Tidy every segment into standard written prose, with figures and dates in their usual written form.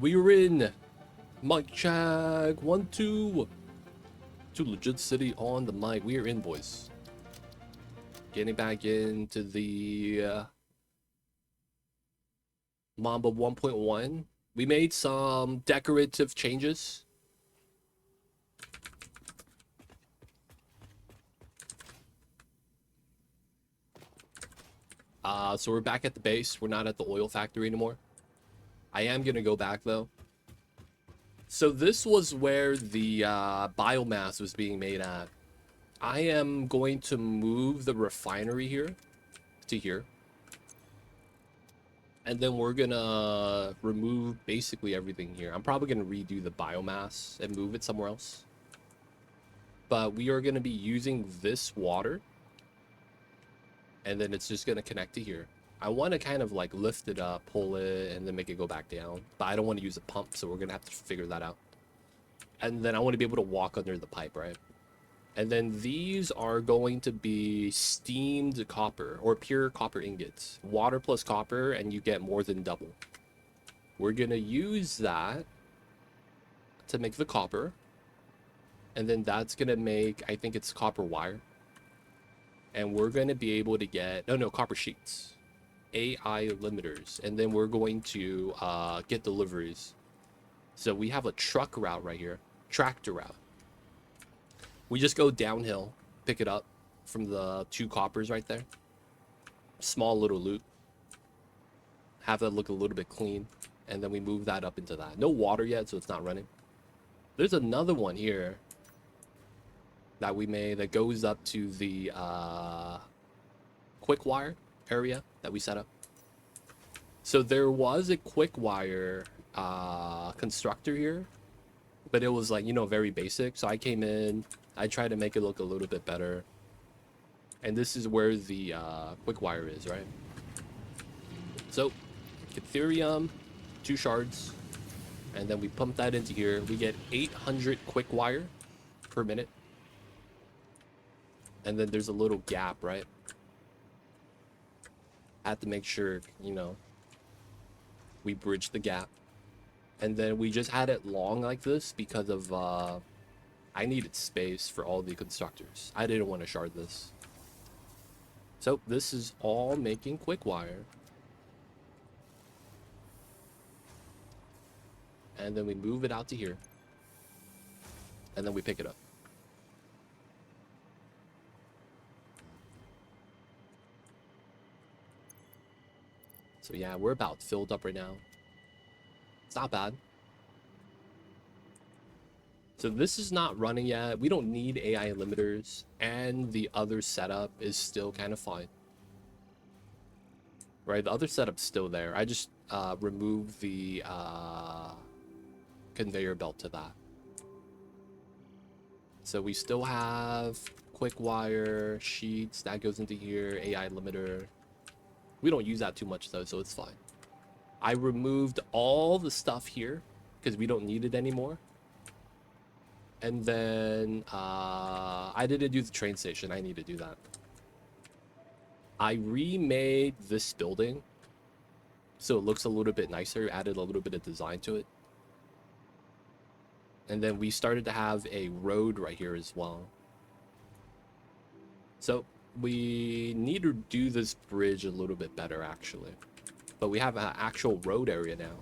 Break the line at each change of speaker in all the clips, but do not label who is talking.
We're in. Mic check. 1, 2. To Legit City on the mic. We are in, boys. Getting back into the Mamba 1.1. We made some decorative changes. So we're back at the base. We're not at the oil factory anymore. I am going to go back, though. So this was where the biomass was being made at. I am going to move the refinery here to here. And then we're going to remove basically everything here. I'm probably going to redo the biomass and move it somewhere else. But we are going to be using this water. And then it's just going to connect to here. I want to kind of like lift it up, pull it, and then make it go back down. But I don't want to use a pump, so we're going to have to figure that out. And then I want to be able to walk under the pipe, right? And then these are going to be steamed copper or pure copper ingots. Water plus copper, and you get more than double. We're going to use that to make the copper. And then that's going to make, I think it's copper wire. And we're going to be able to get, no, copper sheets. AI limiters. And then we're going to get deliveries. So we have a truck route right here. Tractor route. We just go downhill, pick it up from the 2 coppers right there. Small little loop. Have that look a little bit clean. And then we move that up into that. No water yet, so it's not running. There's another one here that we made that goes up to the quick wire area that we set up. So there was a quick wire constructor here, but it was like, you know, very basic. So I came in, I tried to make it look a little bit better. And this is where the quick wire is, right? So Ethereum, 2 shards, and then we pump that into here. We get 800 quick wire per minute. And then there's a little gap, right? I have to make sure, you know, we bridge the gap. And then we just had it long like this because of, I needed space for all the constructors. I didn't want to shard this. So this is all making quick wire. And then we move it out to here. And then we pick it up. So yeah, we're about filled up right now. It's not bad. So this is not running yet. We don't need AI limiters. And the other setup is still kind of fine. Right, the other setup's still there. I just removed the conveyor belt to that. So we still have quick wire, sheets, that goes into here, AI limiter. We don't use that too much though, so it's fine. I removed all the stuff here because we don't need it anymore. And then I didn't do the train station. I need to do that. I remade this building so it looks a little bit nicer, added a little bit of design to it. And then we started to have a road right here as well. So we need to do this bridge a little bit better, actually. But we have an actual road area now.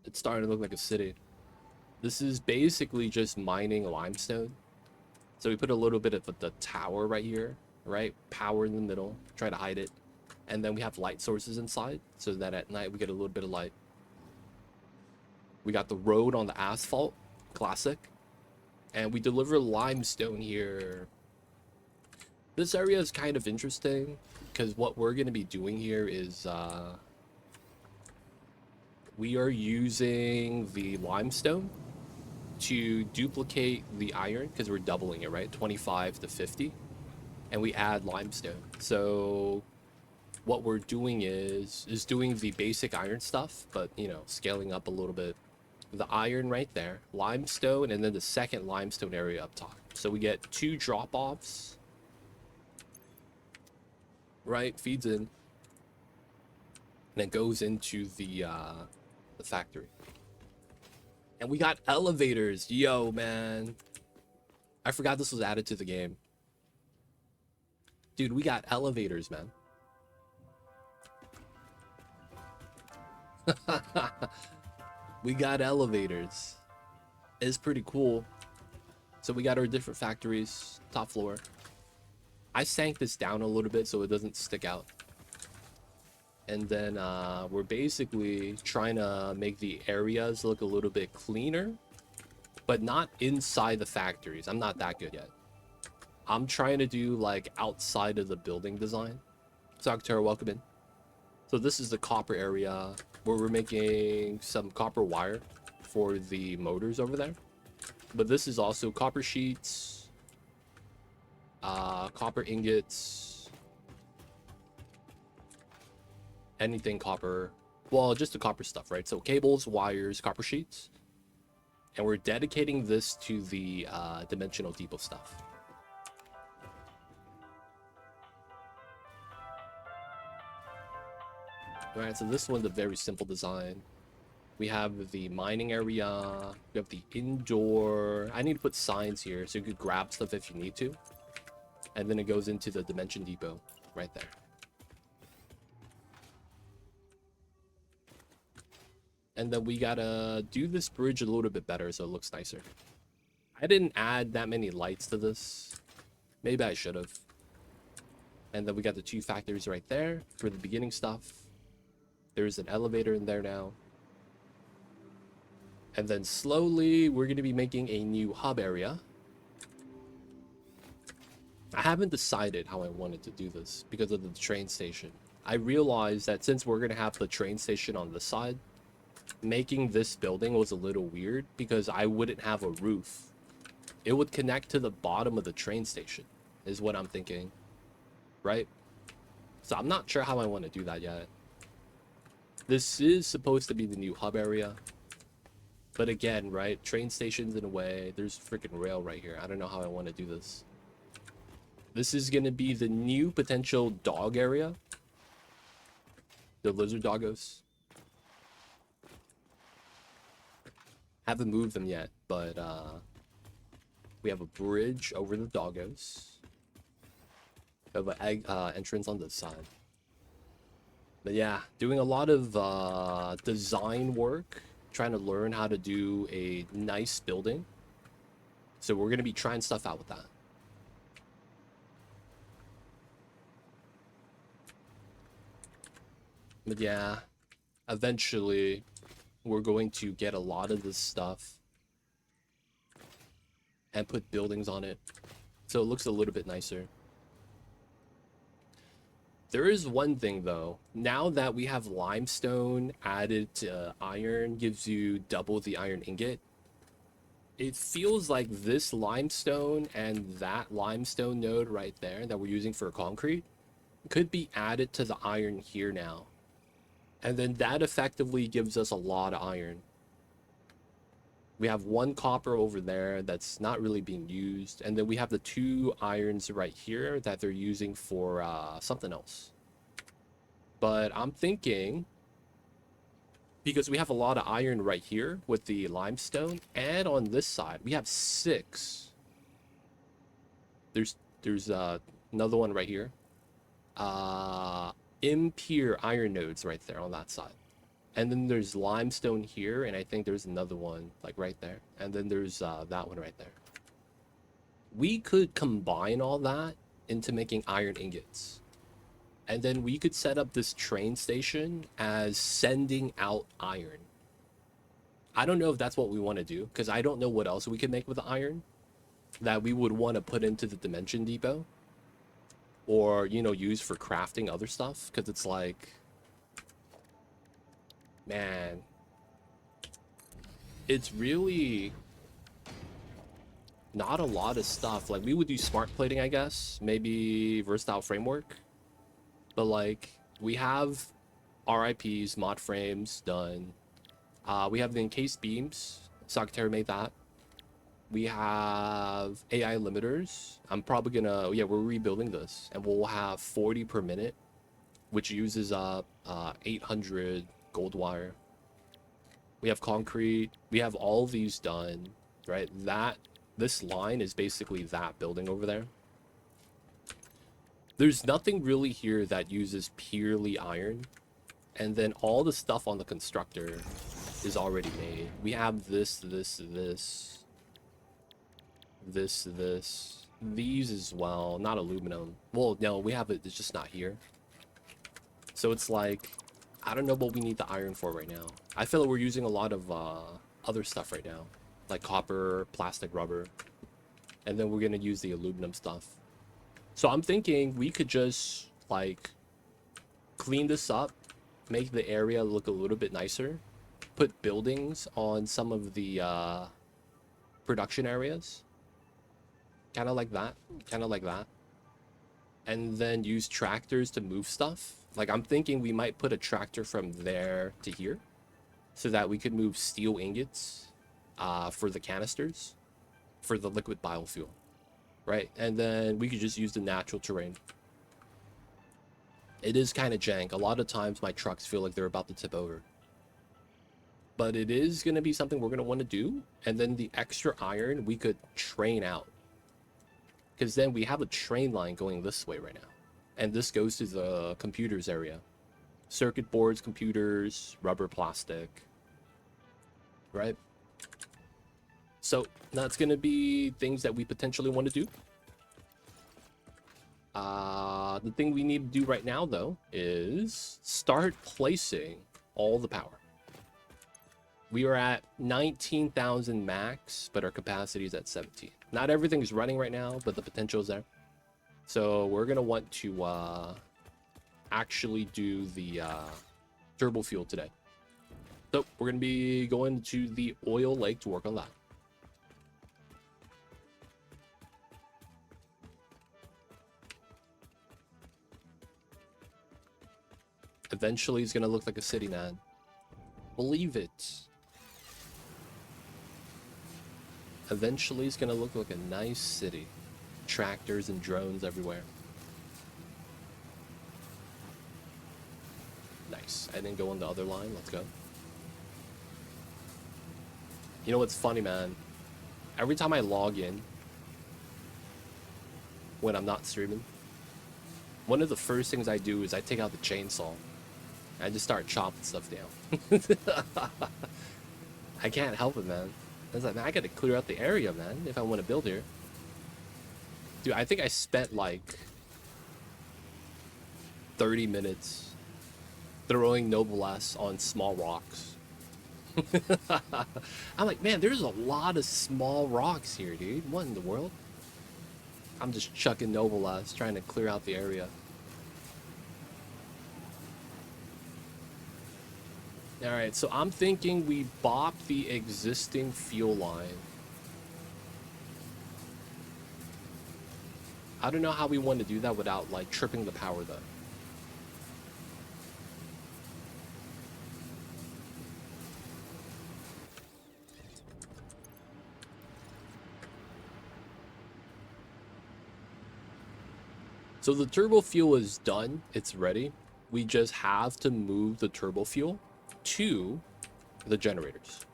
It's starting to look like a city. This is basically just mining limestone. So we put a little bit of the tower right here, right? Power in the middle, try to hide it. And then we have light sources inside so that at night we get a little bit of light. We got the road on the asphalt, classic. And we deliver limestone here. This area is kind of interesting because what we're going to be doing here is we are using the limestone to duplicate the iron because we're doubling it, right? 25 to 50. And we add limestone. So what we're doing is doing the basic iron stuff, but, you know, scaling up a little bit. The iron right there, limestone, and then the second limestone area up top. So we get 2 drop-offs. Right, feeds in. and it goes into the factory. And we got elevators. Yo, man. I forgot this was added to the game. Dude, we got elevators, man. We got elevators. It's pretty cool. So we got our different factories, top floor. I sank this down a little bit so it doesn't stick out. And then we're basically trying to make the areas look a little bit cleaner, but not inside the factories. I'm not that good yet. I'm trying to do like outside of the building design. Sagittarius, welcome in. So this is the copper area where we're making some copper wire for the motors over there. But this is also copper sheets, copper ingots, anything copper. Well, just the copper stuff, right? So cables, wires, copper sheets. And we're dedicating this to the dimensional depot stuff. Alright, so this one's a very simple design. We have the mining area. We have the indoor. I need to put signs here so you could grab stuff if you need to. And then it goes into the dimension depot right there. And then we gotta do this bridge a little bit better so it looks nicer. I didn't add that many lights to this. Maybe I should have. And then we got the two factories right there for the beginning stuff. There's an elevator in there now. And then slowly we're going to be making a new hub area. I haven't decided how I wanted to do this because of the train station. I realized that since we're going to have the train station on this side, making this building was a little weird because I wouldn't have a roof. It would connect to the bottom of the train station, is what I'm thinking. Right? So I'm not sure how I want to do that yet. This is supposed to be the new hub area. But again, right? Train stations in a way. There's freaking rail right here. I don't know how I want to do this. This is going to be the new potential dog area. The lizard doggos. Haven't moved them yet, but we have a bridge over the doggos. We have an entrance on this side. But yeah, doing a lot of design work, trying to learn how to do a nice building. So we're going to be trying stuff out with that. But yeah, eventually we're going to get a lot of this stuff and put buildings on it so it looks a little bit nicer. There is one thing though, now that we have limestone added to iron gives you double the iron ingot. It feels like this limestone and that limestone node right there that we're using for concrete could be added to the iron here now. And then that effectively gives us a lot of iron. We have one copper over there that's not really being used. And then we have the two irons right here that they're using for something else. But I'm thinking, because we have a lot of iron right here with the limestone, and on this side, we have 6. There's another one right here. Impure iron nodes right there on that side. And then there's limestone here, and I think there's another one like right there. And then there's that one right there. We could combine all that into making iron ingots. And then we could set up this train station as sending out iron. I don't know if that's what we want to do, because I don't know what else we could make with the iron that we would want to put into the dimension depot. Or, you know, use for crafting other stuff, because it's like, man, it's really not a lot of stuff. Like, we would do smart plating, I guess, maybe versatile framework, but like, we have RIPs, mod frames done. We have the encased beams. Sagittarius made that. We have AI limiters. I'm probably gonna, yeah, we're rebuilding this, and we'll have 40 per minute which uses up 800 gold wire. We have concrete. We have all these done, right? This line is basically that building over there. There's nothing really here that uses purely iron. And then all the stuff on the constructor is already made. We have this. These as well. Not aluminum. Well, no, we have it. It's just not here. So it's like, I don't know what we need the iron for right now. I feel like we're using a lot of other stuff right now. Like copper, plastic, rubber. And then we're going to use the aluminum stuff. So I'm thinking we could just, like, clean this up. Make the area look a little bit nicer. Put buildings on some of the production areas. Kind of like that. Kind of like that. And then use tractors to move stuff. Like, I'm thinking we might put a tractor from there to here. So that we could move steel ingots for the canisters. For the liquid biofuel. Right? And then we could just use the natural terrain. It is kind of jank. A lot of times my trucks feel like they're about to tip over. But it is going to be something we're going to want to do. And then the extra iron we could train out. Because then we have a train line going this way right now. And this goes to the computers area. Circuit boards, computers, rubber, plastic. Right? So that's going to be things that we potentially want to do. The thing we need to do right now, though, is start placing all the power. We are at 19,000 max, but our capacity is at 17. Not everything is running right now, but the potential is there. So we're going to want to actually do the turbo fuel today. So we're going to be going to the oil lake to work on that. Eventually, it's going to look like a city, man. Believe it. Eventually, it's going to look like a nice city. Tractors and drones everywhere. Nice. And then go on the other line. Let's go. You know what's funny, man? Every time I log in, when I'm not streaming, one of the first things I do is I take out the chainsaw. I just start chopping stuff down. I can't help it, man. I was like, man, I gotta clear out the area, man, if I want to build here. Dude, I think I spent like 30 minutes throwing Noblesse on small rocks. I'm like, man, there's a lot of small rocks here, dude. What in the world? I'm just chucking Noblesse, trying to clear out the area. Alright, so I'm thinking we bop the existing fuel line. I don't know how we want to do that without, like, tripping the power, though. So the turbo fuel is done. It's ready. We just have to move the turbo fuel to the generators.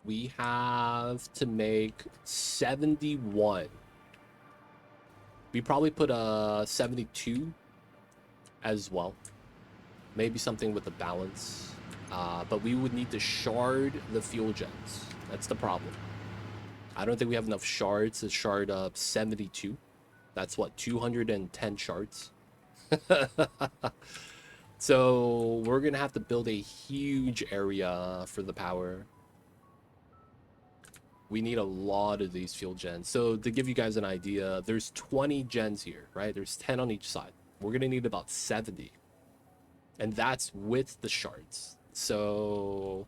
We have to make 71. We probably put a 72 as well. Maybe something with the balance. But we would need to shard the fuel gens. That's the problem. I don't think we have enough shards to shard up 72. That's what, 210 shards? So we're gonna have to build a huge area for the power. We need a lot of these fuel gens. So to give you guys an idea, there's 20 gens here, right? There's 10 on each side. We're gonna need about 70. And that's with the shards. So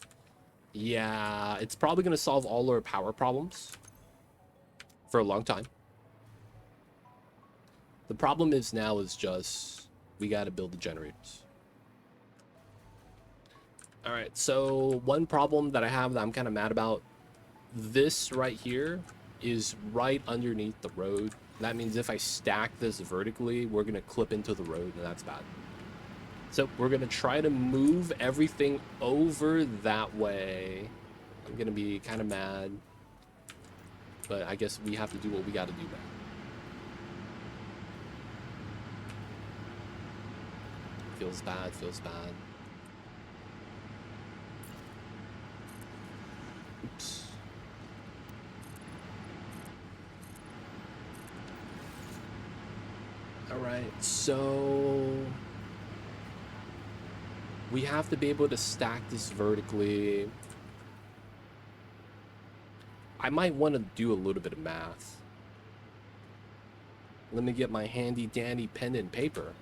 yeah, it's probably gonna solve all our power problems for a long time. The problem is now is just we got to build the generators. All right, so one problem that I have that I'm kind of mad about, this right here is right underneath the road. That means if I stack this vertically, we're gonna clip into the road, and that's bad. So we're gonna try to move everything over that way. I'm gonna be kind of mad, but I guess we have to do what we gotta do, man. Feels bad, feels bad. Oops. All right, so we have to be able to stack this vertically. I might want to do a little bit of math. Let me get my handy dandy pen and paper.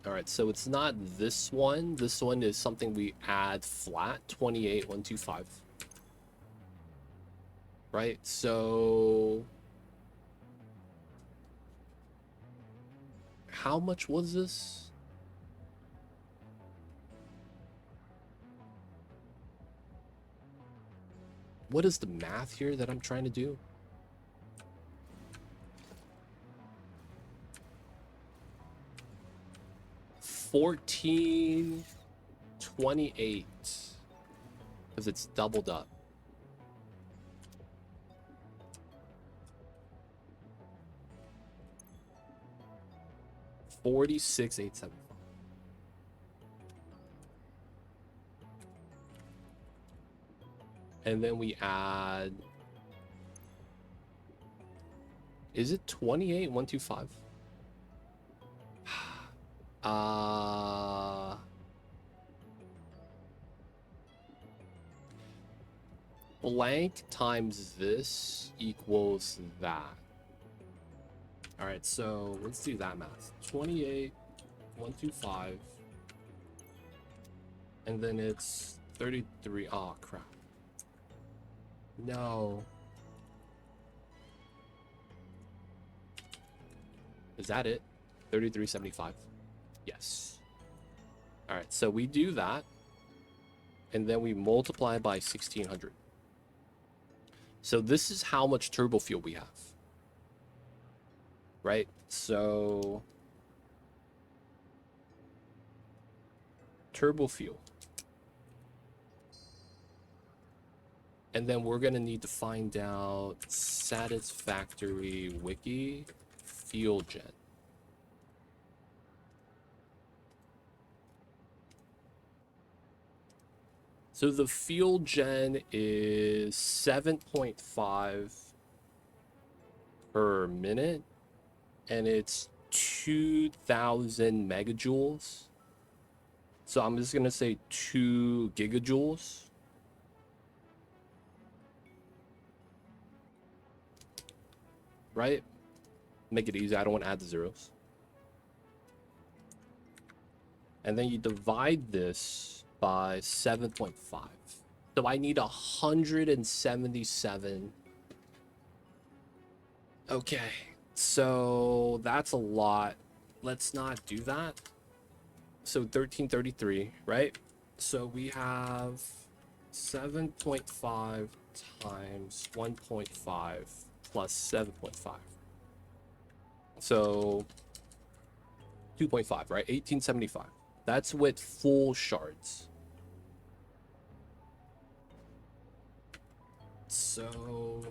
All right, so it's not this one. This one is something we add flat, 28,125. Right, so how much was this? What is the math here that I'm trying to do? $14.28 because it's doubled up. $46,875. And then we add. Is it 28,125? Blank times this equals that. All right, so let's do that math. 28,125. And then it's 33. Oh, crap. No. Is that it? 33.75. Yes. All right, so we do that. And then we multiply by 1,600. So this is how much turbo fuel we have. Right? So turbo fuel. And then we're going to need to find out Satisfactory wiki fuel gen. So the fuel gen is 7.5 per minute, and it's 2,000 megajoules. So I'm just gonna say 2 gigajoules. Right? Make it easy. I don't want to add the zeros. And then you divide this by 7.5. So I need 177. Okay, so that's a lot. Let's not do that. So 1333, right? So we have 7.5 times 1.5 plus 7.5. So 2.5, right? 1875. That's with full shards. So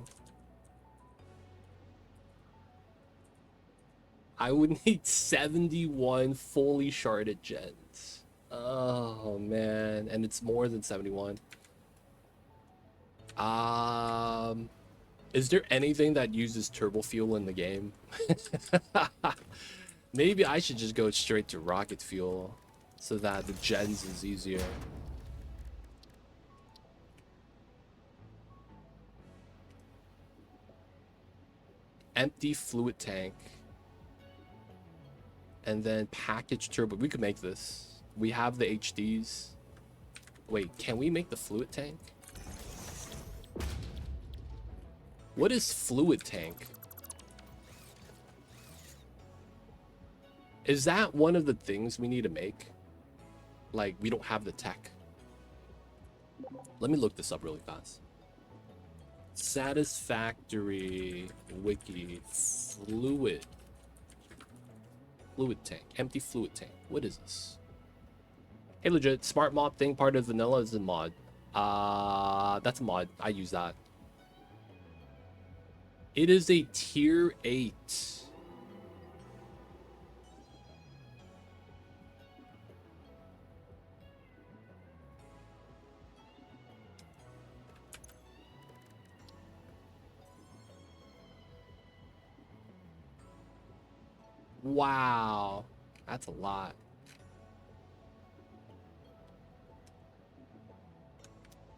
I would need 71 fully sharded gens. Oh man, and it's more than 71. Is there anything that uses turbo fuel in the game? Maybe I should just go straight to rocket fuel so that the gens is easier. Empty fluid tank. And then package turbo. We could make this. We have the HDs. Wait, can we make the fluid tank? What is fluid tank? Is that one of the things we need to make? Like, we don't have the tech. Let me look this up really fast. Satisfactory wiki fluid tank, empty fluid tank. What is this? Hey, legit, smart mop thing part of vanilla is a mod. That's a mod. I use that. It is a tier 8. Wow, that's a lot.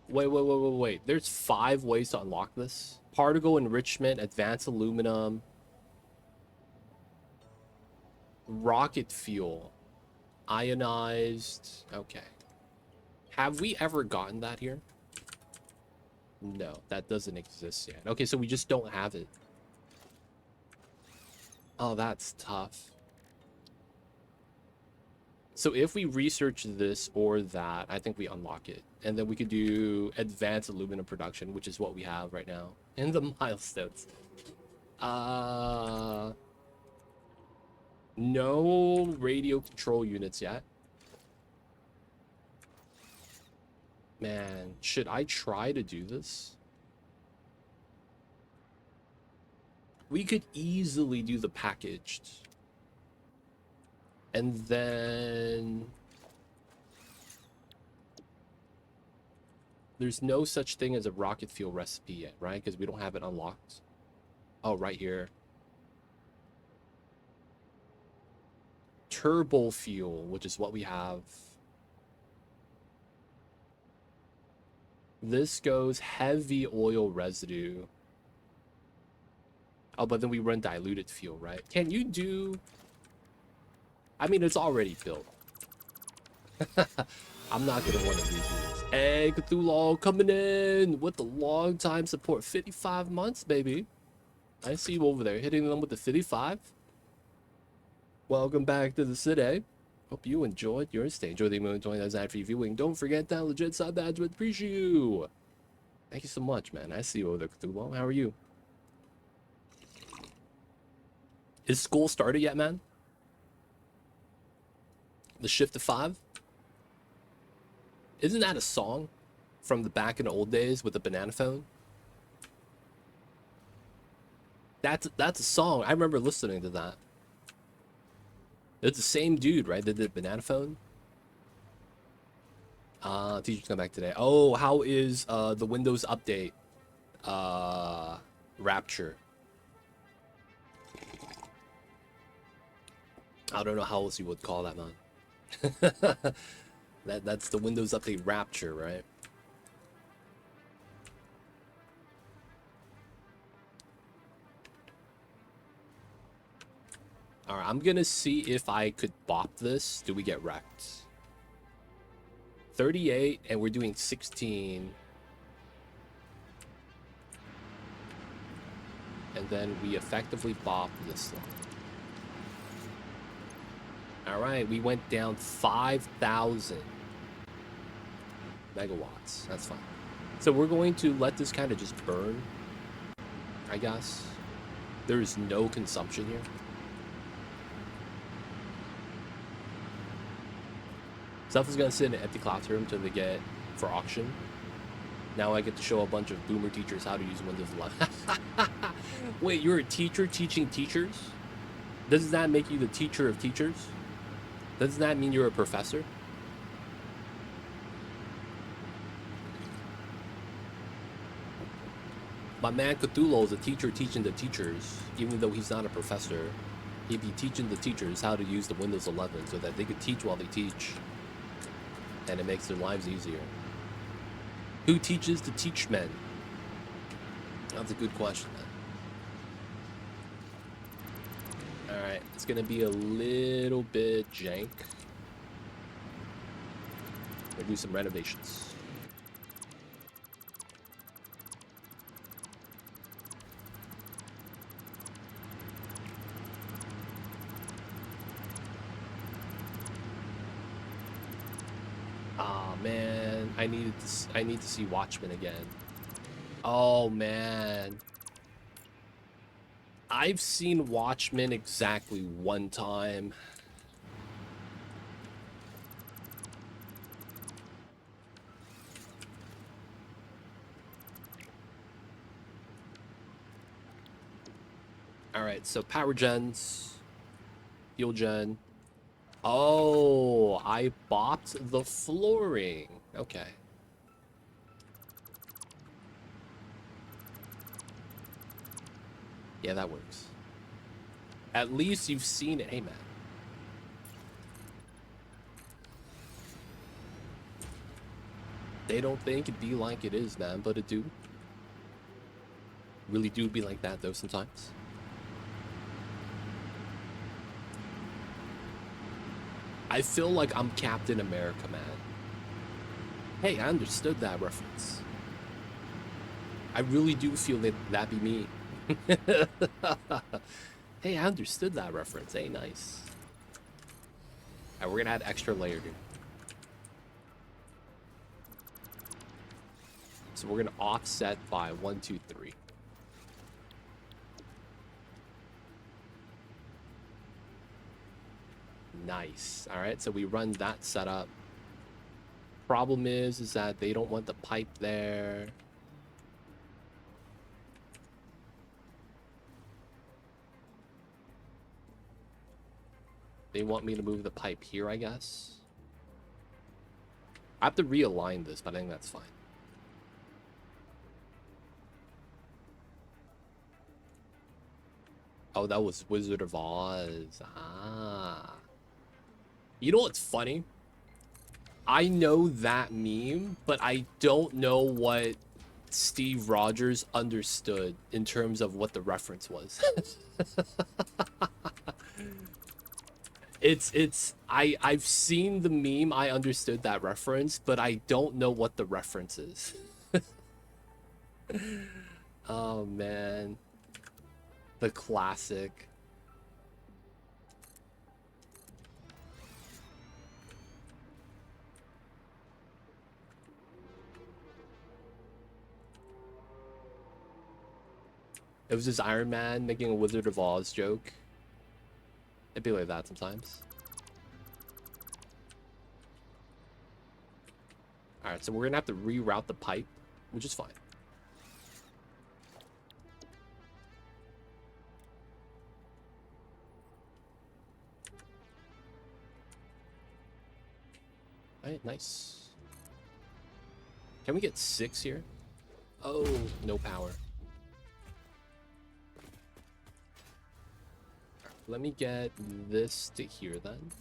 Wait. There's 5 ways to unlock this. Particle enrichment, advanced aluminum, rocket fuel, ionized. Okay. Have we ever gotten that here? No, that doesn't exist yet. Okay, so we just don't have it. Oh, that's tough. So if we research this or that, I think we unlock it. And then we could do advanced aluminum production, which is what we have right now. And the milestones. No radio control units yet. Man, should I try to do this? We could easily do the packaged. And then there's no such thing as a rocket fuel recipe yet, right? Because we don't have it unlocked. Oh, right here. Turbo fuel, which is what we have. This goes heavy oil residue. Oh, but then we run diluted fuel, right? Can you do... I mean, it's already built. I'm not going to want to redo this. Hey, Cthulhu coming in with the long time support. 55 months, baby. I see you over there hitting them with the 55. Welcome back to the city. Hope you enjoyed your stay. Enjoy the moon 20 hours after viewing. Don't forget that legit sub badge would appreciate you. Thank you so much, man. I see you over there, Cthulhu. How are you? Is school started yet, man? The shift to 5? Isn't that a song from the back in the old days with the banana phone? That's a song. I remember listening to that. It's the same dude, right? That did banana phone. Teachers come back today. Oh, how is the Windows update? Rapture. I don't know how else you would call that, man. That's the Windows Update Rapture, right? Alright, I'm gonna see if I could bop this. Do we get wrecked? 38, and we're doing 16. And then we effectively bop this one. All right, we went down 5,000 megawatts. That's fine. So we're going to let this kind of just burn, I guess. There is no consumption here. Stuff is going to sit in an empty classroom until they get for auction. Now I get to show a bunch of boomer teachers how to use Windows 11. Wait, you're a teacher teaching teachers? Doesn't that make you the teacher of teachers? Doesn't that mean you're a professor? My man Cthulhu is a teacher teaching the teachers, even though he's not a professor. He'd be teaching the teachers how to use the Windows 11 so that they could teach while they teach. And it makes their lives easier. Who teaches to teach men? That's a good question, man. Alright, it's gonna be a little bit jank. We'll do some renovations. Oh man, I need to see Watchmen again. Oh man. I've seen Watchmen exactly one time. All right, so power gens, fuel gen. Oh, I bought the flooring. Okay. Yeah, that works. At least you've seen it. Hey, man. They don't think it be like it is, man, but it do. Really do be like that, though, sometimes. I feel like I'm Captain America, man. Hey, I understood that reference. I really do feel that that be me. Hey, I understood that reference. Hey, nice. All right, we're gonna add extra layer here. So we're gonna offset by 1, 2, 3. Nice. All right, so we run that setup. Problem is that they don't want the pipe there. They want me to move the pipe here, I guess. I have to realign this, but I think that's fine. Oh, that was Wizard of Oz. Ah. You know what's funny? I know that meme, but I don't know what Steve Rogers understood in terms of what the reference was. I've seen the meme, I understood that reference, but I don't know what the reference is. Oh man. The classic. It was just Iron Man making a Wizard of Oz joke. It'd be like that sometimes. Alright, so we're gonna have to reroute the pipe, which is fine. Alright, nice. Can we get 6 here? Oh, no power. Let me get this to here then.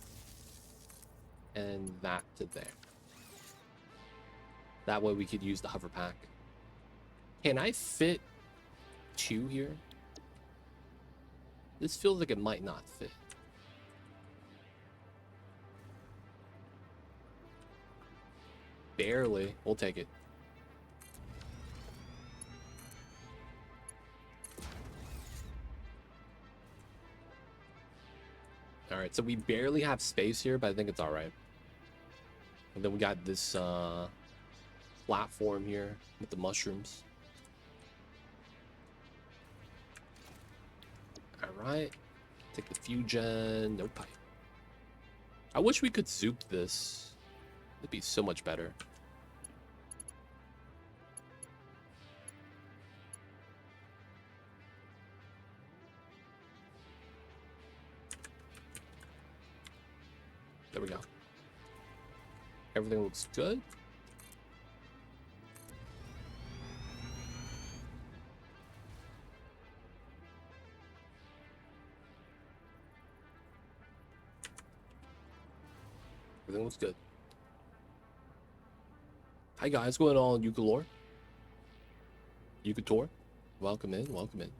And that to there. That way we could use the hover pack. Can I fit 2 here? This feels like it might not fit. Barely. We'll take it. Alright, so we barely have space here, but I think it's alright. And then we got this platform here with the mushrooms. Alright. Take the fusion. No pipe. I wish we could zoop this. It'd be so much better. There we go. Everything looks good. Everything looks good. Hi guys, what's going on, Eucalor? Eucator? Welcome in, welcome in.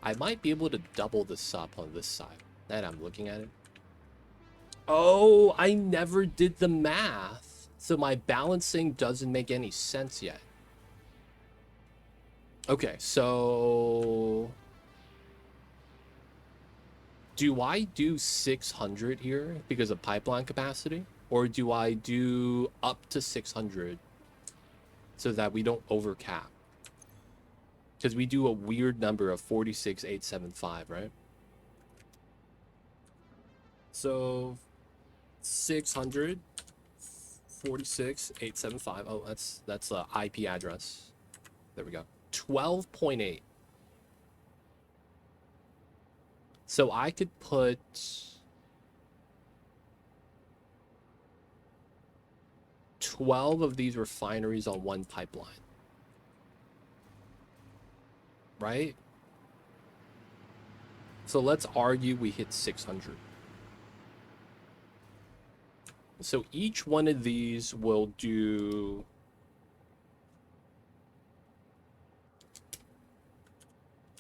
I might be able to double this up on this side. That I'm looking at it. Oh, I never did the math. So my balancing doesn't make any sense yet. Okay, so do I do 600 here because of pipeline capacity? Or do I do up to 600 so that we don't overcap? Because we do a weird number of 46,875, right? So 600, 46,875. Oh, that's a IP address. There we go. 12.8. So I could put 12 of these refineries on one pipeline. Right? So let's argue we hit 600. So each one of these will do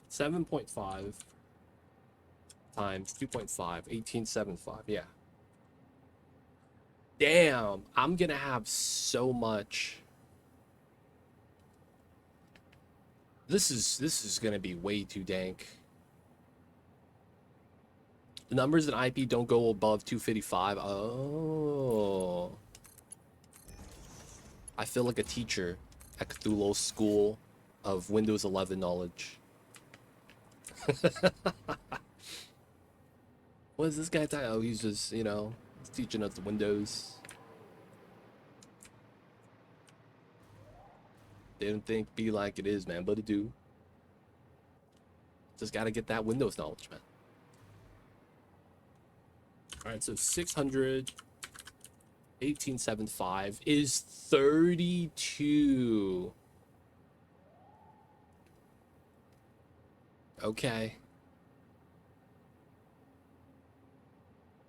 7.5 times 2.5, 1875. Yeah. Damn, I'm gonna have so much. This is gonna be way too dank. The numbers in IP don't go above 255. Oh. I feel like a teacher at Cthulhu School of Windows 11 knowledge. What is this guy talking? Oh, he's just, you know, he's teaching us the Windows. They don't think be like it is, man, but it do. Just gotta get that Windows knowledge, man. Alright, so 600, 1875 is 32. Okay.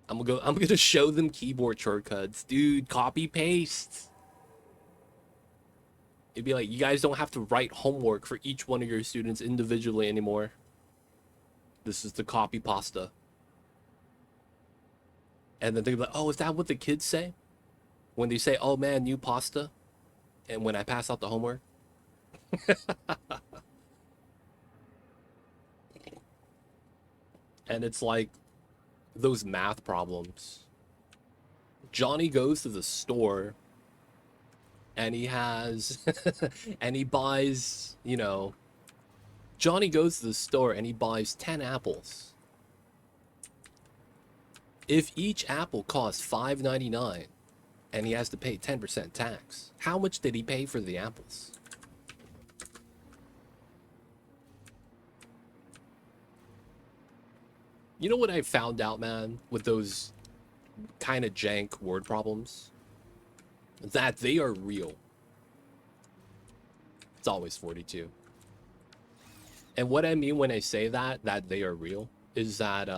I'm gonna show them keyboard shortcuts. Dude, copy paste. It'd be like, you guys don't have to write homework for each one of your students individually anymore. This is the copy pasta. And then they're like, oh, is that what the kids say? When they say, oh man, new pasta? And when I pass out the homework? And it's like those math problems. Johnny goes to the store and he has and he buys, you know, Johnny goes to the store and he buys 10 apples. If each apple costs $5.99 and he has to pay 10% tax, how much did he pay for the apples? You know what I found out, man, with those kind of jank word problems? That they are real. It's always 42. And what I mean when I say that they are real, is that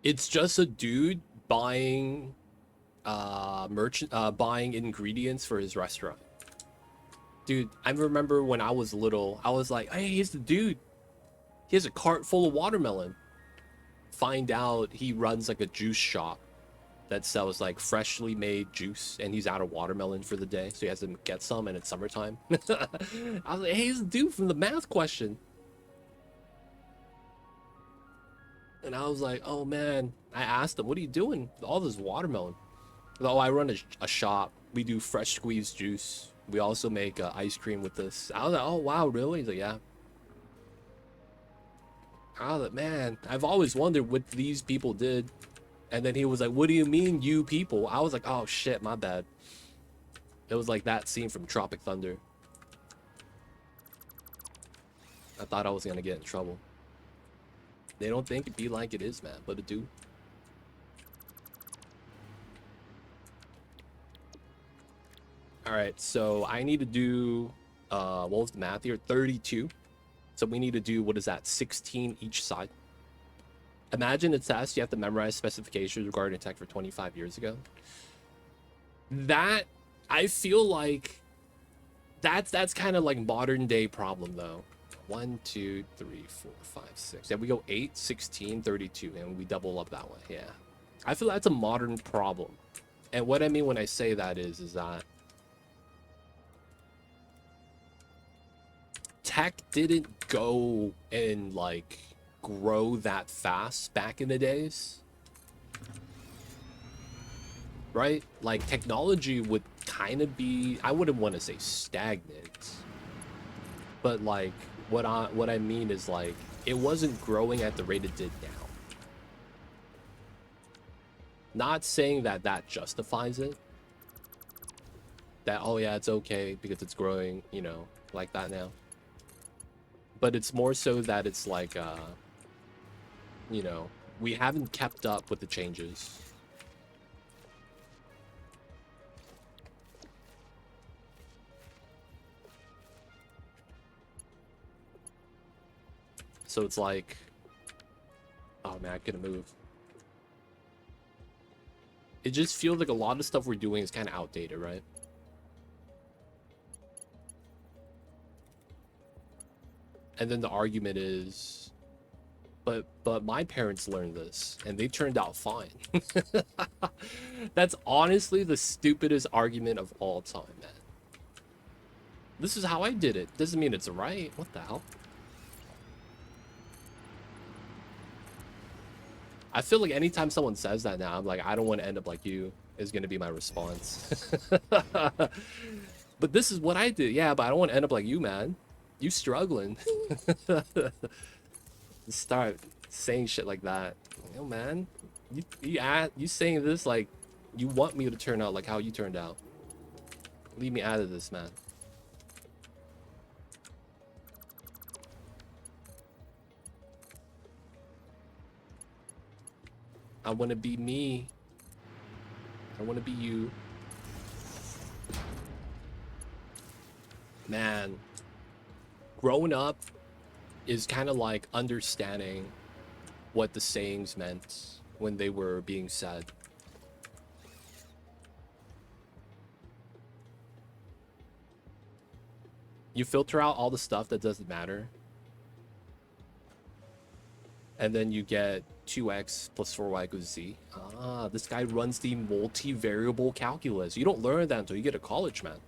it's just a dude buying buying ingredients for his restaurant. Dude, I remember when I was little, I was like, hey, he's the dude. He has a cart full of watermelon. Find out he runs like a juice shop that sells like freshly made juice, and he's out of watermelon for the day, so he has to get some, and it's summertime. I was like, hey, he's the dude from the math question. And I was like, oh man, I asked him, what are you doing with all this watermelon? Oh, I run a shop. We do fresh squeezed juice. We also make ice cream with this. I was like, oh wow, really? He's like, yeah. I was like, man, I've always wondered what these people did. And then he was like, what do you mean, you people? I was like, oh shit, my bad. It was like that scene from Tropic Thunder. I thought I was gonna get in trouble. They don't think it be like it is, man, but it do. Alright, so I need to do, what was the math here? 32. So we need to do, what is that, 16 each side. Imagine it says you have to memorize specifications regarding tech for 25 years ago. That, I feel like, that's kind of like modern day problem though. 1, 2, 3, 4, 5, 6. Yeah, we go 8, 16, 32, and we double up that way. Yeah. I feel that's a modern problem. And what I mean when I say that is that tech didn't go and like grow that fast back in the days, right? Like technology would kind of be, I wouldn't want to say stagnant, but like what I mean is like it wasn't growing at the rate it did now. Not saying that that justifies it, that oh yeah, it's okay because it's growing, you know, like that now. But it's more so that it's like you know, we haven't kept up with the changes. So it's like, oh man, I couldn't move. It just feels like a lot of stuff we're doing is kind of outdated, right? And then the argument is, but my parents learned this and they turned out fine. That's honestly the stupidest argument of all time, man. This is how I did it. Doesn't mean it's right. What the hell? I feel like anytime someone says that now, I'm like, I don't want to end up like you, is going to be my response. But this is what I did. Yeah, but I don't want to end up like you, man. You struggling. Start saying shit like that. Yo, man, you saying this like you want me to turn out like how you turned out. Leave me out of this, man. I want to be me. I want to be you. Man, growing up is kind of like understanding what the sayings meant when they were being said. You filter out all the stuff that doesn't matter. And then you get 2x plus 4y equals z. Ah, this guy runs the multivariable calculus. You don't learn that until you get to college, man.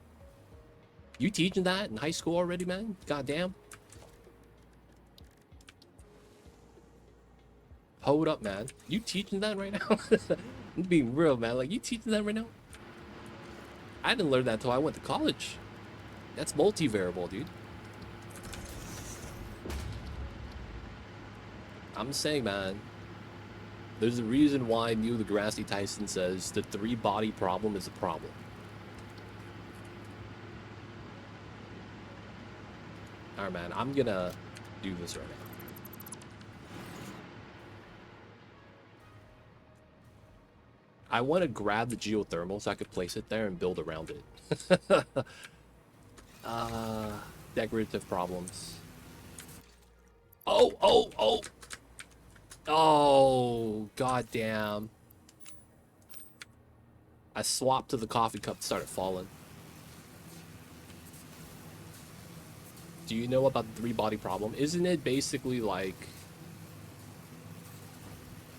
You teaching that in high school already, man? Goddamn. Hold up, man. You teaching that right now? I'm being real, man. Like, you teaching that right now? I didn't learn that until I went to college. That's multivariable, dude. I'm saying, man, there's a reason why Neil deGrasse Tyson says the three-body problem is a problem. Alright, man, I'm gonna do this right now. I want to grab the geothermal so I could place it there and build around it. Decorative problems. Oh! Oh, goddamn. I swapped to the coffee cup and started falling. Do you know about the three-body problem? Isn't it basically like...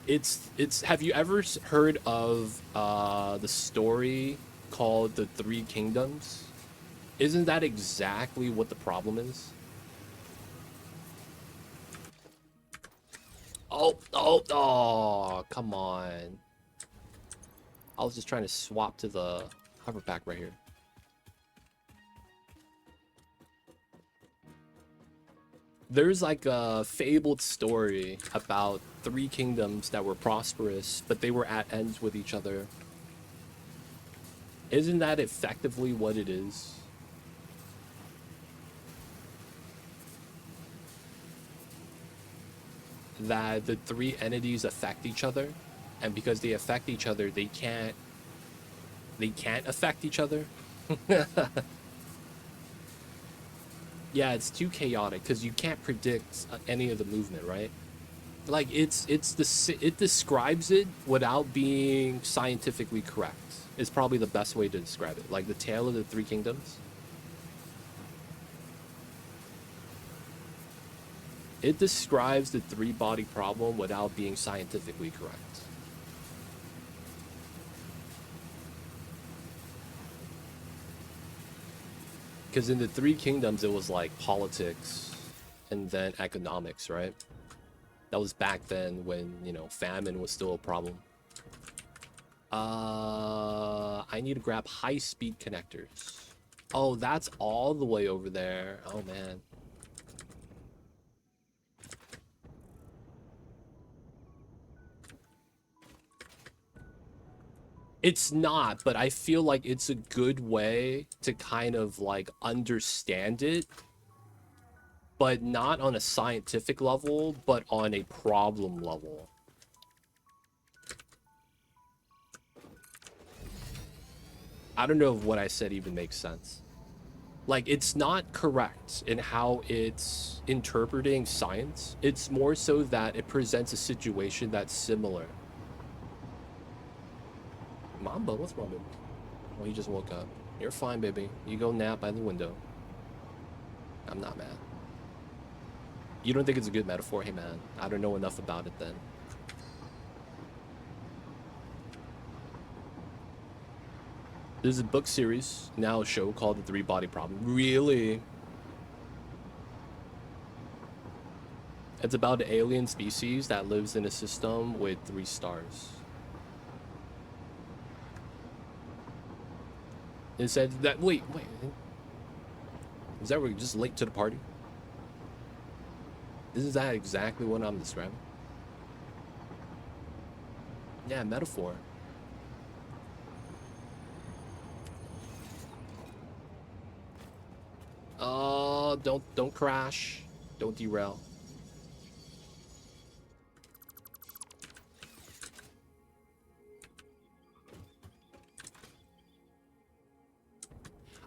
It's have you ever heard of the story called The Three Kingdoms? Isn't that exactly what the problem is? Oh, come on. I was just trying to swap to the hover pack right here. There's like a fabled story about three kingdoms that were prosperous, but they were at ends with each other. Isn't that effectively what it is? That the three entities affect each other, and because they affect each other, they can't affect each other. Yeah, it's too chaotic because you can't predict any of the movement, right? Like it describes it without being scientifically correct. It's probably the best way to describe it. Like the Tale of the Three Kingdoms. It describes the three-body problem without being scientifically correct. Because in the Three Kingdoms, it was like politics and then economics, right? That was back then when, you know, famine was still a problem. I need to grab high-speed connectors. Oh, that's all the way over there. Oh, man. It's not, but I feel like it's a good way to kind of like understand it, but not on a scientific level, but on a problem level. I don't know if what I said even makes sense. Like, it's not correct in how it's interpreting science. It's more so that it presents a situation that's similar. Mamba, what's wrong, baby? Oh, he just woke up. You're fine, baby. You go nap by the window. I'm not mad. You don't think it's a good metaphor? Hey, man, I don't know enough about it then. There's a book series, now a show called The Three Body Problem. Really? It's about an alien species that lives in a system with 3 stars. It said that, wait. Is that we're just late to the party? Isn't that exactly what I'm describing? Yeah, metaphor. Don't crash. Don't derail.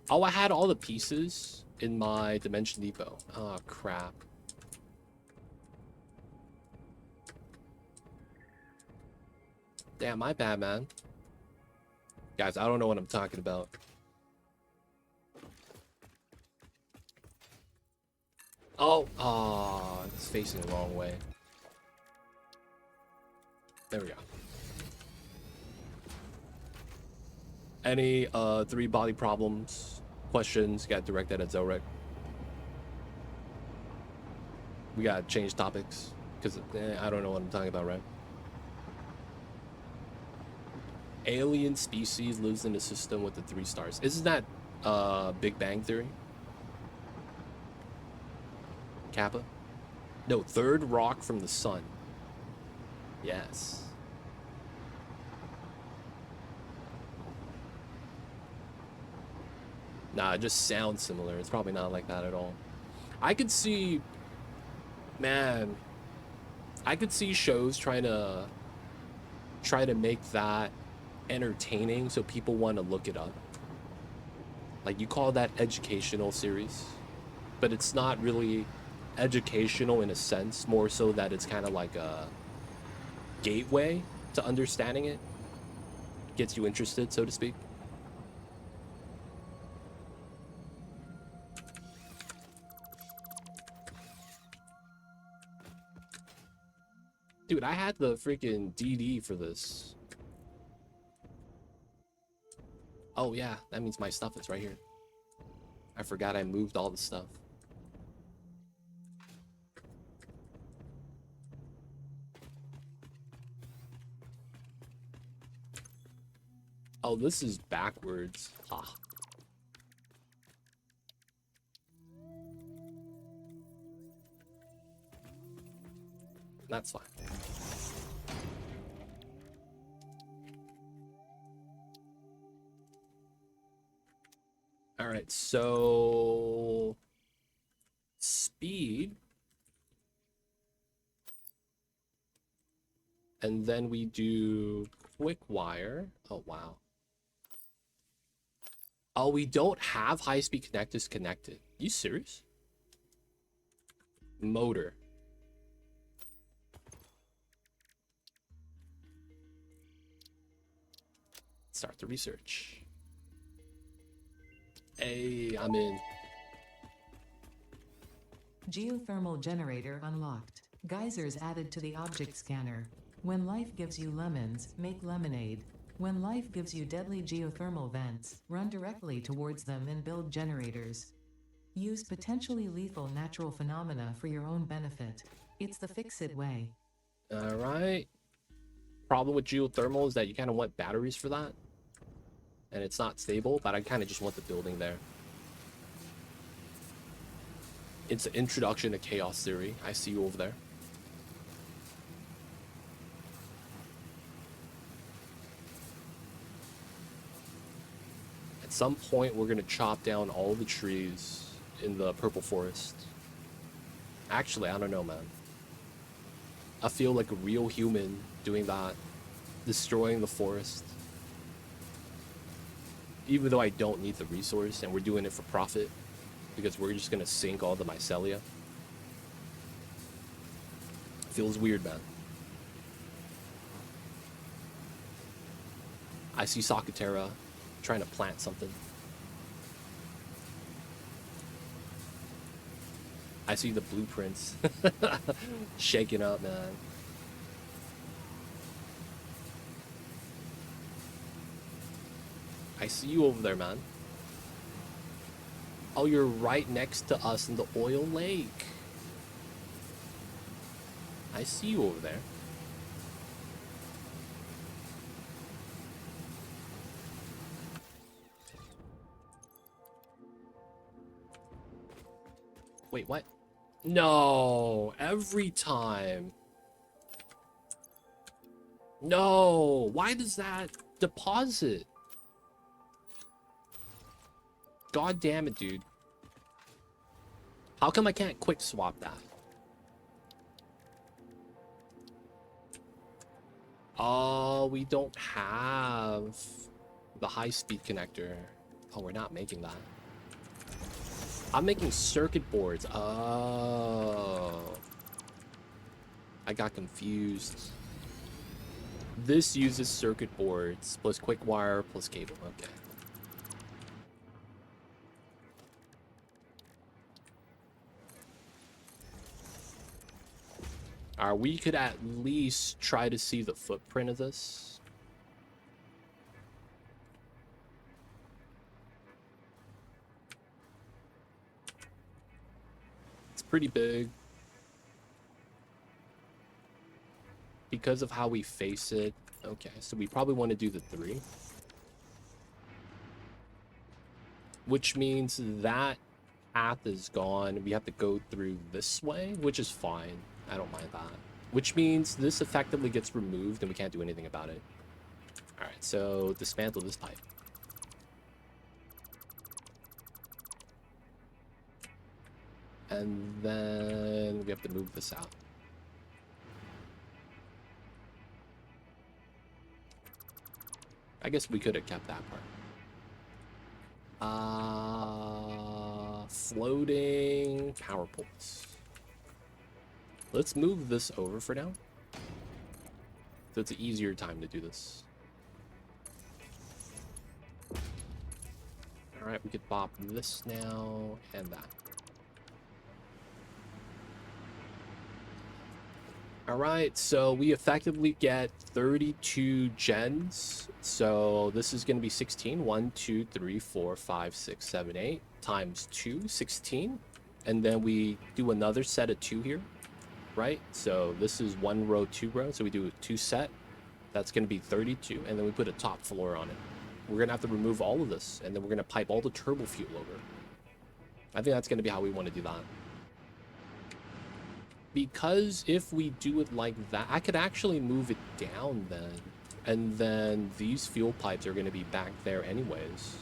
Oh, I had all the pieces in my Dimension Depot. Oh, crap. Damn, my bad, man. Guys, I don't know what I'm talking about. Oh, it's facing the wrong way. There we go. Any 3 body problems, questions, got directed at Zelrek. We gotta change topics, because I don't know what I'm talking about, right? Alien species lives in a system with the 3 stars. Isn't that Big Bang Theory? Kappa? No, third rock from the sun. Yes. Nah, it just sounds similar. It's probably not like that at all. I could see, man, I could see shows trying to make that entertaining so people want to look it up. Like, you call that educational series, but it's not really educational in a sense, more so that it's kind of like a gateway to understanding it. Gets you interested, so to speak. Dude, I had the freaking DD for this. Oh yeah, that means my stuff is right here. I forgot I moved all the stuff. Oh, this is backwards. Ah. That's fine. All right, so speed. And then we do quick wire. Oh, wow. Oh, we don't have high-speed connectors connected. You serious? Motor. Start the research. Hey, I'm in.
Geothermal generator unlocked. Geysers added to the object scanner. When life gives you lemons, make lemonade. When life gives you deadly geothermal vents, run directly towards them and build generators. Use potentially lethal natural phenomena for your own benefit. It's the fix-it way.
All right. Problem with geothermal is that you kind of want batteries for that. And it's not stable, but I kind of just want the building there. It's an introduction to chaos theory. I see you over there. At some point, we're going to chop down all the trees in the purple forest. Actually, I don't know, man. I feel like a real human doing that, destroying the forest. Even though I don't need the resource and we're doing it for profit because we're just going to sink all the mycelia. Feels weird, man. I see Sakatera trying to plant something. I see the blueprints shaking up, man. I see you over there, man. Oh, you're right next to us in the oil lake. I see you over there. Wait, what? No, every time. No, why does that deposit? God damn it, dude. How come I can't quick swap that? Oh, we don't have the high-speed connector. Oh, we're not making that. I'm making circuit boards. Oh. I got confused. This uses circuit boards plus quick wire plus cable. Okay. We could at least try to see the footprint of this. It's pretty big. Because of how we face it. Okay, so we probably want to do the 3. Which means that path is gone. We have to go through this way, which is fine. I don't mind that. Which means this effectively gets removed and we can't do anything about it. Alright, so dismantle this pipe. And then we have to move this out. I guess we could have kept that part. Floating power poles. Let's move this over for now. So it's an easier time to do this. Alright, we could pop this now and that. Alright, so we effectively get 32 gens. So this is going to be 16. 1, 2, 3, 4, 5, 6, 7, 8 times 2, 16. And then we do another set of 2 here. Right, so this is 1 row, 2 row, so we do a 2 set. That's going to be 32, and then we put a top floor on it. We're going to have to remove all of this, and then we're going to pipe all the turbo fuel over. I think that's going to be how we want to do that. Because if we do it like that, I could actually move it down then, and then these fuel pipes are going to be back there anyways.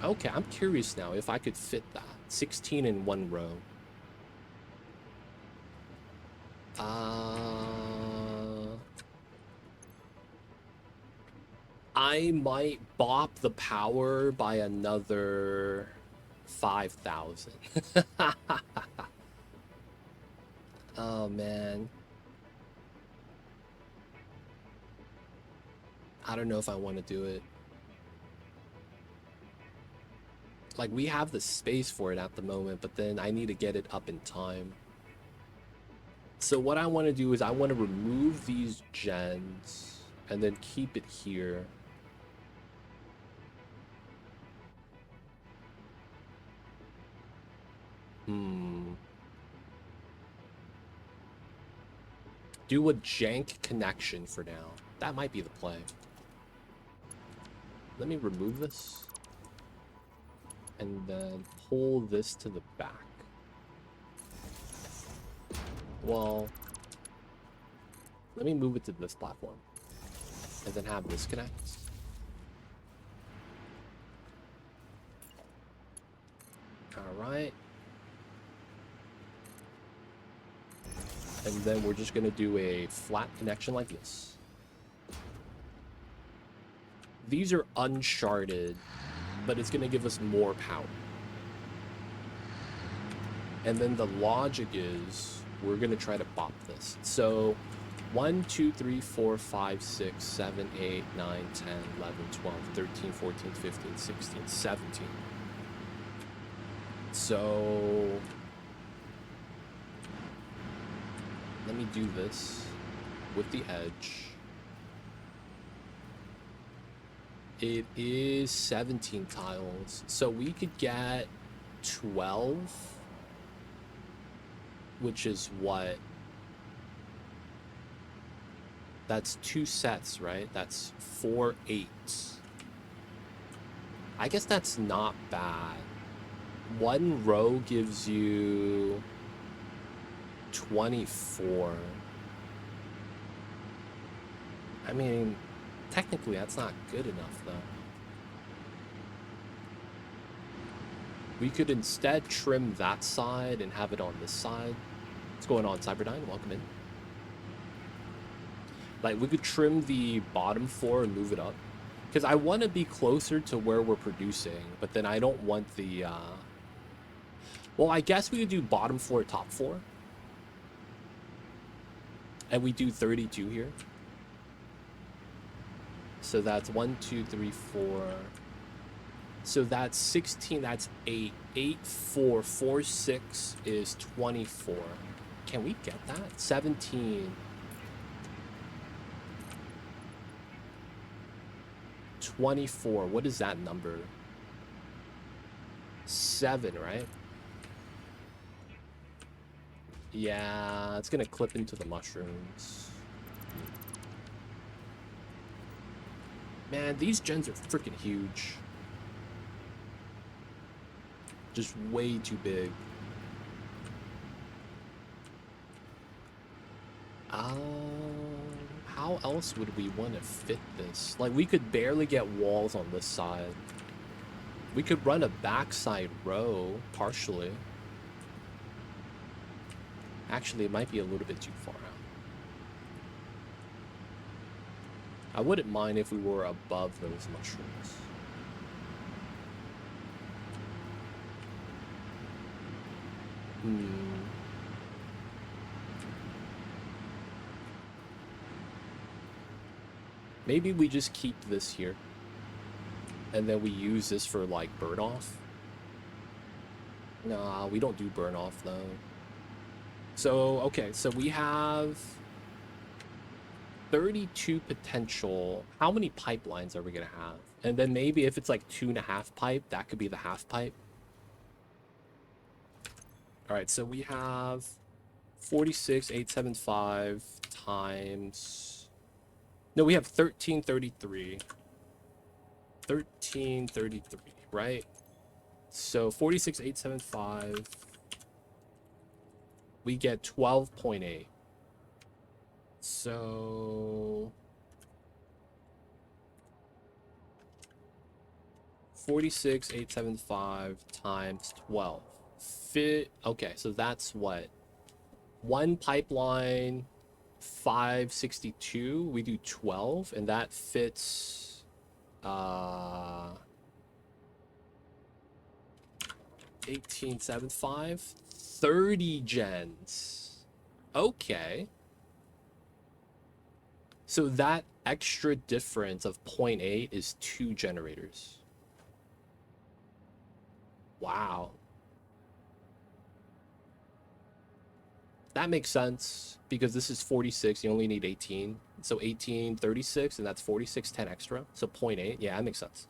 Okay, I'm curious now if I could fit that. 16 in 1 row. I might bop the power by another 5,000. Oh, man. I don't know if I want to do it. Like, we have the space for it at the moment, but then I need to get it up in time. So what I want to do is I want to remove these gens. and then keep it here. Do a jank connection for now. That might be the play. Let me remove this. And then pull this to the back. Well, let me move it to this platform. And then have this connect. Alright. And then we're just going to do a flat connection like this. These are uncharted, but it's going to give us more power. And then the logic is we're going to try to bop this. So 1, 2, 3, 4, 5, 6, 7, 8, 9, 10, 11, 12, 13, 14, 15, 16, 17. So let me do this with the edge. It is 17 tiles. So we could get 12, which is what? That's 2 sets, right? That's 4 8s. I guess that's not bad. 1 row gives you 24. I mean, technically that's not good enough though. We could instead trim that side and have it on this side. What's going on, Cyberdyne? Welcome in. Like, we could trim the bottom 4 and move it up. Because I want to be closer to where we're producing, but then I don't want the... Well, I guess we could do bottom 4, top 4. And we do 32 here. So that's 1, 2, 3, 4. So that's 16, that's 8. 8, 4, 4, 6 is 24. Can we get that? 17. 24. What is that number? 7, right? Yeah, it's gonna clip into the mushrooms. Man, these gens are freaking huge. Just way too big. How else would we want to fit this? Like, we could barely get walls on this side. We could run a backside row, partially. Actually, it might be a little bit too far out. I wouldn't mind if we were above those mushrooms. Maybe we just keep this here. And then we use this for, like, burn off. Nah, we don't do burn off, though. So, okay, so we have 32 potential. How many pipelines are we going to have? And then maybe if it's like 2.5 pipe, that could be the half pipe. All right, so we have 46,875 times... No, we have 1333. 1333, right? So 46,875. We get 12.8. So 46,875 times 12. Okay, so that's what? One pipeline, 562. We do 12, and that fits 1875. 30 gens. Okay. So that extra difference of 0.8 is 2 generators. Wow. That makes sense because this is 46. You only need 18. So 1836, and that's 4610 extra. So 0.8. Yeah, that makes sense.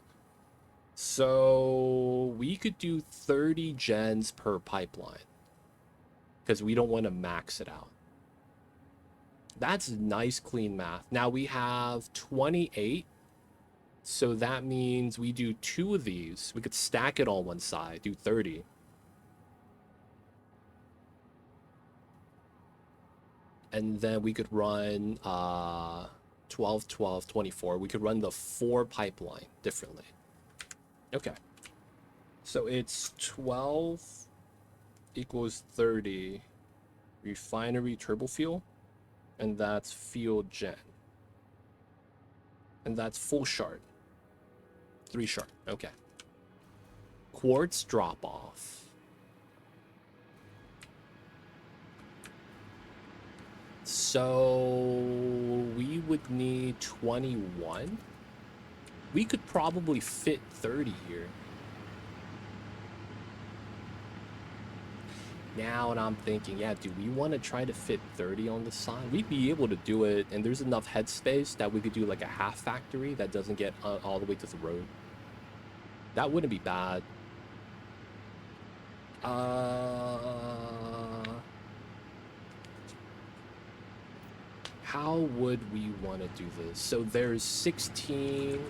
So we could do 30 gens per pipeline because we don't want to max it out. That's nice, clean math. Now we have 28. So that means we do 2 of these. We could stack it on one side, do 30. And then we could run 12, 12, 24. We could run the 4 pipeline differently. Okay. So it's 12 equals 30 refinery turbo fuel, and that's fuel gen. And that's full shard. 3 shard. Okay. Quartz drop off. So we would need 21. We could probably fit 30 here. Now, and I'm thinking, yeah, do we want to try to fit 30 on the side? We'd be able to do it, and there's enough headspace that we could do like a half factory that doesn't get all the way to the road. That wouldn't be bad. How would we want to do this? So there's 16.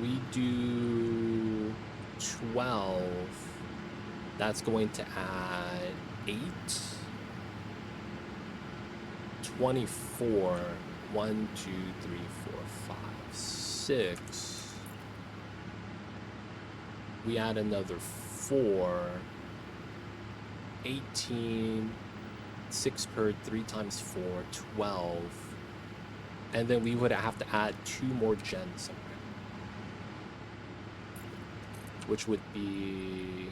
We do 12. That's going to add 8. 24. 1, 2, 3, 4, 5, 6. We add another 4. 18. 6 per 3 times 4, 12. And then we would have to add 2 more gens somewhere, which would be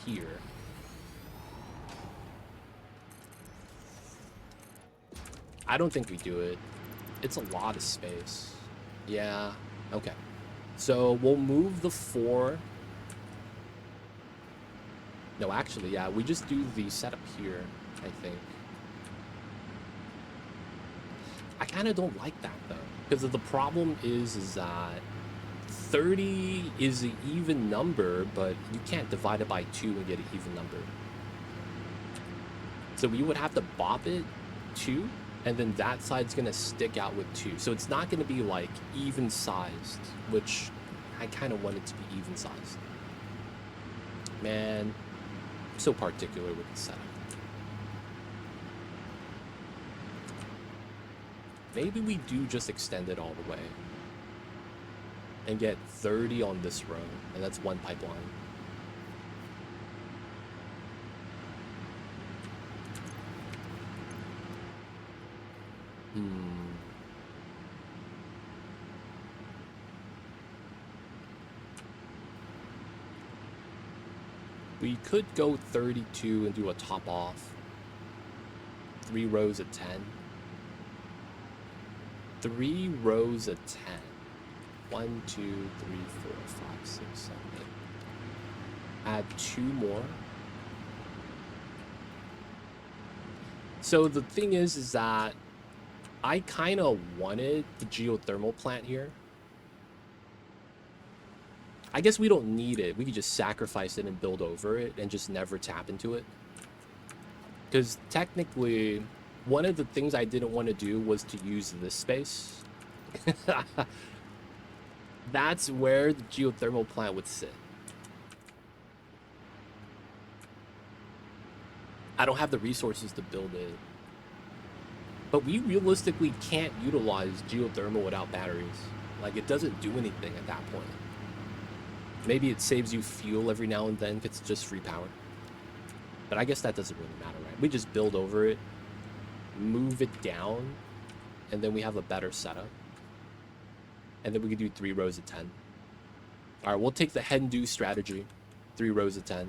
here. I don't think we do it. It's a lot of space. Yeah, okay. So we'll move the 4. No, actually, yeah, we just do the setup here, I think. I kind of don't like that, though, because the problem is that 30 is an even number, but you can't divide it by 2 and get an even number. So we would have to bop it 2, and then that side's going to stick out with 2. So it's not going to be, like, even-sized, which I kind of want it to be even-sized. Man, I'm so particular with the setup. Maybe we do just extend it all the way and get 30 on this row, and that's 1 pipeline. We could go 32 and do a top off. 3 rows of 10. 3 rows of 10. 1, 2, 3, 4, 5, 6, 7, 8. Add 2 more. So the thing is that I kind of wanted the geothermal plant here. I guess we don't need it. We could just sacrifice it and build over it and just never tap into it. Because technically, one of the things I didn't want to do was to use this space. That's where the geothermal plant would sit. I don't have the resources to build it. But we realistically can't utilize geothermal without batteries. Like, it doesn't do anything at that point. Maybe it saves you fuel every now and then if it's just free power. But I guess that doesn't really matter, right? We just build over it, move it down, and then we have a better setup. And then we can do 3 rows of 10. All right, we'll take the hen-do strategy. 3 rows of 10.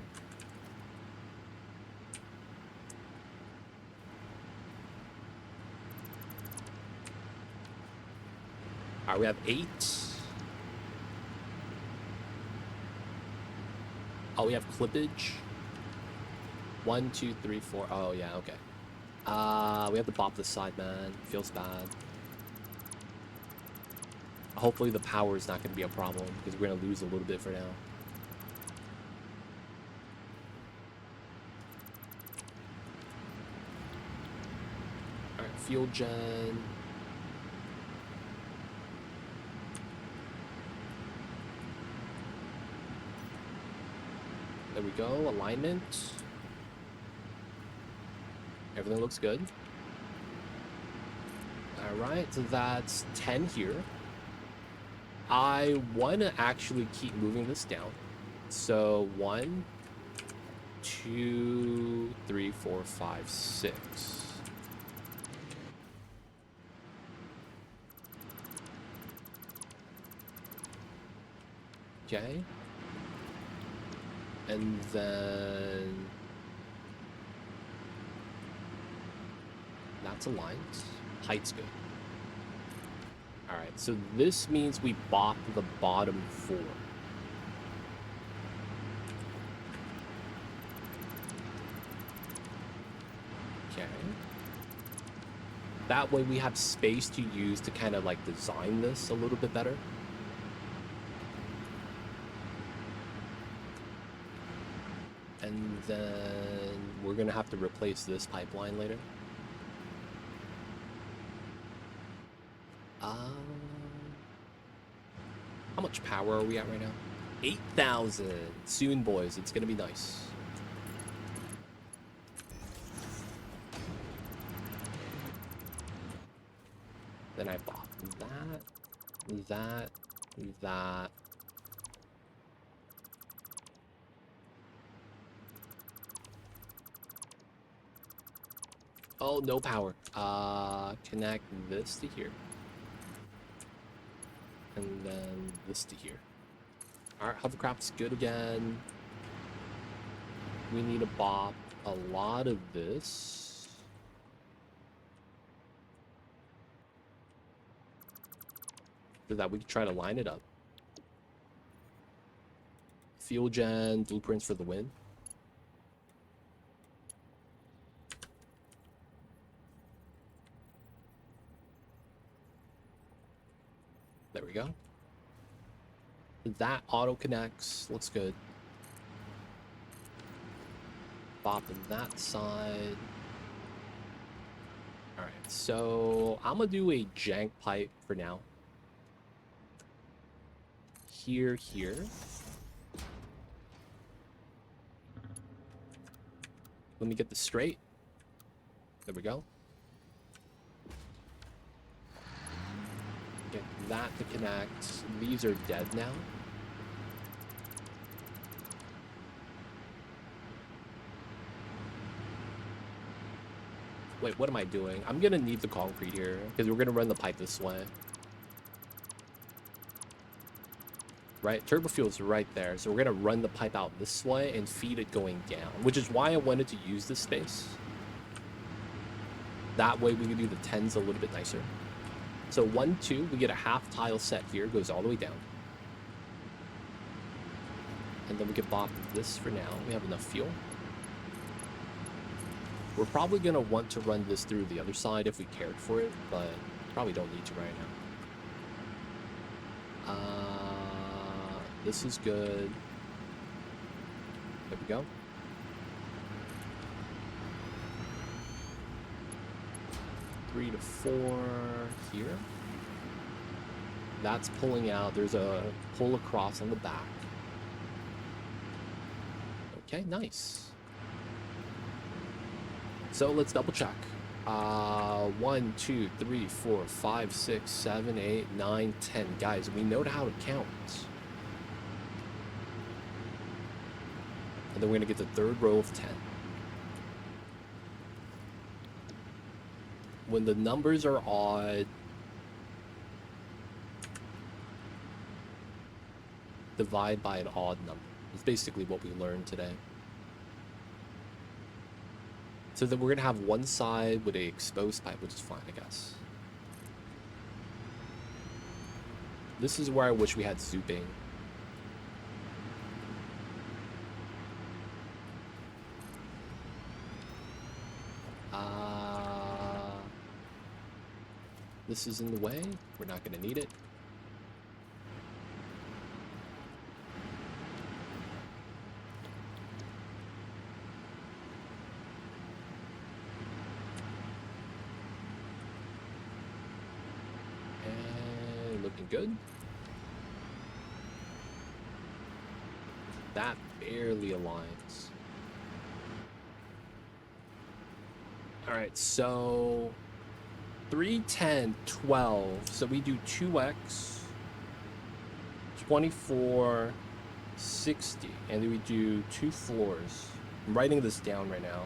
All right, we have 8. Oh, we have clippage. 1, 2, 3, 4. Oh, yeah, okay. We have to bop this side, man. Feels bad. Hopefully the power is not going to be a problem, because we're going to lose a little bit for now. Alright, fuel gen. There we go, alignment. Everything looks good. Alright, so that's 10 here. I want to actually keep moving this down. So 1, 2, 3, 4, 5, 6. Okay. And then that's aligned. Height's good. Alright, so this means we bop the bottom 4. Okay. That way we have space to use to kind of like design this a little bit better. And then we're gonna have to replace this pipeline later. How much power are we at right now? 8,000. Soon, boys. It's gonna be nice. Then I bought that. Oh, no power. Connect this to here. And then this to here. Alright, hovercraft's good again. We need to bop a lot of this. So that we can try to line it up. Fuel gen, blueprints for the win. There we go. That auto connects. Looks good. Bopping that side. Alright, so I'm gonna do a jank pipe for now. Here. Let me get this straight. There we go. Get that to connect. These are dead now. Wait, what am I doing? I'm gonna need the concrete here because we're gonna run the pipe this way. Right, turbo fuel's right there, so we're gonna run the pipe out this way and feed it going down, which is why I wanted to use this space. That way we can do the 10s a little bit nicer. So 1, 2, we get a half tile set here, goes all the way down. And then we can bop this for now. We have enough fuel. We're probably gonna want to run this through the other side if we cared for it, but probably don't need to right now. This is good. There we go. Three to 4 here. That's pulling out. There's a pull across on the back. Okay, nice. So let's double check. 1, 2, 3, 4, 5, 6, 7, 8, 9, 10. Guys, we know how to count. And then we're gonna get the third row of 10. When the numbers are odd, divide by an odd number. It's basically what we learned today. So then we're gonna have one side with a exposed pipe, which is fine, I guess. This is where I wish we had zooping. This is in the way. We're not going to need it. And looking good. That barely aligns. All right, so 3, 10, 12. So we do 2x, 24, 60, and then we do 2 4s. I'm writing this down right now.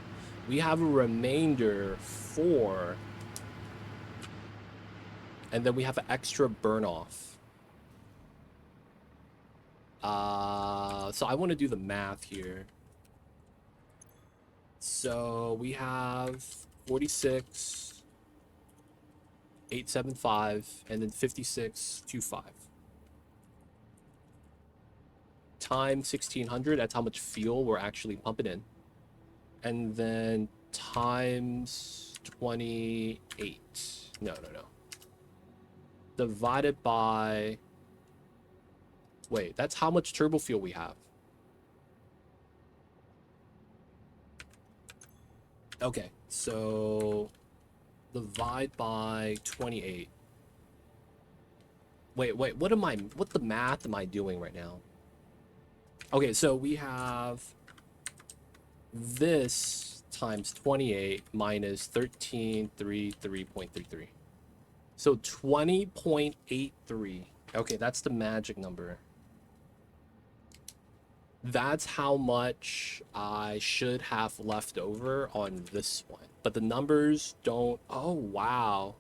We have a remainder 4, and then we have an extra burn off. So I want to do the math here. So we have 46, 875, and then 5625. Times 1600, that's how much fuel we're actually pumping in. And then times 28. No. Divided by... Wait, that's how much turbo fuel we have. Okay, so divide by 28. Wait, what the math am I doing right now? Okay, so we have this times 28 minus 1333.33. So 20.83. Okay, that's the magic number. That's how much I should have left over on this one. But the numbers don't... Oh, wow.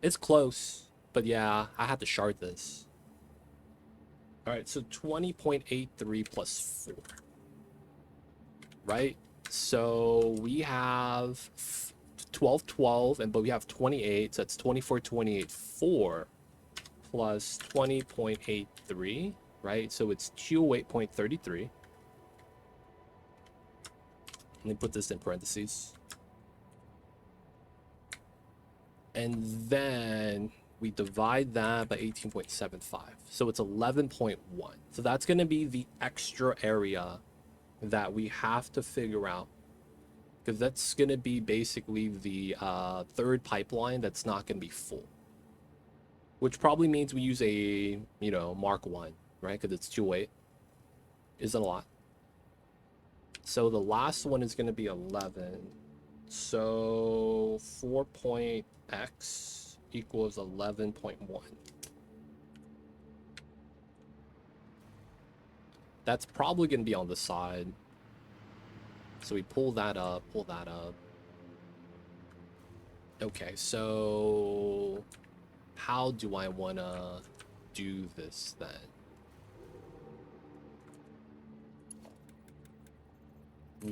It's close. But yeah, I had to shard this. All right, so 20.83 plus 4. Right? So we have 12, 12, but we have 28. So that's 24, 28, 4 plus 20.83. Right? So it's 208.33. Let me put this in parentheses. And then we divide that by 18.75. So it's 11.1. So that's going to be the extra area that we have to figure out. Because that's going to be basically the third pipeline that's not going to be full. Which probably means we use a, Mark 1. Right, because it's 2.8 isn't a lot. So the last one is going to be 11. So 4.x equals 11.1. That's probably going to be on the side. So we pull that up, Okay, so how do I want to do this then?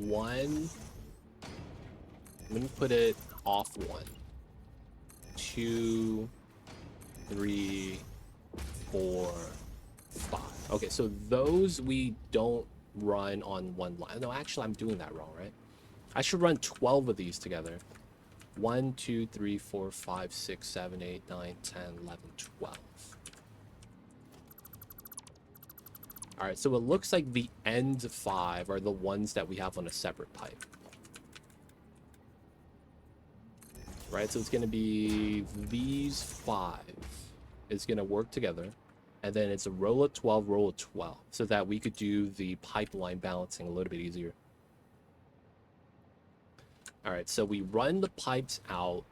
One, let me put it off 1, 2, 3, 4, 5. Okay, so those we don't run on one line. No, actually, I'm doing that wrong, right? I should run 12 of these together. 1, 2, 3, 4, 5, 6, 7, 8, 9, 10, 11, 12. All right, so it looks like the end 5 are the ones that we have on a separate pipe. Right, so it's going to be these 5 is going to work together. And then it's a row of 12, row of 12. So that we could do the pipeline balancing a little bit easier. All right, so we run the pipes out.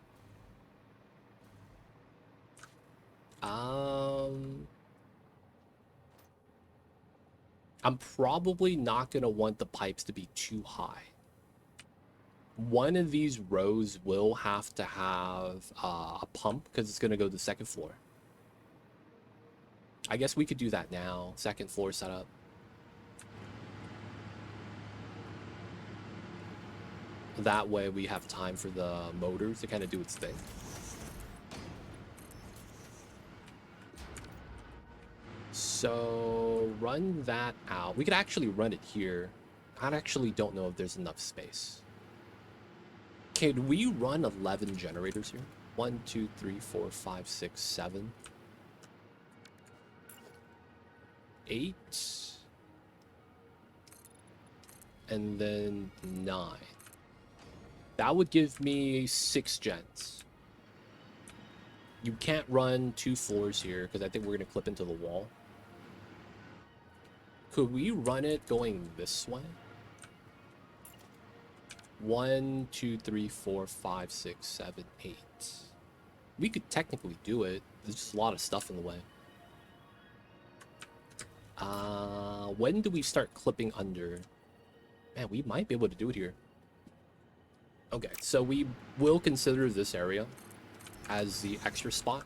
I'm probably not going to want the pipes to be too high. One of these rows will have to have a pump because it's going to go to the second floor. I guess we could do that now. Second floor setup. That way we have time for the motors to kind of do its thing. So run that out. We could actually run it here. I actually don't know if there's enough space. Can we run 11 generators here? 1, 2, 3, 4, 5, 6, 7, 8, and then 9. That would give me 6 gens. You can't run 2 floors here because I think we're going to clip into the wall. Could we run it going this way? 1, 2, 3, 4, 5, 6, 7, 8. We could technically do it. There's just a lot of stuff in the way. When do we start clipping under? Man, we might be able to do it here. Okay, so we will consider this area as the extra spot.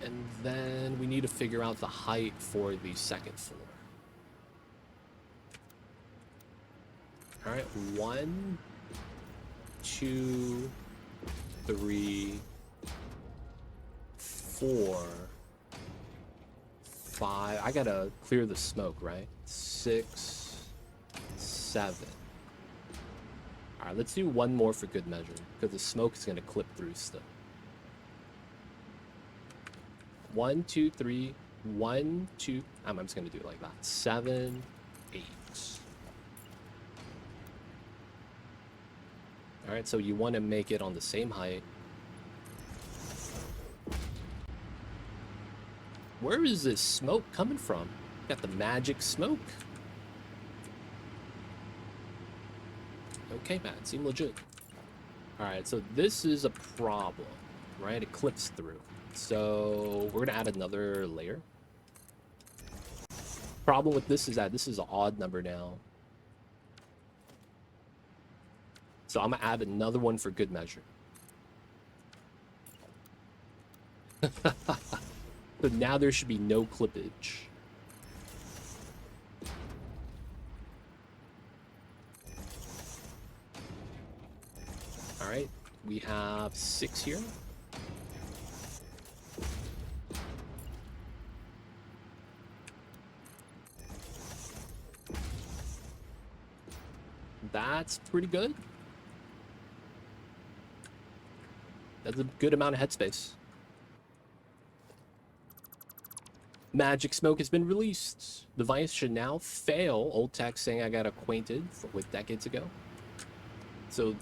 And then we need to figure out the height for the second floor. All right, 1, 2, 3, 4, 5. I gotta clear the smoke, right? 6, 7. All right, let's do one more for good measure because the smoke is gonna clip through stuff. 1, 2, 3, 1, 2. I'm just gonna do it like that. 7, 8. All right, so you want to make it on the same height. Where is this smoke coming from? Got the magic smoke. Okay, man, seem legit. All right, so this is a problem, right? It clips through. So we're gonna add another layer. Problem with this is that this is an odd number now. So I'm gonna add another one for good measure. So now there should be no clippage. All right, we have 6 here. That's pretty good. That's a good amount of headspace. Magic smoke has been released. Device should now fail. Old text saying I got acquainted with decades ago. So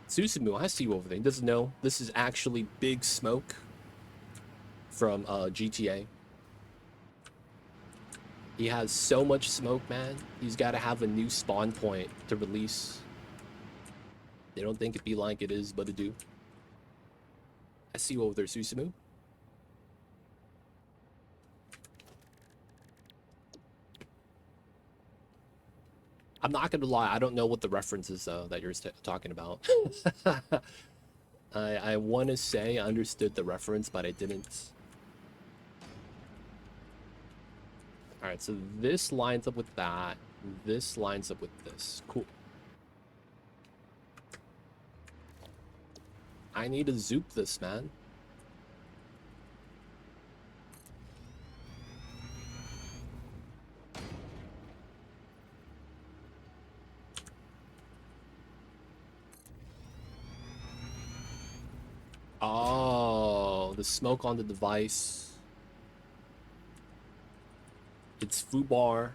Susumu, I see you over there. He doesn't know this is actually big smoke from GTA. He has so much smoke, man. He's got to have a new spawn point to release. They don't think it be like it is, but it do. I see you over there, Susumu. I'm not gonna lie, I don't know what the reference is that you're talking about. I want to say I understood the reference, but I didn't. All right, so this lines up with that. This lines up with this. Cool. I need to zoop this, man. Oh, the smoke on the device. It's FUBAR.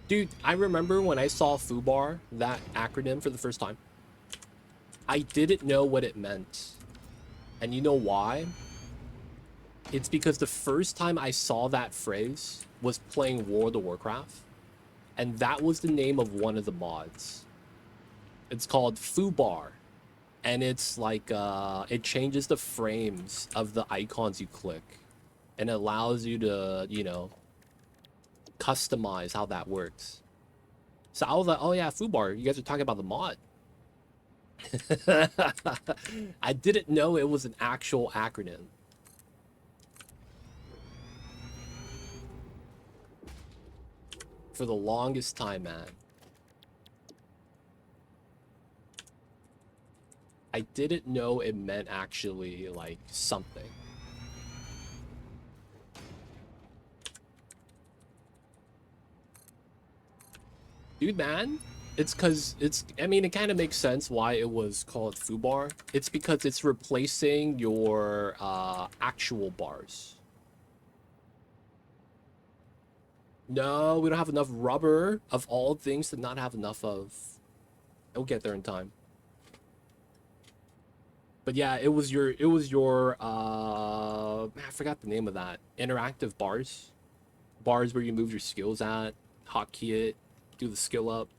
Dude, I remember when I saw FUBAR, that acronym, for the first time. I didn't know what it meant. And you know why? It's because the first time I saw that phrase was playing World of Warcraft. And that was the name of one of the mods. It's called FUBAR. And it's like, it changes the frames of the icons you click. And it allows you to, you know, customize how that works. So I was like, oh yeah, FUBAR, you guys are talking about the mod. I didn't know it was an actual acronym. For the longest time, man. I didn't know it meant actually, like, something. Dude, man, It's because it's, I mean, it kind of makes sense why it was called foobar. It's because it's replacing your actual bars. No, we don't have enough rubber of all things to not have enough of. We'll get there in time. But yeah, it was your I forgot the name of that. Interactive bars. Bars where you move your skills at, hotkey it, do the skill up.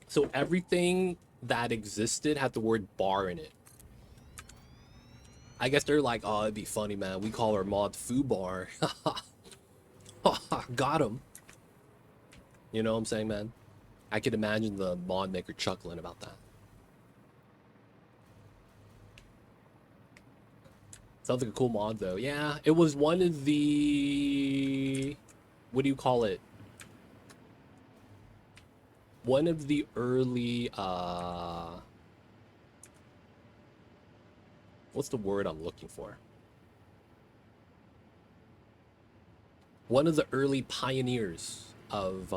So everything that existed had the word bar in it. I guess they're like, oh, it'd be funny, man. We call our mod foo bar. Got him. You know what I'm saying, man? I could imagine the mod maker chuckling about that. Sounds like a cool mod, though. Yeah, it was one of the... What do you call it? One of the early, what's the word I'm looking for? One of the early pioneers of,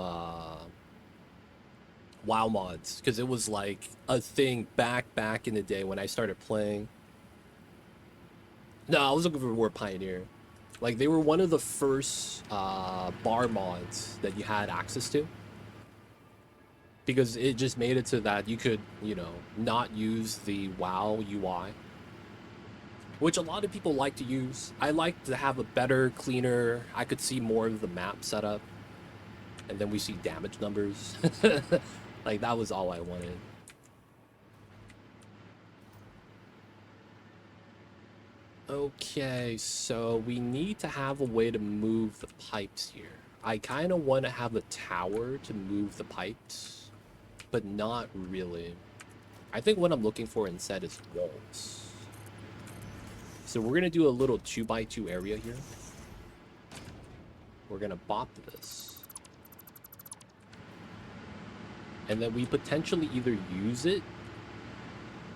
WoW mods. Because it was, like, a thing back in the day when I started playing. No, I was looking for the word pioneer. Like, they were one of the first, bar mods that you had access to. Because it just made it so that you could, you know, not use the WoW UI, which a lot of people like to use. I like to have a better, cleaner, I could see more of the map setup, and then we see damage numbers. Like, that was all I wanted. Okay, so we need to have a way to move the pipes here. I kind of want to have a tower to move the pipes, but not really. I think what I'm looking for instead is walls. So we're gonna do a little 2x2 area here. We're gonna bop this. And then we potentially either use it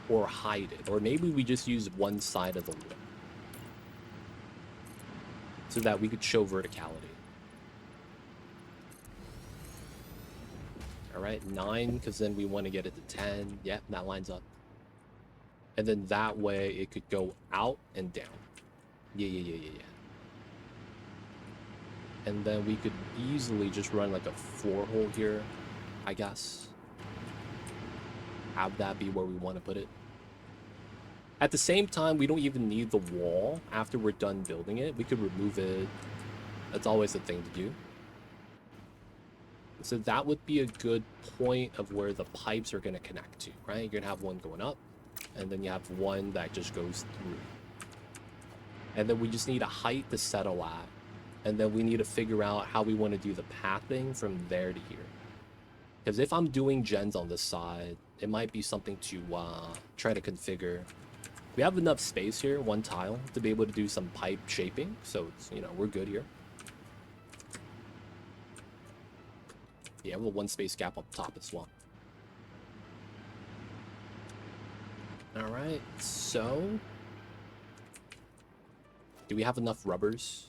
or hide it. Or maybe we just use one side of the wall. So that we could show verticality. Alright, 9, because then we want to get it to 10. Yep, that lines up. And then that way it could go out and down. Yeah. And then we could easily just run like a floor hole here, I guess. Have that be where we want to put it. At the same time, we don't even need the wall after we're done building it. We could remove it. That's always the thing to do. So that would be a good point of where the pipes are going to connect to, right? You're going to have one going up, and then you have one that just goes through. And then we just need a height to settle at. And then we need to figure out how we want to do the pathing from there to here. Because if I'm doing gens on this side, it might be something to try to configure. We have enough space here, one tile, to be able to do some pipe shaping. So, it's, you know, we're good here. Yeah, we have a one space gap up top as well. All right, so do we have enough rubbers?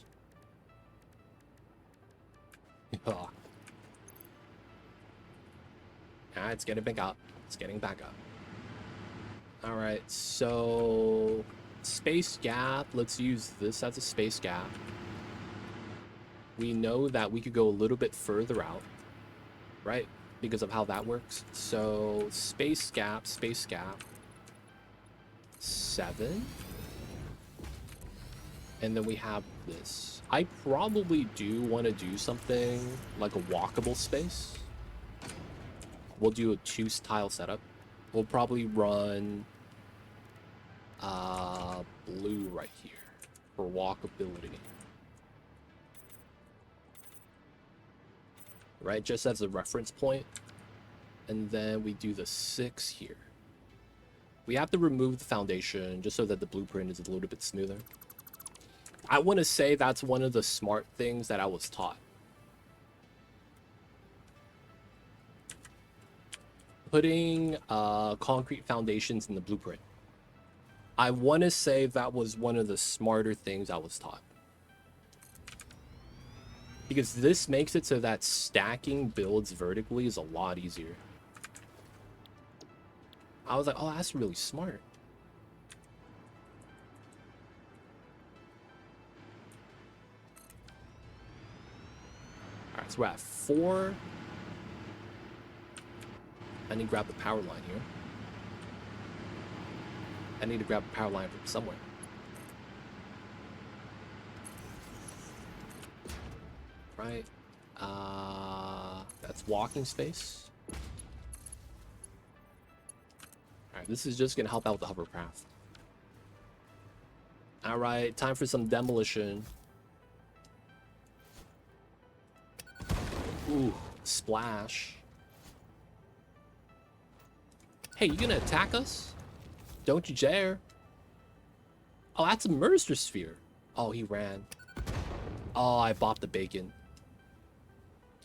Oh. Ah, it's getting back up. It's getting back up. All right, so space gap. Let's use this as a space gap. We know that we could go a little bit further out, right? Because of how that works. So space gap, 7. And then we have this. I probably do want to do something like a walkable space. We'll do a 2-tile setup. We'll probably run blue right here for walkability. Right, just as a reference point. And then we do the 6 here. We have to remove the foundation just so that the blueprint is a little bit smoother. I want to say that's one of the smart things that I was taught. Putting concrete foundations in the blueprint. I want to say that was one of the smarter things I was taught. Because this makes it so that stacking builds vertically is a lot easier. I was like, oh, that's really smart. Alright, so we're at 4. I need to grab the power line here. I need to grab a power line from somewhere. Right. That's walking space. Alright, this is just gonna help out the hovercraft. Alright, time for some demolition. Ooh, splash. Hey, you gonna attack us? Don't you dare. Oh, that's a Mercer sphere. Oh, he ran. Oh, I bopped the bacon.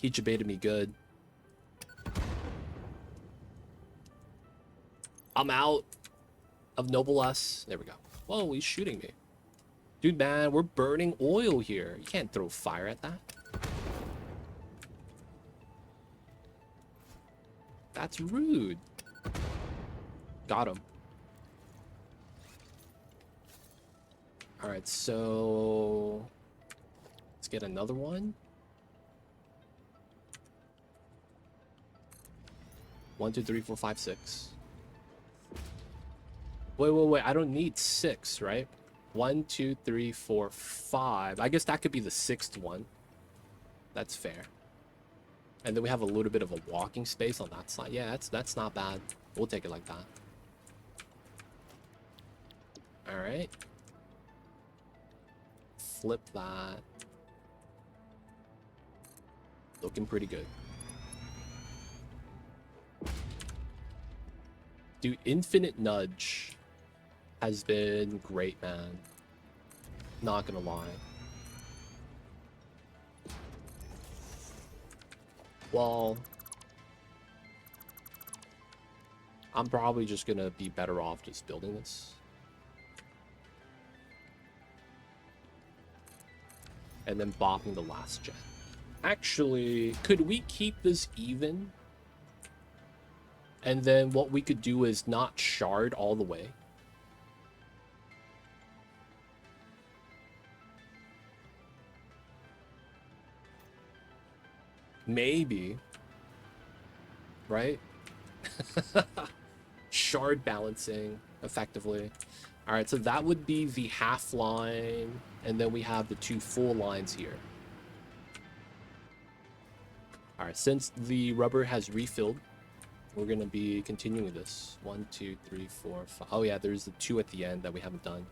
He baited me good. I'm out of Noblesse. There we go. Whoa, he's shooting me. Dude, man, we're burning oil here. You can't throw fire at that. That's rude. Got him. Alright, so... let's get another one. 1, 2, 3, 4, 5, 6. Wait. I don't need 6, right? 1, 2, 3, 4, 5. I guess that could be the 6th one. That's fair. And then we have a little bit of a walking space on that side. Yeah, that's not bad. We'll take it like that. Alright. Flip that. Looking pretty good. Dude, Infinite Nudge has been great, man. Not gonna lie. Well, I'm probably just gonna be better off just building this. And then bopping the last gen. Actually, could we keep this even? And then what we could do is not shard all the way. Maybe. Right? Shard balancing, effectively. Alright, so that would be the half line, and then we have the 2 full lines here. Alright, since the rubber has refilled, we're going to be continuing this. 1, 2, 3, 4, 5. Oh yeah, there's the 2 at the end that we haven't done.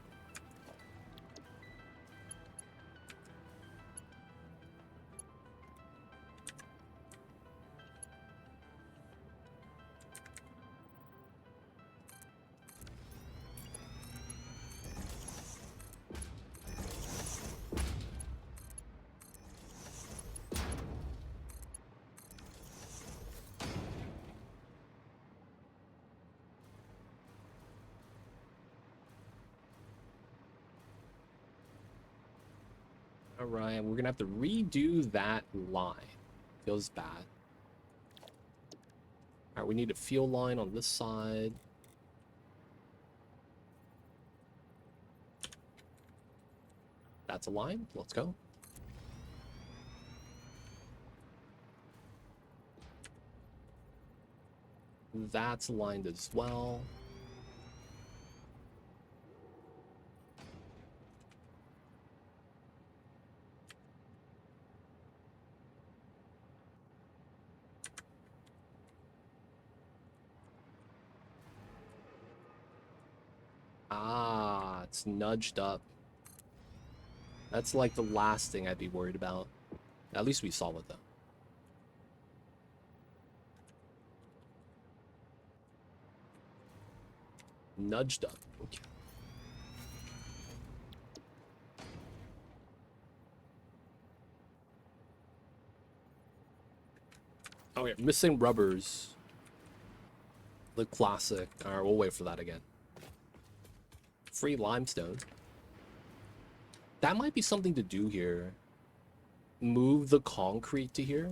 Alright, we're gonna have to redo that line. Feels bad. Alright, we need a fuel line on this side. That's a line. Let's go. That's lined as well. Ah, it's nudged up. That's like the last thing I'd be worried about. At least we saw it though. Nudged up. Okay. Okay, missing rubbers. The classic. Alright, we'll wait for that again. Free limestone. That might be something to do here. Move the concrete to here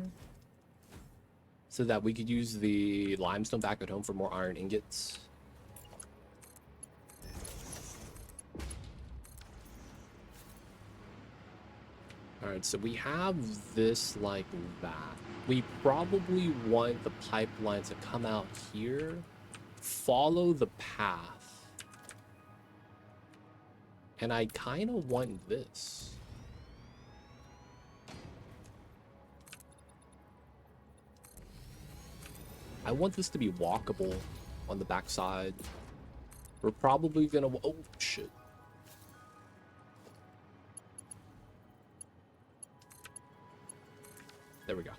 so that we could use the limestone back at home for more iron ingots. Alright, so we have this like that. We probably want the pipeline to come out here, follow the path. And I kind of want this. I want this to be walkable on the backside. We're probably gonna... Oh, shit. There we go.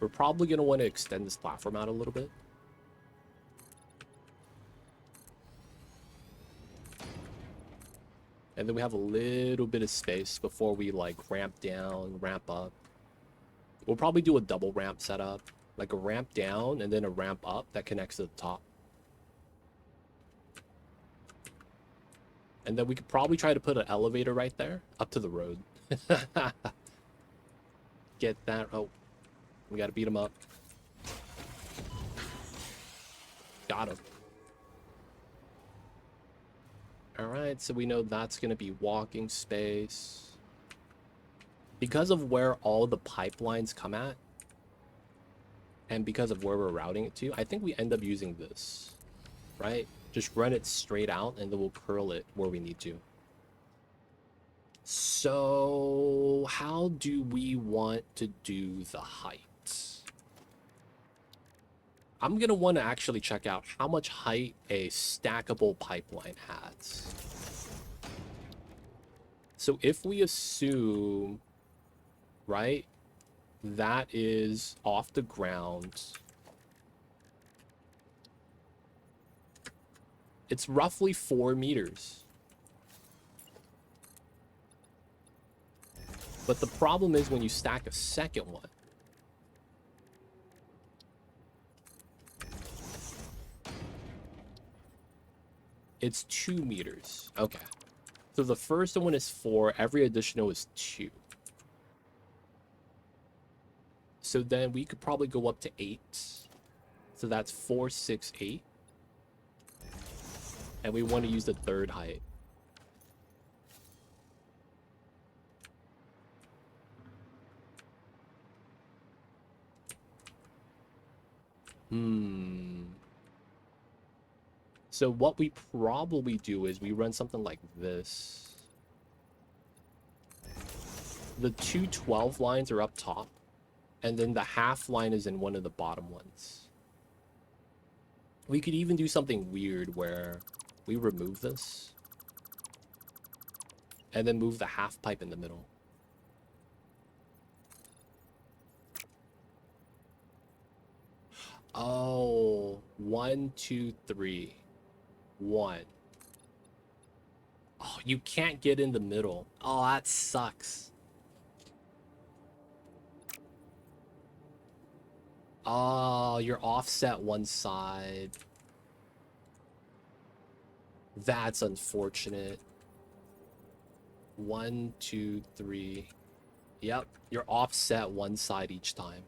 We're probably going to want to extend this platform out a little bit. And then we have a little bit of space before we like ramp down, ramp up. We'll probably do a double ramp setup. Like a ramp down and then a ramp up that connects to the top. And then we could probably try to put an elevator right there up to the road. Get that. Oh. We gotta beat him up. Got him. Alright, so we know that's gonna be walking space. Because of where all the pipelines come at, and because of where we're routing it to, I think we end up using this. Right? Just run it straight out and then we'll curl it where we need to. So, how do we want to do the height? I'm going to want to actually check out how much height a stackable pipeline has. So if we assume, right, that is off the ground, it's roughly 4 meters. But the problem is when you stack a second one, it's 2 meters. Okay. So the first one is 4. Every additional is 2. So then we could probably go up to 8. So that's 4, 6, 8. And we want to use the third height. So what we probably do is we run something like this. The 2 12 lines are up top, and then the half line is in one of the bottom ones. We could even do something weird where we remove this and then move the half pipe in the middle. Oh, 1, 2, 3. 1. Oh, you can't get in the middle. Oh, that sucks. Oh, you're offset one side. That's unfortunate. 1, 2, 3. Yep, you're offset one side each time.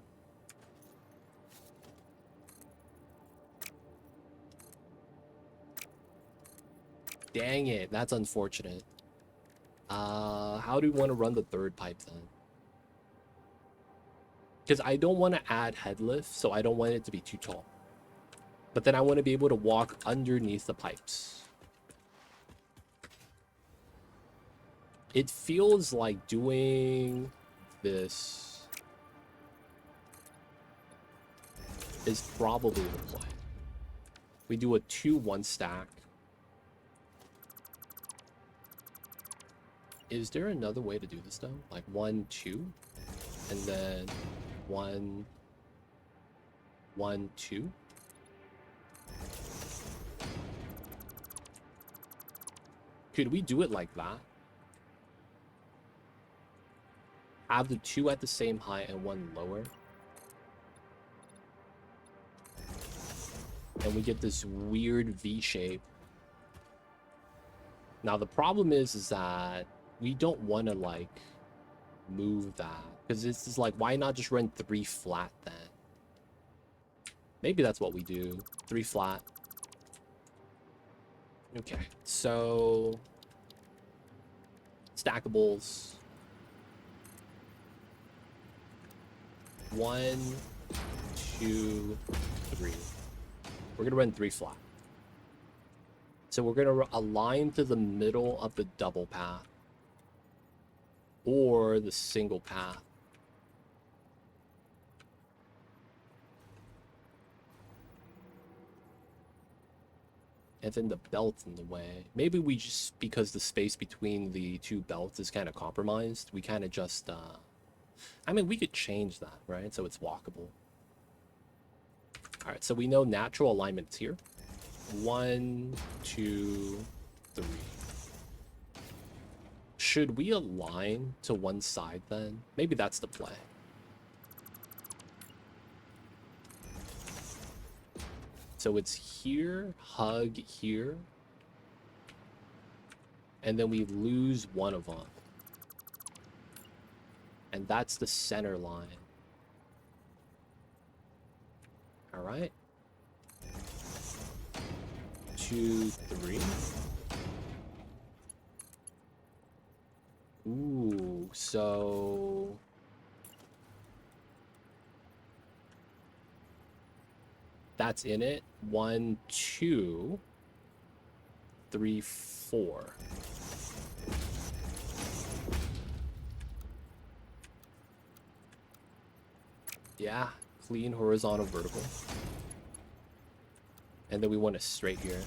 Dang it, that's unfortunate. How do we want to run the third pipe then? Because I don't want to add head lift, so I don't want it to be too tall. But then I want to be able to walk underneath the pipes. It feels like doing this is probably the play. We do a 2-1 stack. Is there another way to do this though? Like 1, 2, and then 1, 1, 2. Could we do it like that? Have the 2 at the same height and 1 lower. And we get this weird V shape. Now the problem is that we don't want to like move that, because this is like, why not just run 3 flat then? Maybe that's what we do. 3 flat. Okay, so stackables. 1, 2, 3. We're gonna run 3 flat. So we're gonna align to the middle of the double path or the single path. And then the belt's in the way. Maybe we just, because the space between the 2 belts is kind of compromised, we kind of just, I mean, we could change that, right? So it's walkable. All right, so we know natural alignment's here. 1, 2, 3. Should we align to one side then? Maybe that's the play. So it's here, hug here. And then we lose one of them. And that's the center line. All right. 2, 3. Ooh, so that's in it. 1, 2, 3, 4. Yeah, clean, horizontal, vertical. And then we want a straight here.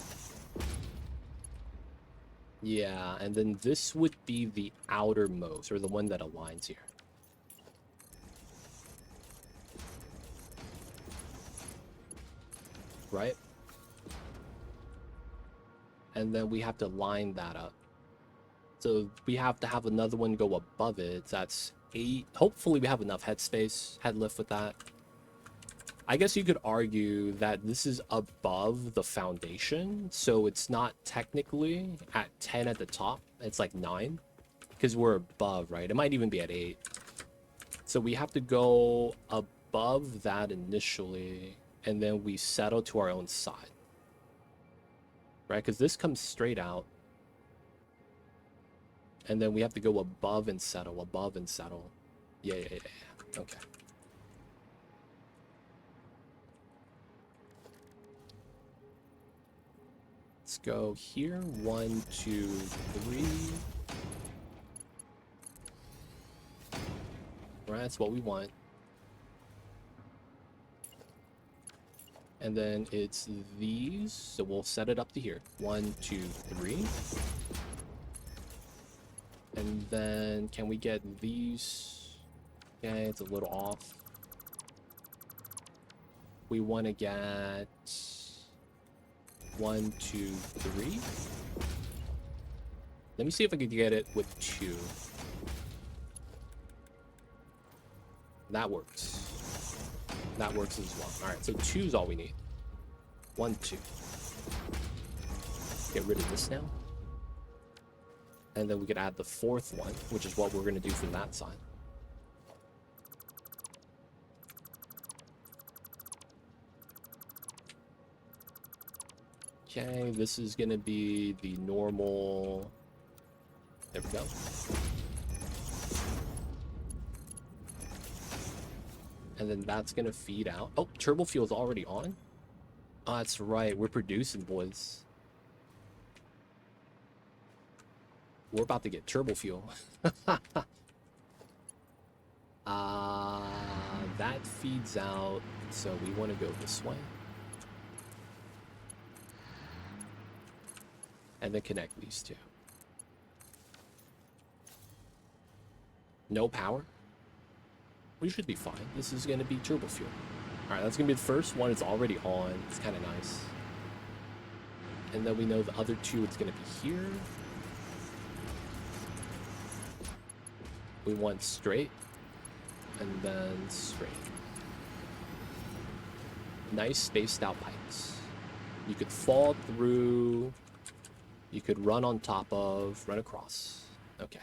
Yeah, and then this would be the outermost, or the one that aligns here. Right? And then we have to line that up. So we have to have another one go above it. That's 8. Hopefully we have enough headspace, head lift with that. I guess you could argue that this is above the foundation, so it's not technically at 10 at the top. It's like 9, because we're above, right? It might even be at 8. So we have to go above that initially, and then we settle to our own side. Right? Because this comes straight out. And then we have to go above and settle, above and settle. Yeah. Okay. Let's go here. 1, 2, 3. Right, that's what we want. And then it's these, so we'll set it up to here. 1, 2, 3. And then can we get these? Okay, it's a little off. We want to get 1, 2, 3. Let me see if I could get it with 2. That works. That works as well. All right, so 2 is all we need. 1, 2. Get rid of this now. And then we could add the 4th one, which is what we're going to do from that side. Okay, this is going to be the normal. There we go. And then that's going to feed out. Oh, turbo fuel's already on? Oh, that's right. We're producing, boys. We're about to get turbo fuel. That feeds out, so we want to go this way. And then connect these two. No power. We should be fine. This is going to be turbo fuel. All right, that's going to be the first one. It's already on. It's kind of nice. And then we know the other two, it's going to be here. We want straight. And then straight. Nice spaced out pipes. You could fall through You could run on top of, run across. Okay.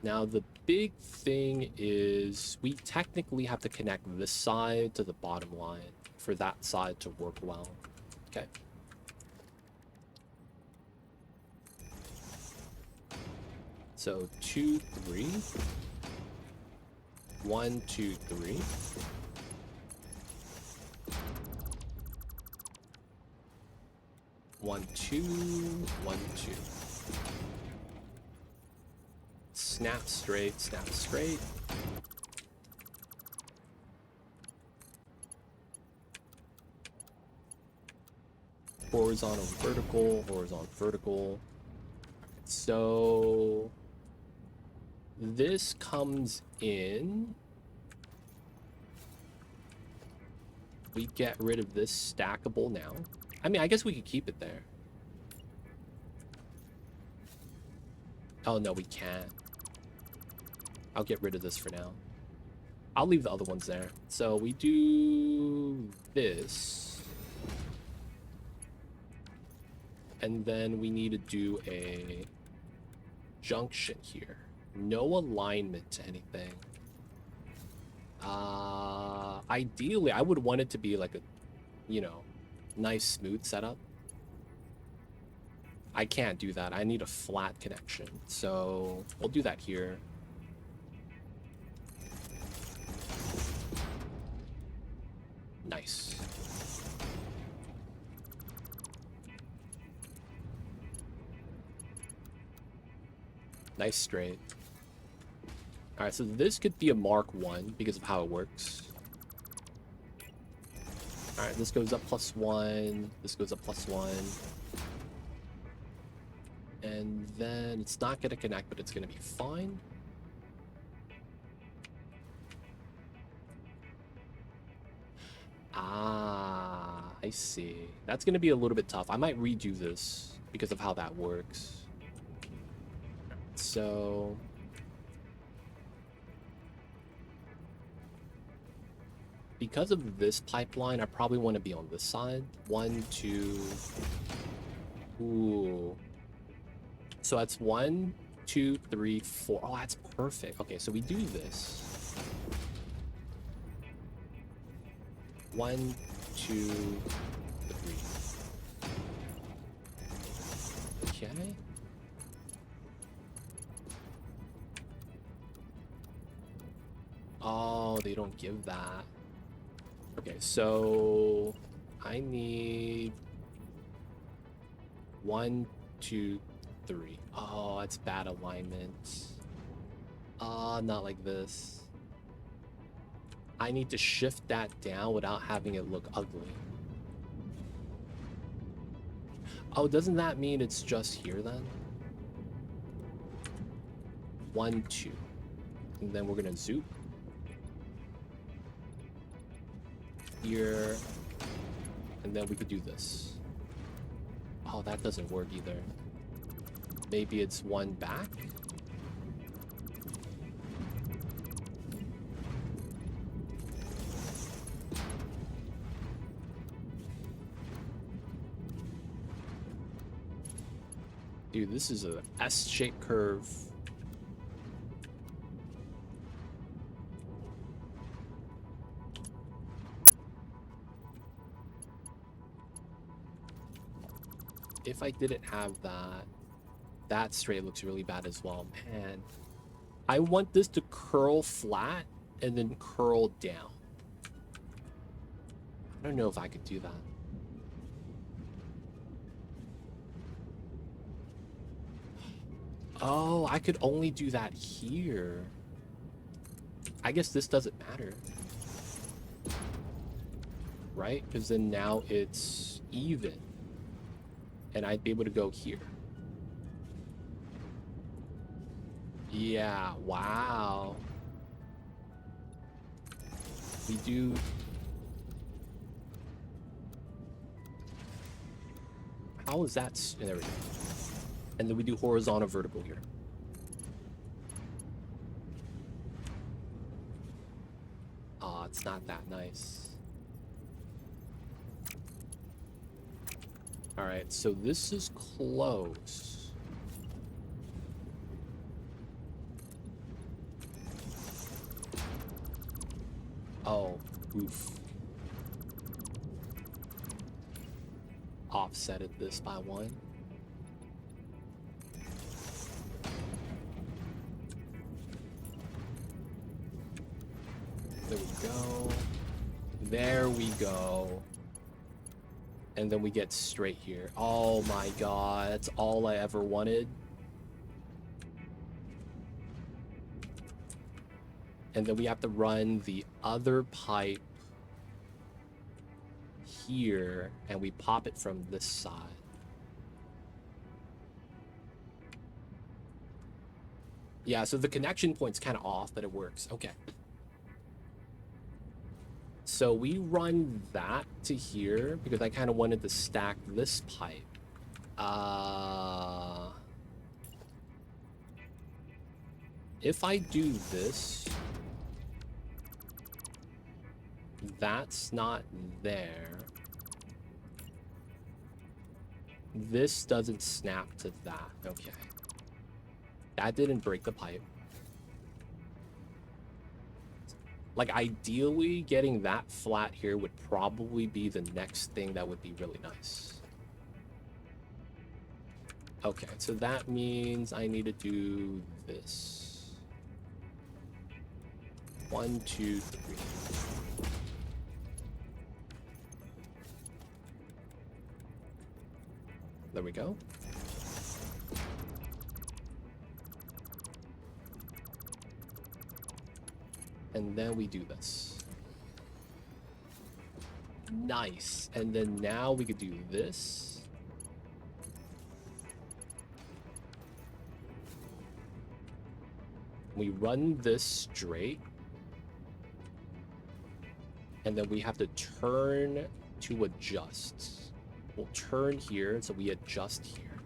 Now the big thing is we technically have to connect this side to the bottom line for that side to work well. Okay. So 2, 3. 1, 2, 3. One, two, 1, 2. Snap straight, snap straight. Horizontal, vertical, horizontal, vertical. So this comes in. We get rid of this stackable now. I mean, I guess we could keep it there. Oh, no, we can't. I'll get rid of this for now. I'll leave the other ones there. So we do this. And then we need to do a junction here. No alignment to anything. Ideally, I would want it to be like a, you know, nice smooth setup. I can't do that. I need a flat connection. So we'll do that here. Nice. Nice straight. All right, so this could be a Mark 1 because of how it works. All right, this goes up +1. This goes up +1. And then it's not going to connect, but it's going to be fine. Ah, I see. That's going to be a little bit tough. I might redo this because of how that works. So because of this pipeline, I probably want to be on this side. 1, 2. Ooh. So that's 1, 2, 3, 4. Oh, that's perfect. Okay, so we do this. 1, 2, 3. Okay. Oh, they don't give that. Okay, so I need 1, 2, 3. Oh, that's bad alignment. Not like this. I need to shift that down without having it look ugly. Oh, doesn't that mean it's just here then? 1, 2. And then we're gonna zoom. Here. And then we could do this. Oh, that doesn't work either. Maybe it's 1 back? Dude, this is a S-shaped curve. If I didn't have that, that straight looks really bad as well. Man, I want this to curl flat and then curl down. I don't know if I could do that. Oh, I could only do that here. I guess this doesn't matter. Right? Because then now it's even. And I'd be able to go here. Yeah, wow. We do... How is that? There we go. And then we do horizontal vertical here. Ah, it's not that nice. All right, so this is close. Oh, oof. Offsetted this by 1. There we go. There we go. And then we get straight here. Oh my god, that's all I ever wanted. And then we have to run the other pipe here, and we pop it from this side. Yeah, so the connection point's kind of off, but it works. Okay. So we run that to here because I kind of wanted to stack this pipe. If I do this, that's not there. This doesn't snap to that. Okay. That didn't break the pipe. Like, ideally, getting that flat here would probably be the next thing that would be really nice. Okay, so that means I need to do this. 1, 2, 3. There we go. And then we do this. Nice. And then now we could do this. We run this straight. And then we have to turn to adjust. We'll turn here, so we adjust here.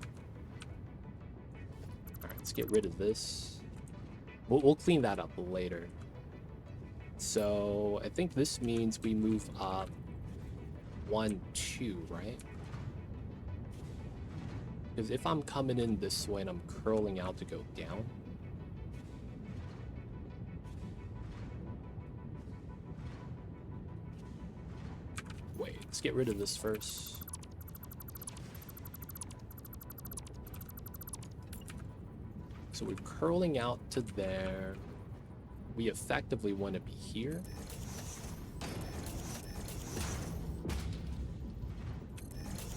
All right, let's get rid of this. We'll clean that up later. So I think this means we move up 1, 2, right? Because if I'm coming in this way and I'm curling out to go down, wait, let's get rid of this first. So we're curling out to there. We effectively want to be here.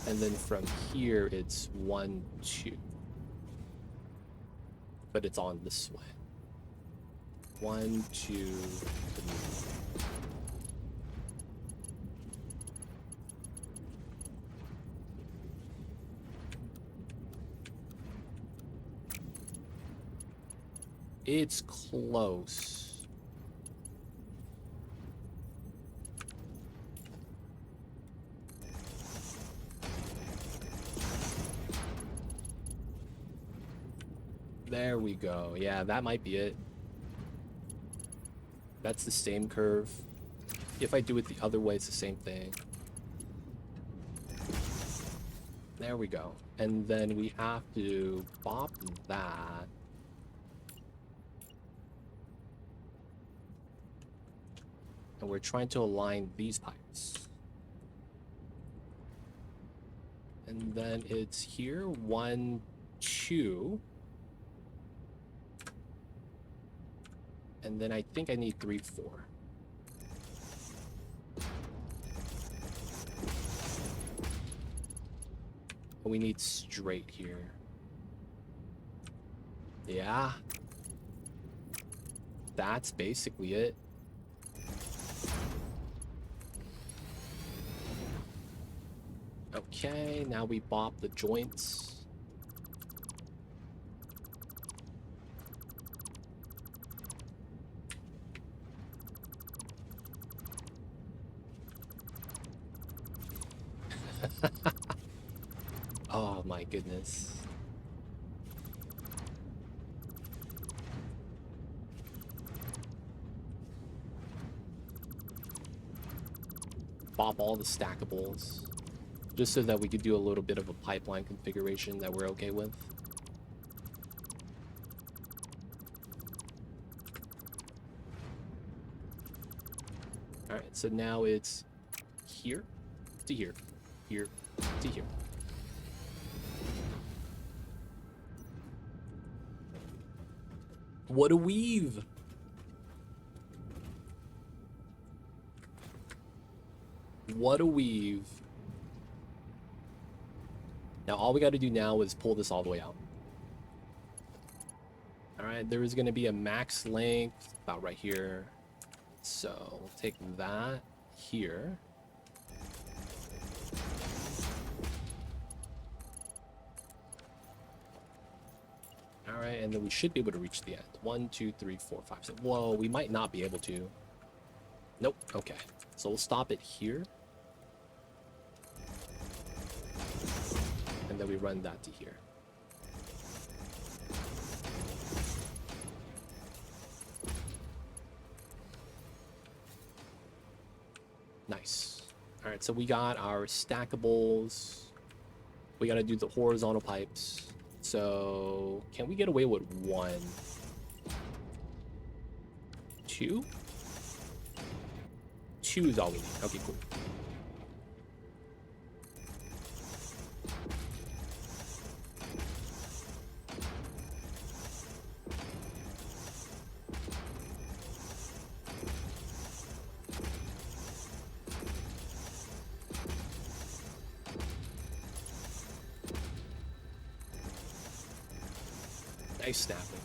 And then from here, it's 1, 2. But it's on this way. 1, 2, 3. It's close. There we go. Yeah, that might be it. That's the same curve. If I do it the other way, it's the same thing. There we go. And then we have to bop that. And we're trying to align these pipes. And then it's here, 1, 2. And then I think I need 3, 4. And we need straight here. Yeah. That's basically it. Okay, now we bop the joints. Oh my goodness. Bop all the stackables. just so that we could do a little bit of a pipeline configuration that we're okay with. All right, so now it's here to here, here to here. What a weave! What a weave. Now all we got to do now is pull this all the way out. All right, there is going to be a max length about right here. So we'll take that here. All right, and then we should be able to reach the end. 1, 2, 3, 4, 5, 6. Whoa, we might not be able to. Nope. Okay, so we'll stop it here. And then we run that to here. Nice. All right, so we got our stackables. We got to do the horizontal pipes. So can we get away with 1? 2? 2 is all we need. Okay, cool. Nice snapping.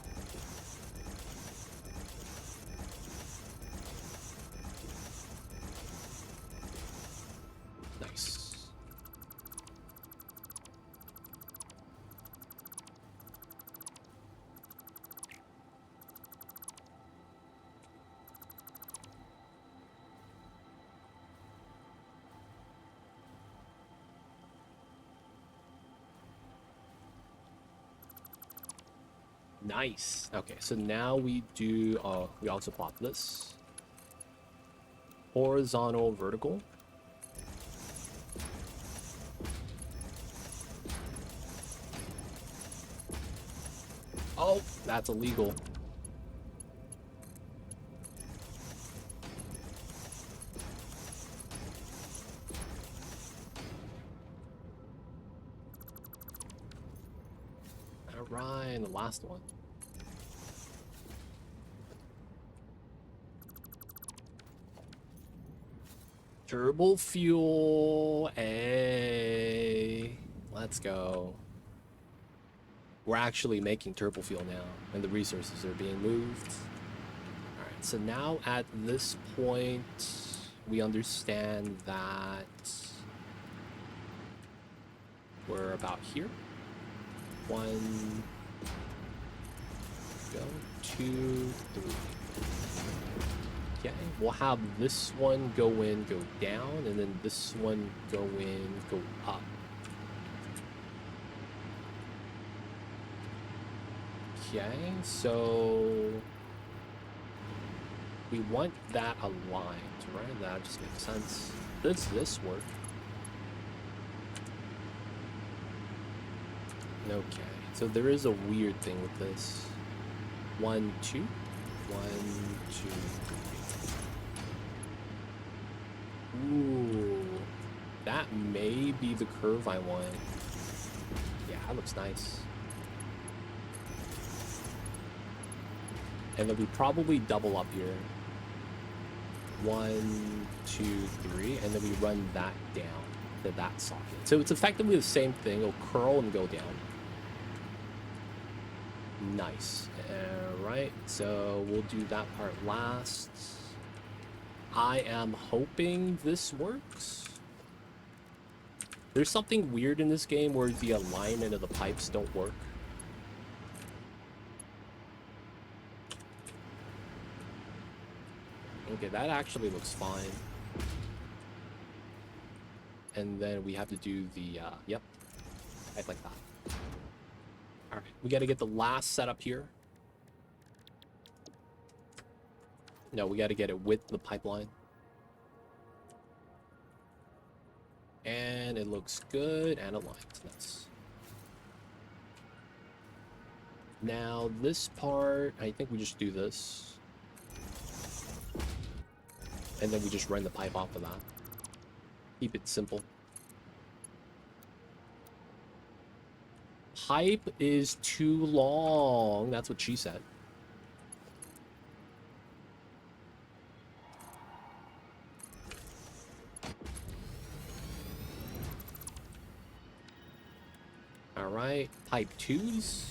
Nice. Nice. Okay, so now we do, we also plot this. Horizontal, vertical. Oh, that's illegal. All right, and the last one. Turbo fuel, hey, let's go. We're actually making turbo fuel now, and the resources are being moved. All right, so now at this point, we understand that we're about here. 1, go, 2, 3. Okay, we'll have this one go in, go down, and then this one go in, go up. Okay, so we want that aligned, right? That just makes sense. Does this work? Okay, so there is a weird thing with this. 1, 2. 1, 2, 3. Ooh, that may be the curve I want. Yeah, that looks nice. And then we probably double up here. 1, 2, 3, and then we run that down to that socket. So it's effectively the same thing. It'll curl and go down. Nice. Alright, so we'll do that part last. I am hoping this works. There's something weird in this game where the alignment of the pipes don't work. Okay, that actually looks fine. And then we have to do the, yep, I like that. All right, we got to get the last setup here. No, we got to get it with the pipeline. And it looks good and aligned. Nice. Now this part, I think we just do this. And then we just run the pipe off of that. Keep it simple. Pipe is too long. That's what she said. All right, pipe 2s.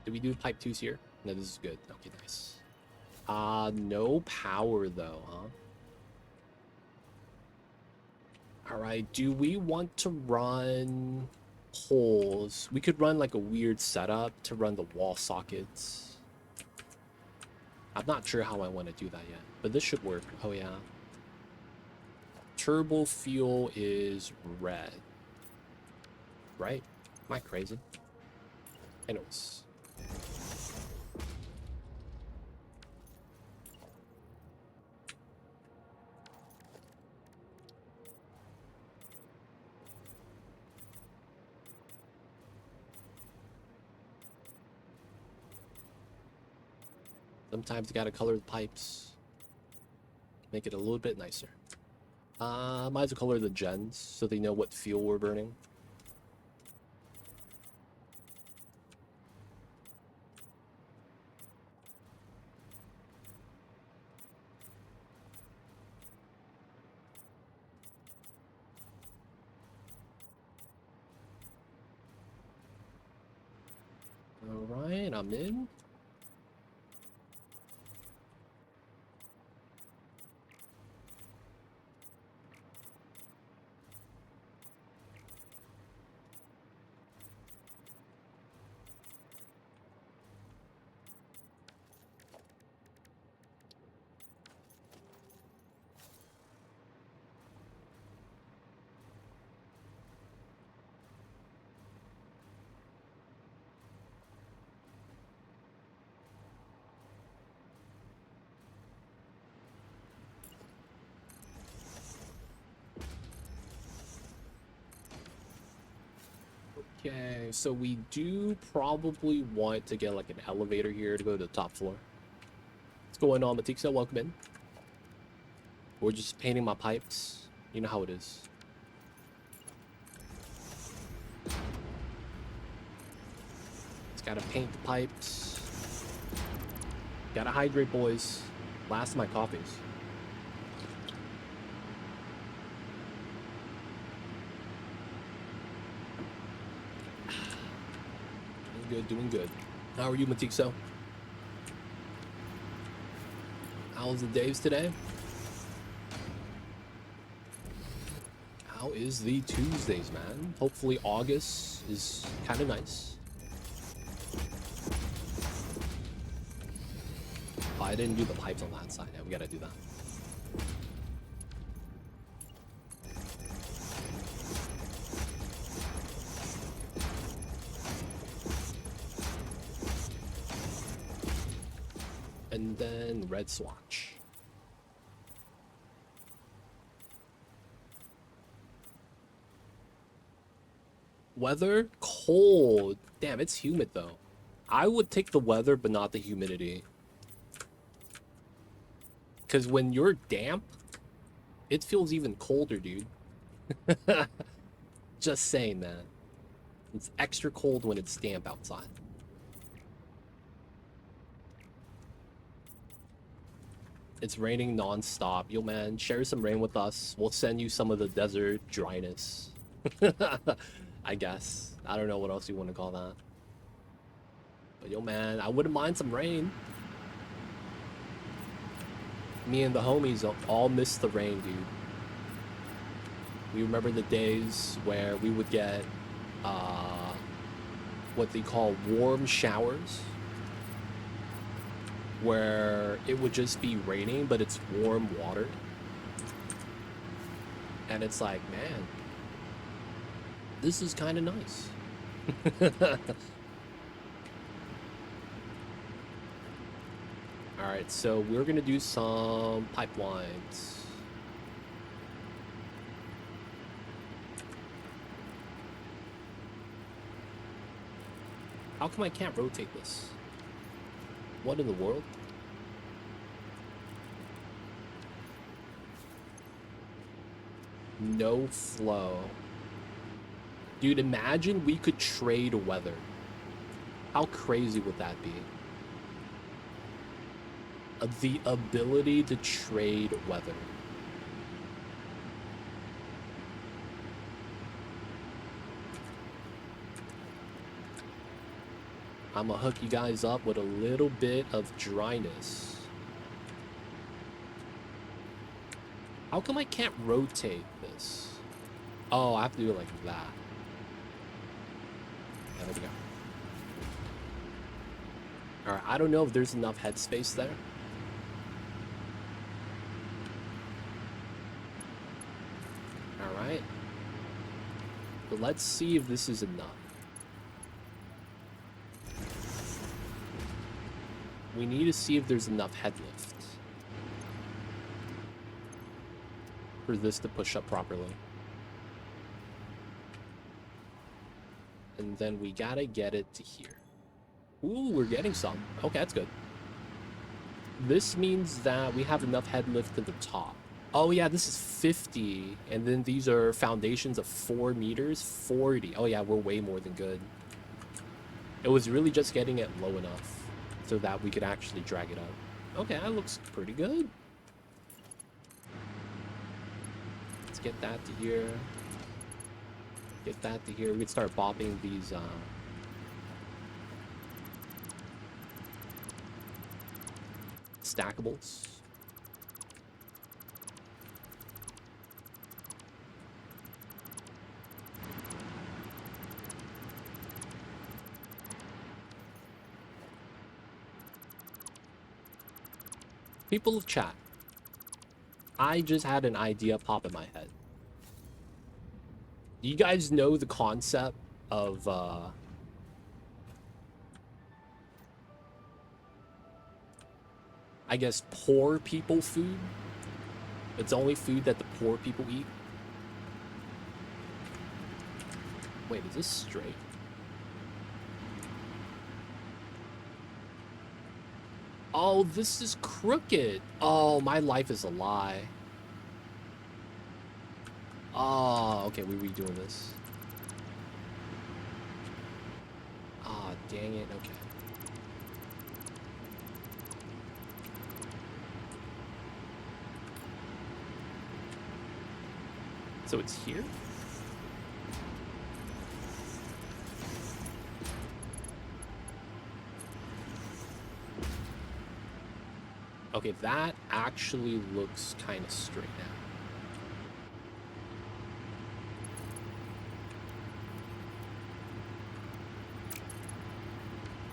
Did we do pipe 2s here? No, this is good. Okay, nice. No power though, huh? All right, do we want to run poles? We could run like a weird setup to run the wall sockets. I'm not sure how I want to do that yet, but this should work. Oh yeah. Turbo fuel is red. Right? Am I crazy? Anyways. Sometimes you gotta color the pipes. Make it a little bit nicer. Might as well color the gens so they know what fuel we're burning. Alright, I'm in. Okay, so we do probably want to get like an elevator here to go to the top floor. What's going on, Matiksa? Welcome in. We're just painting my pipes. You know how it is. Just gotta paint the pipes. Gotta hydrate, boys. Last of my coffees. Doing good. How are you, Matikso? How's the days today? How is the Tuesdays, man? Hopefully August is kind of nice. Oh, I didn't do the pipes on that side. Yeah, we gotta do that. And then red swatch. Weather? Cold. Damn, it's humid though. I would take the weather, but not the humidity. Because when you're damp, it feels even colder, dude. Just saying that. It's extra cold when it's damp outside. It's raining non-stop. Yo, man, share some rain with us. We'll send you some of the desert dryness. I guess. I don't know what else you want to call that. But yo, man, I wouldn't mind some rain. Me and the homies all miss the rain, dude. We remember the days where we would get what they call warm showers, where it would just be raining, but it's warm water. And it's like, man, This is kind of nice. All right, so we're gonna do some pipelines. How come I can't rotate this? What in the world? No flow. Dude, imagine we could trade weather. How crazy would that be? The ability to trade weather. I'm gonna hook you guys up with a little bit of dryness. How come I can't rotate this? Oh, I have to do it like that. Yeah, there we go. Alright, I don't know if there's enough headspace there. Alright. But let's see if this is enough. We need to see if there's enough head lift for this to push up properly. And then we gotta get it to here. Ooh, we're getting some. Okay, that's good. This means that we have enough head lift to the top. Oh yeah, this is 50. And then these are foundations of 4 meters, 40. Oh yeah, we're way more than good. It was really just getting it low enough so that we could actually drag it up. Okay, that looks pretty good. Let's get that to here. Get that to here. We could start bopping these stackables. People of chat, I just had an idea pop in my head. You guys know the concept of I guess poor people food? It's only food that the poor people eat. Wait, is this straight? Oh, this is crooked. Oh, my life is a lie. Oh, okay, we're redoing this. Ah, dang it, okay. So it's here? Okay, that actually looks kind of straight now.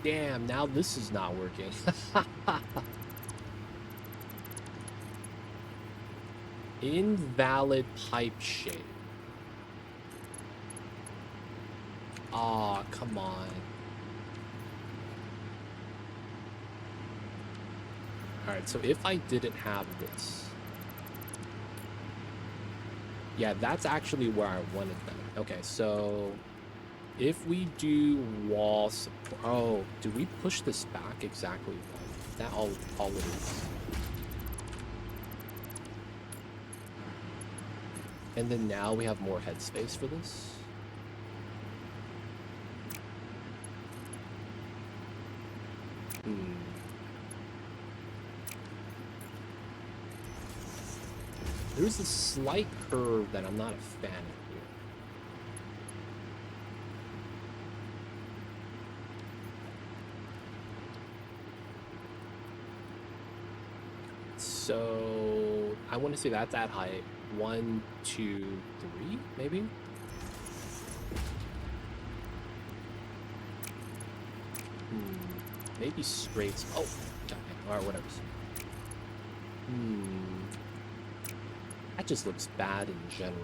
Damn, now this is not working. Invalid pipe shape. Aw, come on. Alright, so if I didn't have this... Yeah, that's actually where I wanted them. Okay, so... If we do wall support... Oh, do we push this back exactly? That all it is. And then now we have more headspace for this. There's a slight curve that I'm not a fan of here. So I want to say that's at height. 1, 2, 3, maybe? Maybe straight. Oh, okay. Alright, whatever. That just looks bad in general.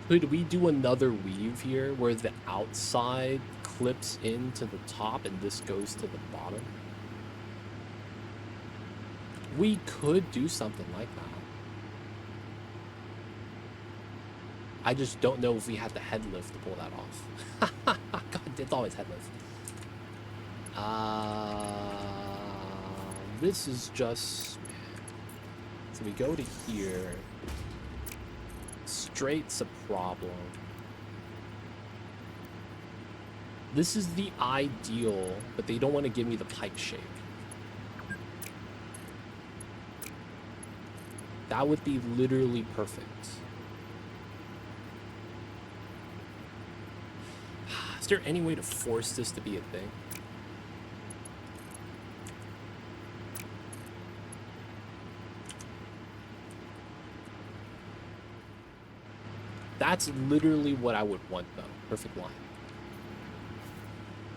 Could we do another weave here where the outside clips into the top and this goes to the bottom? We could do something like that. I just don't know if we had the head lift to pull that off. God, it's always head lift. This is just... So we go to here. Straight's a problem. This is the ideal, but they don't want to give me the pipe shape. That would be literally perfect. Is there any way to force this to be a thing? That's literally what I would want, though. Perfect line.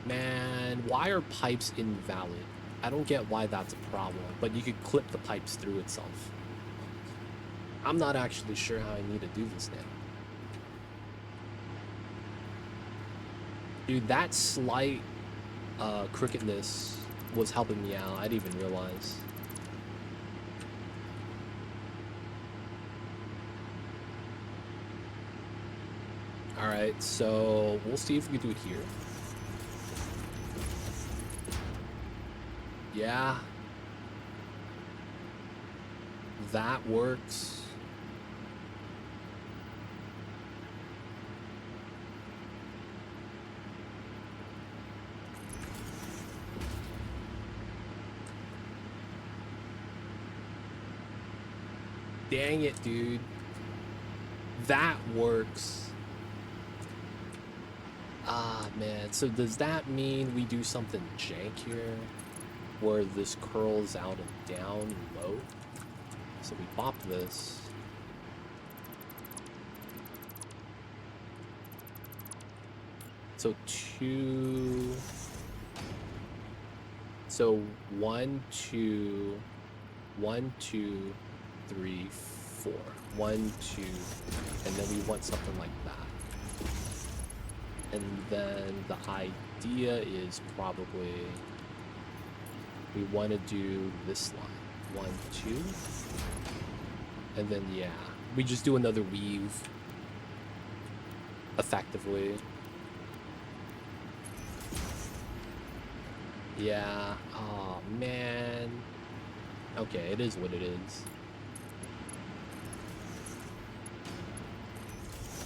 Man, why are pipes invalid? I don't get why that's a problem, but you could clip the pipes through itself. I'm not actually sure how I need to do this now. Dude, that slight crookedness was helping me out. I didn't even realize. Alright, so we'll see if we can do it here. Yeah. That works. Dang it, dude. That works. Ah, man. So does that mean we do something jank here? Where this curls out and down and low? So we pop this. So two... So 1, 2... 1, 2... 3, 4. 1, 2, and then we want something like that. And then the idea is probably we want to do this line. 1, 2. And then, yeah, we just do another weave effectively. Yeah. Oh, man. Okay, it is what it is.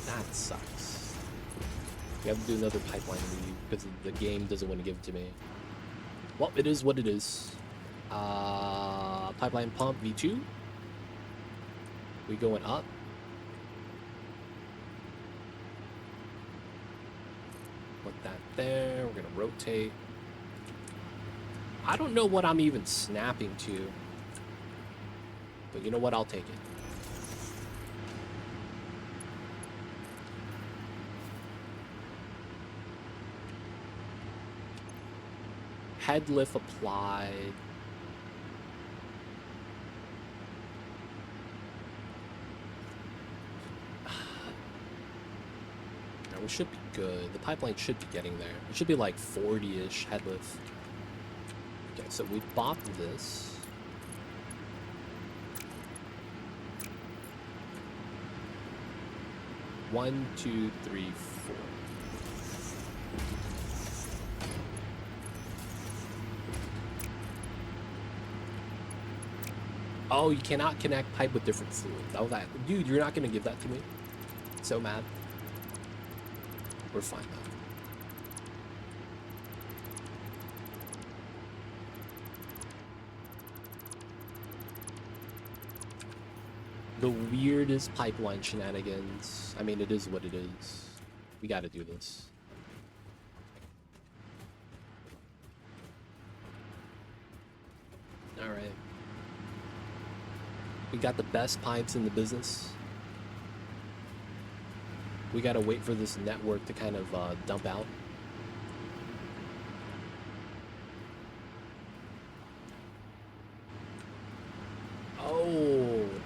That sucks. We have to do another pipeline weave because the game doesn't want to give it to me. Well, it is what it is. Pipeline pump V2. We going up. Put that there. We're gonna rotate. I don't know what I'm even snapping to. But you know what? I'll take it. Head lift applied. Now we should be good. The pipeline should be getting there. It should be like 40-ish head lift. Okay, so we bop this. One, two, three, four. Oh, you cannot connect pipe with different fluids. Oh, that dude, you're not gonna give that to me. So mad. We're fine though. The weirdest pipeline shenanigans. I mean, it is what it is. We gotta do this. Alright. We got the best pipes in the business. We gotta wait for this network to kind of dump out.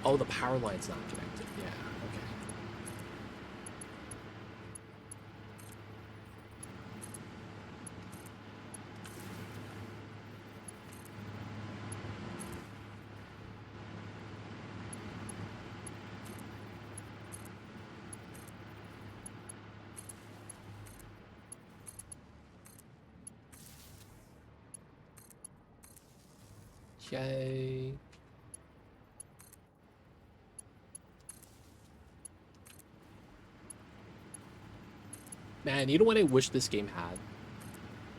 Oh, the power line's not connected. Yeah, okay. Okay. Man, you know what I wish this game had?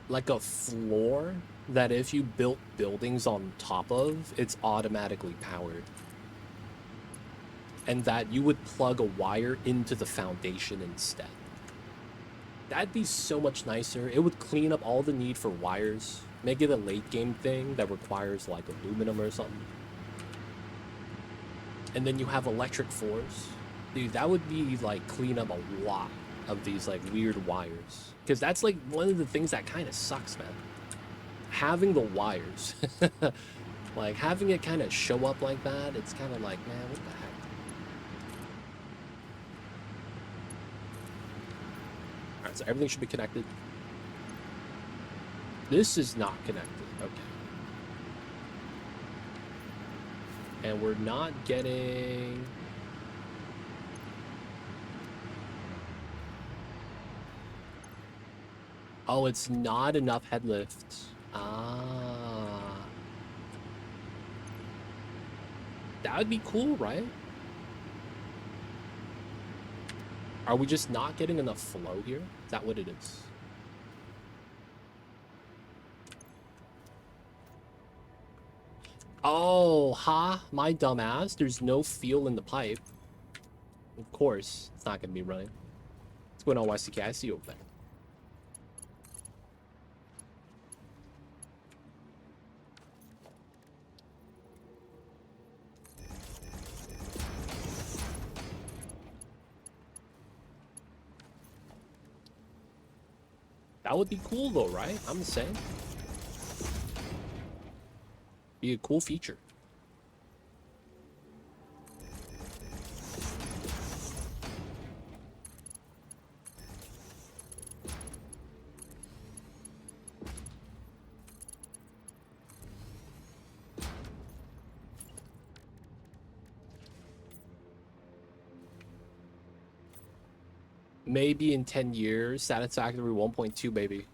Like a floor that if you built buildings on top of, it's automatically powered. And that you would plug a wire into the foundation instead. That'd be so much nicer. It would clean up all the need for wires. Make it a late game thing that requires like aluminum or something. And then you have electric floors. Dude, that would be like clean up a lot of these like weird wires. Because that's like one of the things that kind of sucks, man. Having the wires. Like having it kind of show up like that, it's kind of like, man, what the heck? Alright, so everything should be connected. This is not connected. Okay. And we're not getting... Oh, it's not enough head lift. Ah. That would be cool, right? Are we just not getting enough flow here? Is that what it is? Oh, ha, my dumbass. There's no fuel in the pipe. Of course, it's not going to be running. What's going on, YCK? I see you over there. That would be cool though, right? I'm just saying. Be a cool feature. Maybe in 10 years, Satisfactory 1.2, baby.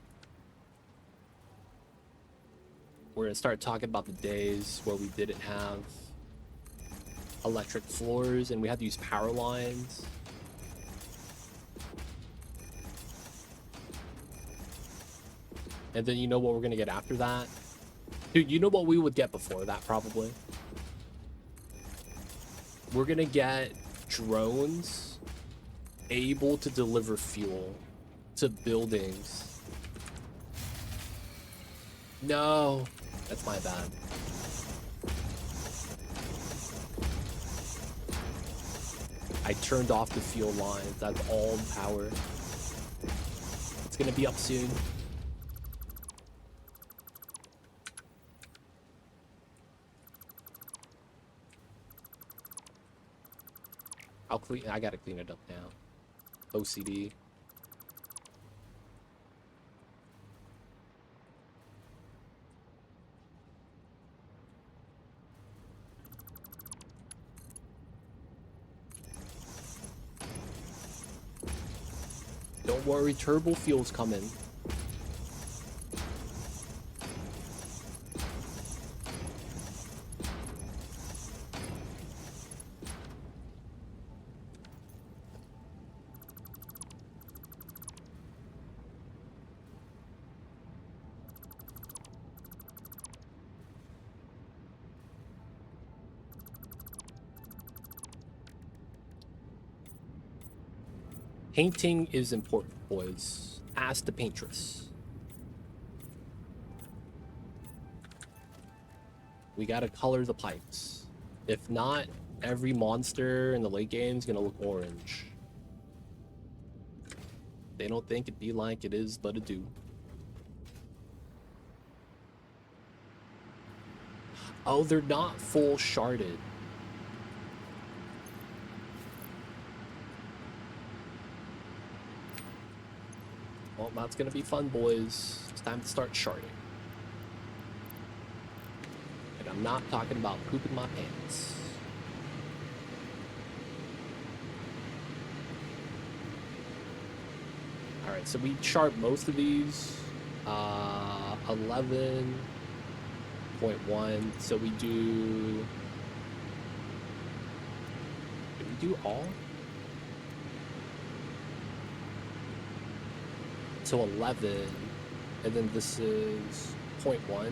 We're gonna start talking about the days where we didn't have electric floors and we had to use power lines. And then you know what we're gonna get after that? Dude, you know what we would get before that, probably? We're gonna get drones able to deliver fuel to buildings. No, that's my bad. I turned off the fuel lines. That's all power. It's gonna be up soon. I gotta clean it up now. OCD. Don't worry, turbo fuel's coming. Painting is important, boys. Ask the paintress. We gotta color the pipes. If not, every monster in the late game is gonna look orange. They don't think it be like it is, but it do. Oh, they're not full sharded. Well, that's gonna be fun, boys. It's time to start sharding. And I'm not talking about pooping my pants. Alright, so we shard most of these. 11, 1.1. So we do... Did we do all? So 11. And then this is 0.1.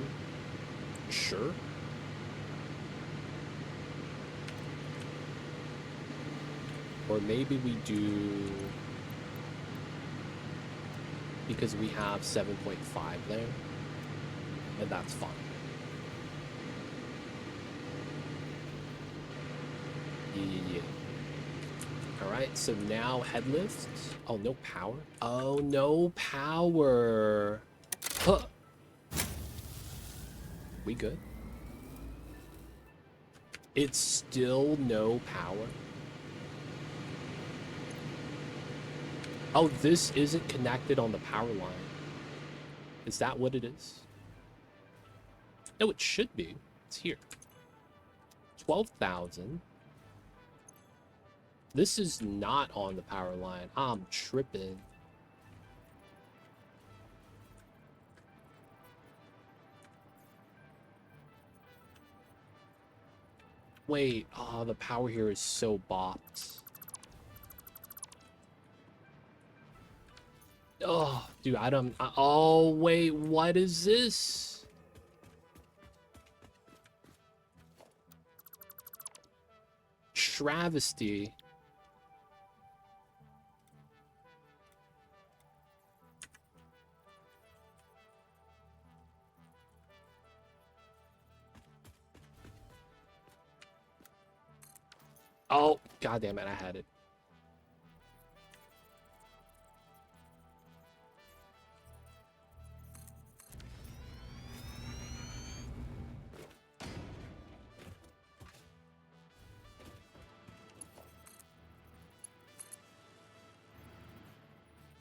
Sure. Or maybe we do... Because we have 7.5 there. And that's fine. Yeah. Alright, so now head lift. Oh, no power? Oh, no power. Huh. We good? It's still no power. Oh, this isn't connected on the power line. Is that what it is? No, it should be. It's here. 12,000. This is not on the power line. I'm tripping. Wait, oh, the power here is so bopped. Oh, dude, oh, wait, what is this? Travesty. Oh, god damn it, I had it.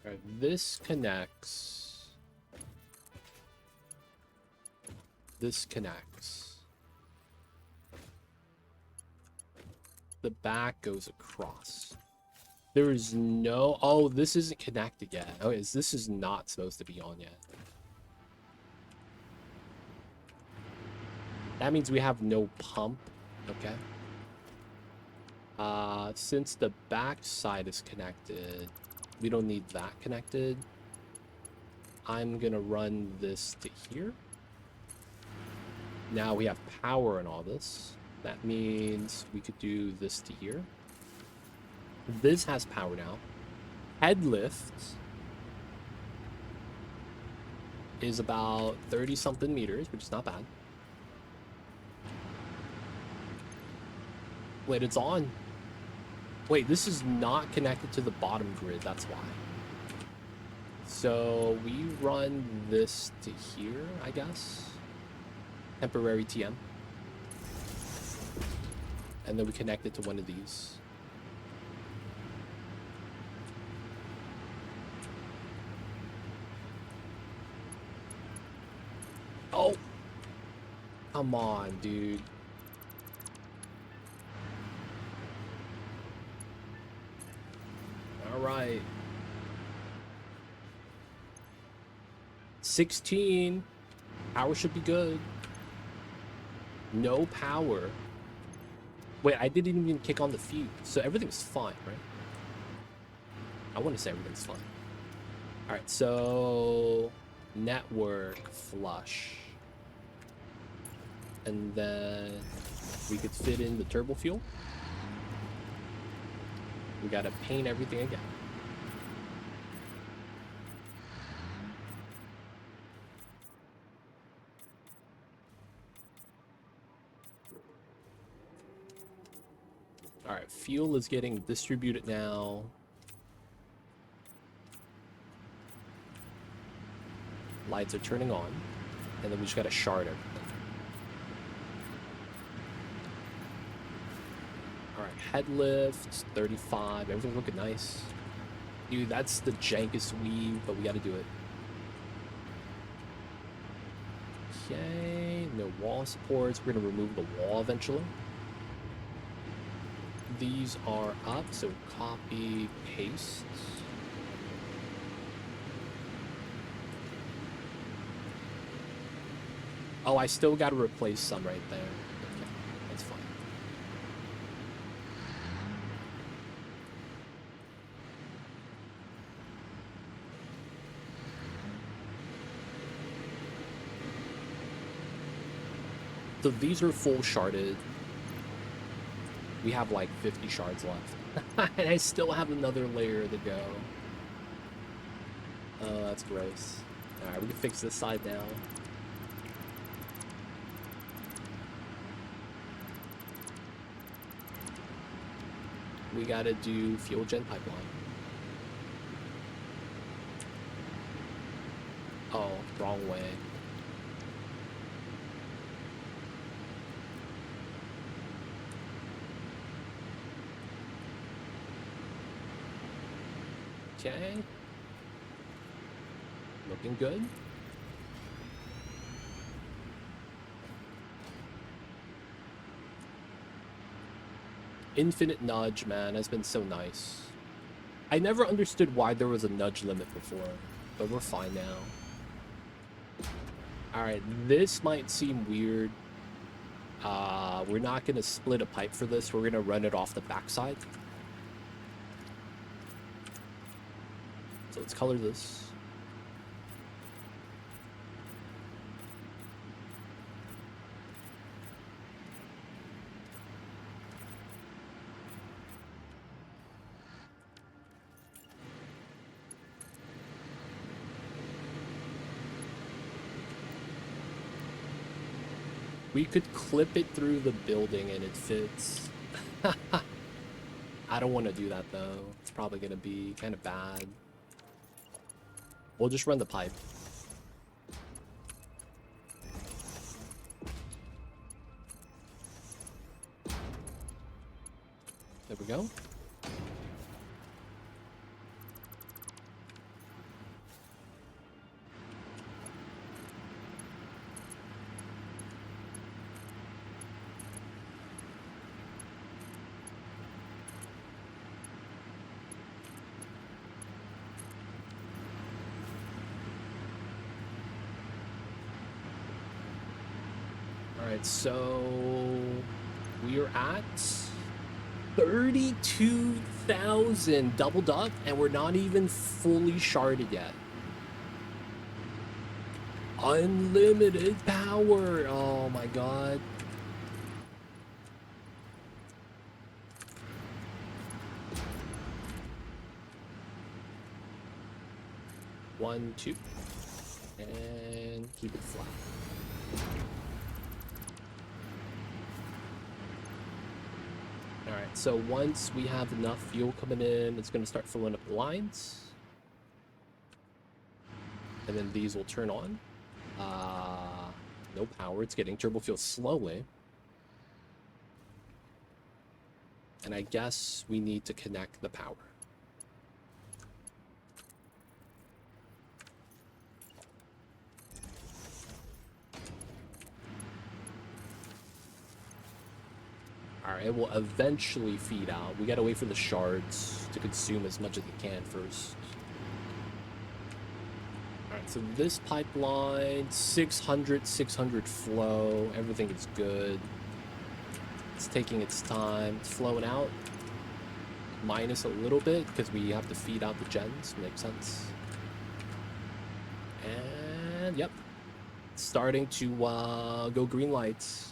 All right, this connects. This connects. The back goes across. There is no... Oh, this isn't connected yet. Oh, this is not supposed to be on yet. That means we have no pump. Okay. Since the back side is connected, we don't need that connected. I'm gonna run this to here. Now we have power in all this. That means we could do this to here. This has power now. Head lift is about 30 something meters, which is not bad. Wait, it's on. Wait, this is not connected to the bottom grid, that's why. So we run this to here, I guess. Temporary TM. And then we connect it to one of these. Oh! Come on, dude. Alright. 16. Power should be good. No power. Wait, I didn't even kick on the fuse. So everything's fine, right? I want to say everything's fine. Alright, so... network flush. And then we could fit in the turbo fuel. We gotta paint everything again. Alright, fuel is getting distributed now. Lights are turning on. And then we just gotta shard everything. Alright, head lift, 35. Everything's looking nice. Dude, that's the jankest weave, but we gotta do it. Okay, no wall supports. We're gonna remove the wall eventually. These are up, so copy, paste. Oh, I still got to replace some right there. Okay, that's fine. So these are full sharded. We have like 50 shards left. And I still have another layer to go. Oh, that's gross. Alright, we can fix this side now. We gotta do fuel gen pipeline. Oh, wrong way. Okay. Looking good. Infinite nudge, man, has been so nice. I never understood why there was a nudge limit before, but we're fine now. Alright, this might seem weird. We're not going to split a pipe for this. We're going to run it off the backside. So let's color this. We could clip it through the building and it fits. I don't want to do that though. It's probably going to be kind of bad. We'll just run the pipe. There we go. Alright, so we are at 32,000 doubled up, and we're not even fully sharded yet. Unlimited power! Oh my god. One, two. And keep it flat. Alright, so once we have enough fuel coming in, it's going to start filling up the lines. And then these will turn on. No power, it's getting turbo fuel slowly. And I guess we need to connect the power. Alright, it will eventually feed out. We gotta wait for the shards to consume as much as it can first. Alright, so this pipeline, 600 flow. Everything is good. It's taking its time. It's flowing out. Minus a little bit because we have to feed out the gens. Makes sense. And yep. It's starting to go green lights.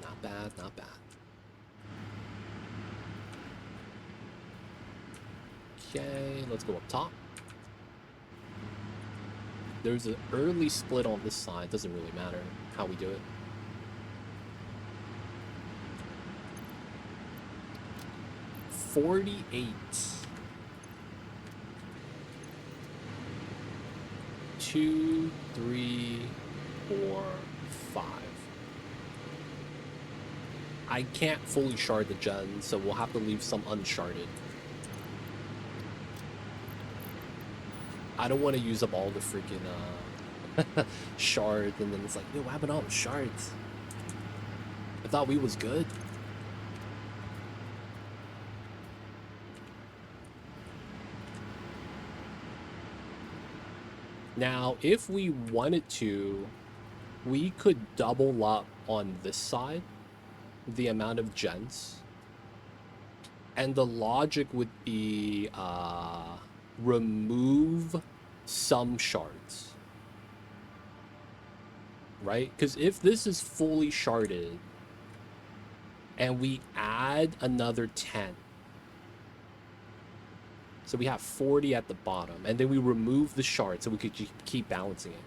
Not bad, not bad. Okay, let's go up top. There's an early split on this side. Doesn't really matter how we do it. $48. 2, 3, 4, 5. I can't fully shard the gen, so we'll have to leave some unsharded. I don't want to use up all the freaking shards, and then it's like, yo, what happened to all the shards? I thought we was good. Now, if we wanted to, we could double up on this side, the amount of gens. And the logic would be remove some shards. Right? Because if this is fully sharded and we add another 10, so we have 40 at the bottom, and then we remove the shard so we could keep balancing it.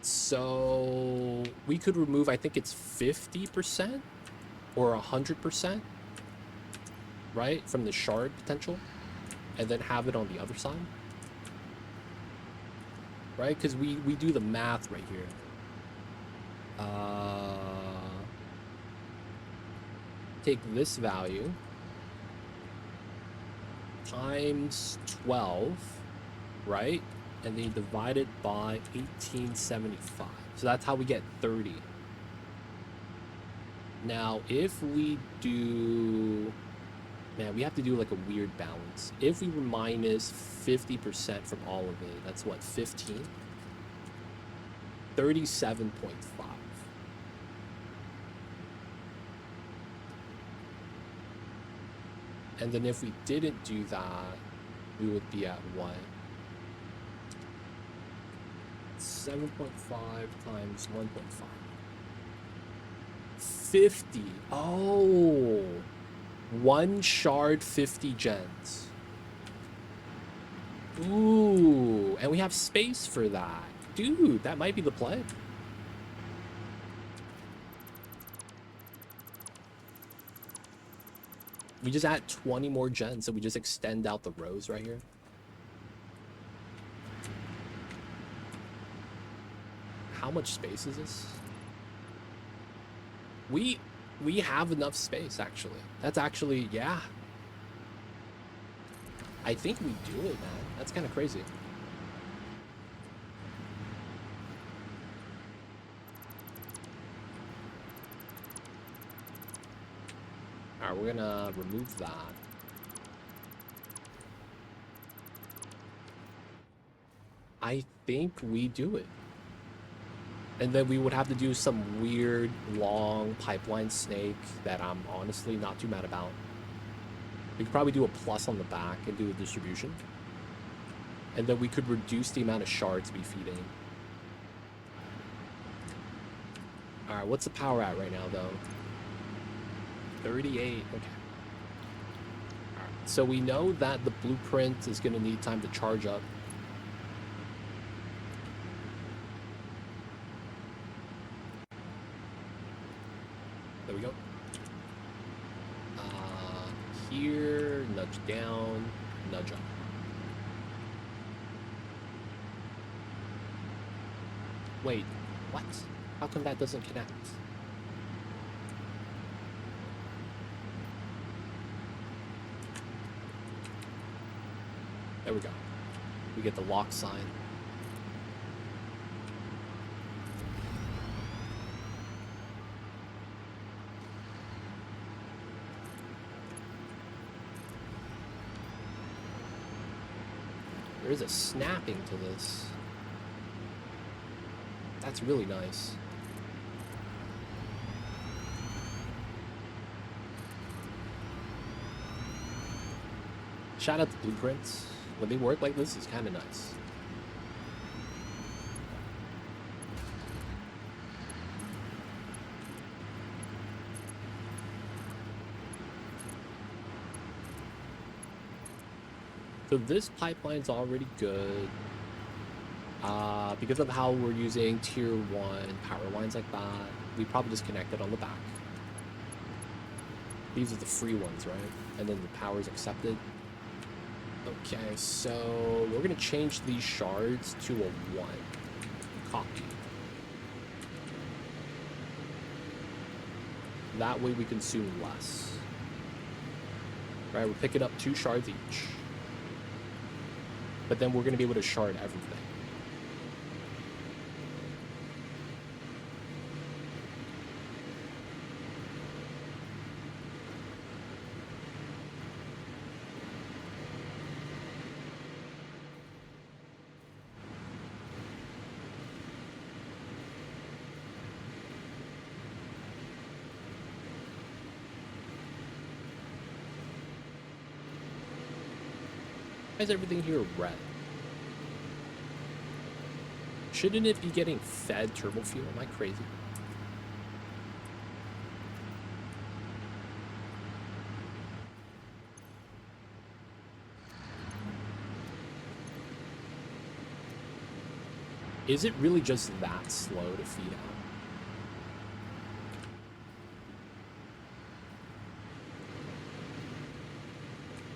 So we could remove, I think it's 50% or 100%, right, from the shard potential, and then have it on the other side. Right? Because we do the math right here. Take this value times 12, right? And then divide it by 1875. So that's how we get 30. Now, if we do... Man, we have to do like a weird balance. If we were minus 50% from all of it, that's what, 15? 37.5. And then if we didn't do that, we would be at what? 7.5 times 1.5. 50. Oh, one shard, 50 gens. Ooh, and we have space for that. Dude, that might be the play. We just add 20 more gens, so we just extend out the rows right here. How much space is this? We have enough space, actually. That's actually, yeah. I think we do it, man. That's kind of crazy. All right, we're gonna remove that. I think we do it. And then we would have to do some weird, long pipeline snake that I'm honestly not too mad about. We could probably do a plus on the back and do a distribution. And then we could reduce the amount of shards we feed in. All right, what's the power at right now, though? 38, okay. All right, so we know that the blueprint is gonna need time to charge up. There we go. Here, nudge down, nudge up. Wait, what? How come that doesn't connect? There we go. We get the lock sign. There is a snapping to this. That's really nice. Shout out to blueprints. When they work like this, it's kind of nice. So this pipeline's already good. Because of how we're using tier 1 power lines like that, we probably just connect it on the back. These are the free ones, right? And then the power's accepted. Okay, so we're gonna change these shards to a 1. Copy. That way we consume less. Right, we're picking up 2 shards each. But then we're gonna be able to shard everything. Why is everything here red? Shouldn't it be getting fed turbo fuel? Am I crazy? Is it really just that slow to feed out?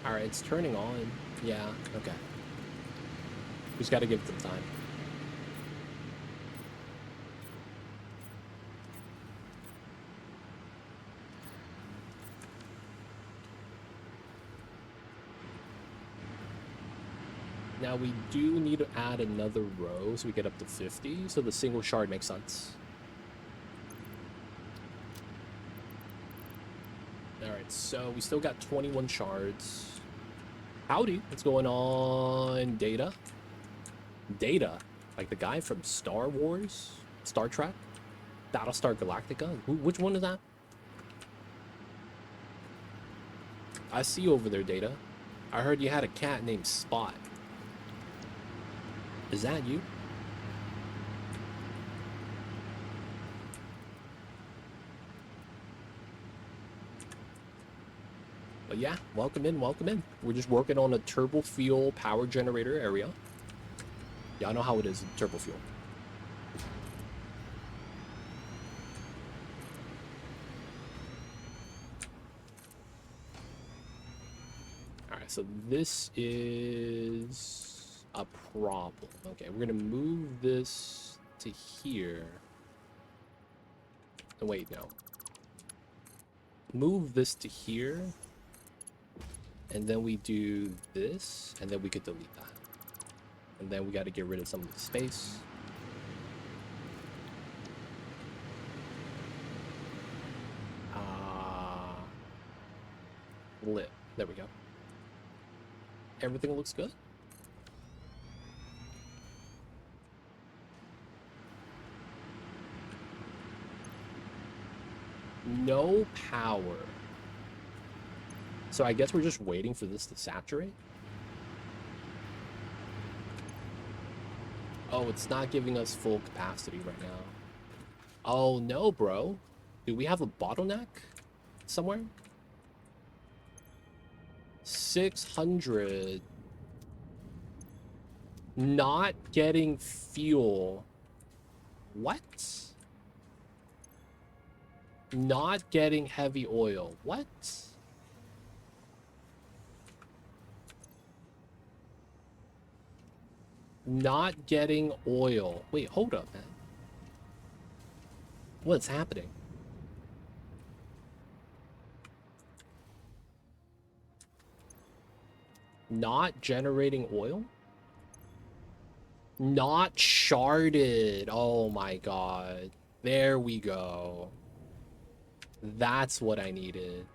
Alright, it's turning on. Yeah, okay. Just gotta give it some time. Now we do need to add another row so we get up to 50, so the single shard makes sense. Alright, so we still got 21 shards. Howdy, what's going on, Data? Data? Like the guy from Star Wars? Star Trek? Battlestar Galactica? Which one is that? I see you over there, Data. I heard you had a cat named Spot. Is that you? But yeah, welcome in, welcome in. We're just working on a turbo fuel power generator area. Y'all know how it is in turbo fuel. Alright, so this is a problem. Okay, we're gonna move this to here. Oh, wait, no. Move this to here. And then we do this, and then we could delete that. And then we got to get rid of some of the space. Lit. There we go. Everything looks good. No power. So I guess we're just waiting for this to saturate. Oh, it's not giving us full capacity right now. Oh no, bro. Do we have a bottleneck somewhere? 600. Not getting fuel. What? Not getting heavy oil. What? Not getting oil. Wait, hold up, man. What's happening? Not generating oil? Not sharded. Oh my god. There we go. That's what I needed.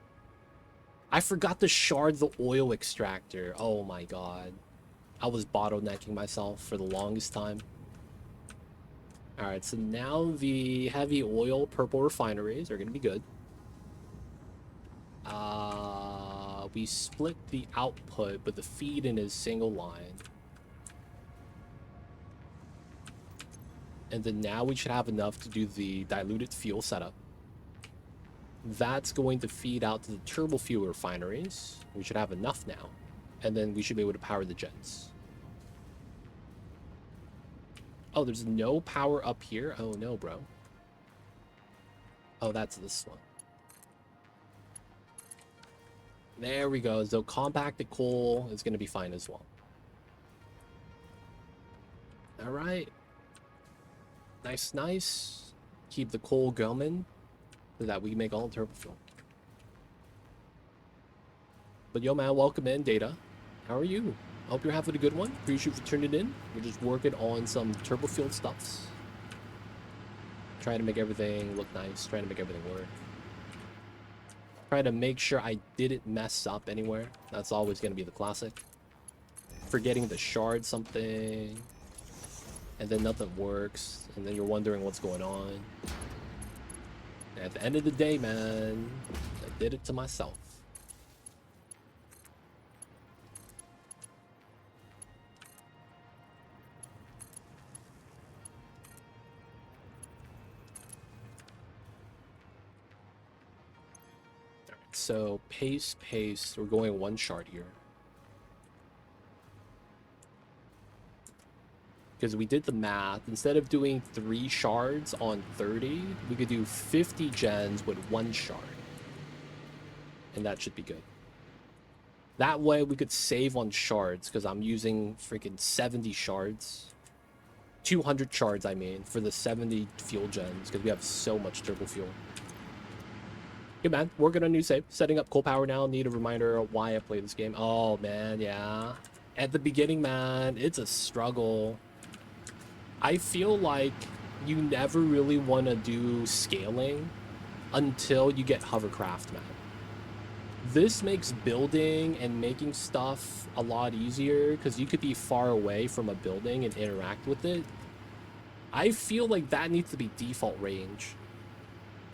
I forgot to shard the oil extractor. Oh my god. I was bottlenecking myself for the longest time. Alright, so now the heavy oil purple refineries are going to be good. We split the output, but the feed in is single line. And then now we should have enough to do the diluted fuel setup. That's going to feed out to the turbo fuel refineries. We should have enough now. And then we should be able to power the jets. Oh, there's no power up here? Oh no, bro. Oh, that's this one. There we go. So compacted coal is going to be fine as well. All right. Nice, nice. Keep the coal going so that we make all the turbo fuel. But yo, man, welcome in, Data. How are you? I hope you're having a good one. Appreciate you for tuning in. We're just working on some turbo fuel stuffs. Trying to make everything look nice. Trying to make everything work. Trying to make sure I didn't mess up anywhere. That's always going to be the classic. Forgetting to shard something. And then nothing works. And then you're wondering what's going on. And at the end of the day, man, I did it to myself. so paste. We're going 1 shard here. Because we did the math. Instead of doing 3 shards on 30, we could do 50 gens with 1 shard. And that should be good. That way we could save on shards, because I'm using freaking 70 shards. 200 shards, I mean, for the 70 fuel gens, because we have so much turbo fuel. Good man, working on a new save. Setting up coal power now. Need a reminder of why I play this game. Oh man, yeah. At the beginning, man, it's a struggle. I feel like you never really want to do scaling until you get hovercraft, man. This makes building and making stuff a lot easier because you could be far away from a building and interact with it. I feel like that needs to be default range.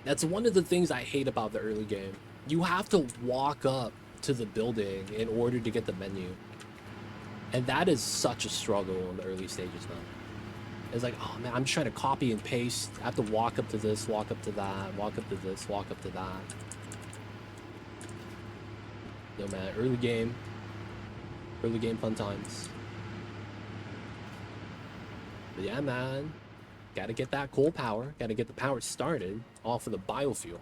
That's one of the things I hate about the early game. You have to walk up to the building in order to get the menu. And that is such a struggle in the early stages, man. It's like, oh man, I'm just trying to copy and paste. I have to walk up to this, walk up to that, walk up to this, walk up to that. Yo man, early game fun times. But yeah, man, gotta get that coal power, gotta get the power started off of the biofuel.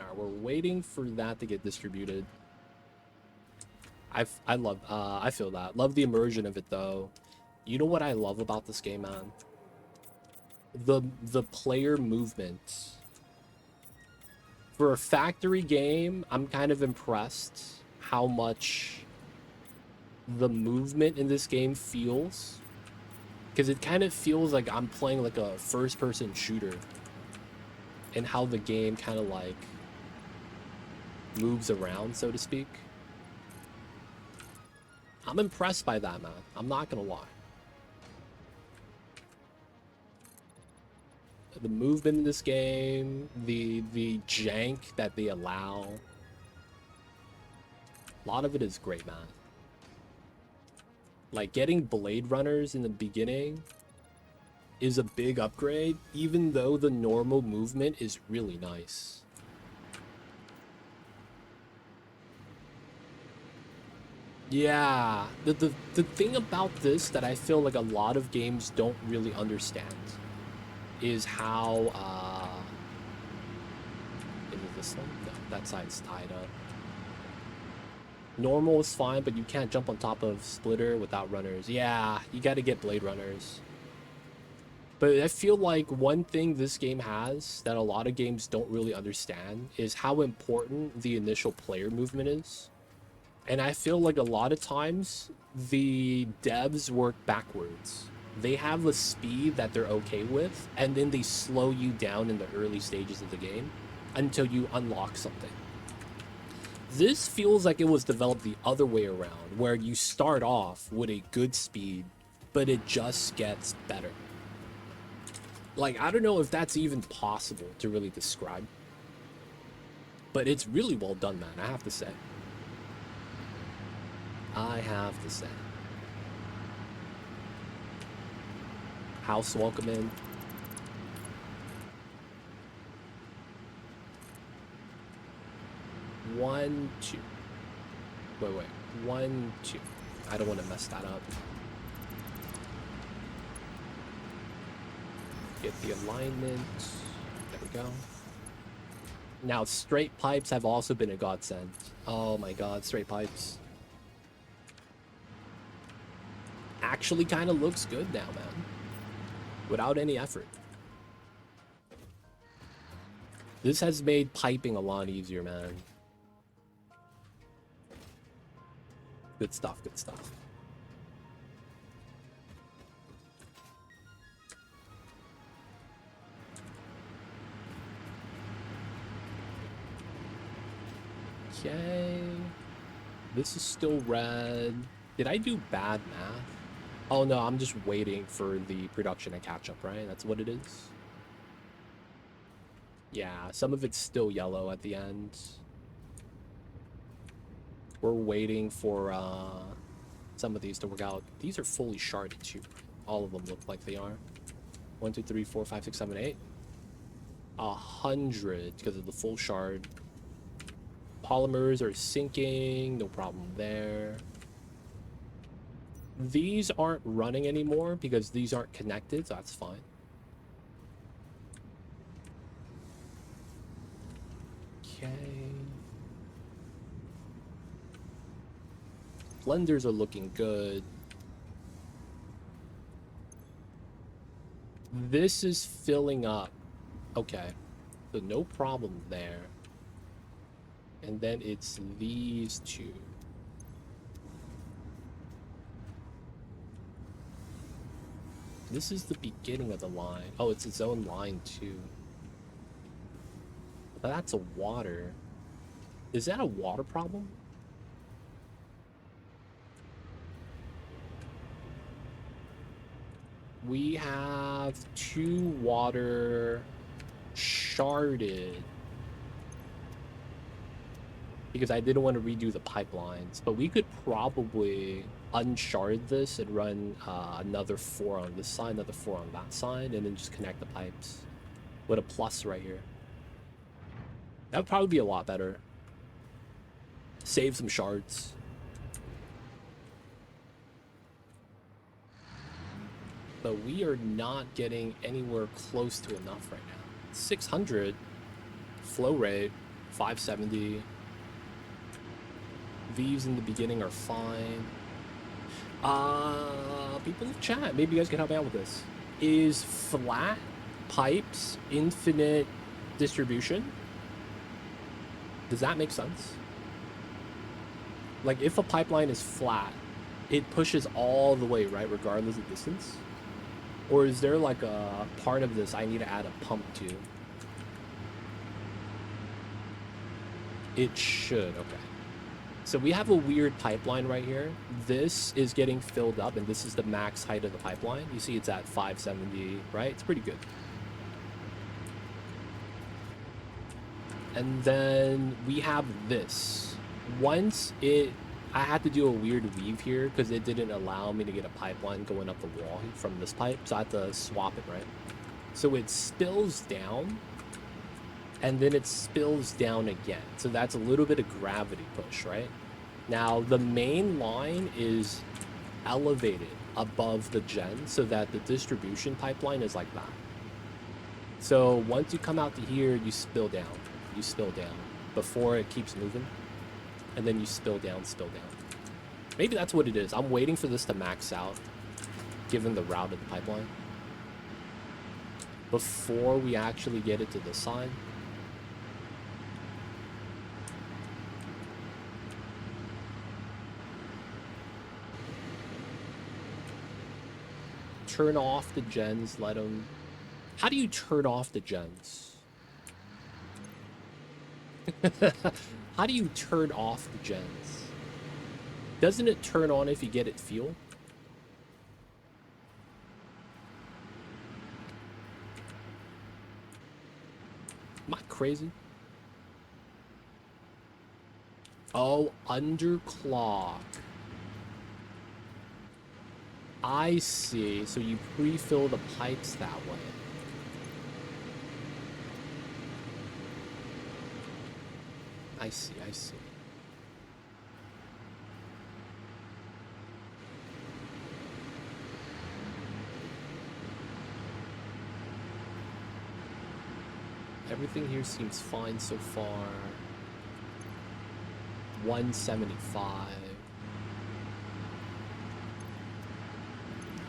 Alright, we're waiting for that to get distributed. I feel that. Love the immersion of it though. You know what I love about this game, man? The player movement. For a factory game, I'm kind of impressed how much the movement in this game feels. Because it kind of feels like I'm playing like a first-person shooter. And how the game kind of like moves around, so to speak. I'm impressed by that, man. I'm not gonna lie. The movement in this game, the jank that they allow. A lot of it is great, man. Like, getting Blade Runners in the beginning is a big upgrade, even though the normal movement is really nice. Yeah, the thing about this that I feel like a lot of games don't really understand is how, is it this one? No, that side's tied up. Normal is fine, but you can't jump on top of Splitter without runners. Yeah, you gotta get Blade Runners. But I feel like one thing this game has that a lot of games don't really understand is how important the initial player movement is. And I feel like a lot of times the devs work backwards. They have a speed that they're okay with, and then they slow you down in the early stages of the game until you unlock something. This feels like it was developed the other way around, where you start off with a good speed, but it just gets better. Like, I don't know if that's even possible to really describe, but it's really well done, man, I have to say. House welcome in. One, two. Wait. 1, 2. I don't want to mess that up. Get the alignment. There we go. Now, straight pipes have also been a godsend. Oh my god, straight pipes. Actually kind of looks good now, man. Without any effort. This has made piping a lot easier, man. Good stuff, good stuff. Okay. This is still red. Did I do bad math? Oh no, I'm just waiting for the production to catch up, right? That's what it is. Yeah, some of it's still yellow at the end. We're waiting for some of these to work out. These are fully sharded too. All of them look like they are. 1, 2, 3, 4, 5, 6, 7, 8. 100 because of the full shard. Polymers are sinking, no problem there. These aren't running anymore because these aren't connected, so that's fine. Okay. Blenders are looking good. This is filling up. Okay. So no problem there. And then it's these two. This is the beginning of the line. Oh, it's its own line too. That's a water. Is that a water problem? We have 2 water sharded. Because I didn't want to redo the pipelines. But we could probably unshard this and run another 4 on this side, another 4 on that side, and then just connect the pipes with a plus right here. That would probably be a lot better. Save some shards. But we are not getting anywhere close to enough right now. 600 flow rate, 570. These in the beginning are fine. People in the chat, maybe you guys can help me out with this. Is flat pipes infinite distribution? Does that make sense? Like, if a pipeline is flat, it pushes all the way, right, regardless of distance? Or is there like a part of this I need to add a pump to? It should, okay. So we have a weird pipeline right here. This is getting filled up, and this is the max height of the pipeline. You see it's at 570, right? It's pretty good. And then we have this. Once I had to do a weird weave here because it didn't allow me to get a pipeline going up the wall from this pipe, so I had to swap it, right? So it spills down, and then it spills down again. So that's a little bit of gravity push, right? Now, the main line is elevated above the gen so that the distribution pipeline is like that. So once you come out to here, you spill down. You spill down before it keeps moving. And then you spill down, spill down. Maybe that's what it is. I'm waiting for this to max out, given the route of the pipeline, before we actually get it to this side. Turn off the gens, let them... How do you turn off the gens? How do you turn off the gens? Doesn't it turn on if you get it fuel? Am I crazy? Oh, underclock. I see. So you pre-fill the pipes that way. I see, I see. Everything here seems fine so far. 175.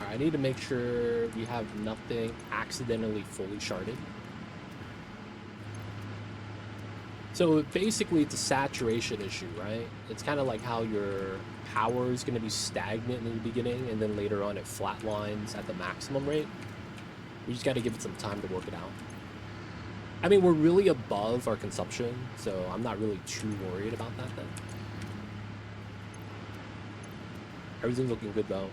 Alright, I need to make sure we have nothing accidentally fully sharded. So basically it's a saturation issue, right? It's kind of like how your power is going to be stagnant in the beginning and then later on it flatlines at the maximum rate. We just got to give it some time to work it out. I mean, we're really above our consumption, so I'm not really too worried about that then. Everything's looking good though.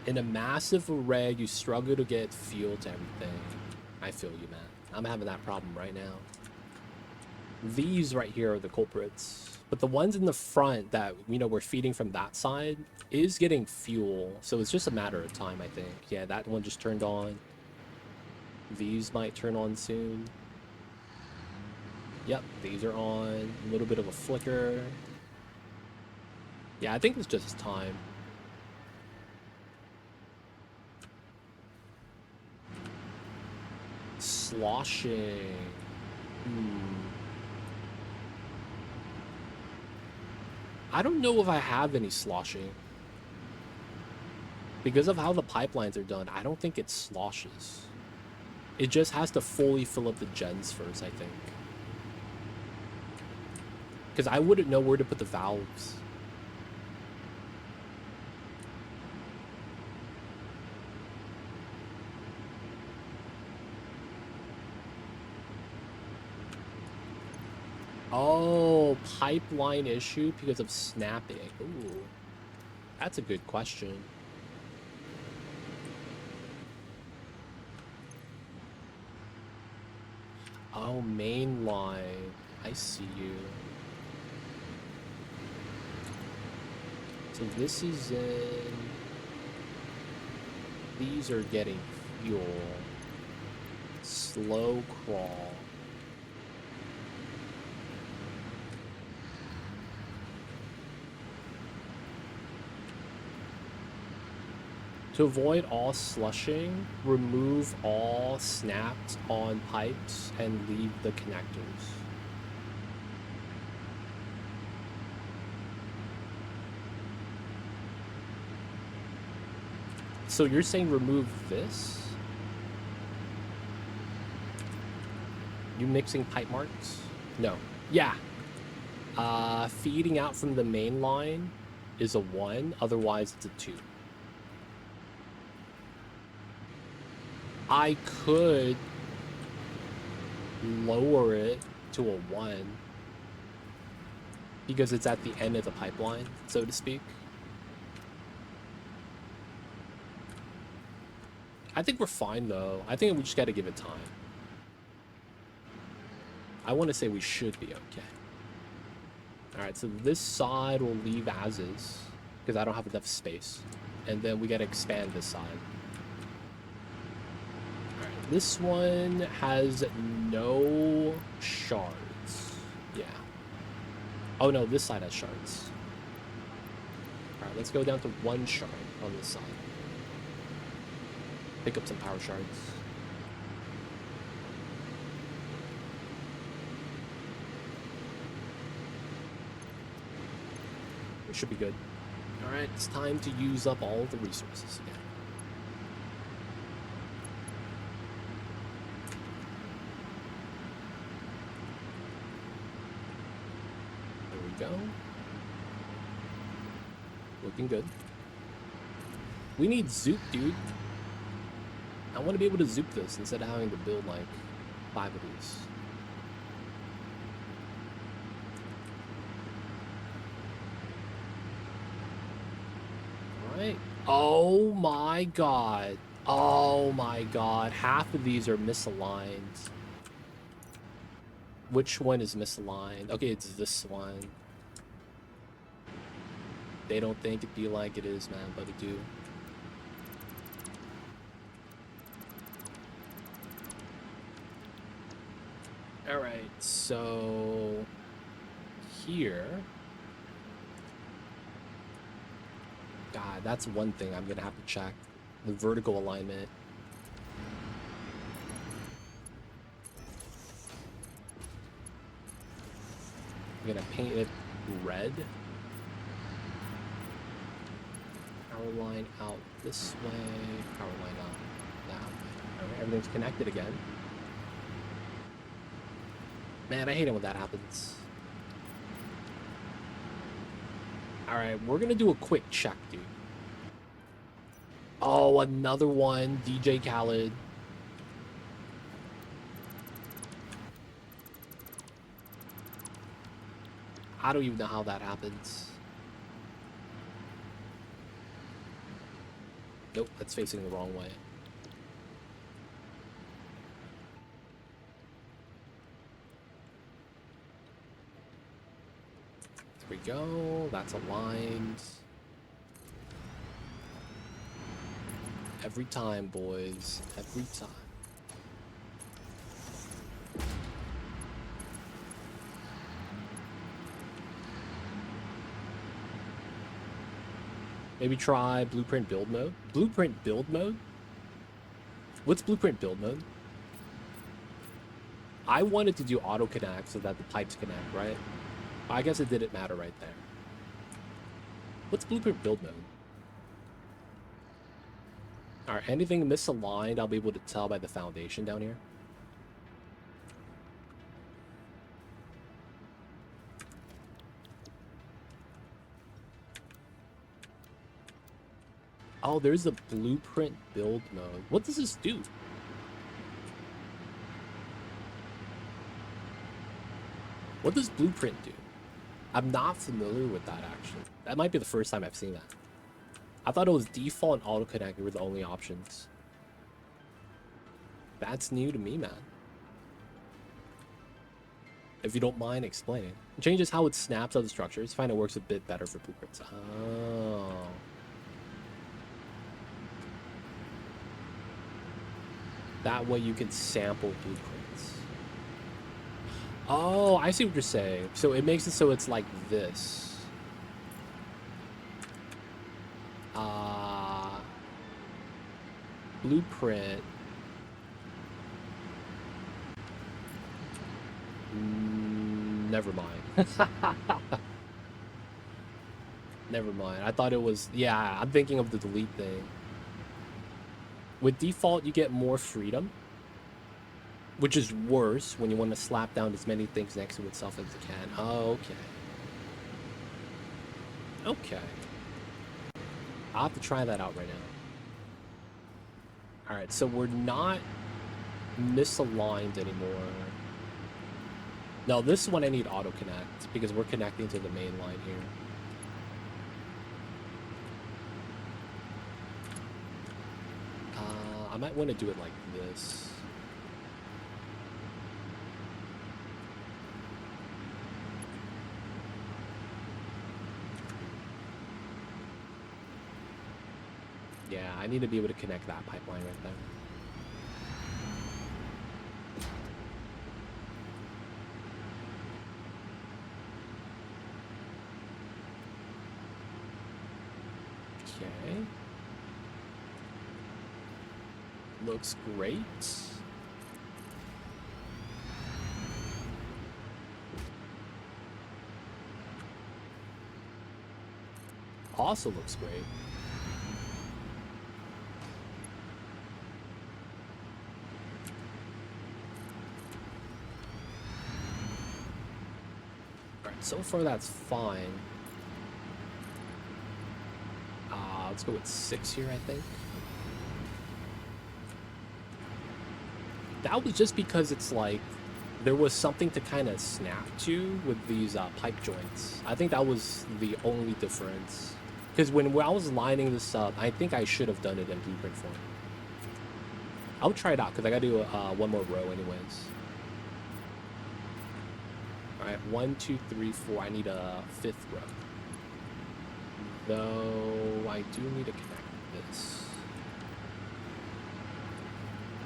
In a massive array, you struggle to get fuel to everything. I feel you, man. I'm having that problem right now. These right here are the culprits. But the ones in the front that, you know, we're feeding from that side is getting fuel. So it's just a matter of time, I think. Yeah, that one just turned on. These might turn on soon. Yep, these are on. A little bit of a flicker. Yeah, I think it's just time. Sloshing. I don't know if I have any sloshing. Because of how the pipelines are done, I don't think it sloshes. It just has to fully fill up the gens first, I think. Because I wouldn't know where to put the valves. Oh, pipeline issue because of snapping. Ooh, that's a good question. Oh, main line. I see you. So this is in... These are getting fuel. Slow crawl. To avoid all slushing, remove all snapped on pipes and leave the connectors. So you're saying remove this? You mixing pipe marks? No. Yeah. Feeding out from the main line is a 1, otherwise it's a 2. I could lower it to a 1 because it's at the end of the pipeline, so to speak. I think we're fine though. I think we just got to give it time. I want to say we should be okay. All right, so this side will leave as is because I don't have enough space. And then we got to expand this side. All right, this one has no shards. Yeah. Oh no, this side has shards. All right, let's go down to 1 shard on this side. Pick up some power shards. We should be good. All right, it's time to use up all the resources again. There we go. Looking good. We need zoop, dude. I want to be able to zoop this instead of having to build like 5 of these. Alright. Oh my god. Oh my god. Half of these are misaligned. Which one is misaligned? Okay, it's this one. They don't think it be like it is, man, but it do. Alright, so here. God, that's one thing I'm gonna have to check. The vertical alignment. I'm gonna paint it red. Power line out this way, power line out that way. Alright, everything's connected again. Man, I hate it when that happens. Alright, we're gonna do a quick check, dude. Oh, another one. DJ Khaled. I don't even know how that happens. Nope, that's facing the wrong way. There we go. That's aligned. Every time, boys. Every time. Maybe try blueprint build mode. Blueprint build mode? What's blueprint build mode? I wanted to do auto connect so that the pipes connect, right? I guess it didn't matter right there. What's blueprint build mode? Alright, anything misaligned, I'll be able to tell by the foundation down here. Oh, there's a blueprint build mode. What does this do? What does blueprint do? I'm not familiar with that, actually. That might be the first time I've seen that. I thought it was default and auto connect were the only options. That's new to me, man. If you don't mind explaining. It changes how it snaps other structures. Find it works a bit better for blueprints. Oh. That way you can sample blueprints. Oh, I see what you're saying. So it makes it so it's like this. Blueprint. Never mind. Never mind. I thought it was... Yeah, I'm thinking of the delete thing. With default, you get more freedom. Which is worse when you want to slap down as many things next to itself as you can. Oh, okay. Okay. I'll have to try that out right now. Alright, so we're not misaligned anymore. No, this one I need auto connect because we're connecting to the main line here. I might want to do it like this. Yeah, I need to be able to connect that pipeline right there. Okay. Looks great. Also looks great. Alright, so far that's fine. Let's go with 6 here, I think. That was just because it's like there was something to kind of snap to with these pipe joints. I think that was the only difference. Because when I was lining this up, I think I should have done it in blueprint form. I'll try it out because I got to do one more row anyways. Alright, 1, 2, 3, 4. I need a 5th row. Though I do need to connect this.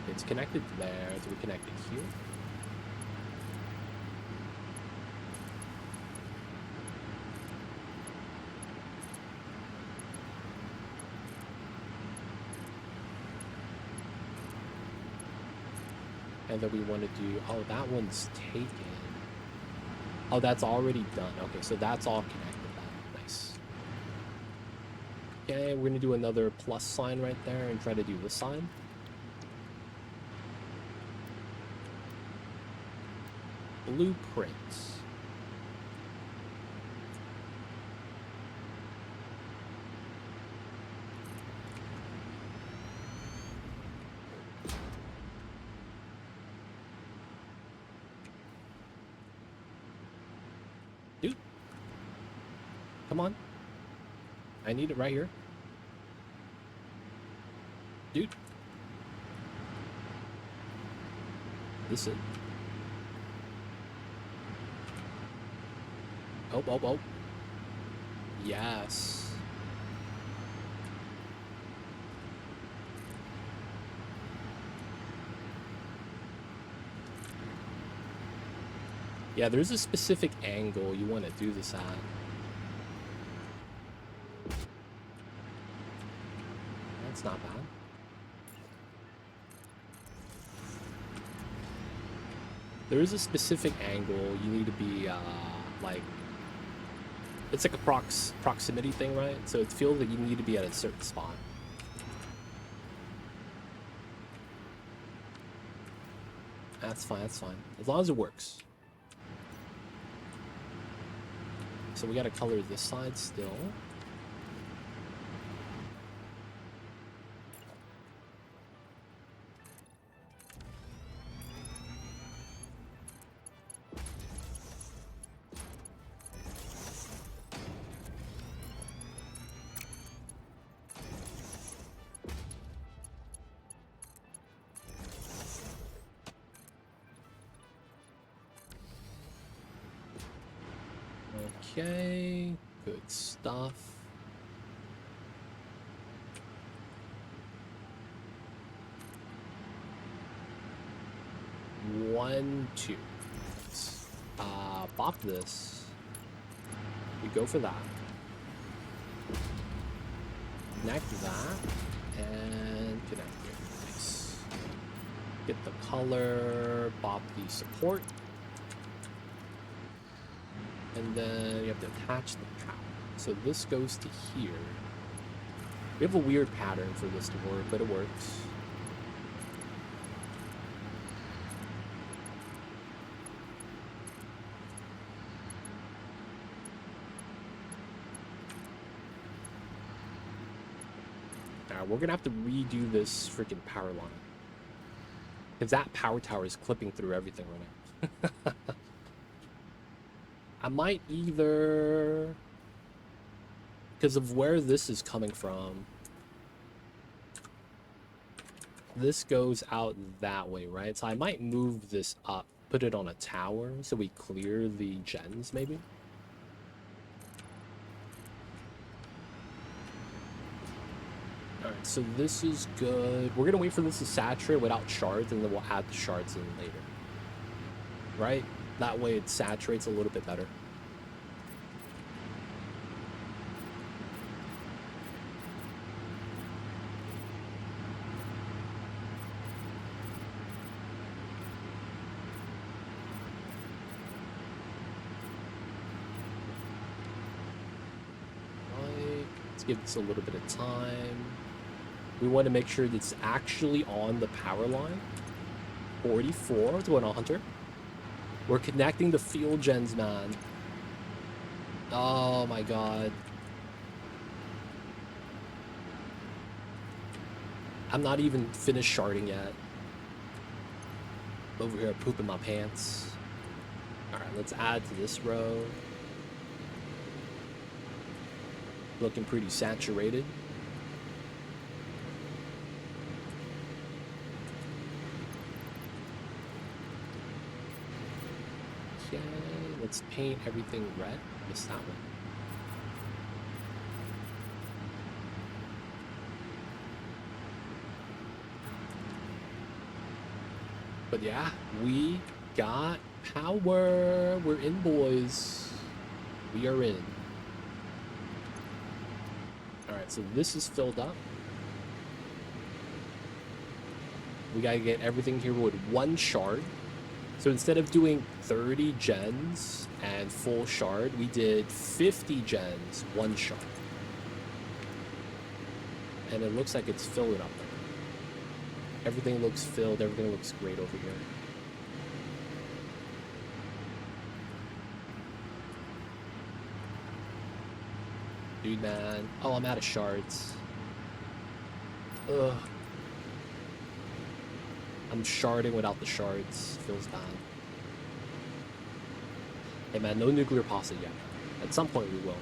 It's connected there. Do we connect it here? And then we want to do... Oh, that one's taken. Oh, that's already done. Okay, so that's all connected. Nice. Okay, we're going to do another plus sign right there and try to do this sign. Blueprints. Dude. Come on. I need it right here. Dude. This is... Oh. Yes. Yeah, there's a specific angle you want to do this at. That's not bad. There is a specific angle you need to be, like... It's like a proximity thing, right? So it feels like you need to be at a certain spot. That's fine, that's fine. As long as it works. So we gotta color this side still. Okay, good stuff. One, two. Let's, bop this. We go for that. Connect that. And connect here. Nice. Get the color, bop the support. And then you have to attach the power. So this goes to here. We have a weird pattern for this to work, but it works. Now we're gonna have to redo this freaking power line. Because that power tower is clipping through everything right now. I might either, because of where this is coming from, this goes out that way, right? So I might move this up, put it on a tower, so we clear the gens, maybe? Alright, so this is good. We're gonna wait for this to saturate without shards, and then we'll add the shards in later. Right? That way it saturates a little bit better. Right. Let's give this a little bit of time. We want to make sure that it's actually on the power line. 44. What's going on, Hunter? We're connecting the fuel gens, man. Oh my god. I'm not even finished sharding yet. Over here pooping my pants. Alright, let's add to this row. Looking pretty saturated. Okay, let's paint everything red. Missed that one. But yeah, we got power. We're in, boys. We are in. Alright, so this is filled up. We gotta get everything here with one shard. So instead of doing 30 gens and full shard, we did 50 gens, one shard. And it looks like it's filling up there. Everything looks filled, everything looks great over here. Dude, man. Oh, I'm out of shards. Ugh. I'm sharding without the shards. Feels bad. Hey man, no nuclear pasta yet. At some point we will.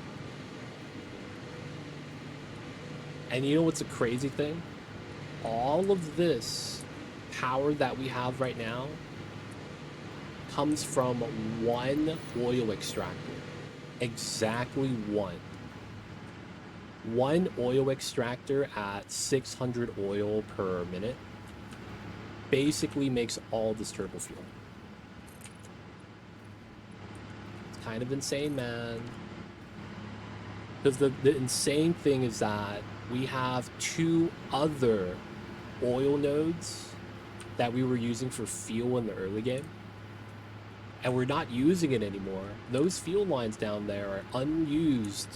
And you know what's a crazy thing? All of this power that we have right now comes from one oil extractor. Exactly one. One oil extractor at 600 oil per minute basically makes all this turbo fuel. It's kind of insane, man. Because the insane thing is that we have two other oil nodes that we were using for fuel in the early game. And we're not using it anymore. Those fuel lines down there are unused.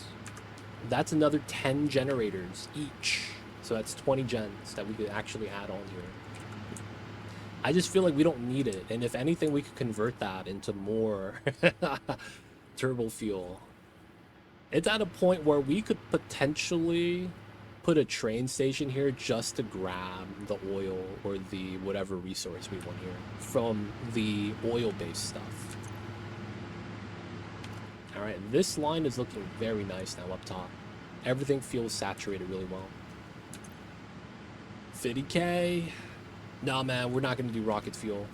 That's another 10 generators each. So that's 20 gens that we could actually add on here. I just feel like we don't need it. And if anything, we could convert that into more turbo fuel. It's at a point where we could potentially put a train station here just to grab the oil or the whatever resource we want here from the oil-based stuff. All right, this line is looking very nice now up top. Everything feels saturated really well. 50K. Nah, man, we're not going to do rocket fuel.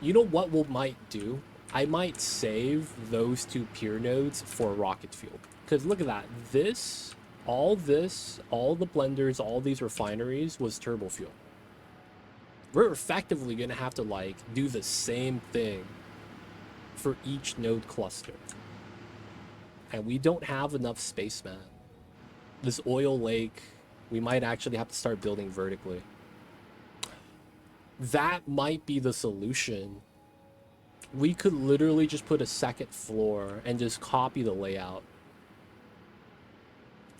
You know what we might do? I might save those two pier nodes for rocket fuel. Because look at that. All the blenders, all these refineries was turbo fuel. We're effectively going to have to, like, do the same thing for each node cluster. And we don't have enough space, man. This oil lake, we might actually have to start building vertically. That might be the solution. We could literally just put a second floor and just copy the layout.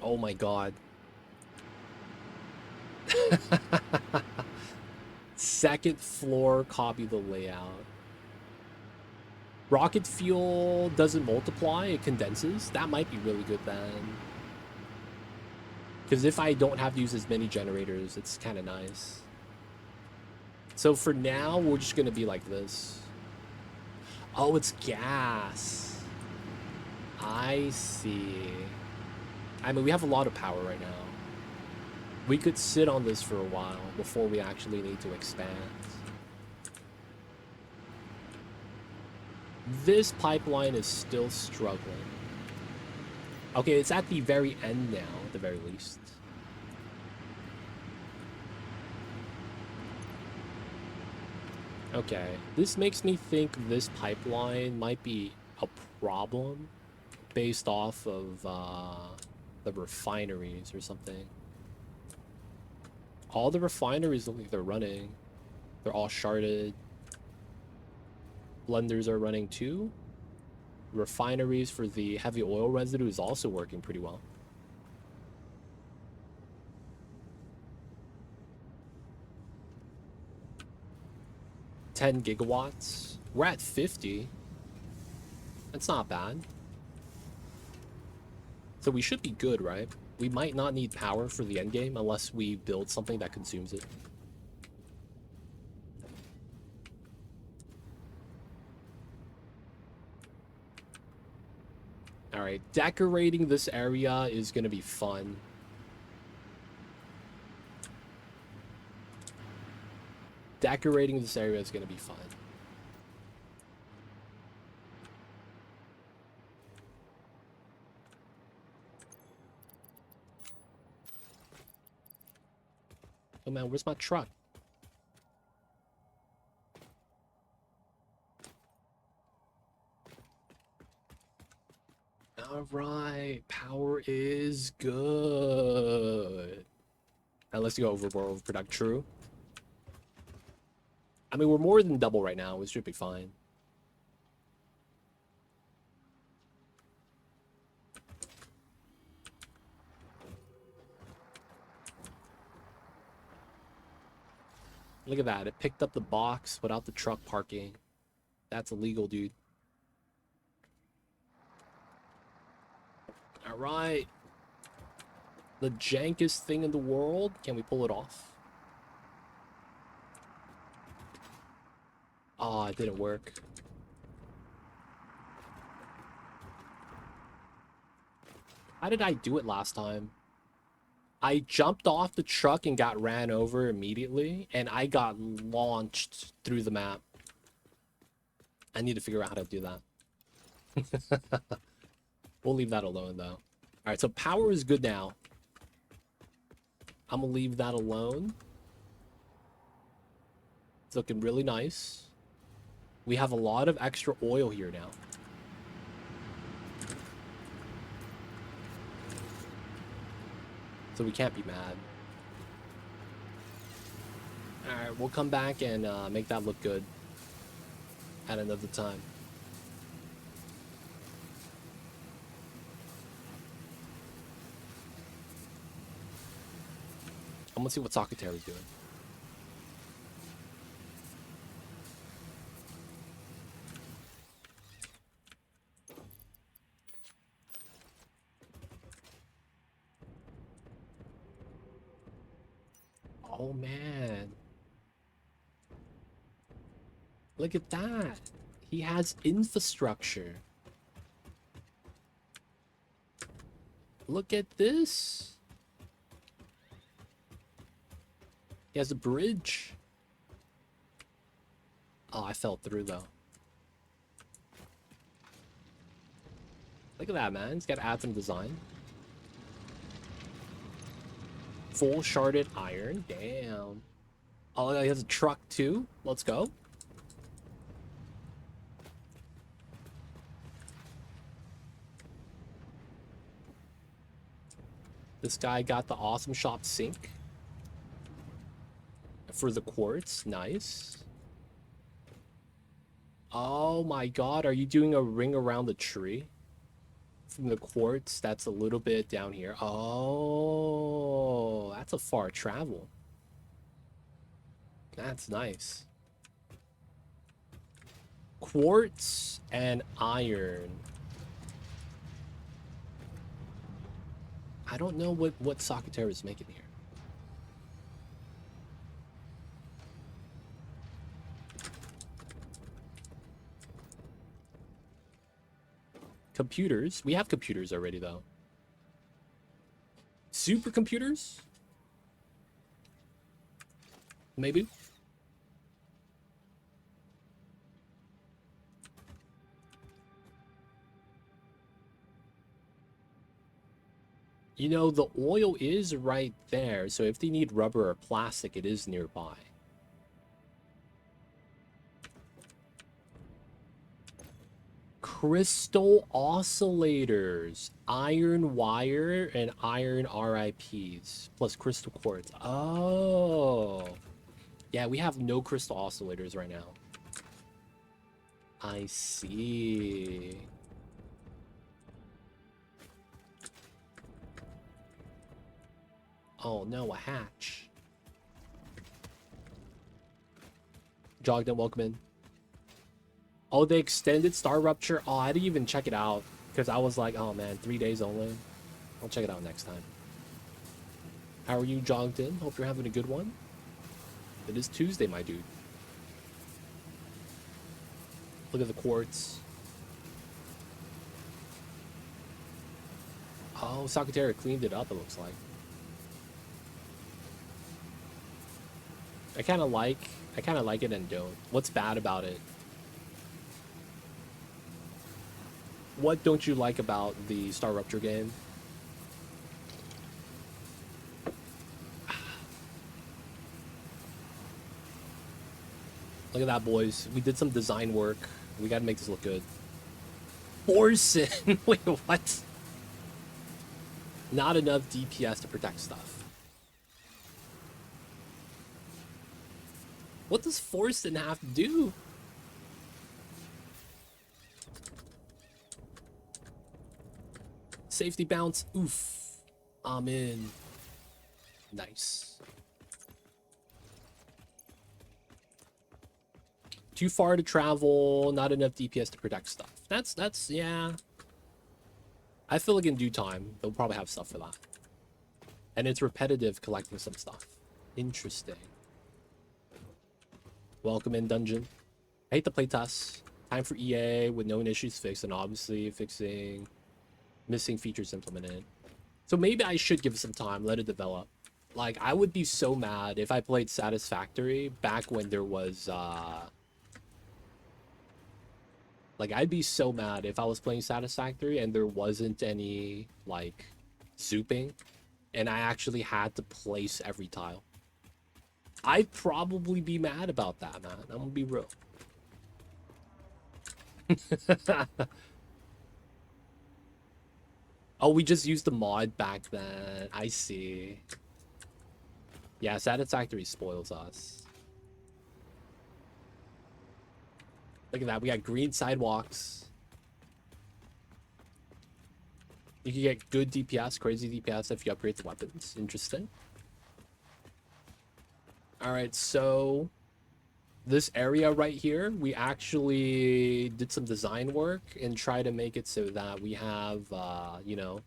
Oh my god. Second floor, copy the layout. Rocket fuel doesn't multiply, it condenses. That might be really good then. Because if I don't have to use as many generators, it's kind of nice. So for now, we're just going to be like this. Oh, it's gas. I see. I mean, we have a lot of power right now. We could sit on this for a while before we actually need to expand. This pipeline is still struggling. Okay, it's at the very end now, at the very least. Okay, this makes me think this pipeline might be a problem based off of the refineries or something. All the refineries look like they're running. They're all sharded. Blenders are running too. Refineries for the heavy oil residue is also working pretty well. $10 gigawatts. We're at 50. That's not bad. So we should be good, right? We might not need power for the end game unless we build something that consumes it. All right, decorating this area is going to be fun. Decorating this area is going to be fun. Oh man, where's my truck? All right, power is good. Unless you go overboard with product, true. I mean, we're more than double right now. We should be fine. Look at that. It picked up the box without the truck parking. That's illegal, dude. All right. The jankest thing in the world. Can we pull it off? Oh, it didn't work. How did I do it last time? I jumped off the truck and got ran over immediately, and I got launched through the map. I need to figure out how to do that. We'll leave that alone, though. All right, so power is good now. I'm gonna leave that alone. It's looking really nice. We have a lot of extra oil here now. So we can't be mad. Alright, we'll come back and make that look good at another time. I'm gonna see what Satisfactory's doing. Oh man. Look at that. He has infrastructure. Look at this. He has a bridge. Oh, I fell through though. Look at that, man. He's got to add some design. Full sharded iron. Damn. Oh, he has a truck too. Let's go. This guy got the awesome shop sink for the quartz. Nice. Oh my god, are you doing a ring around the tree? From the quartz, that's a little bit down here. Oh, that's a far travel. That's nice. Quartz and iron. I don't know what Satisfactory is making here. Computers. We have computers already, though. Supercomputers? Maybe. You know, the oil is right there, so if they need rubber or plastic, it is nearby. Crystal oscillators, iron wire, and iron RIPs, plus crystal quartz. Oh. Yeah, we have no crystal oscillators right now. I see. Oh no, a hatch. Jogged and welcome in. Oh, they extended Star Rupture. Oh, I didn't even check it out because I was like, oh man, 3 days only. I'll check it out next time. How are you, jogged in? Hope you're having a good one. It is Tuesday, my dude. Look at the quartz. Oh, Satisfactory cleaned it up, it looks like. I kind of like it and don't. What's bad about it? What don't you like about the Star Rupture game? Look at that, boys. We did some design work. We gotta make this look good. Forsen! Wait, what? Not enough DPS to protect stuff. What does Forsen have to do? Safety bounce. Oof. I'm in. Nice. Too far to travel, not enough DPS to protect stuff. That's yeah. I feel like in due time, they'll probably have stuff for that. And it's repetitive collecting some stuff. Interesting. Welcome in, Dungeon. I hate the playtest. Time for EA with known issues fixed and obviously fixing missing features implemented. So maybe I should give it some time, let it develop. Like, I would be so mad if I played Satisfactory back when there was, like, I'd be so mad if I was playing Satisfactory and there wasn't any, like, zooping. and I actually had to place every tile. I'd probably be mad about that, man. I'm gonna be real. Oh, we just used the mod back then. I see. Yeah, Satisfactory spoils us. Look at that. We got green sidewalks. You can get good DPS, crazy DPS if you upgrade the weapons. Interesting. All right, so this area right here, we actually did some design work and try to make it so that we have, you know,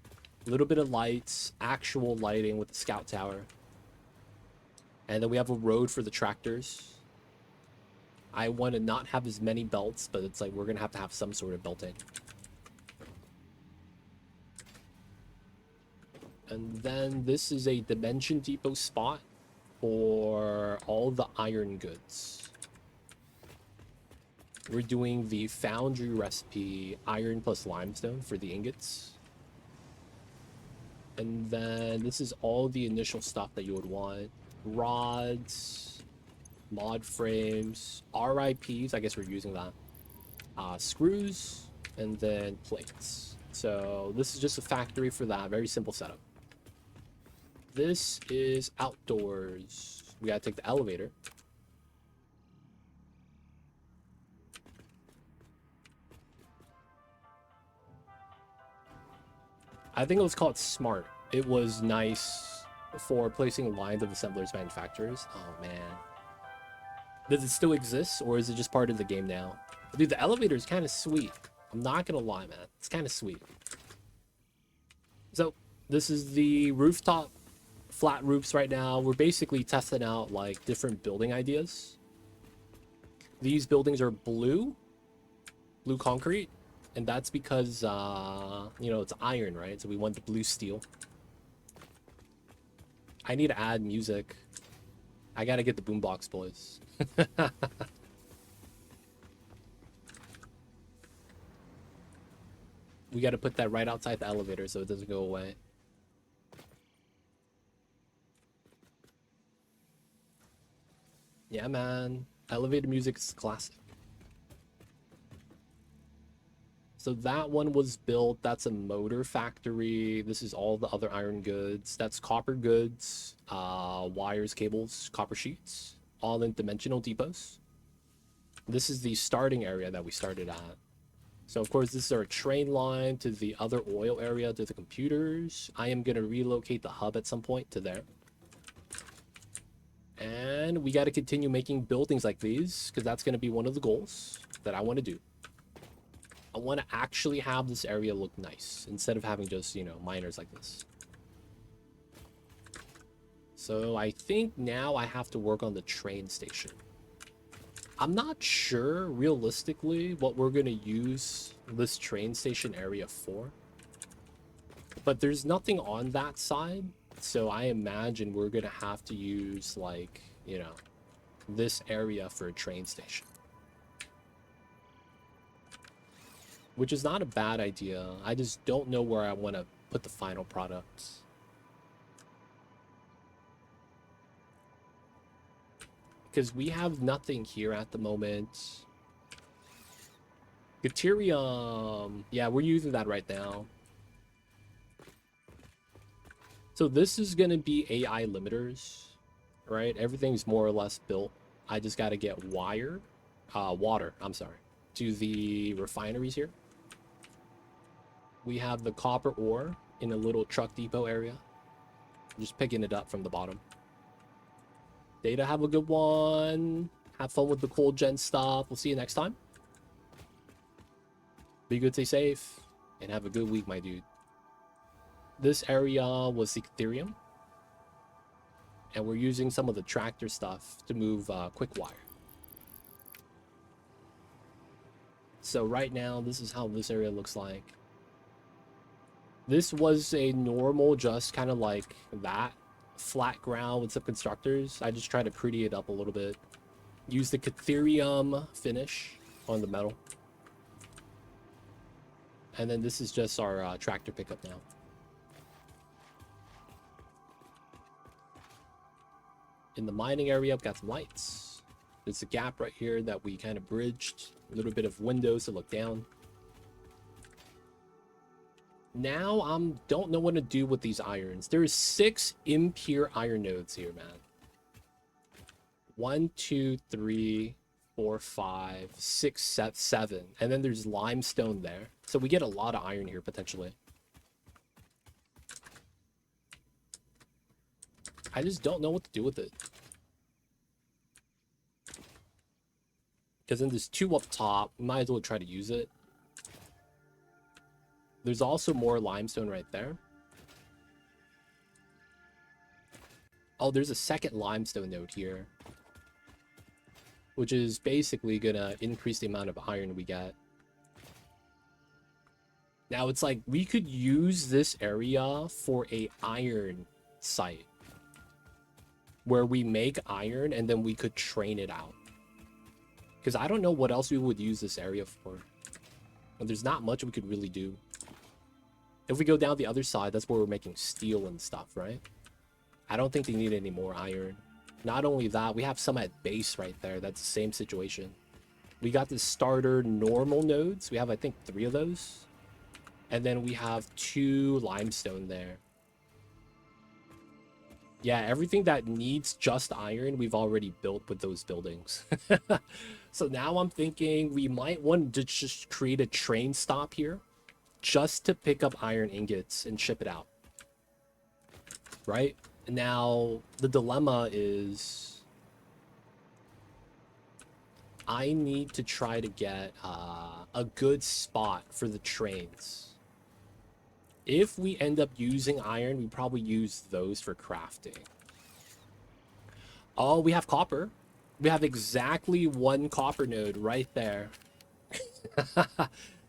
a little bit of lights, actual lighting with the scout tower. And then we have a road for the tractors. I want to not have as many belts, but it's like we're going to have some sort of belting. And then this is a dimension depot spot for all the iron goods. We're doing the foundry recipe, iron plus limestone for the ingots. And then this is all the initial stuff that you would want. Rods, mod frames, RIPs, I guess we're using that. Screws, and then plates. So this is just a factory for that, very simple setup. This is outdoors. We gotta take the elevator. I think let's call it smart. It was nice for placing lines of assemblers manufacturers. Oh man. Does it still exist or is it just part of the game now? Dude, the elevator is kind of sweet. I'm not gonna lie, man. It's kind of sweet. So this is the rooftop flat roofs right now. We're basically testing out like different building ideas. These buildings are blue concrete. And that's because, you know, it's iron, right? So we want the blue steel. I need to add music. I gotta get the boombox, boys. We gotta put that right outside the elevator so it doesn't go away. Yeah, man. Elevator music is classic. So that one was built. That's a motor factory. This is all the other iron goods. That's copper goods, wires, cables, copper sheets, all in dimensional depots. This is the starting area that we started at. So of course, this is our train line to the other oil area to the computers. I am going to relocate the hub at some point to there. And we got to continue making buildings like these because that's going to be one of the goals that I want to do. I want to actually have this area look nice instead of having just, you know, miners like this. So I think now I have to work on the train station. I'm not sure realistically what we're going to use this train station area for. But there's nothing on that side. So I imagine we're going to have to use like, you know, this area for a train station. Which is not a bad idea. I just don't know where I want to put the final product. Because we have nothing here at the moment. Deuterium. Yeah, we're using that right now. So this is going to be AI limiters, right? Everything's more or less built. I just got to get water, to the refineries here. We have the copper ore in a little truck depot area. Just picking it up from the bottom. Data, have a good one. Have fun with the cold gen stuff. We'll see you next time. Be good, stay safe, and have a good week, my dude. This area was the Ethereum. And we're using some of the tractor stuff to move quick wire. So right now, this is how this area looks like. This was a normal, just kind of like that, flat ground with some constructors. I just tried to pretty it up a little bit. Use the Ethereum finish on the metal. And then this is just our tractor pickup now. In the mining area, I've got some lights. There's a gap right here that we kind of bridged. A little bit of windows to look down. Now don't know what to do with these irons. There's 6 impure iron nodes here, man. 1, 2, 3, 4, 5, 6, 7. And then there's limestone there. So we get a lot of iron here, potentially. I just don't know what to do with it. Because then there's 2 up top. We might as well try to use it. There's also more limestone right there. Oh, there's a second limestone node here. Which is basically gonna increase the amount of iron we get. Now it's like we could use this area for a iron site. Where we make iron and then we could train it out. Because I don't know what else we would use this area for. But there's not much we could really do. If we go down the other side, that's where we're making steel and stuff, right? I don't think they need any more iron. Not only that, we have some at base right there. That's the same situation. We got the starter normal nodes. We have, I think, 3 of those. And then we have 2 limestone there. Yeah, everything that needs just iron, we've already built with those buildings. So now I'm thinking we might want to just create a train stop here. Just to pick up iron ingots and ship it out. Right? Now, the dilemma is I need to try to get a good spot for the trains. If we end up using iron, we probably use those for crafting. Oh, we have copper. We have exactly 1 copper node right there.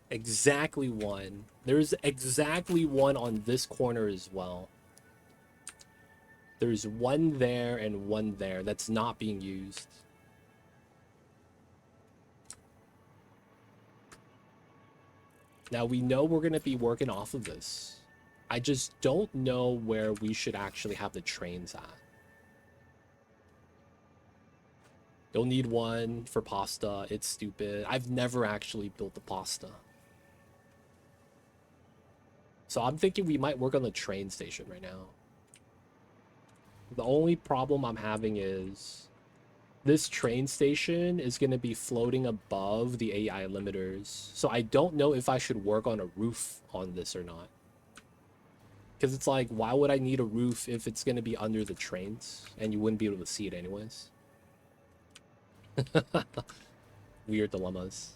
Exactly 1. There's exactly 1 on this corner as well. There's 1 there and 1 there that's not being used. Now we know we're going to be working off of this. I just don't know where we should actually have the trains at. Don't need 1 for pasta. It's stupid. I've never actually built the pasta. So I'm thinking we might work on the train station right now. The only problem I'm having is this train station is going to be floating above the AI limiters. So I don't know if I should work on a roof on this or not. Because it's like, why would I need a roof if it's going to be under the trains? And you wouldn't be able to see it anyways. Weird dilemmas.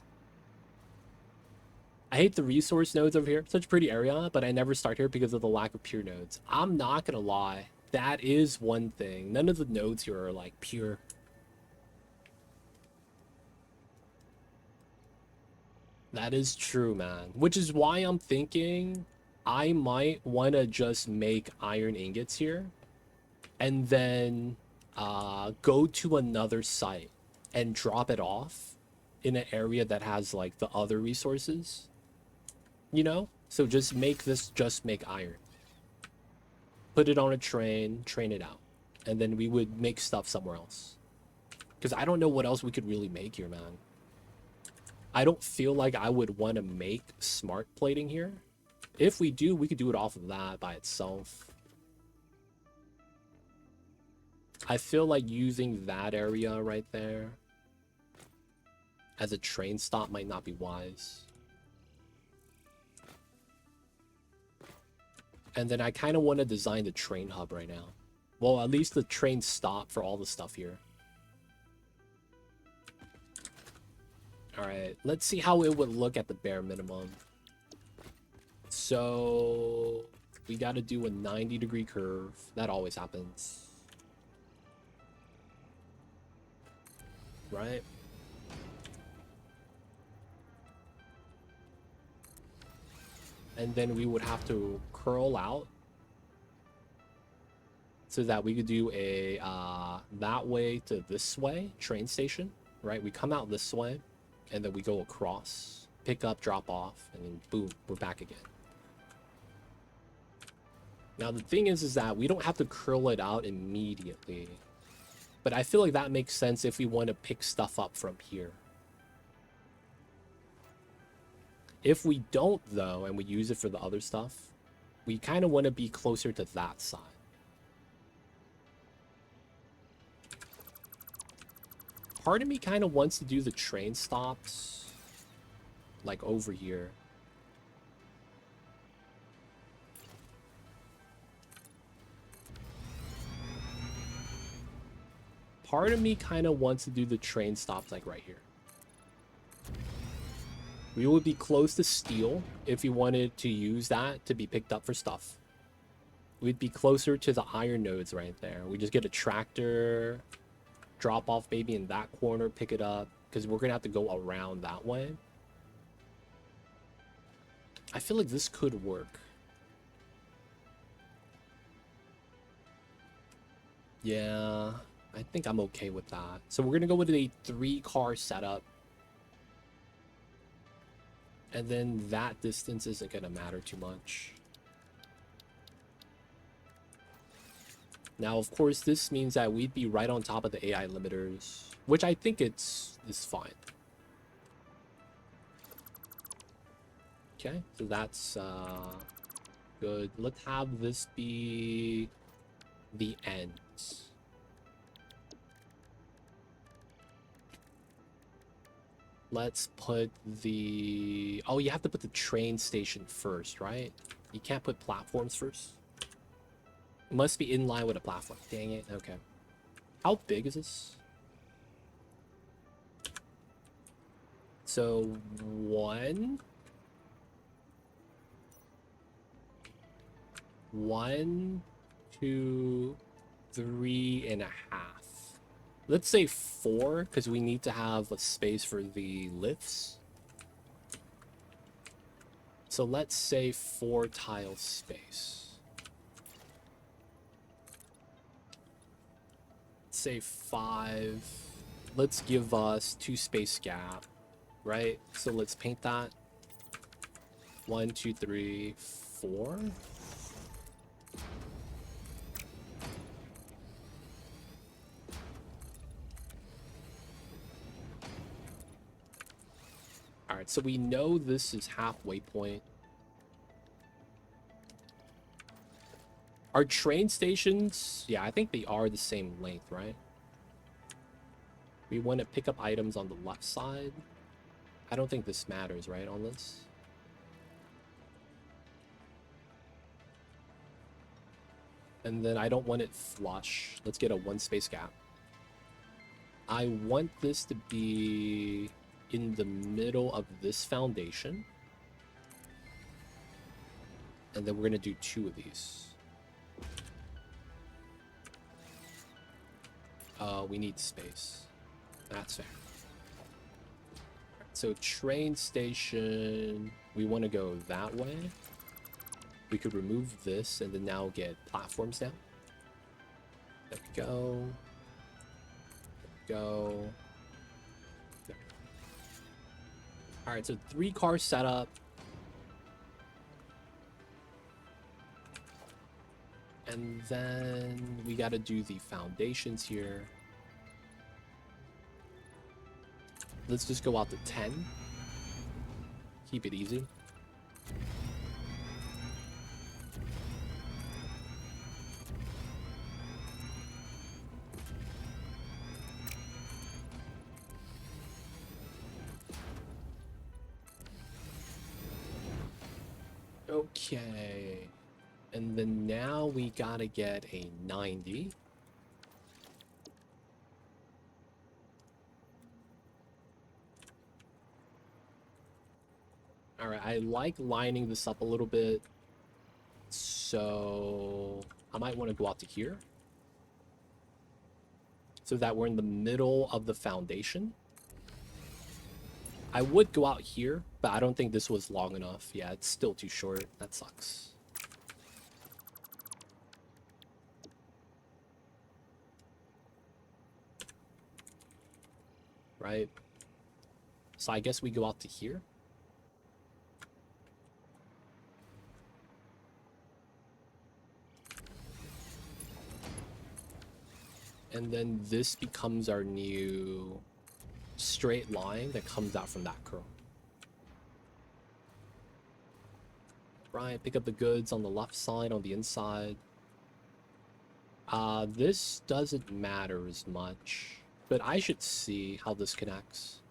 I hate the resource nodes over here. Such a pretty area, but I never start here because of the lack of pure nodes. I'm not going to lie. That is one thing. None of the nodes here are like pure. That is true, man. Which is why I'm thinking I might want to just make iron ingots here. And then go to another site and drop it off in an area that has like the other resources. You know? So just make this, just make iron. Put it on a train, train it out. And then we would make stuff somewhere else. Because I don't know what else we could really make here, man. I don't feel like I would want to make smart plating here. If we do, we could do it off of that by itself. I feel like using that area right there as a train stop might not be wise. And then I kind of want to design the train hub right now. Well, at least the train stop for all the stuff here. Alright, let's see how it would look at the bare minimum. So, we got to do a 90-degree curve. That always happens. Right? And then we would have to curl out so that we could do a that way to this way train station, right? We come out this way and then we go across, pick up, drop off, and then boom, we're back again. Now the thing is that we don't have to curl it out immediately. But I feel like that makes sense if we want to pick stuff up from here. If we don't, though, and we use it for the other stuff, we kind of want to be closer to that side. Part of me kind of wants to do the train stops, like over here. Part of me kind of wants to do the train stops like right here. We would be close to steel if you wanted to use that to be picked up for stuff. We'd be closer to the iron nodes right there. We just get a tractor, drop off maybe in that corner, pick it up, because we're gonna have to go around that way. I feel like this could work. Yeah, I think I'm okay with that. So we're gonna go with a 3-car setup. And then that distance isn't gonna matter too much. Now, of course, this means that we'd be right on top of the AI limiters, which I think is fine. Okay, so that's good. Let's have this be the end. Let's put the... Oh, you have to put the train station first, right? You can't put platforms first? It must be in line with a platform. Dang it. Okay. How big is this? So, 1, 2, 3.5. Let's say 4, because we need to have a space for the lifts. So let's say 4 tile space. Say 5. Let's give us 2 space gap, right? So let's paint that. 1, 2, 3, 4. All right, so we know this is halfway point. Our train stations, yeah, I think they are the same length, right? We want to pick up items on the left side. I don't think this matters, right, on this? And then I don't want it flush. Let's get a 1 space gap. I want this to be in the middle of this foundation. And then we're going to do 2 of these. We need space. That's fair. So train station, we want to go that way. We could remove this and then now get platforms down. There we go. Go. There. All right, so 3-car setup. And then we got to do the foundations here. Let's just go out to 10. Keep it easy. Okay. And then now we gotta get a 90. All right, I like lining this up a little bit. So I might want to go out to here. So that we're in the middle of the foundation. I would go out here, but I don't think this was long enough. Yeah, it's still too short. That sucks. Right? So I guess we go out to here. And then this becomes our new straight line that comes out from that curl. Right, pick up the goods on the left side, on the inside. This doesn't matter as much, but I should see how this connects.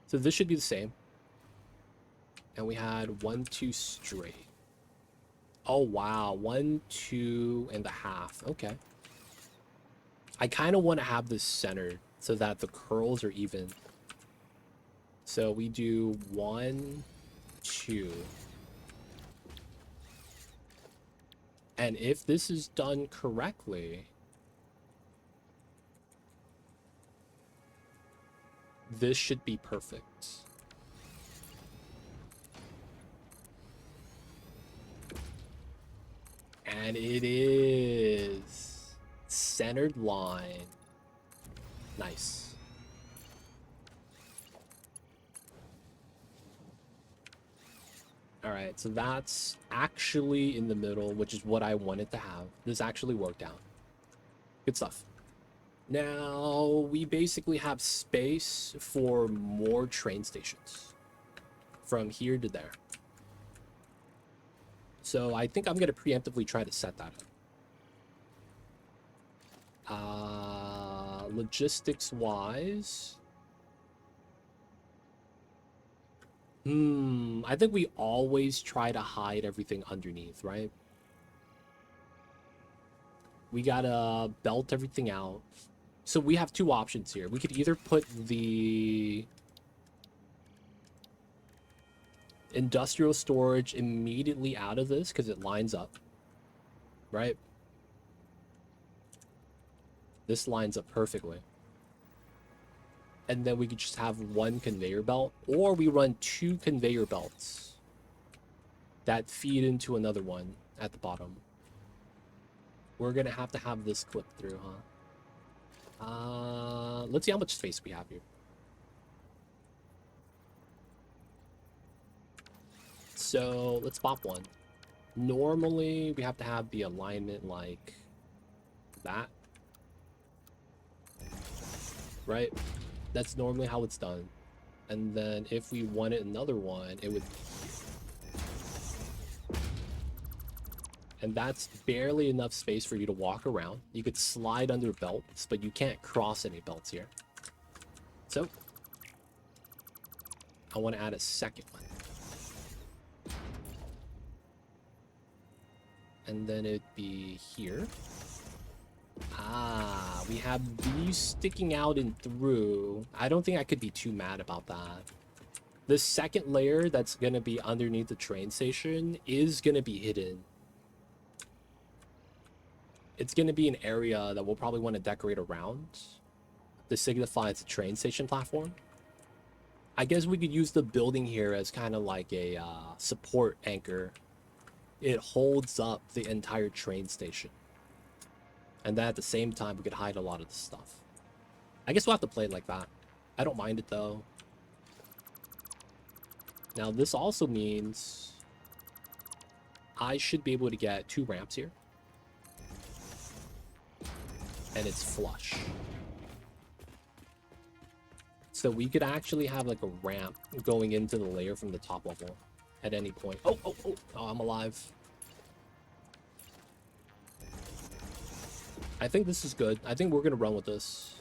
So this should be the same. And we had 1, 2 straight. Oh, wow. 1, 2.5. Okay. I kind of want to have this centered so that the curls are even. So we do 1, 2. And if this is done correctly, this should be perfect. And it is centered line. Nice. All right, so that's actually in the middle, which is what I wanted to have. This actually worked out. Good stuff. Now, we basically have space for more train stations from here to there. So I think I'm going to preemptively try to set that up. Logistics-wise... I think we always try to hide everything underneath, right? We gotta belt everything out. So we have two options here. We could either put the industrial storage immediately out of this because it lines up, right? This lines up perfectly. And then we could just have one conveyor belt, or we run 2 conveyor belts that feed into another one at the bottom. We're gonna have to have this clip through, huh? Let's see how much space we have here. So let's pop one. Normally we have to have the alignment like that, right? That's normally how it's done. And then if we wanted another one, it would... And that's barely enough space for you to walk around. You could slide under belts, but you can't cross any belts here. So, I want to add a second one. And then it'd be here. Ah, we have these sticking out and through. I don't think I could be too mad about that. The second layer that's going to be underneath the train station is going to be hidden. It's going to be an area that we'll probably want to decorate around to signify it's a train station platform. I guess we could use the building here as kind of like a support anchor. It holds up the entire train station. And then at the same time, we could hide a lot of the stuff. I guess we'll have to play it like that. I don't mind it, though. Now, this also means I should be able to get 2 ramps here. And it's flush. So we could actually have like a ramp going into the layer from the top level at any point. Oh, I'm alive. I think this is good. I think we're going to run with this.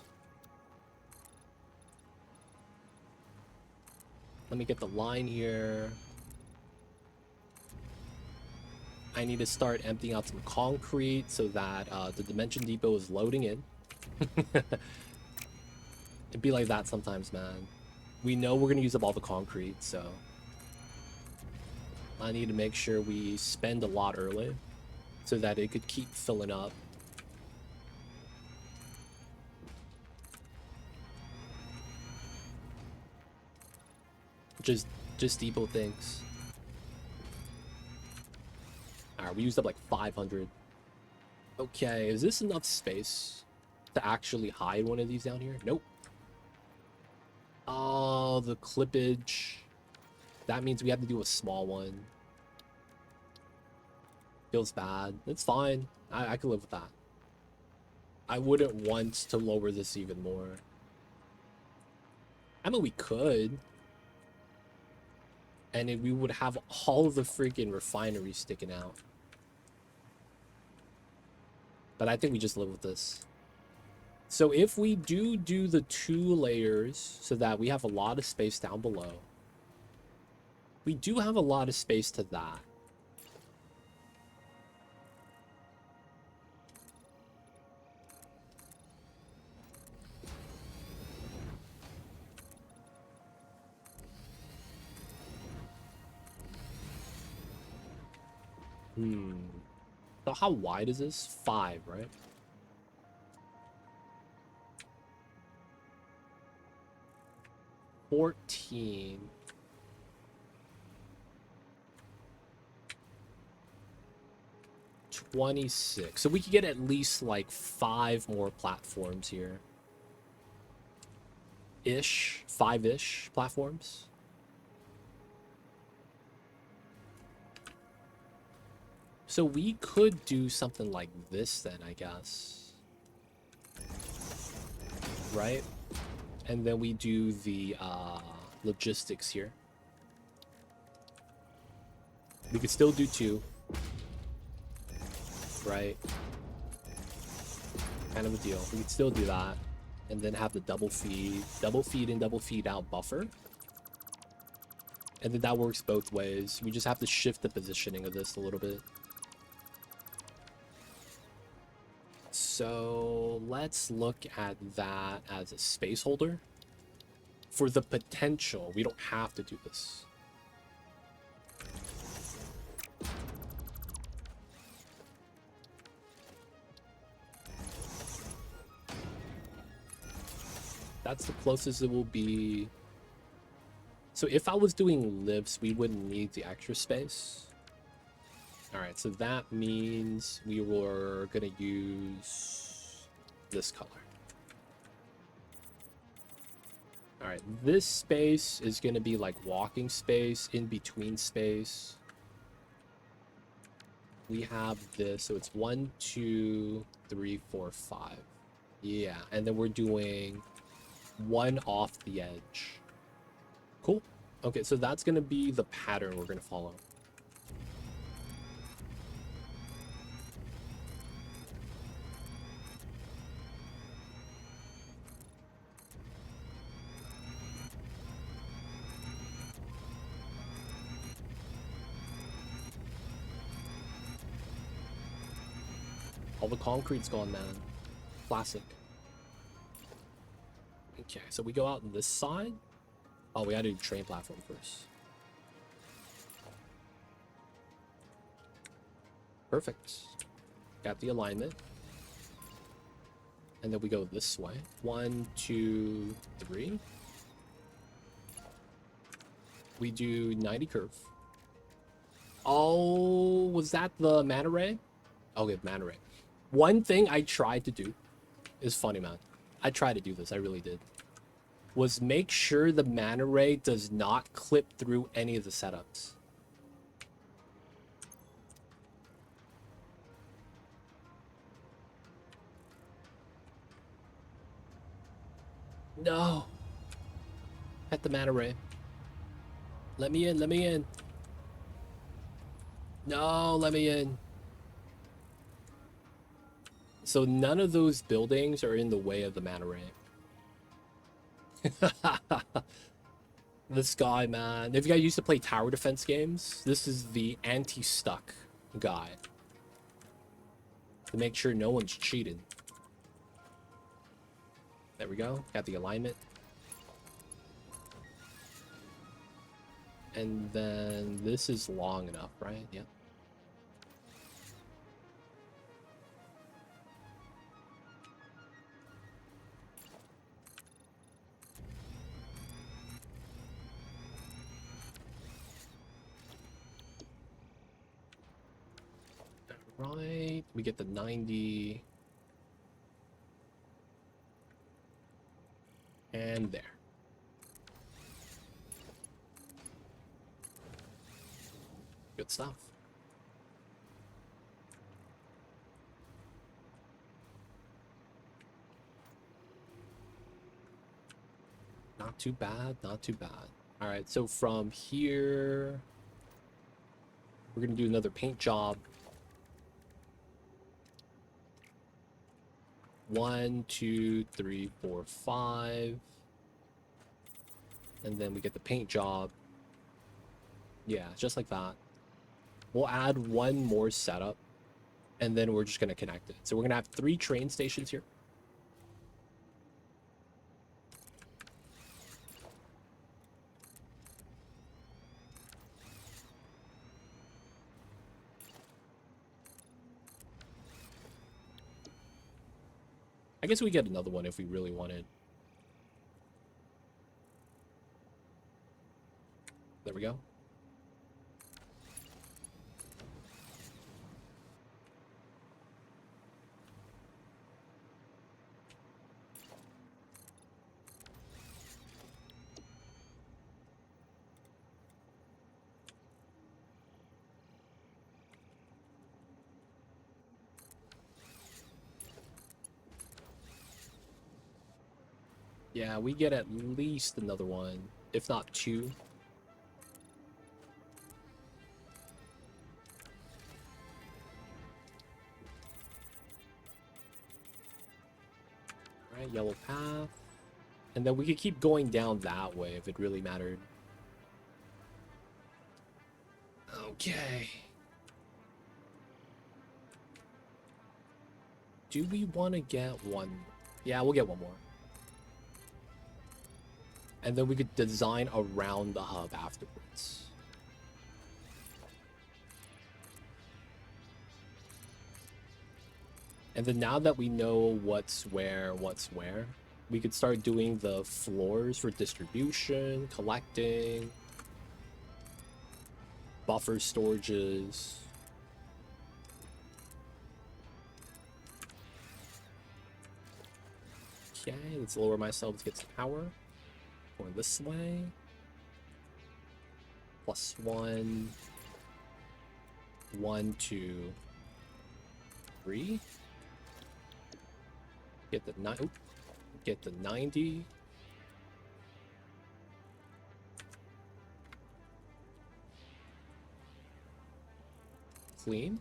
Let me get the line here. I need to start emptying out some concrete so that the Dimension Depot is loading in. It'd be like that sometimes, man. We know we're going to use up all the concrete, so... I need to make sure we spend a lot early so that it could keep filling up. Just depot things. Alright, we used up like 500. Okay, is this enough space to actually hide one of these down here? Nope. Oh, the clippage. That means we have to do a small one. Feels bad. It's fine. I can live with that. I wouldn't want to lower this even more. I mean, we could. And then we would have all of the freaking refineries sticking out. But I think we just live with this. So if we do the 2 layers so that we have a lot of space down below. We do have a lot of space to that. So how wide is this? 5, right? $14. 26. So we could get at least like 5 more platforms here. Ish. 5-ish platforms. So we could do something like this then, I guess. Right? And then we do the logistics here. We could still do 2. Right? Kind of a deal. We could still do that. And then have the double feed in, double feed out buffer. And then that works both ways. We just have to shift the positioning of this a little bit. So let's look at that as a space holder. For the potential, we don't have to do this. That's the closest it will be. So if I was doing lifts, we wouldn't need the extra space. All right, so that means we were gonna use this color. All right, this space is gonna be like walking space, in between space. We have this, so it's 1, 2, 3, 4, 5. Yeah, and then we're doing 1 off the edge. Cool. Okay, so that's gonna be the pattern we're gonna follow. All the concrete's gone, man. Classic. Okay, so we go out on this side. Oh, we gotta do train platform first. Perfect. Got the alignment. And then we go this way. 1, 2, 3. We do 90 curve. Oh, was that the manta ray? Okay, manta ray. One thing I tried to do is funny, man. I tried to do this. I really did. Was make sure the manta ray does not clip through any of the setups. No. Hit the manta ray. Let me in. Let me in. No, let me in. So none of those buildings are in the way of the manta ray. This guy, man. If you guys used to play tower defense games, this is the anti-stuck guy. To make sure no one's cheated. There we go. Got the alignment. And then this is long enough, right? Yep. Right. We get the 90. And there. Good stuff. too bad, not too bad. All right, so from here, we're gonna do another paint job. 1, 2, 3, 4, 5. And then we get the paint job. Yeah, just like that. We'll add one more setup, and then we're just gonna connect it. So we're gonna have 3 train stations here. I guess we get another one if we really wanted. There we go. Yeah, we get at least another one, if not 2. All right, yellow path. And then we could keep going down that way if it really mattered. Okay. Do we want to get one? Yeah, we'll get one more. And then we could design around the hub afterwards. And then now that we know what's where, we could start doing the floors for distribution, collecting, buffer storages. Okay, let's lower myself to get some power. Going this way. +1. 1, 2, 3. Get the get the 90. Clean.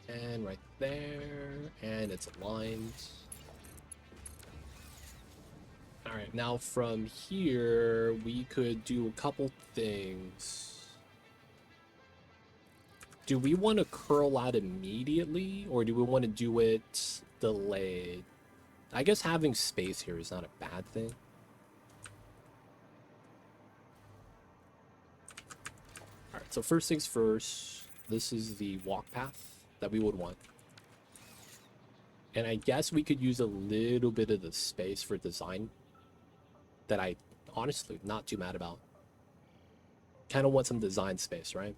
And right there, and it's aligned. All right, now from here, we could do a couple things. Do we want to curl out immediately, or do we want to do it delayed? I guess having space here is not a bad thing. All right, so first things first, this is the walk path that we would want. And I guess we could use a little bit of the space for design that I honestly not too mad about. Kind of want some design space, right?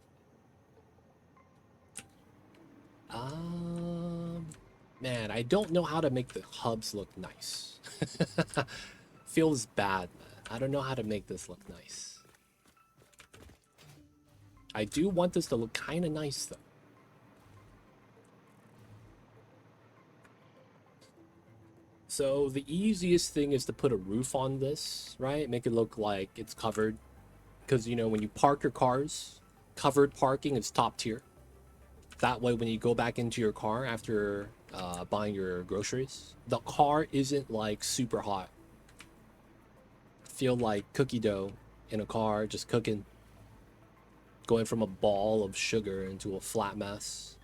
Man, I don't know how to make the hubs look nice. Feels bad, man. I don't know how to make this look nice. I do want this to look kind of nice, though. So the easiest thing is to put a roof on this, right? Make it look like it's covered. Because, you know, when you park your cars, covered parking is top tier. That way, when you go back into your car after buying your groceries, the car isn't like super hot. Feel like cookie dough in a car, just cooking. Going from a ball of sugar into a flat mess.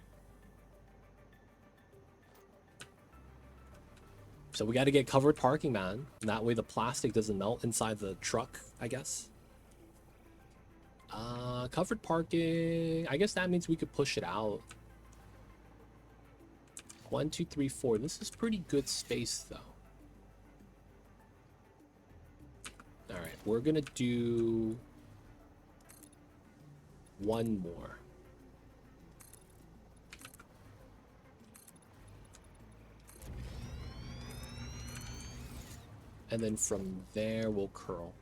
So we got to get covered parking, man. That way the plastic doesn't melt inside the truck, I guess. Covered parking. I guess that means we could push it out. 1, 2, 3, 4. This is pretty good space, though. All right, we're gonna do one more. And then from there, we'll curl.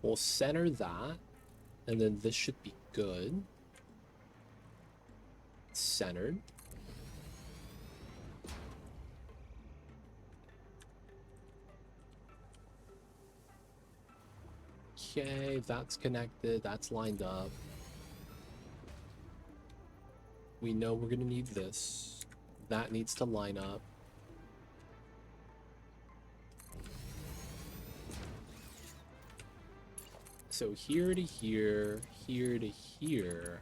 We'll center that, and then this should be good. Centered. Okay, that's connected, that's lined up. We know we're gonna need this. That needs to line up. So here to here, here to here.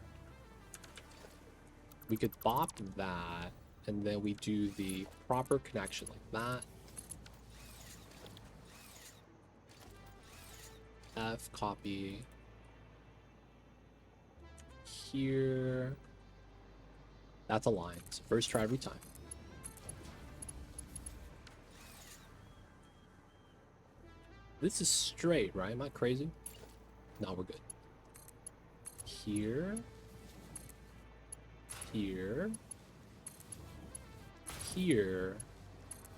We could bop that, and then we do the proper connection like that. F copy. Here. That's aligned. So first try every time. This is straight, right? Am I crazy? No, we're good. Here. Here. Here.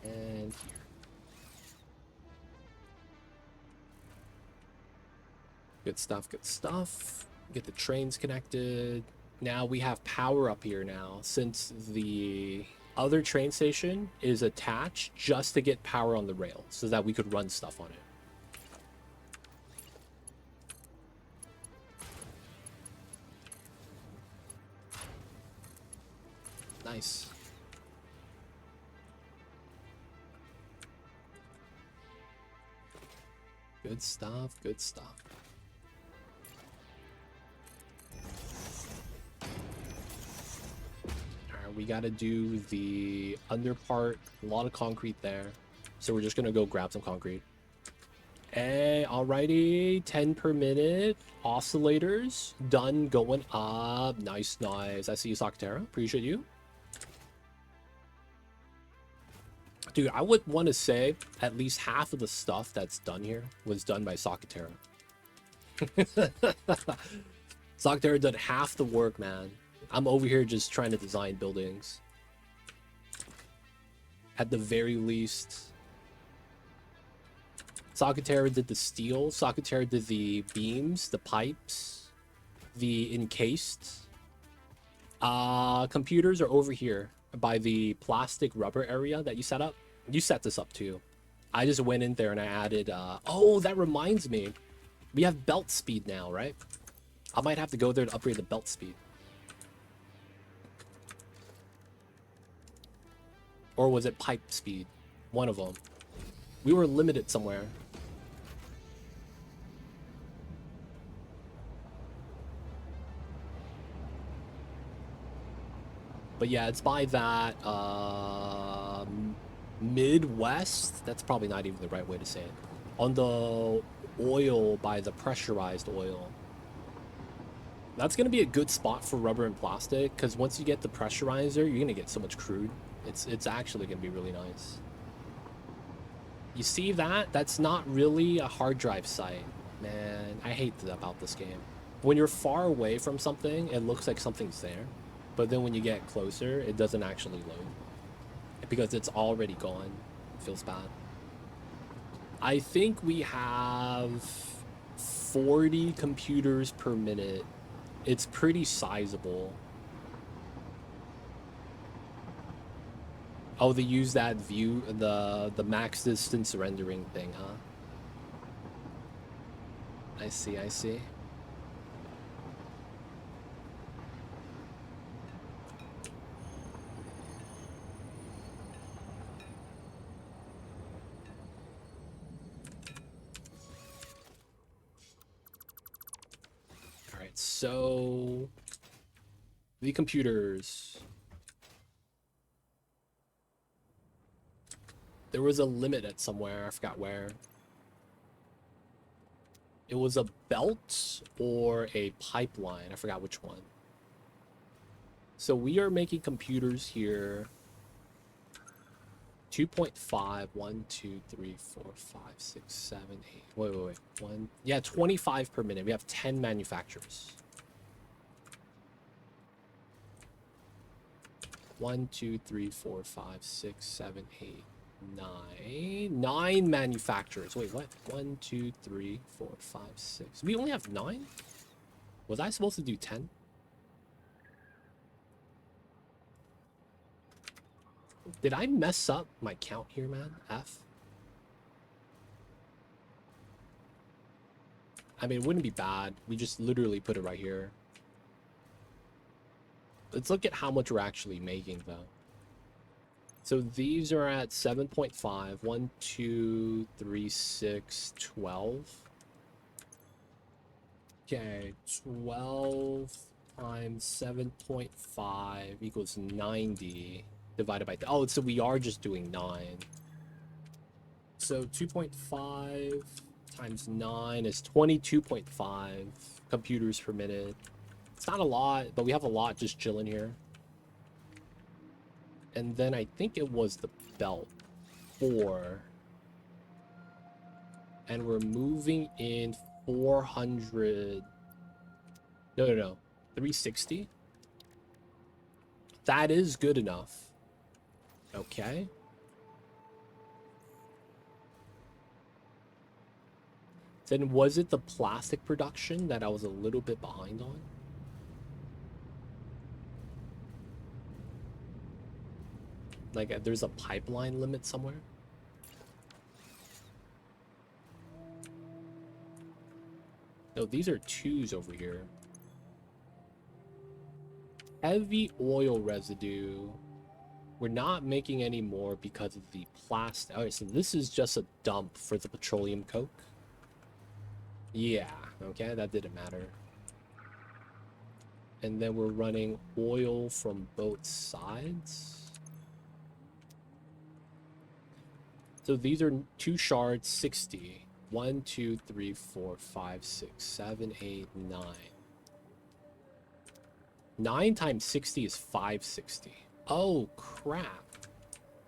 And here. Good stuff, good stuff. Get the trains connected. Now we have power up here now, since the other train station is attached just to get power on the rail so that we could run stuff on it. Nice. Good stuff, good stuff. Alright, we gotta do the under part, a lot of concrete there. So we're just gonna go grab some concrete. Hey, alrighty, 10 per minute. Oscillators, done, going up. Nice, nice. I see you, Sakatera. Appreciate you. Dude, I would want to say at least half of the stuff that's done here was done by Sakatera. Sakatera did half the work, man. I'm over here just trying to design buildings. At the very least. Sakatera did the steel. Sakatera did the beams, the pipes, the encased. Computers are over here by the plastic rubber area that you set up. You set this up too. I just went in there and I added, oh, that reminds me. We have belt speed now, right? I might have to go there to upgrade the belt speed. Or was it pipe speed? One of them. We were limited somewhere. But yeah, it's by that Midwest. That's probably not even the right way to say it. On the oil, by the pressurized oil. That's going to be a good spot for rubber and plastic, because once you get the pressurizer, you're going to get so much crude. It's actually going to be really nice. You see that? That's not really a hard drive site. Man, I hate that about this game. When you're far away from something, it looks like something's there. But then when you get closer, it doesn't actually load. Because it's already gone. It feels bad. I think we have 40 computers per minute. It's pretty sizable. Oh, they use that view, the max distance rendering thing, huh? I see, I see. All right, so the computers. There was a limit at somewhere, I forgot where. It was a belt or a pipeline, I forgot which one. So we are making computers here. 2.5, 1, 2, 3, 4, 5, 6, 7, 8. Wait. One, yeah, 25 per minute. We have 10 manufacturers. 1, 2, 3, 4, 5, 6, 7, 8. Nine manufacturers. Wait, what? 1, 2, 3, 4, 5, 6. We only have 9? Was I supposed to do 10? Did I mess up my count here, man? F? I mean, it wouldn't be bad. We just literally put it right here. Let's look at how much we're actually making, though. So these are at 7.5. 1, 2, 3, 6, 12. Okay, 12 times 7.5 equals 90 divided by... Oh, so we are just doing 9. So 2.5 times 9 is 22.5 computers per minute. It's not a lot, but we have a lot just chilling here. And then I think it was the belt 4. And we're moving in 400. No, 360. That is good enough. Okay. Then was it the plastic production that I was a little bit behind on? Like, there's a pipeline limit somewhere? No, these are 2s over here. Heavy oil residue. We're not making any more because of the plastic. Okay, so this is just a dump for the petroleum coke. Yeah, okay, that didn't matter. And then we're running oil from both sides. So these are 2 shards, 60. 1, 2, 3, 4, 5, 6, 7, 8, 9. 9 times 60 is 560. Oh, crap.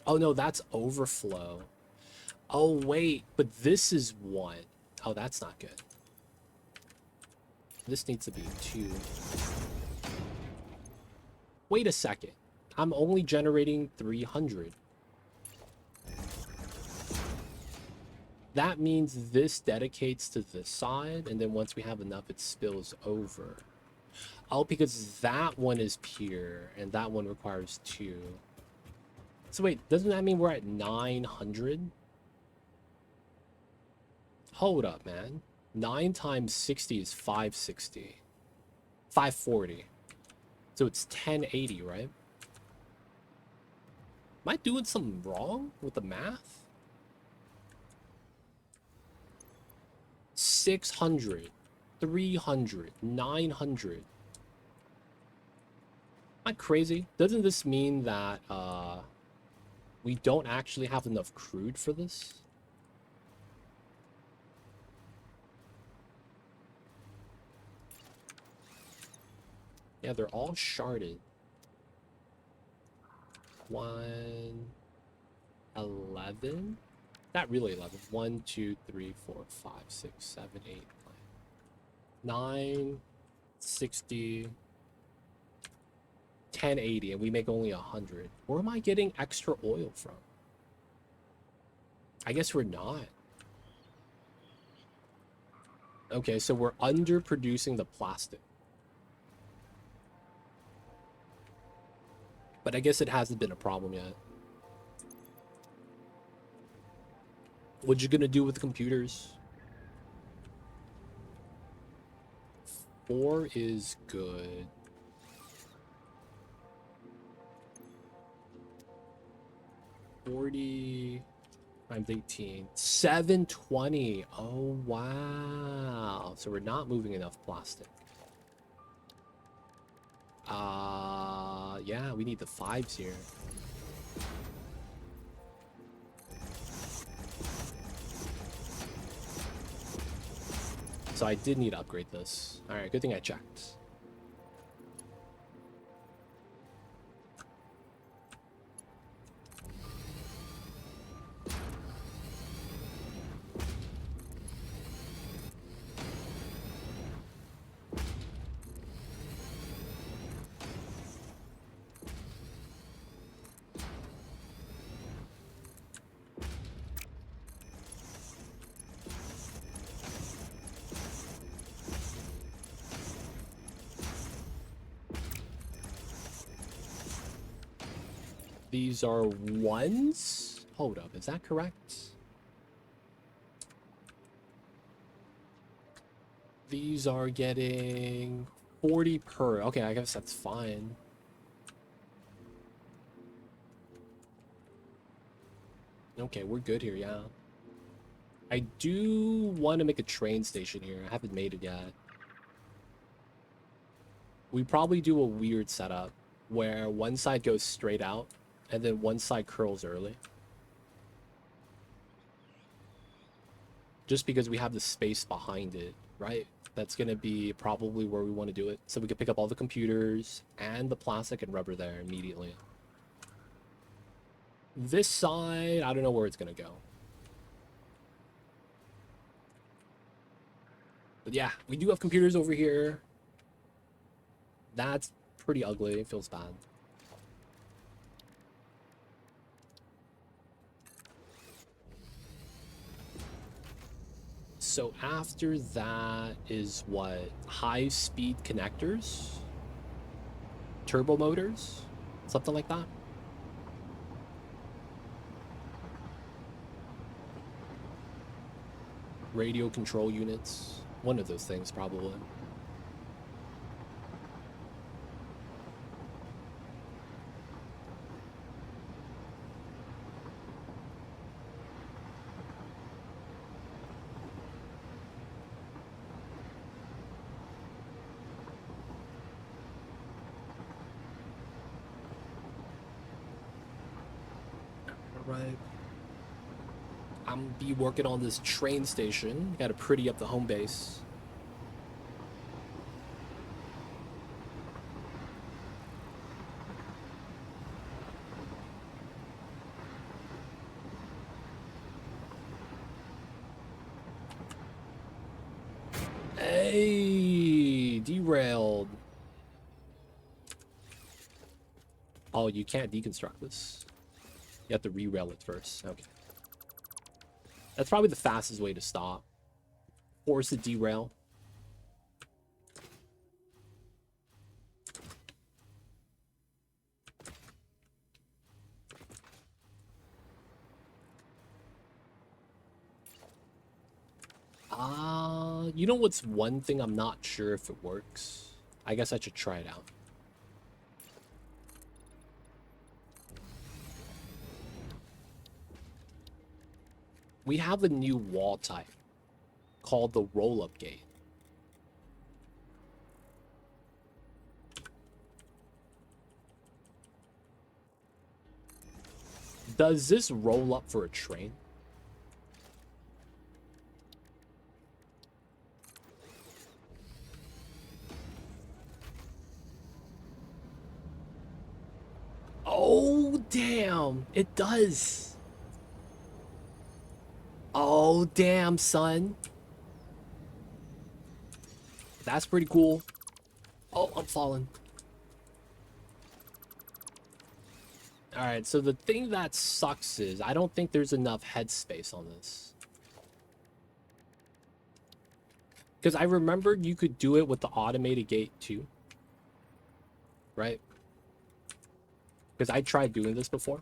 Oh, no, that's overflow. Oh, wait, but this is 1. Oh, that's not good. This needs to be 2. Wait a second. I'm only generating 300. That means this dedicates to this side, and then once we have enough, it spills over. Oh, because that one is pure, and that one requires 2. So wait, doesn't that mean we're at 900? Hold up, man. 9 times 60 is 560. 540. So it's 1080, right? Am I doing something wrong with the math? 600, 300, 900. Am I crazy? Doesn't this mean that we don't actually have enough crude for this? Yeah, they're all sharded. 1, 11? Not really 11. 1, 2, 3, 4, 5, 6, 7, 8, 9, 60, 1080, and we make only 100. Where am I getting extra oil from? I guess we're not. Okay, so we're underproducing the plastic. But I guess it hasn't been a problem yet. What you gonna do with the computers? 4 is good. $40 times 18. 720. Oh, wow. So we're not moving enough plastic. Yeah, we need the 5s here. So I did need to upgrade this. Alright, good thing I checked. These are ones? Hold up, is that correct? These are getting 40 per. Okay, I guess that's fine. Okay, we're good here, yeah. I do want to make a train station here. I haven't made it yet. We probably do a weird setup where one side goes straight out and then one side curls early. Just because we have the space behind it, right? That's going to be probably where we want to do it. So we can pick up all the computers and the plastic and rubber there immediately. This side, I don't know where it's going to go. But yeah, we do have computers over here. That's pretty ugly. It feels bad. So after that is what? High-speed connectors? Turbo motors? Something like that? Radio control units? One of those things, probably. Right. I'm be working on this train station. Gotta pretty up the home base. Hey, derailed. Oh, you can't deconstruct this. You have to re-rail it first. Okay. That's probably the fastest way to stop. Force it derail. You know what's one thing I'm not sure if it works? I guess I should try it out. We have a new wall type called the roll-up gate. Does this roll up for a train? Oh, damn. It does. Oh, damn, son. That's pretty cool. Oh, I'm falling. Alright, so the thing that sucks is I don't think there's enough headspace on this. Because I remembered you could do it with the automated gate too. Right? Because I tried doing this before.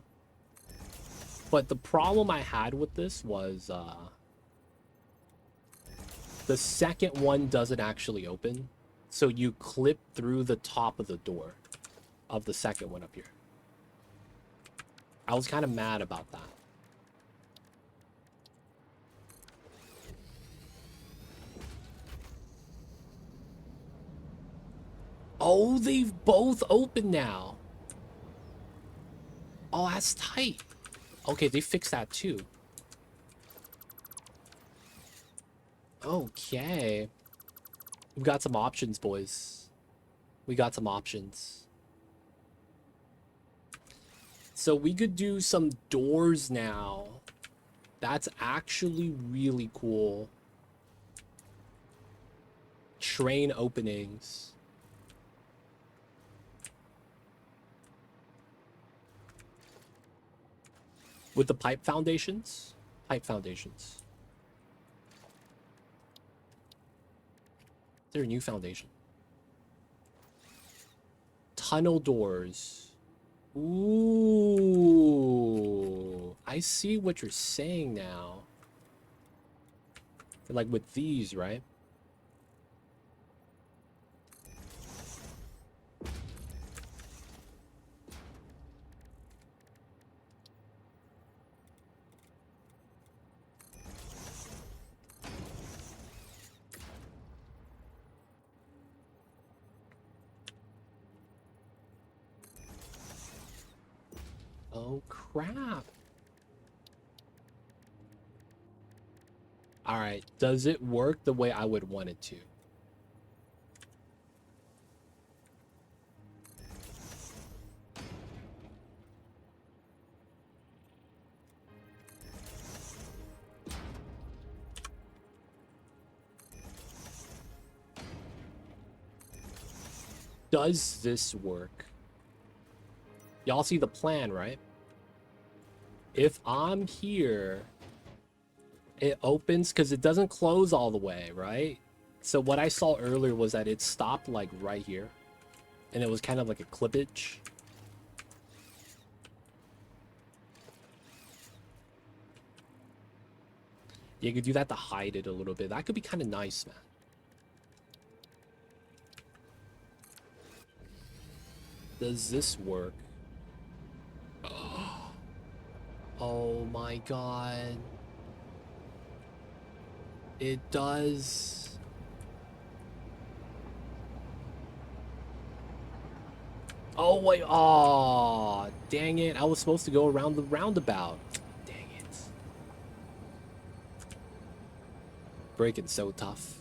But the problem I had with this was the second one doesn't actually open. So you clip through the top of the door of the second one up here. I was kind of mad about that. Oh, they've both opened now. Oh, that's tight. Okay, they fixed that too. Okay. We've got some options, boys. We got some options. So we could do some doors now. That's actually really cool. Train openings. With the pipe foundations? Pipe foundations. Is there a new foundation? Tunnel doors. Ooh. I see what you're saying now. Like with these, right? Oh, crap. All right. Does it work the way I would want it to? Does this work? Y'all see the plan, right? If I'm here, it opens because it doesn't close all the way, right? So what I saw earlier was that it stopped like right here. And it was kind of like a clippage. You could do that to hide it a little bit. That could be kind of nice, man. Does this work? Oh my god. It does. Oh wait, oh dang it. I was supposed to go around the roundabout. Dang it. Breaking's so tough.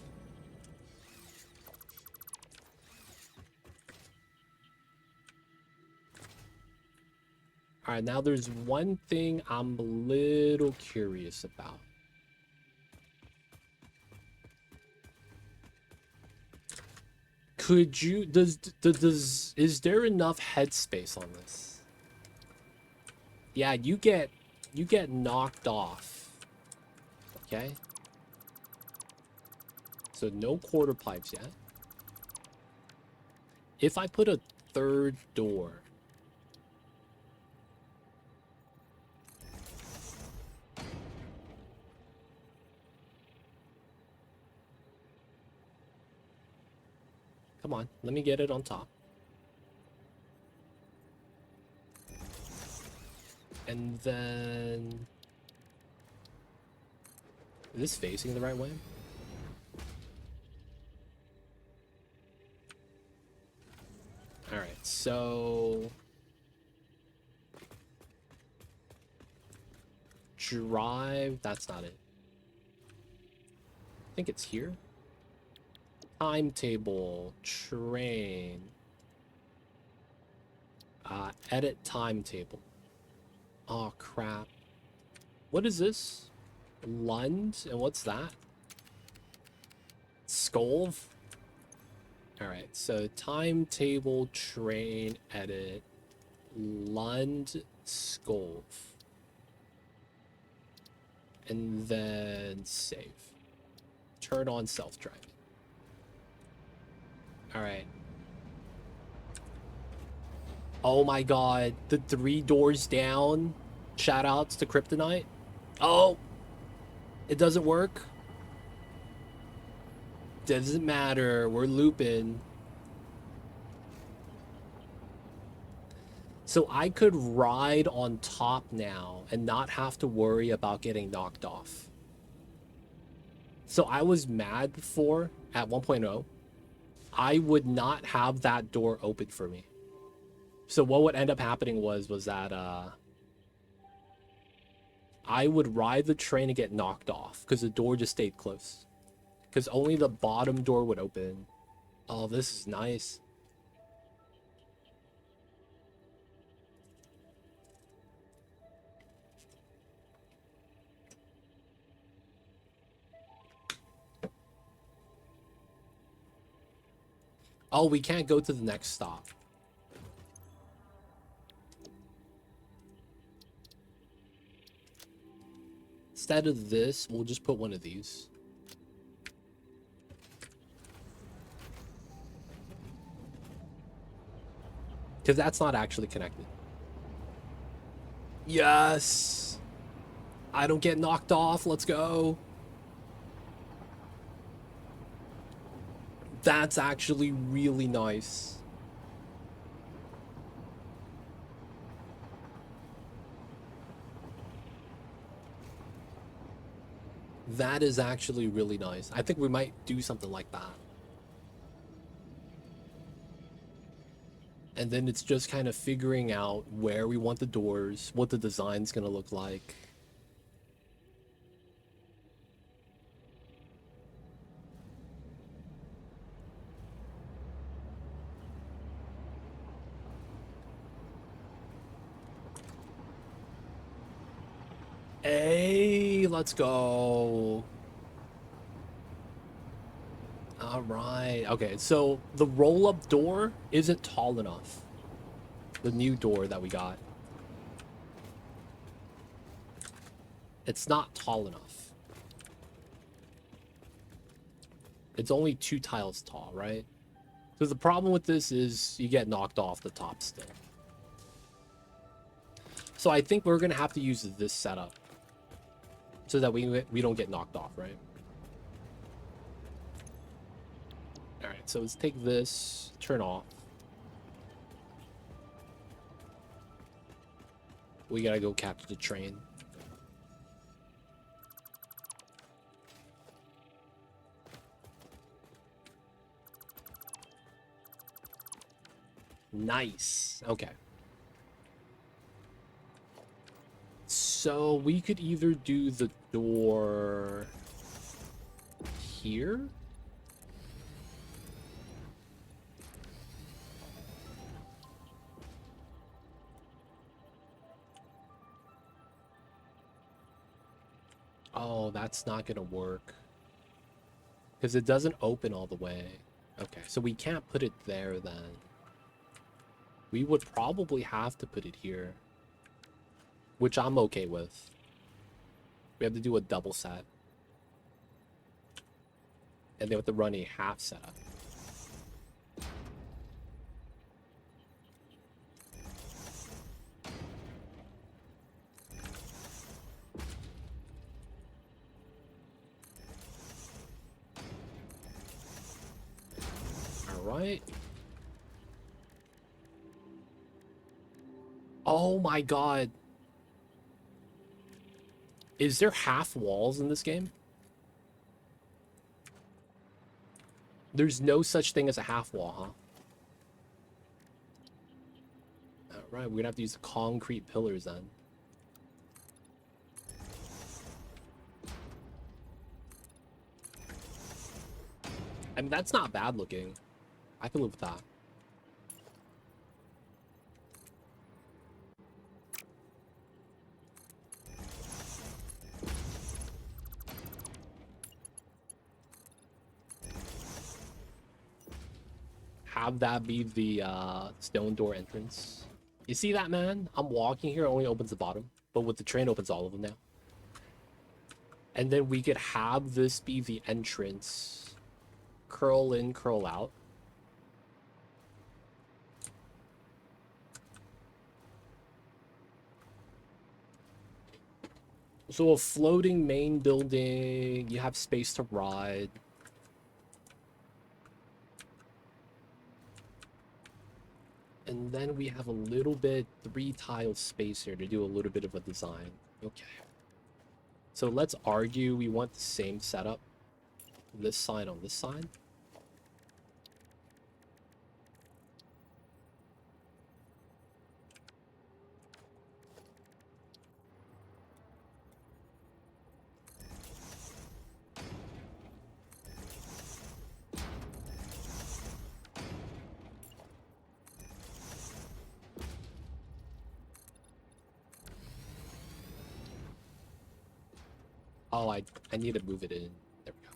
All right, now there's one thing I'm a little curious about. Could you, is there enough headspace on this? Yeah, you get knocked off. Okay. So no quarter pipes yet. If I put a third door, come on, let me get it on top. And then... Is this facing the right way? Alright, so... Drive, that's not it. I think it's here. Timetable, train. Edit timetable. Oh, crap. What is this? Lund? And what's that? Skolv? Alright, so timetable, train, edit. Lund, Skolv. And then save. Turn on self-driving. Alright. Oh my god, the 3 doors down. Shoutouts to Kryptonite. Oh! It doesn't work. Doesn't matter, we're looping. So I could ride on top now and not have to worry about getting knocked off. So I was mad before at 1.0. I would not have that door open for me. So what would end up happening was that I would ride the train and get knocked off because the door just stayed closed. Because only the bottom door would open. Oh, this is nice. Oh, we can't go to the next stop. Instead of this, we'll just put one of these. Because that's not actually connected. Yes! I don't get knocked off. Let's go. That's actually really nice. That is actually really nice. I think we might do something like that. And then it's just kind of figuring out where we want the doors, what the design's gonna look like. Hey, let's go. All right. Okay, so the roll-up door isn't tall enough. The new door that we got. It's not tall enough. It's only 2 tiles tall, right? Because the problem with this is you get knocked off the top still. So I think we're going to have to use this setup so that we don't get knocked off, right? All right, so let's take this, turn off. We got to go catch the train. Nice. Okay. So we could either do the door here. Oh, that's not gonna work. Because it doesn't open all the way. Okay, so we can't put it there then. We would probably have to put it here. Which I'm okay with. We have to do a double set. And they have to run a half setup. Alright. Oh my god. Is there half walls in this game? There's no such thing as a half wall, huh? Alright, we're gonna have to use concrete pillars then. I mean, that's not bad looking. I can live with that. Have that be the stone door entrance. You see that, man? I'm walking here, it only opens the bottom. But with the train, opens all of them now. And then we could have this be the entrance. Curl in, curl out. So a floating main building, you have space to ride. And then we have a little bit, 3 tiles space here to do a little bit of a design. Okay. So let's argue we want the same setup. This side on this side. Oh, I need to move it in. There we go.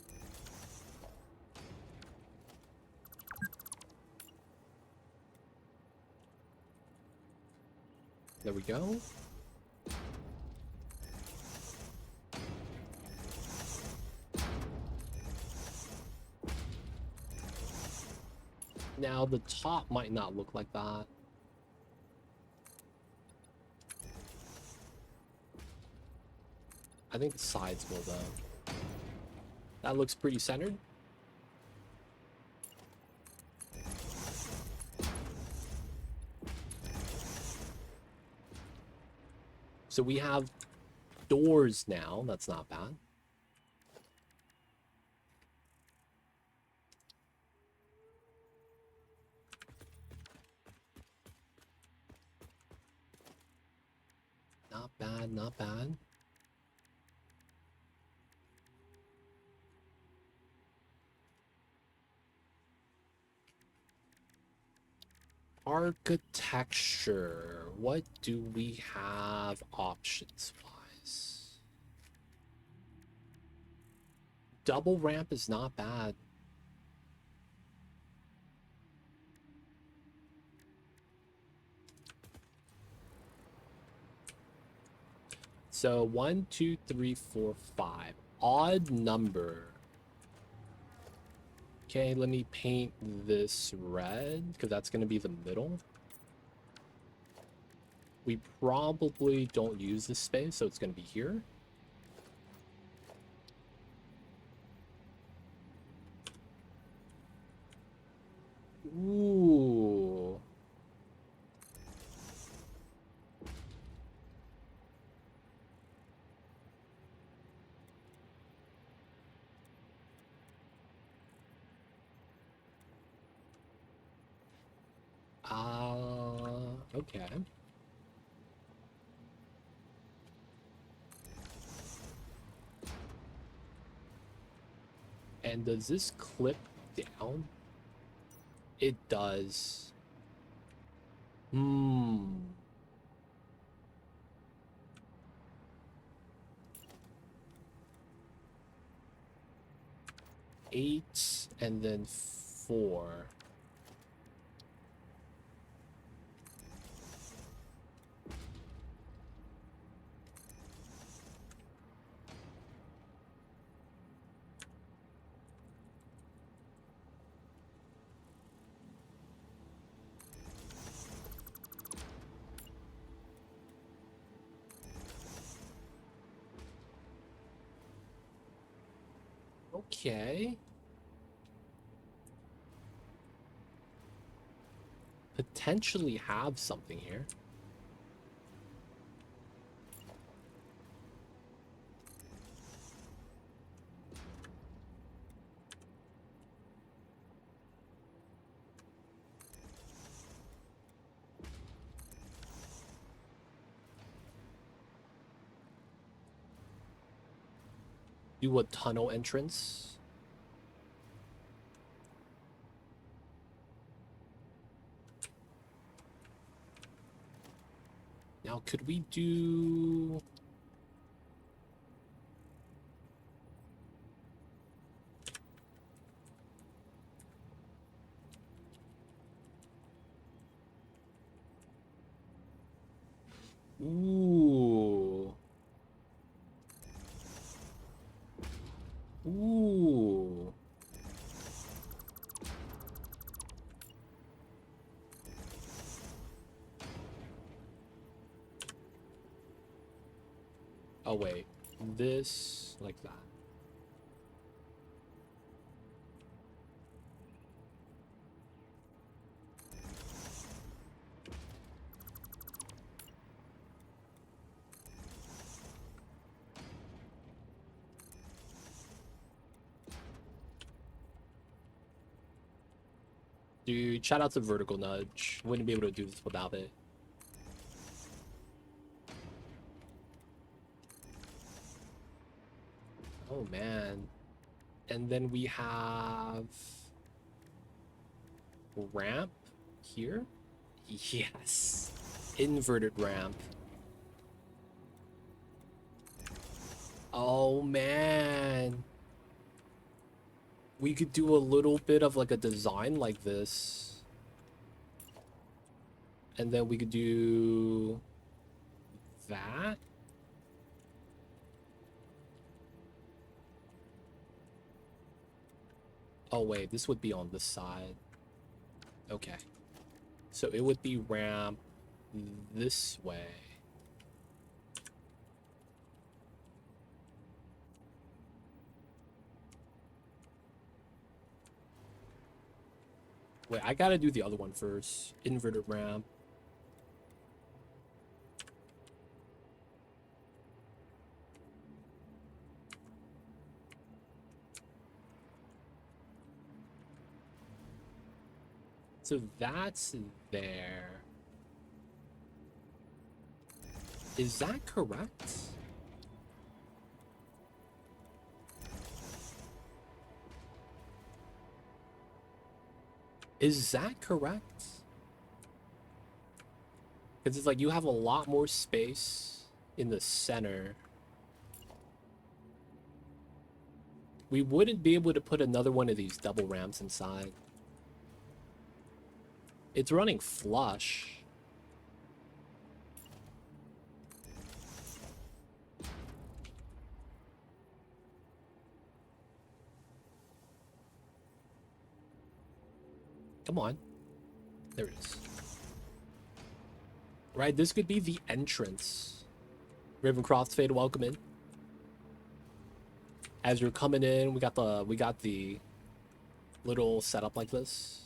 There we go. Now the top might not look like that. I think the sides will though. That looks pretty centered. So we have doors now. That's not bad. Not bad, not bad. Architecture. What do we have options wise? Double ramp is not bad. So 1, 2, 3, 4, 5. Odd number. Okay, let me paint this red because that's going to be the middle. We probably don't use this space, so it's going to be here. Ooh. Okay. And does this clip down? It does. Hmm. 8 and then 4. Okay. Potentially have something here. Do a tunnel entrance. Now, could we do... Ooh. Ooh. Oh, wait. This, like that. Dude, shout out to Vertical Nudge. Wouldn't be able to do this without it. Oh, man. And then we have... ramp here? Yes. Inverted ramp. Oh, man. We could do a little bit of like a design like this. And then we could do that. Oh, wait, this would be on this side. Okay. So it would be ramp this way. Wait, I gotta do the other one first. Inverted ramp. So that's there. Is that correct? Is that correct? Because it's like you have a lot more space in the center. We wouldn't be able to put another one of these double ramps inside. It's running flush. Come on. There it is. Right, this could be the entrance. Ravencroft's Fade, welcome in. As you're coming in, we got the little setup like this.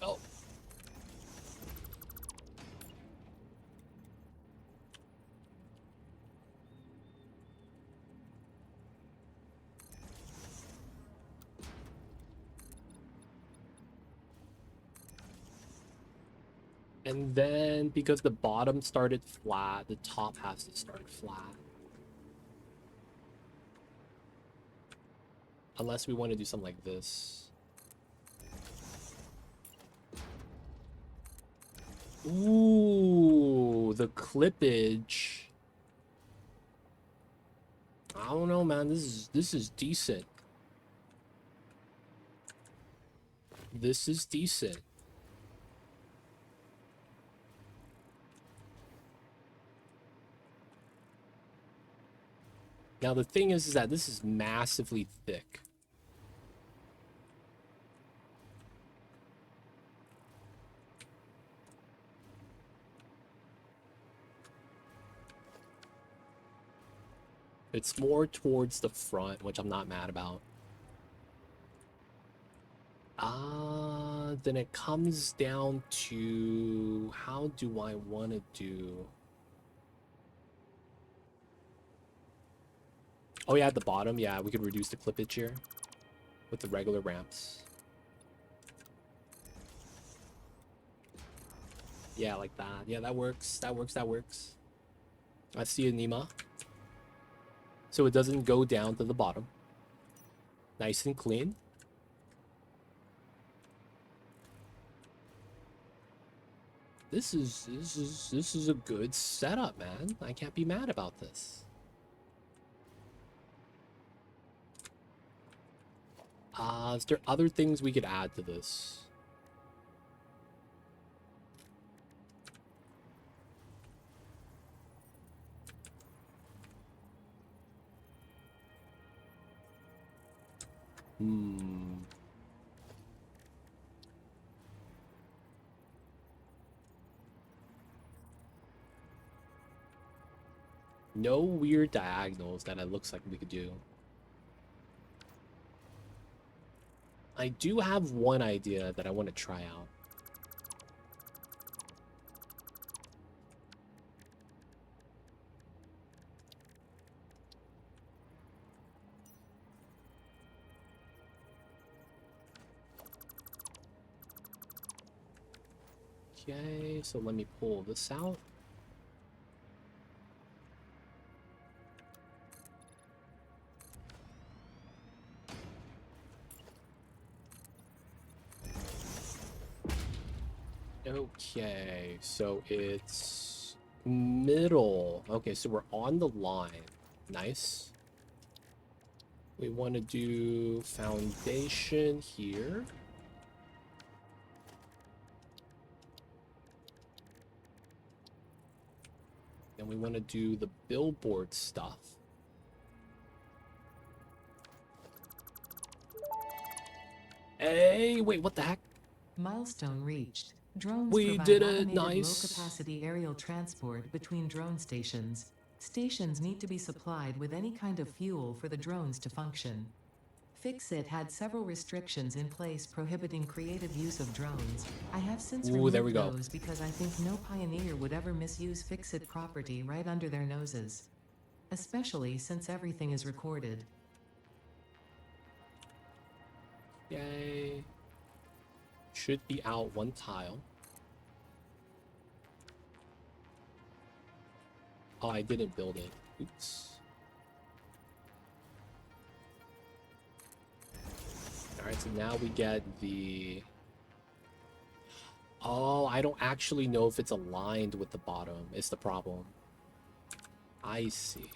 Oh. And then because the bottom started flat, the top has to start flat. Unless we want to do something like this. Ooh, the clippage. I don't know, man. This is decent. This is decent. Now the thing is that this is massively thick. It's more towards the front, which I'm not mad about. Then it comes down to how do I want to do? Oh yeah, at the bottom, yeah, we could reduce the clippage here with the regular ramps. Yeah, like that. Yeah, that works. That works. That works. I see a Nima. So it doesn't go down to the bottom. Nice and clean. This is a good setup, man. I can't be mad about this. Is there other things we could add to this? No weird diagonals that it looks like we could do. I do have one idea that I want to try out. Okay, so let me pull this out. Okay, so it's middle. Okay, so we're on the line. Nice. We want to do foundation here. Then we want to do the billboard stuff. Hey, wait, what the heck?
Milestone reached. Drones
We
provide
did it,
automated
nice.
low-capacity aerial transport between drone stations. Stations need to be supplied with any kind of fuel for the drones to function. Fixit had several restrictions in place prohibiting creative use of drones. I have since
Ooh, there we
removed
go.
those because I think no pioneer would ever misuse Fixit property right under their noses. Especially since everything is recorded.
Yay. Should be out one tile. Oh, I didn't build it. Oops. Alright, so now we get the... Oh, I don't actually know if it's aligned with the bottom. It's the problem. I see.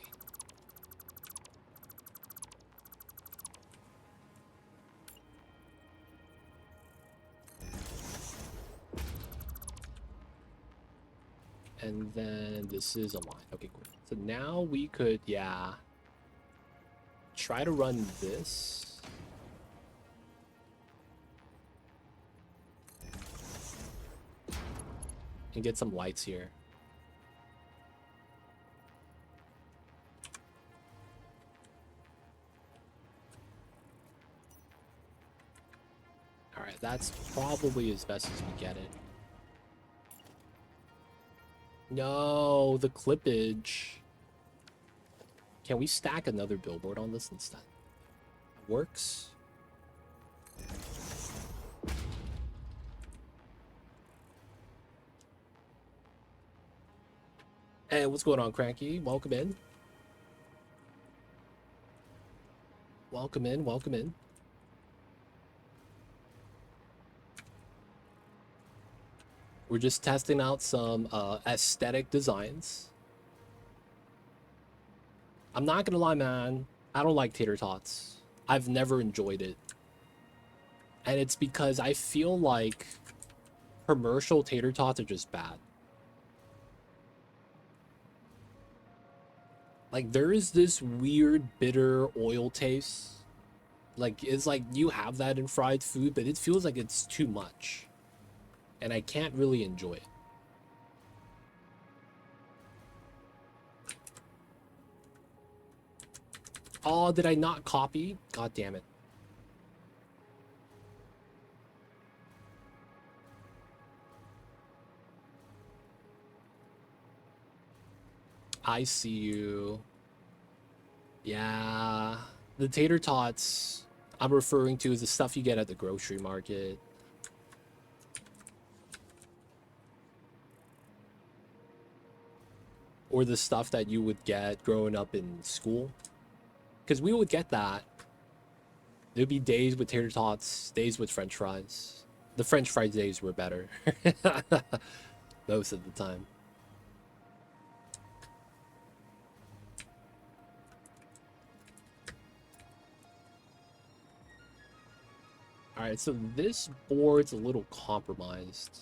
And then this is aligned. Okay, cool. So now we could, yeah, try to run this. And get some lights here. Alright, that's probably as best as we get it. No, the clippage. Can we stack another billboard on this instead? That works. Hey, what's going on, Cranky? Welcome in. Welcome in, welcome in. We're just testing out some aesthetic designs. I'm not gonna lie, man. I don't like tater tots. I've never enjoyed it. And it's because I feel like commercial tater tots are just bad. Like, there is this weird bitter oil taste. Like, it's like you have that in fried food, but it feels like it's too much. And I can't really enjoy it. Oh, did I not copy? God damn it. I see you. Yeah. The tater tots I'm referring to is the stuff you get at the grocery market. Or the stuff that you would get growing up in school. Because we would get that. There'd be days with tater tots, days with french fries. The french fries days were better. Most of the time. Alright, so this board's a little compromised.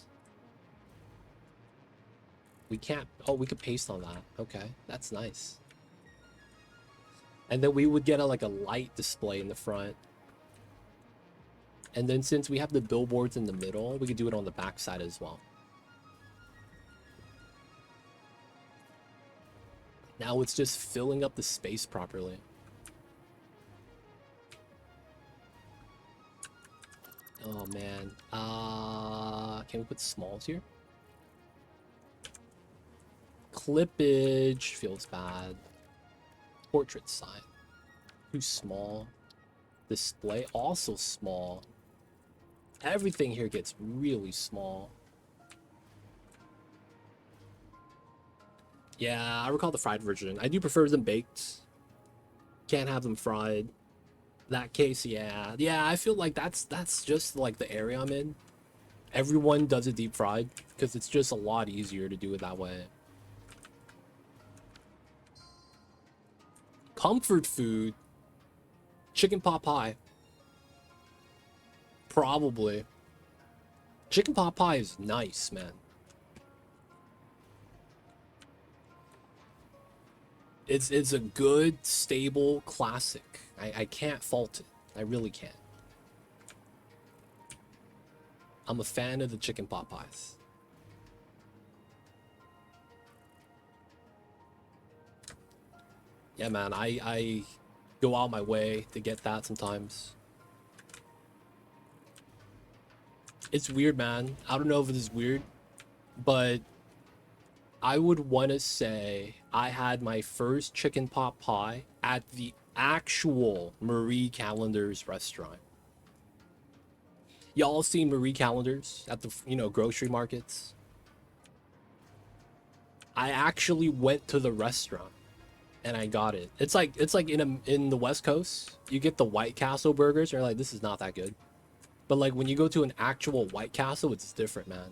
We can't... Oh, we could paste on that. Okay, that's nice. And then we would get like a light display in the front. And then since we have the billboards in the middle, we could do it on the back side as well. Now it's just filling up the space properly. Oh man. Can we put smalls here? Clippage feels bad. Portrait sign. Too small. Display also small. Everything here gets really small. Yeah, I recall the fried version. I do prefer them baked. Can't have them fried. That case, yeah. Yeah, I feel like that's just like the area I'm in. Everyone does it deep fried because it's just a lot easier to do it that way. Comfort food. Chicken pot pie. Probably. Chicken pot pie is nice, man. It's a good, stable classic. I can't fault it. I really can't. I'm a fan of the chicken pot pies. Yeah, man, I go out my way to get that sometimes. It's weird, man. I don't know if it is weird, but I would want to say I had my first chicken pot pie at the actual Marie Callender's restaurant. Y'all seen Marie Callender's at the, grocery markets? I actually went to the restaurant and I got it. It's like in the West Coast, you get the White Castle burgers, and you're like, this is not that good. But like when you go to an actual White Castle, it's different, man.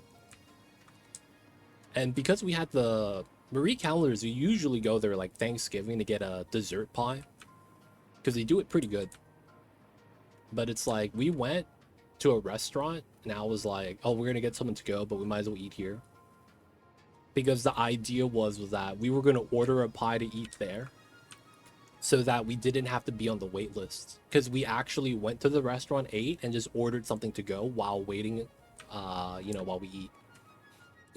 And because we had the Marie Callender's, we usually go there like Thanksgiving to get a dessert pie because they do it pretty good. But it's like we went to a restaurant and I was like, oh, we're gonna get something to go, but we might as well eat here. Because the idea was that we were gonna order a pie to eat there so that we didn't have to be on the wait list. Because we actually went to the restaurant, ate, and just ordered something to go while waiting, while we eat.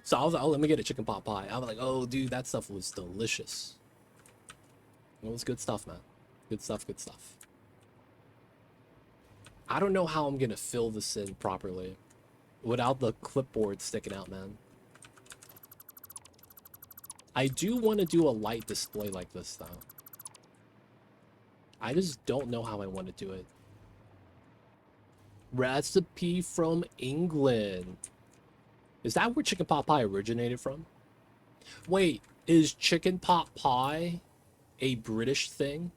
So I was like, oh, let me get a chicken pot pie. I was like, oh, dude, that stuff was delicious. It was good stuff, man. Good stuff, good stuff. I don't know how I'm gonna fill this in properly without the clipboard sticking out, man. I do want to do a light display like this, though. I just don't know how I want to do it. Recipe from England. Is that where chicken pot pie originated from? Wait, is chicken pot pie a British thing?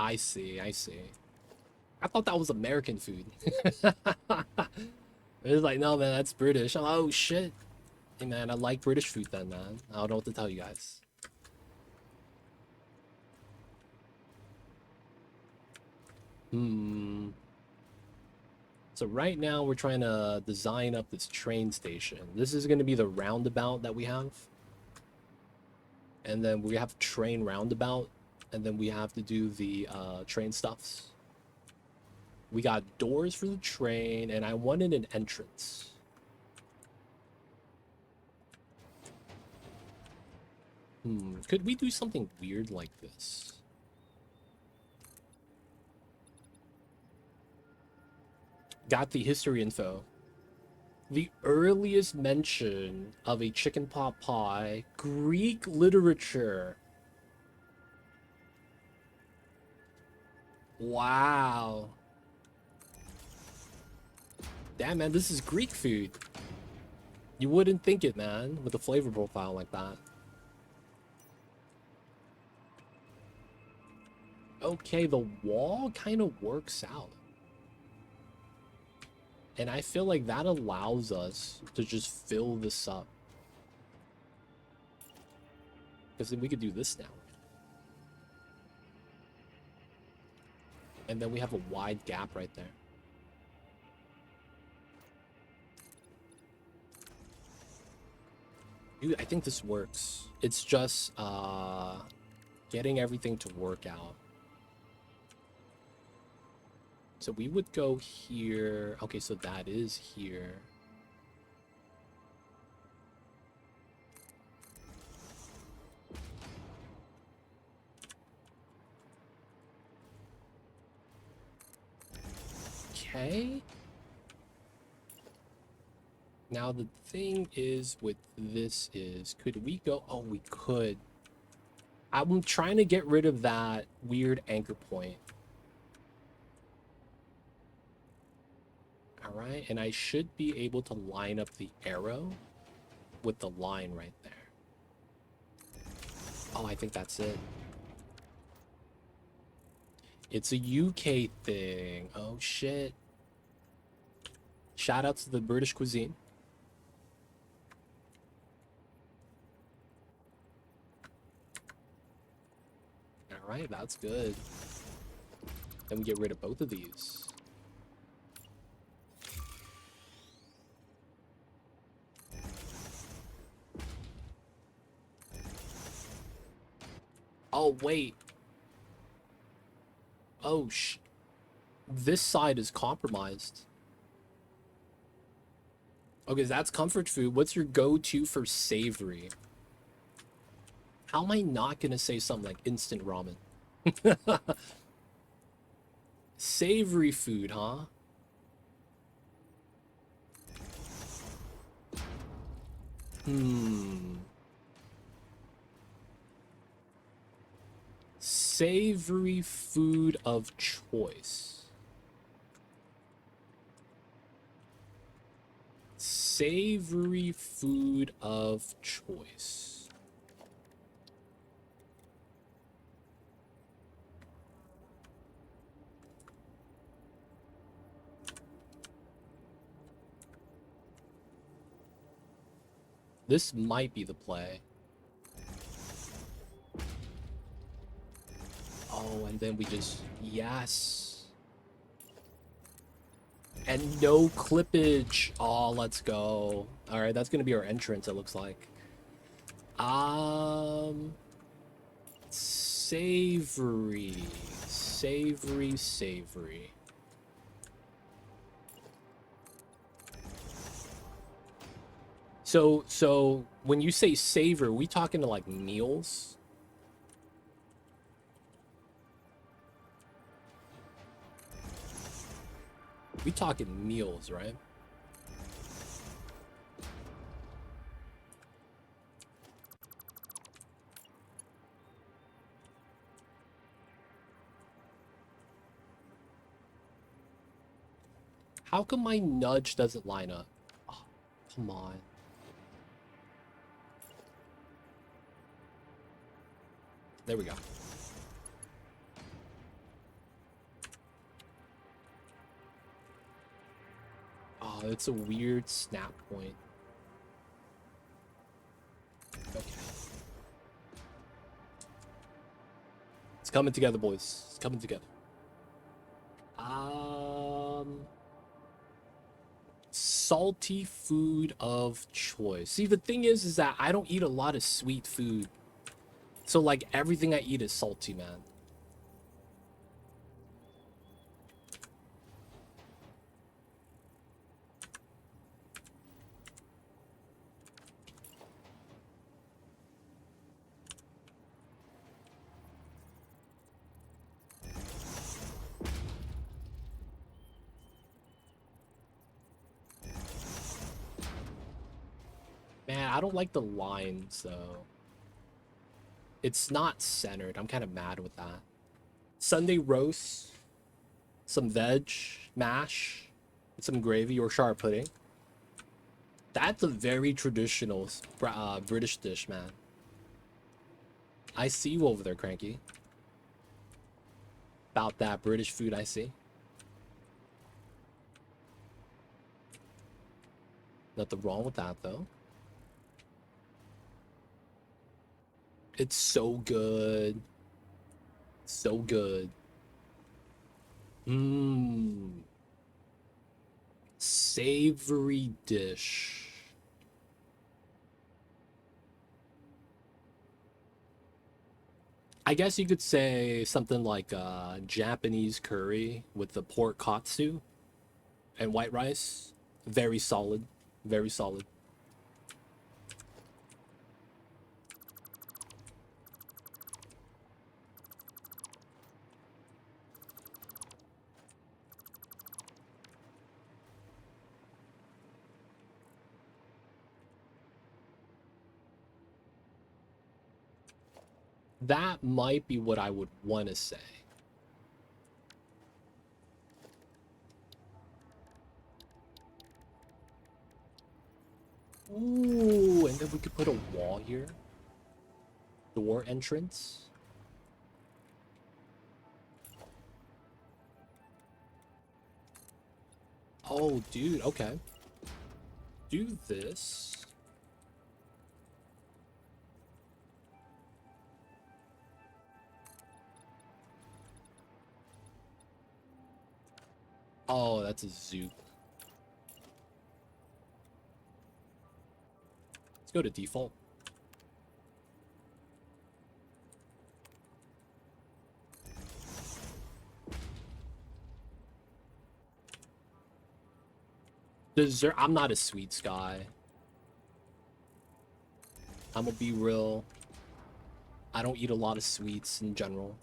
I see, I see. I thought that was American food. It's like, no, man, that's British. Oh, shit. Hey, man, I like British food then, man. I don't know what to tell you guys. So right now we're trying to design up this train station. This is going to be the roundabout that we have. And then we have train roundabout. And then we have to do the train stuffs. We got doors for the train, and I wanted an entrance. Could we do something weird like this? Got the history info. The earliest mention of a chicken pot pie, Greek literature. Wow. Damn, man, this is Greek food. You wouldn't think it, man, with a flavor profile like that. Okay, the wall kind of works out. And I feel like that allows us to just fill this up. Because then we could do this now. And then we have a wide gap right there. Dude, I think this works. It's just getting everything to work out. So we would go here. Okay, so that is here. Okay. Now the thing is with this is, could we go? Oh, we could. I'm trying to get rid of that weird anchor point. All right, and I should be able to line up the arrow with the line right there. Oh, I think that's it. It's a UK thing. Oh, shit. Shout out to the British cuisine. All Alright, that's good. Then we get rid of both of these. Oh, wait. Oh, this side is compromised. Okay, that's comfort food. What's your go-to for savory? How am I not gonna say something like instant ramen? Savory food, huh? Savory food of choice. Savory food of choice. This might be the play. Oh, and then we just... Yes. And no clippage. Oh, let's go. Alright, that's gonna be our entrance, it looks like. Savory. Savory, savory. So when you say savor, we talking to like meals? We talking meals, right? How come my nudge doesn't line up? Oh, come on. There we go. Oh, it's a weird snap point. Okay. It's coming together, boys. It's coming together. Salty food of choice. See, the thing is that I don't eat a lot of sweet food. So, like, everything I eat is salty, man. Man, I don't like the lines, though. It's not centered. I'm kind of mad with that. Sunday roast, some veg, mash, and some gravy, Yorkshire pudding. That's a very traditional British dish, man. I see you over there, Cranky. About that British food, I see. Nothing wrong with that, though. It's so good. So good. Mmm. Savory dish. I guess you could say something like Japanese curry with the pork katsu and white rice. Very solid. Very solid. That might be what I would want to say. Ooh, and then we could put a wall here. Door entrance. Oh, dude, okay. Do this. Oh, that's a zoop. Let's go to default. Dessert. I'm not a sweets guy. I'm gonna be real. I don't eat a lot of sweets in general.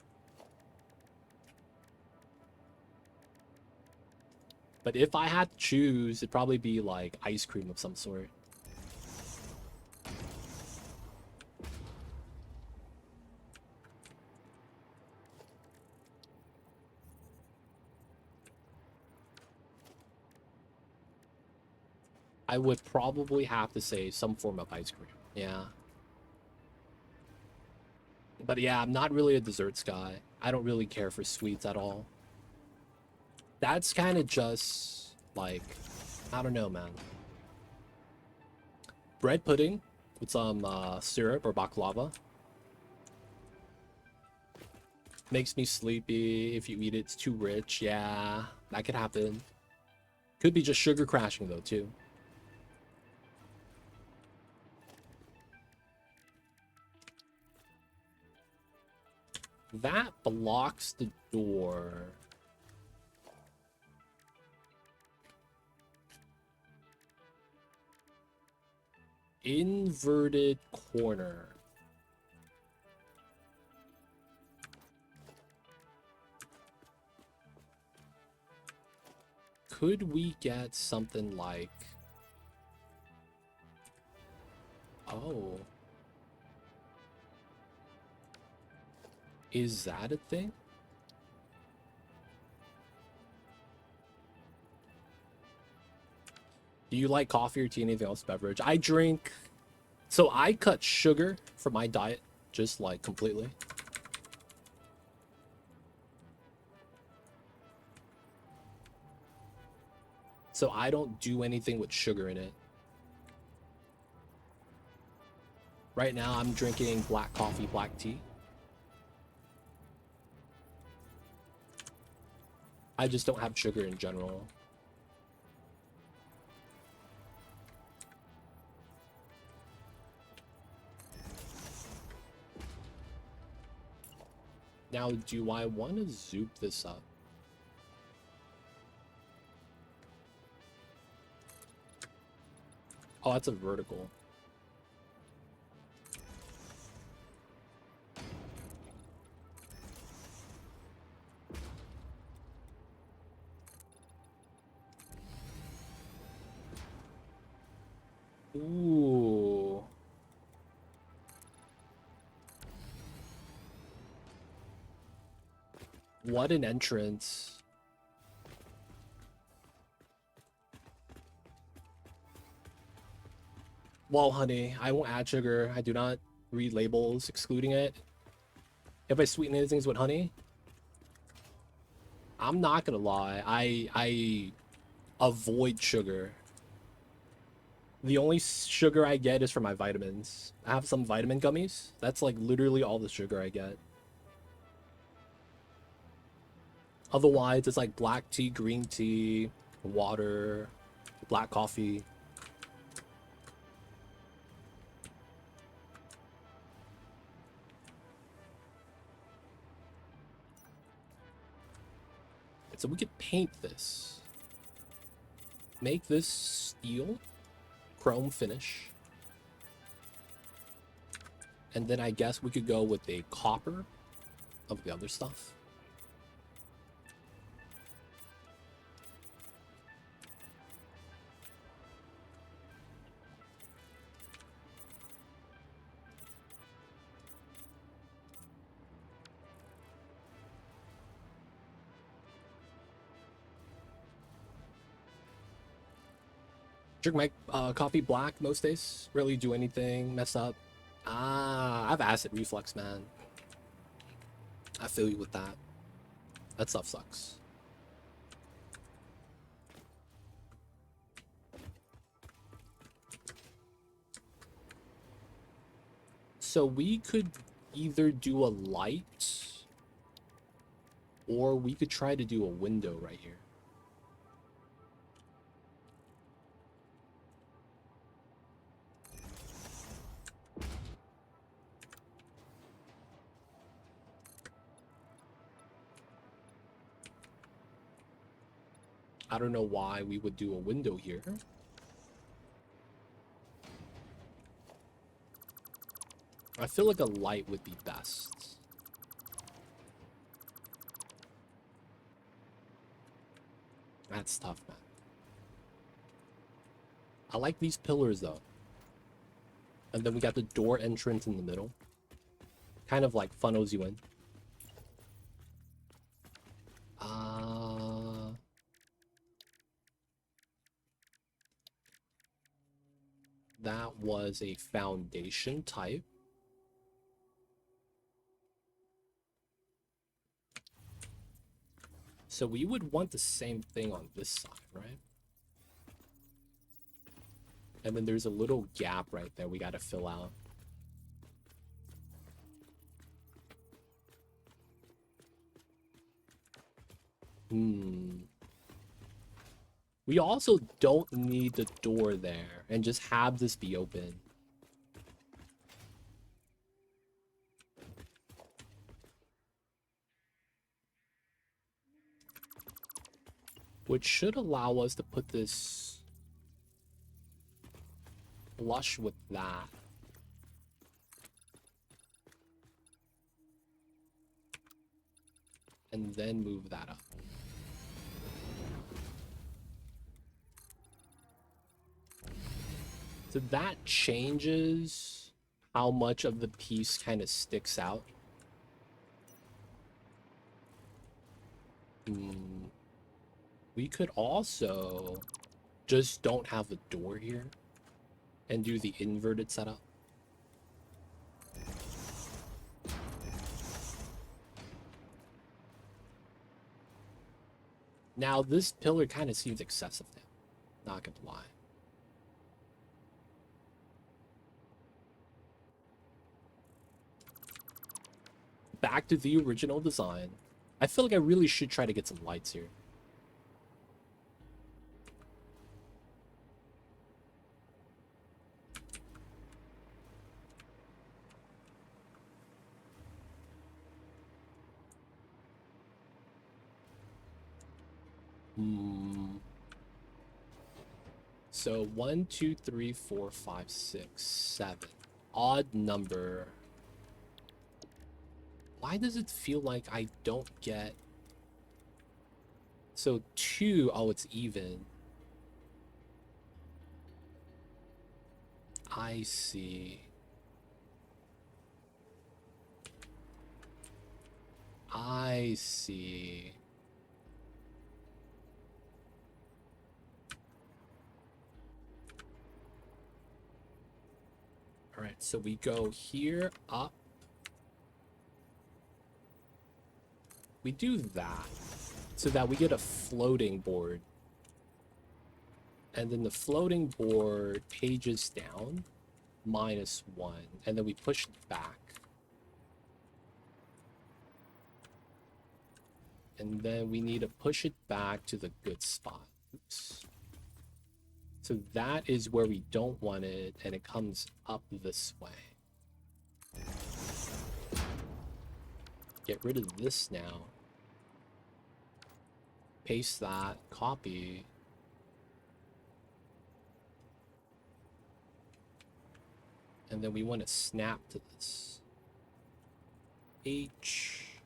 But if I had to choose, it'd probably be like ice cream of some sort. I would probably have to say some form of ice cream. Yeah. But yeah, I'm not really a desserts guy. I don't really care for sweets at all. That's kind of just like, I don't know, man. Bread pudding with some syrup or baklava. Makes me sleepy. If you eat it, it's too rich. Yeah, that could happen. Could be just sugar crashing though, too. That blocks the door. Inverted corner. Could we get something like... Oh. Is that a thing? Do you like coffee or tea, anything else beverage? I drink... So I cut sugar from my diet, just like completely. So I don't do anything with sugar in it. Right now I'm drinking black coffee, black tea. I just don't have sugar in general. Now, do I want to zoop this up? Oh, that's a vertical. Ooh. What an entrance. Well, honey, I won't add sugar. I do not read labels excluding it. If I sweeten anything with honey, I'm not gonna lie. I avoid sugar. The only sugar I get is for my vitamins. I have some vitamin gummies. That's like literally all the sugar I get. Otherwise, it's like black tea, green tea, water, black coffee. So we could paint this. Make this steel, chrome finish. And then I guess we could go with a copper of the other stuff. Drink my coffee black most days. Rarely do anything mess up. Ah, I have acid reflux, man. I feel you with that. That stuff sucks. So we could either do a light or we could try to do a window right here. I don't know why we would do a window here. I feel like a light would be best. That's tough, man. I like these pillars, though. And then we got the door entrance in the middle. Kind of like funnels you in. That was a foundation type. So we would want the same thing on this side, right? And then there's a little gap right there we got to fill out. We also don't need the door there and just have this be open. Which should allow us to put this flush with that. And then move that up. So that changes how much of the piece kind of sticks out. We could also just don't have a door here and do the inverted setup. Now this pillar kind of seems excessive now, not gonna lie. Back to the original design. I feel like I really should try to get some lights here. So 1, 2, 3, 4, 5, 6, 7. Odd number. Why does it feel like I don't get... So 2, oh, it's even. I see. I see. All right, so we go here, up. We do that so that we get a floating board. And then the floating board pages down -1, and then we push it back. And then we need to push it back to the good spot. Oops. So that is where we don't want it, and it comes up this way. Get rid of this now. Paste that, copy. And then we want to snap to this. H.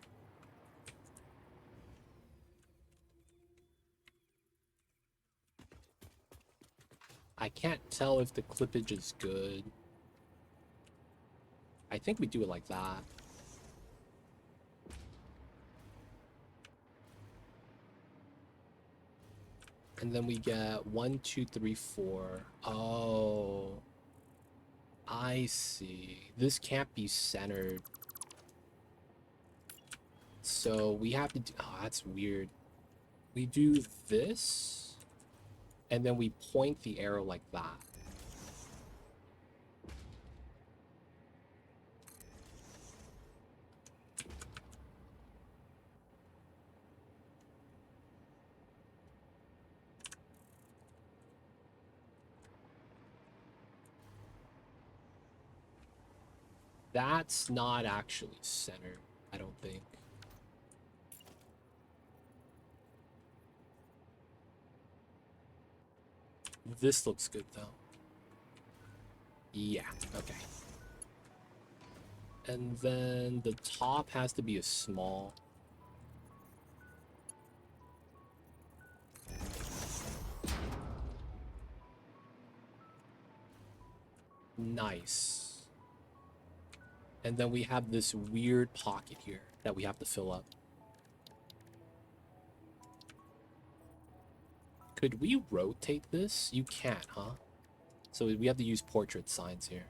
I can't tell if the clippage is good. I think we do it like that. And then we get 1, 2, 3, 4. Oh, I see. This can't be centered. So we have to do... Oh, that's weird. We do this, and then we point the arrow like that. That's not actually centered, I don't think. This looks good though. Yeah, okay. And then the top has to be a small. Nice. And then we have this weird pocket here that we have to fill up. Could we rotate this? You can't, huh? So we have to use portrait signs here.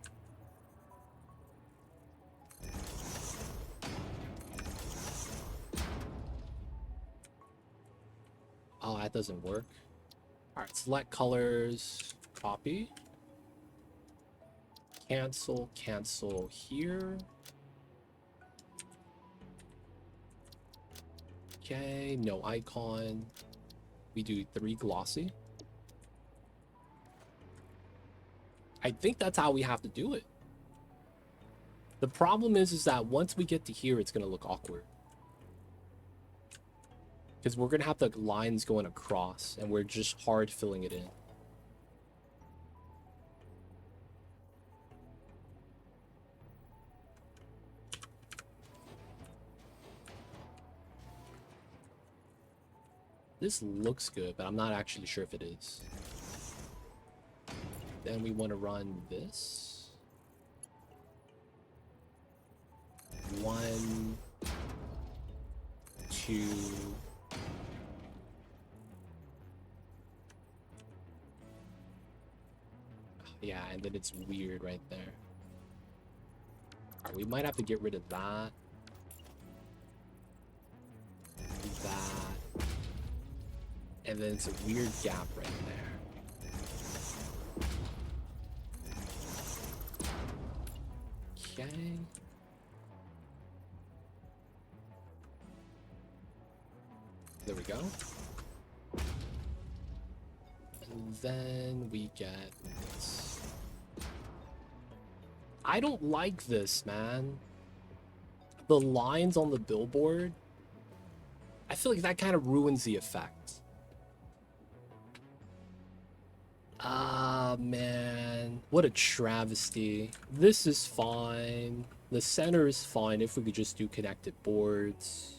Oh, that doesn't work. All right, select colors, copy. Cancel, cancel here. Okay, no icon. We do 3 glossy. I think that's how we have to do it. The problem is that once we get to here, it's going to look awkward. Because we're going to have the lines going across, and we're just hard filling it in. This looks good, but I'm not actually sure if it is. Then we want to run this. 1, 2. Yeah, and then it's weird right there. Alright, we might have to get rid of that. That. And then it's a weird gap right there. Okay. There we go. And then we get this. I don't like this, man. The lines on the billboard, I feel like that kind of ruins the effect. Ah, man. What a travesty. This is fine. The center is fine if we could just do connected boards.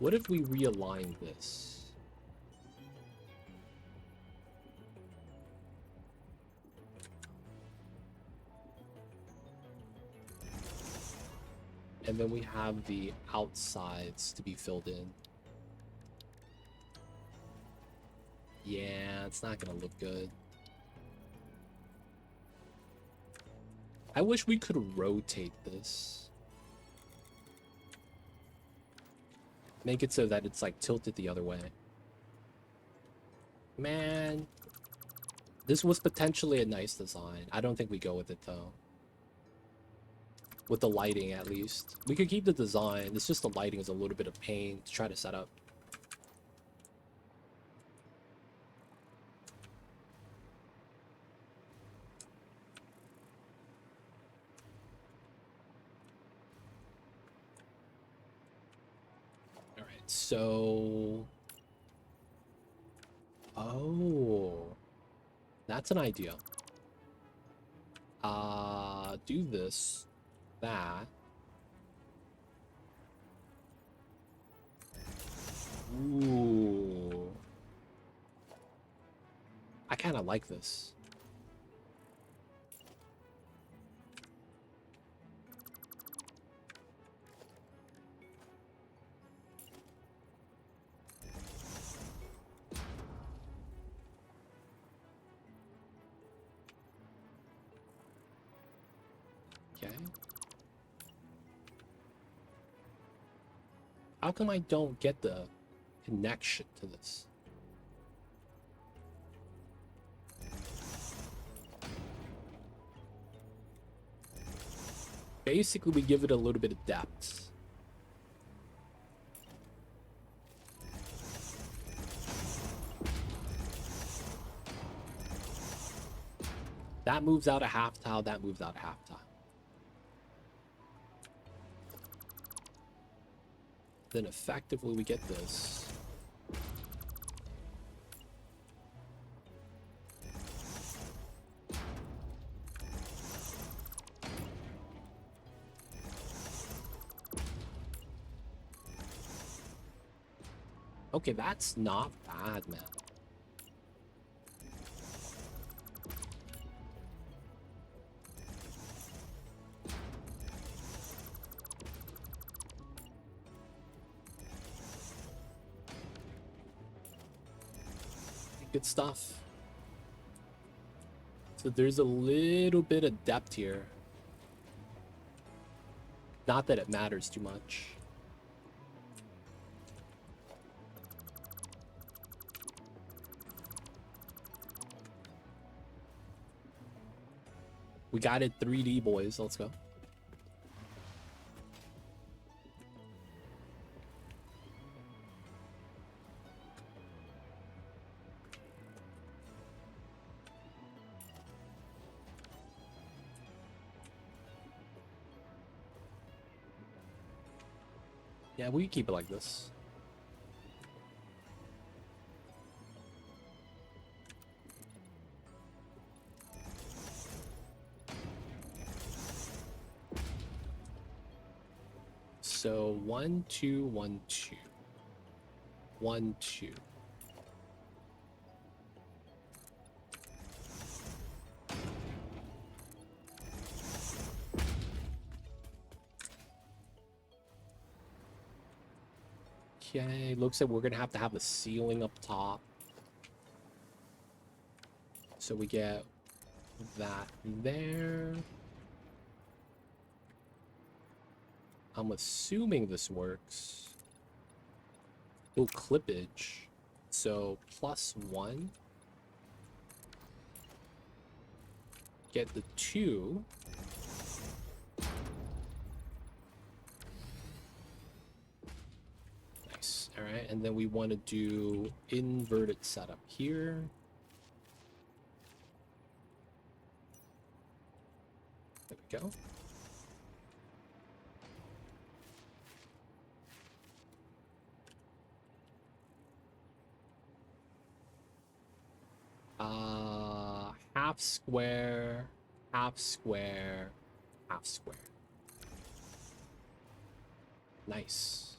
What if we realign this? And then we have the outsides to be filled in. Yeah, it's not gonna look good. I wish we could rotate this. Make it so that it's like tilted the other way. Man, this was potentially a nice design. I don't think we go with it though. With the lighting at least. We could keep the design. It's just the lighting is a little bit of pain to try to set up. Alright, so... Oh. That's an idea. Do this. That. Ooh. I kind of like this. Okay. How come I don't get the connection to this? Basically, we give it a little bit of depth. That moves out a half tile, that moves out a half tile. then effectively we get this. Okay, that's not bad, man. Good stuff. So there's a little bit of depth here. Not that it matters too much. We got it 3D, boys. Let's go. Yeah, we can keep it like this. So 1, 2, 1, 2. 1, 2. Okay, looks like we're gonna have to have the ceiling up top. So we get that there. I'm assuming this works. Oh, clippage. So +1. Get the 2. Nice. All right, and then we want to do inverted setup here. There we go. Half square, half square, half square. Nice.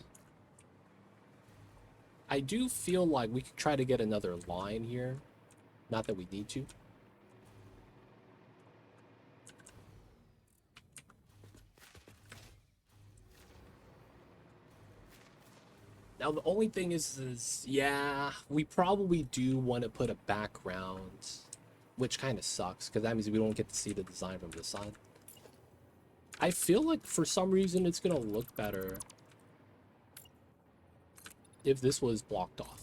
I do feel like we could try to get another line here. Not that we need to. Now the only thing is yeah, we probably do want to put a background, which kind of sucks because that means we don't get to see the design from this side. I feel like for some reason it's gonna look better if this was blocked off.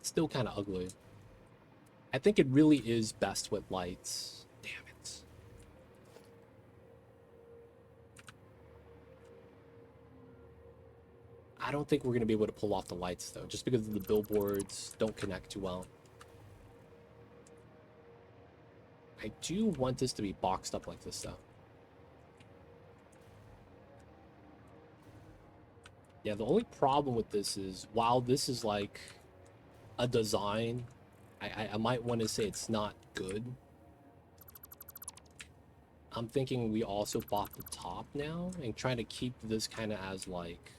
Still kind of ugly. I think it really is best with lights. Damn it. I don't think we're going to be able to pull off the lights, though, just because the billboards don't connect too well. I do want this to be boxed up like this, though. Yeah, the only problem with this is, while this is like a design, I might want to say it's not good. I'm thinking we also bought the top now and trying to keep this kind of as like,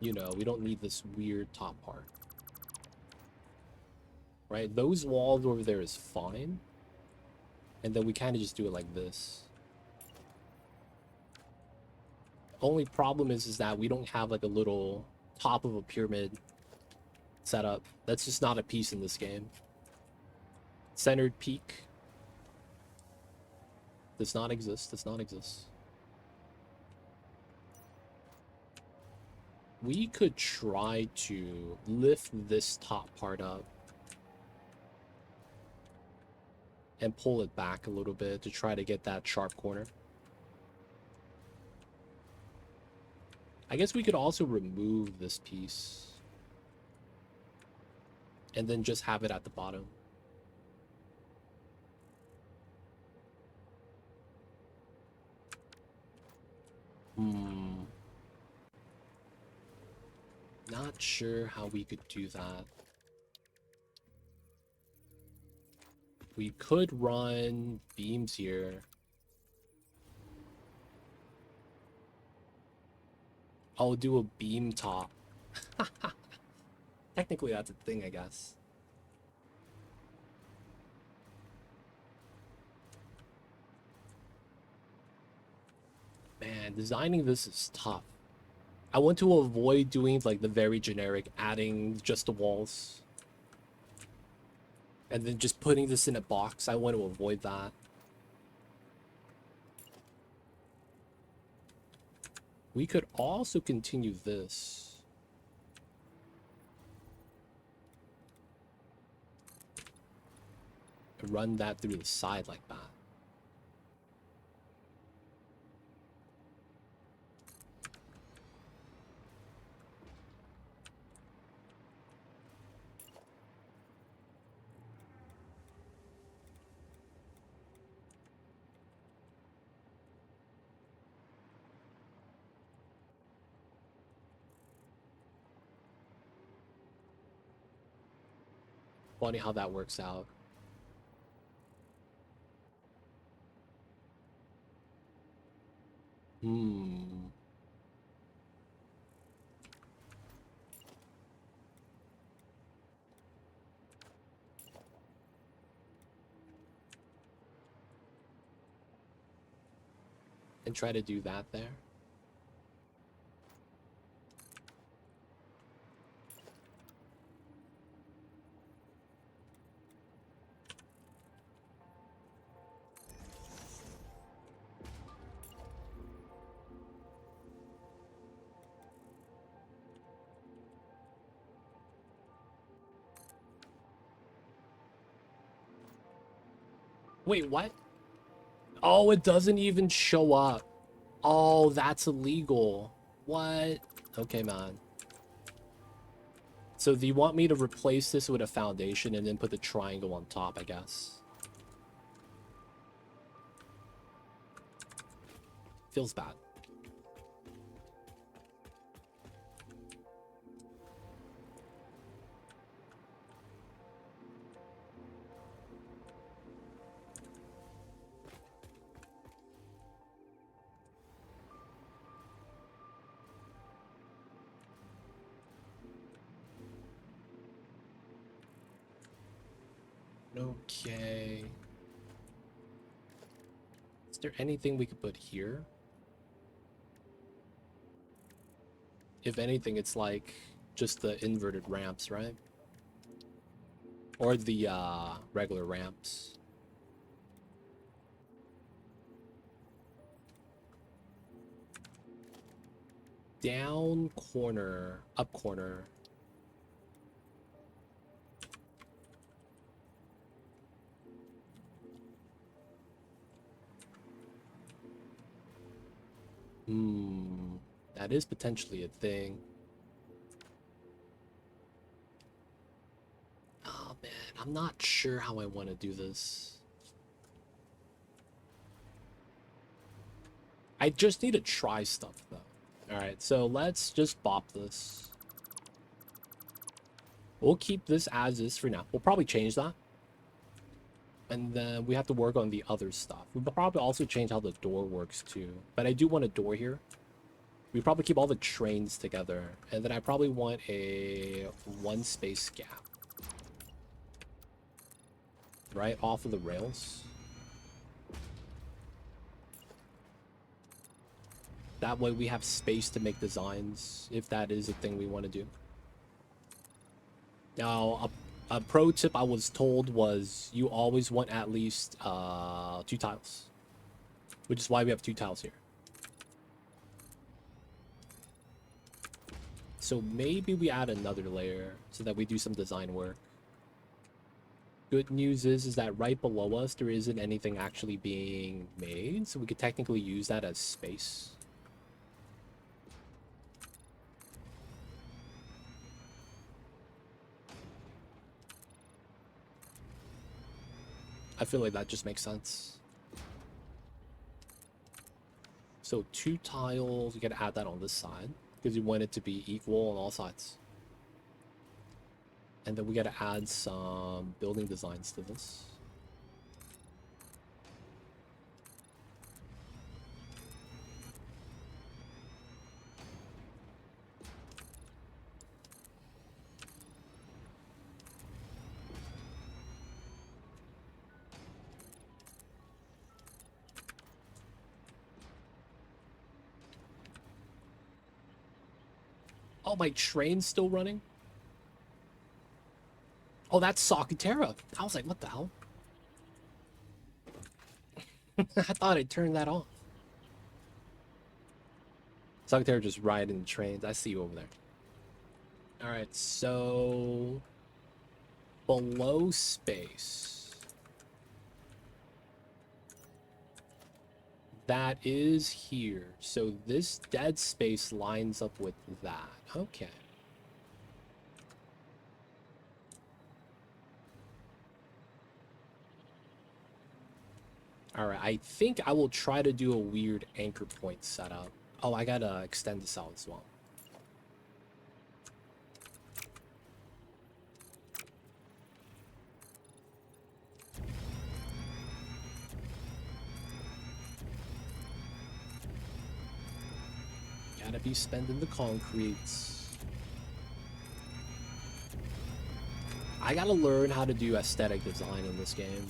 you know, we don't need this weird top part. Right? Those walls over there is fine. And then we kind of just do it like this. Only problem is that we don't have like a little top of a pyramid setup. That's just not a piece in this game. Centered peak does not exist. Does not exist. We could try to lift this top part up and pull it back a little bit to try to get that sharp corner. I guess we could also remove this piece and then just have it at the bottom. Not sure how we could do that. We could run beams here. I'll do a beam top. Technically, that's a thing, I guess. Man, designing this is tough. I want to avoid doing like the very generic, adding just the walls. And then just putting this in a box. I want to avoid that. We could also continue this. And run that through the side like that. Funny how that works out. And try to do that there. Wait, what? Oh, it doesn't even show up. Oh, that's illegal. What? Okay, man. So do you want me to replace this with a foundation and then put the triangle on top, I guess? Feels bad. Okay. Is there anything we could put here? If anything, it's like just the inverted ramps, right? Or the regular ramps. Down corner, up corner. That is potentially a thing. Oh man, I'm not sure how I want to do this. I just need to try stuff though. Alright, so let's just bop this. We'll keep this as is for now. We'll probably change that. And then we have to work on the other stuff. We'll probably also change how the door works too. But I do want a door here. We probably keep all the trains together. And then I probably want a one space gap. Right off of the rails. That way we have space to make designs, if that is a thing we want to do. Now, a pro tip I was told was you always want at least 2 tiles. Which is why we have 2 tiles here. So maybe we add another layer so that we do some design work. good news is that right below us, there isn't anything actually being made, so we could technically use that as space. I feel like that just makes sense. So 2 tiles, you gotta add that on this side because you want it to be equal on all sides. And then we gotta add some building designs to this. Oh, my train's still running? Oh, that's Sakutera. I was like, what the hell? I thought I turned that off. Sakutera just riding trains. I see you over there. Alright, so... below space. That is here. So this dead space lines up with that. Okay. Alright, I think I will try to do a weird anchor point setup. Oh, I gotta extend this out as well. Gotta be spending the concretes. I gotta learn how to do aesthetic design in this game.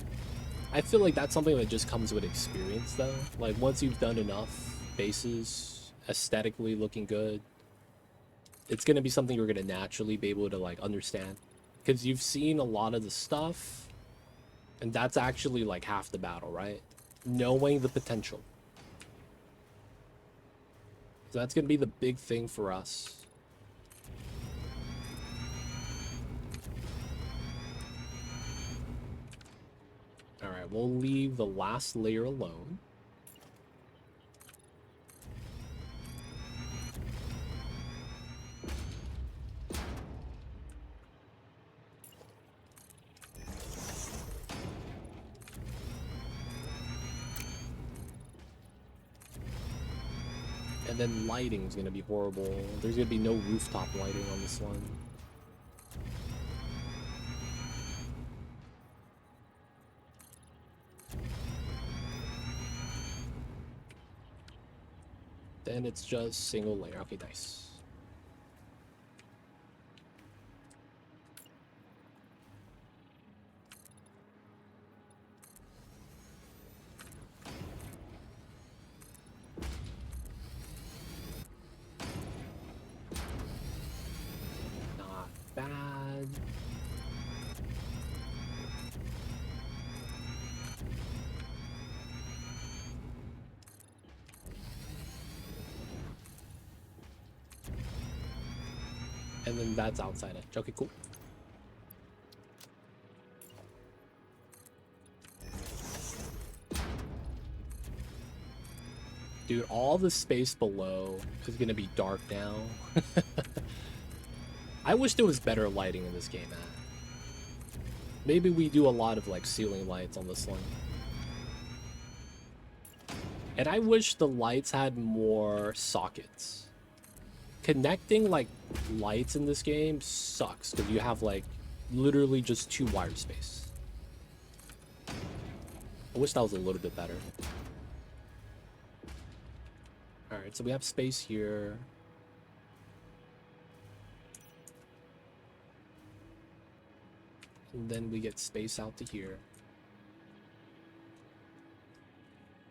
I feel like that's something that just comes with experience, though. Like, once you've done enough bases, aesthetically looking good, it's gonna be something you're gonna naturally be able to, like, understand. Because you've seen a lot of the stuff, and that's actually, like, half the battle, right? Knowing the potential. So that's gonna be the big thing for us. Alright, we'll leave the last layer alone. And then lighting is going to be horrible. There's going to be no rooftop lighting on this one. Then it's just single layer. Okay, nice. Not bad. And then that's outside edge. Okay, cool. Dude, all the space below is gonna be dark now. I wish there was better lighting in this game, man. Maybe we do a lot of, like, ceiling lights on this one. And I wish the lights had more sockets. Connecting, like, lights in this game sucks, because you have, like, literally just 2 wire space. I wish that was a little bit better. Alright, so we have space here. And then we get space out to here.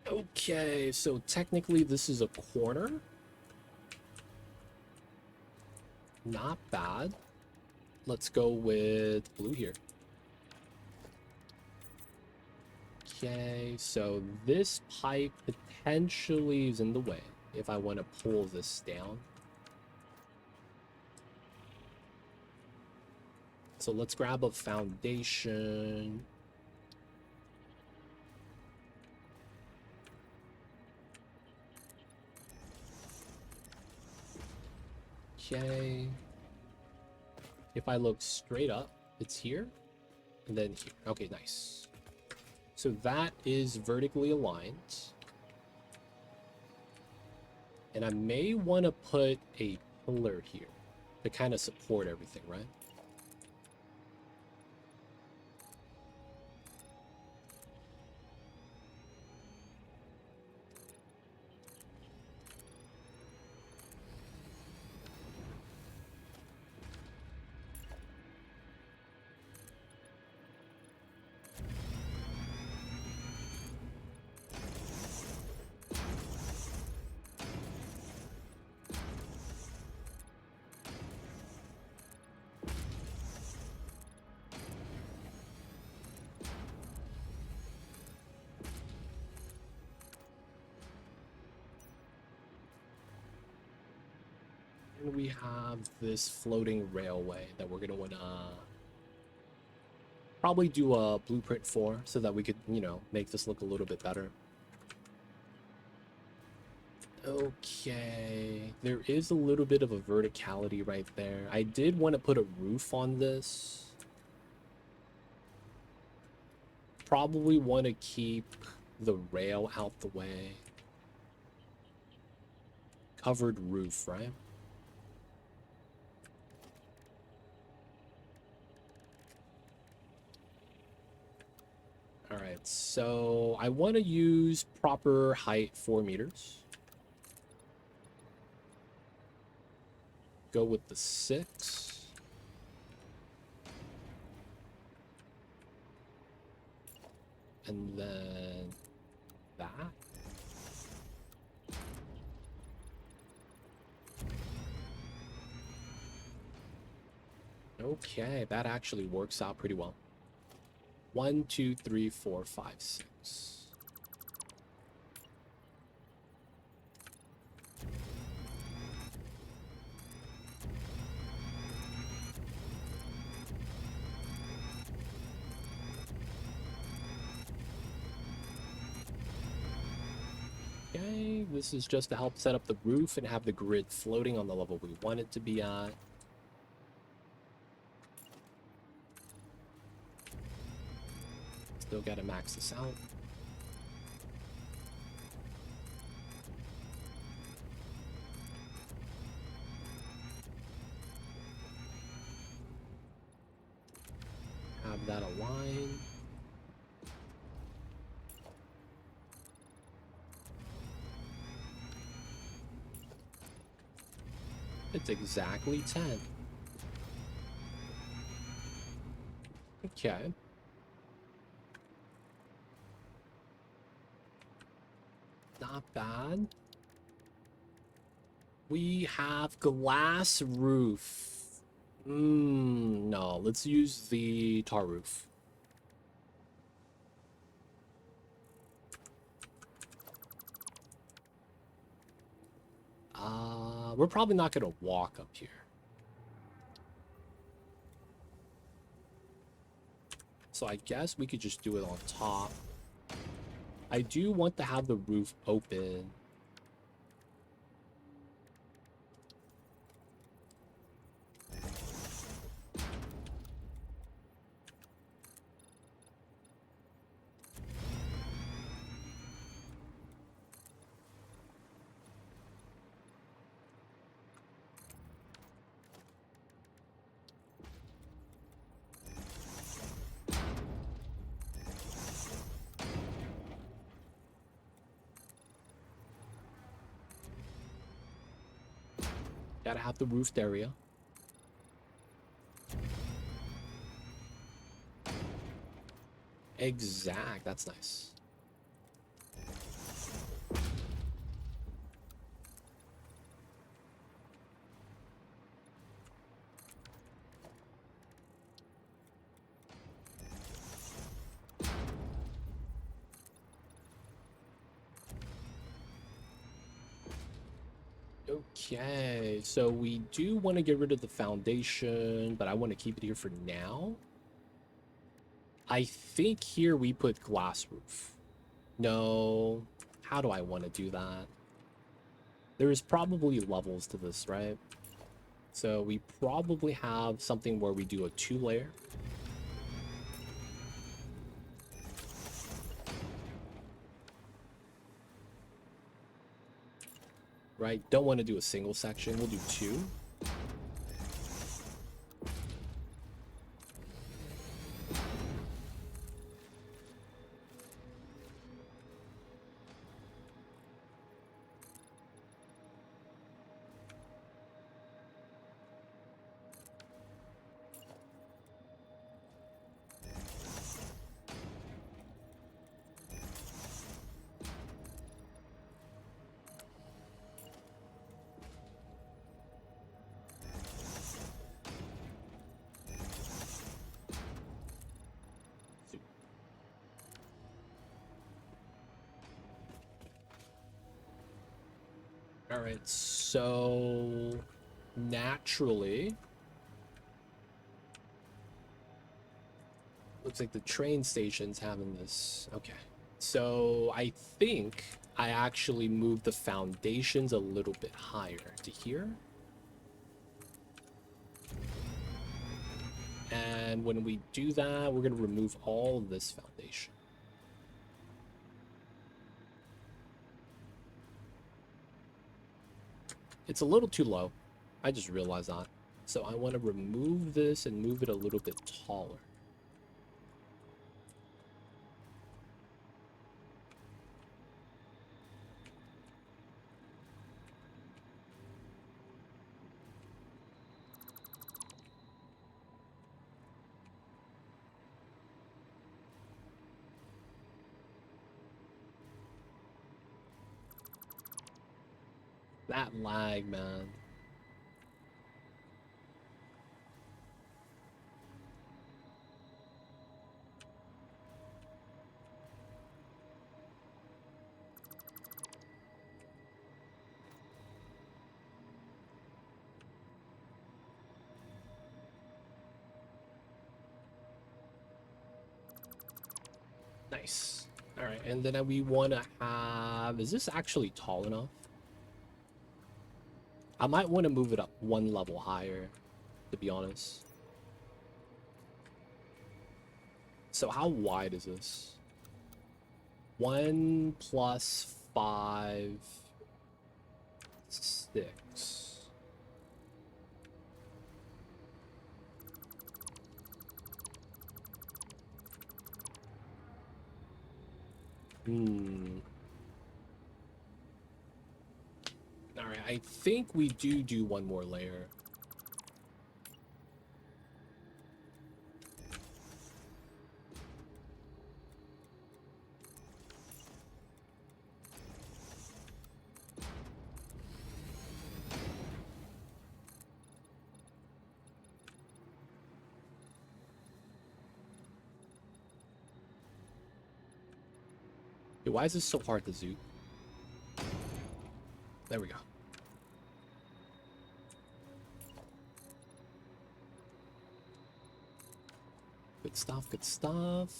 Okay, so technically this is a corner. Not bad. Let's go with blue here. Okay, so this pipe potentially is in the way if I want to pull this down. So let's grab a foundation. Okay. If I look straight up, it's here. And then here. Okay, nice. So that is vertically aligned. And I may want to put a pillar here to kind of support everything, right? And we have this floating railway that we're gonna wanna probably do a blueprint for so that we could, you know, make this look a little bit better. Okay, there is a little bit of a verticality right there. I did want to put a roof on this. Probably want to keep the rail out the way. Covered roof, right? All right, so I want to use proper height 4 meters. Go with the 6. And then that. Okay, that actually works out pretty well. 1, 2, 3, 4, 5, 6. Okay, this is just to help set up the roof and have the grid floating on the level we want it to be at. Still gotta max this out. Have that align. It's exactly 10. Okay. Not bad. We have glass roof. No, let's use the tar roof. We're probably not gonna walk up here. So I guess we could just do it on top. I do want to have the roof open. Gotta have the roofed area. Exact, that's nice. Okay, so we do want to get rid of the foundation, but I want to keep it here for now. I think here we put glass roof. No, how do I want to do that? There is probably levels to this, right? So we probably have something where we do a 2-layer. Right? Don't want to do a single section. We'll do 2. All right, so naturally, looks like the train station's having this. Okay, so I think I actually moved the foundations a little bit higher to here. And when we do that, we're going to remove all of this foundation. It's a little too low. I just realized that. So I want to remove this and move it a little bit taller. That lag, man. Nice. All right, and then we want to have... Is this actually tall enough? I might want to move it up 1 level higher, to be honest. So how wide is this? 1 plus 5... 6. All right, I think we do 1 more layer. Hey, why is this so hard to zoom? There we go. Good stuff, good stuff.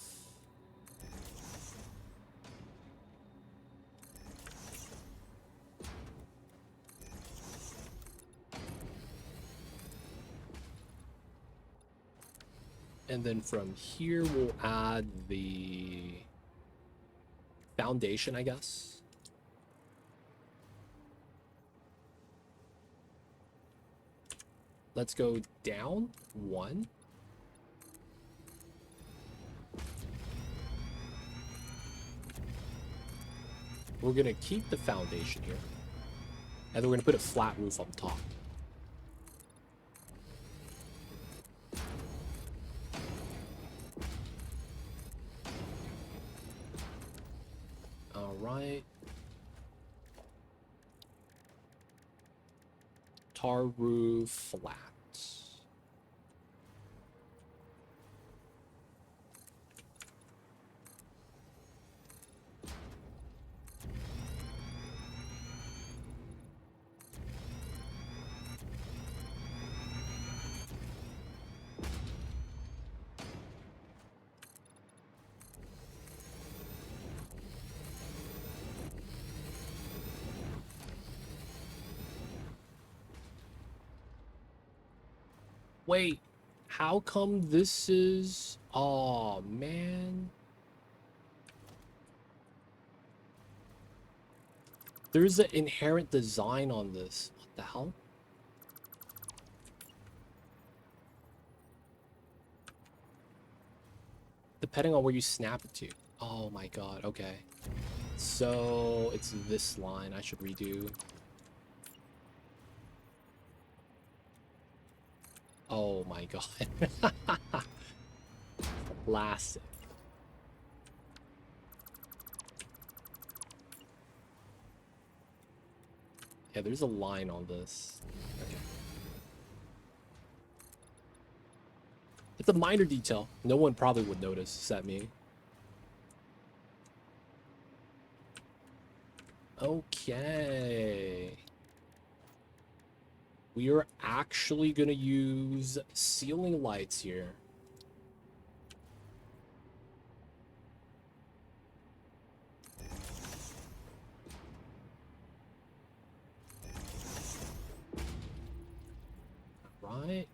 And then from here, we'll add the foundation, I guess. Let's go down 1. We're going to keep the foundation here. And then we're going to put a flat roof on top. All right. Tar roof flat. Wait, how come this is... Oh, man. There's an inherent design on this. What the hell? Depending on where you snap it to. Oh my god, okay. So, it's this line I should redo. Oh my god. Classic. Yeah, there's a line on this. Okay. It's a minor detail. No one probably would notice, except me. Okay. We are actually going to use ceiling lights here. Right.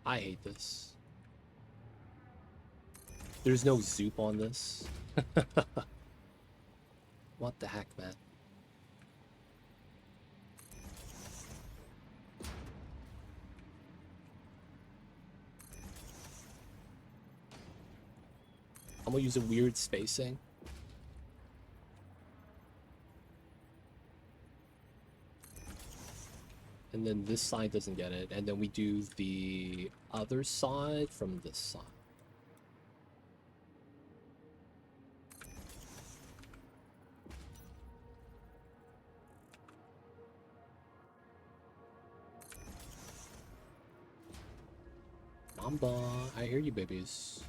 I hate this. There's no zoop on this. What the heck, man? I'm gonna use a weird spacing. And then this side doesn't get it. And then we do the other side from this side. Mamba, I hear you, babies.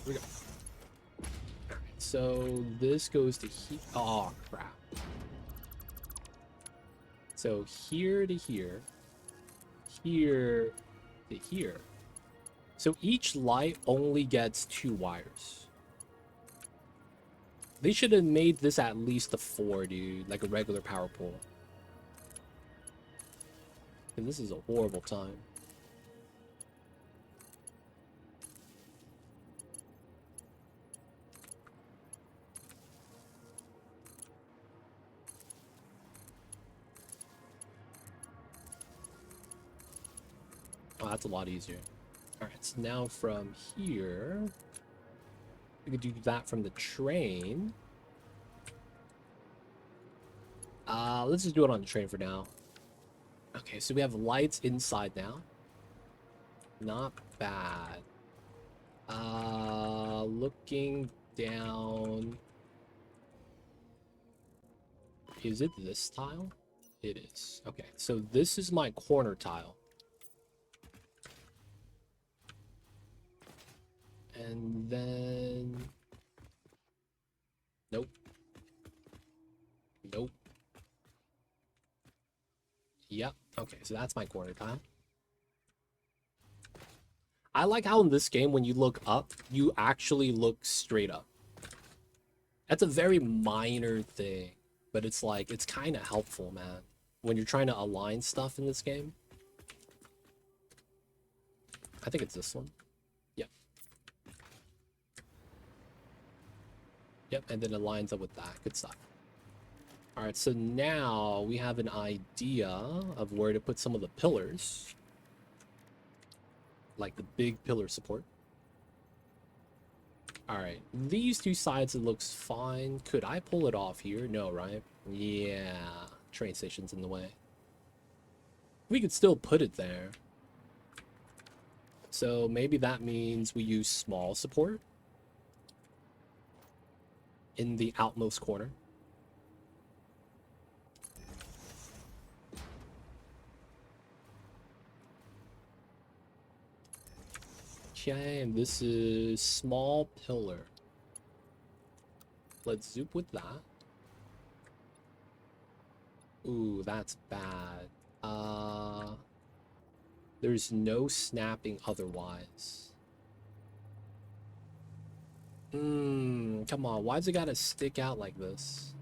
Here we go. Alright, so this goes to here. Oh, crap. So here to here. Here to here. So each light only gets 2 wires. They should have made this at least a 4, dude. Like a regular power pole. And this is a horrible time. Oh, that's a lot easier. Alright, so now from here, we could do that from the train. Let's just do it on the train for now. Okay, so we have lights inside now. Not bad. Looking down. Is it this tile? It is. Okay, so this is my corner tile. And then... Nope. Nope. Yep. Okay, so that's my corner tile. I like how in this game, when you look up, you actually look straight up. That's a very minor thing, but it's like, it's kind of helpful, man. When you're trying to align stuff in this game. I think it's this one. Yep. Yep, and then it lines up with that. Good stuff. Alright, so now we have an idea of where to put some of the pillars. Like the big pillar support. Alright, these 2 sides, it looks fine. Could I pull it off here? No, right? Yeah, train station's in the way. We could still put it there. So maybe that means we use small support. in the outmost corner. Okay, and this is small pillar. Let's zoop with that. Ooh, that's bad. There's no snapping otherwise. Come on, why does it gotta stick out like this?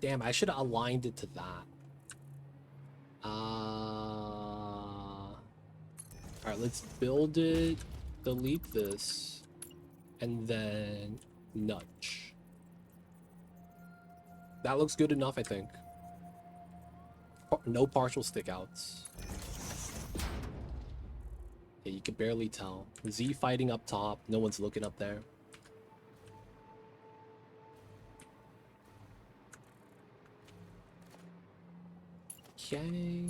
Damn, I should have aligned it to that. Alright, let's build it, delete this, and then nudge. That looks good enough, I think. No partial stickouts. Yeah, you can barely tell. Z fighting up top, no one's looking up there. Okay.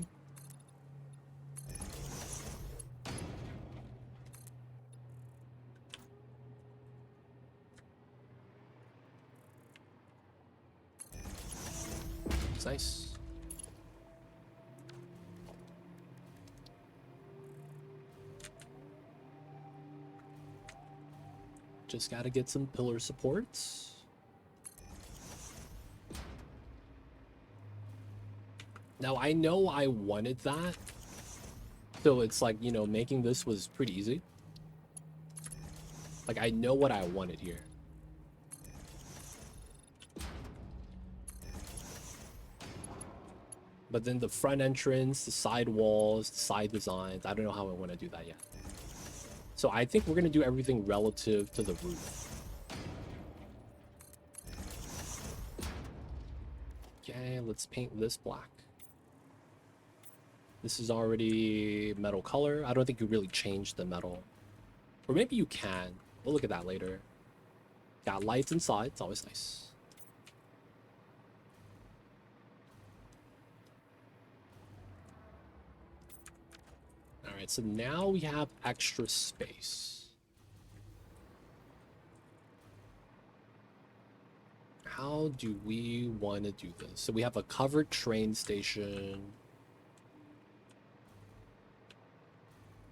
It's nice. Just gotta get some pillar supports. Now, I know I wanted that. So it's like, you know, making this was pretty easy. Like, I know what I wanted here. But then the front entrance, the side walls, the side designs, I don't know how I want to do that yet. So I think we're going to do everything relative to the roof. Okay, let's paint this black. This is already metal color. I don't think you really changed the metal. Or maybe you can. We'll look at that later. Got lights inside. It's always nice. Alright, so now we have extra space. How do we want to do this? So we have a covered train station.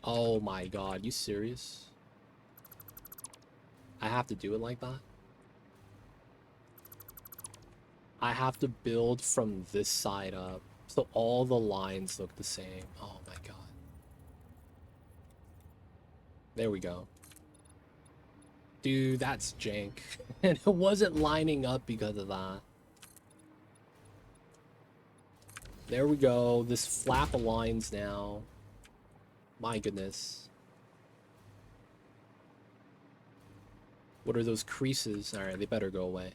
Oh my god, you serious? I have to do it like that? I have to build from this side up, so all the lines look the same. Oh my god. There we go. Dude, that's jank. And it wasn't lining up because of that. There we go. This flap aligns now. My goodness. What are those creases? Alright, they better go away.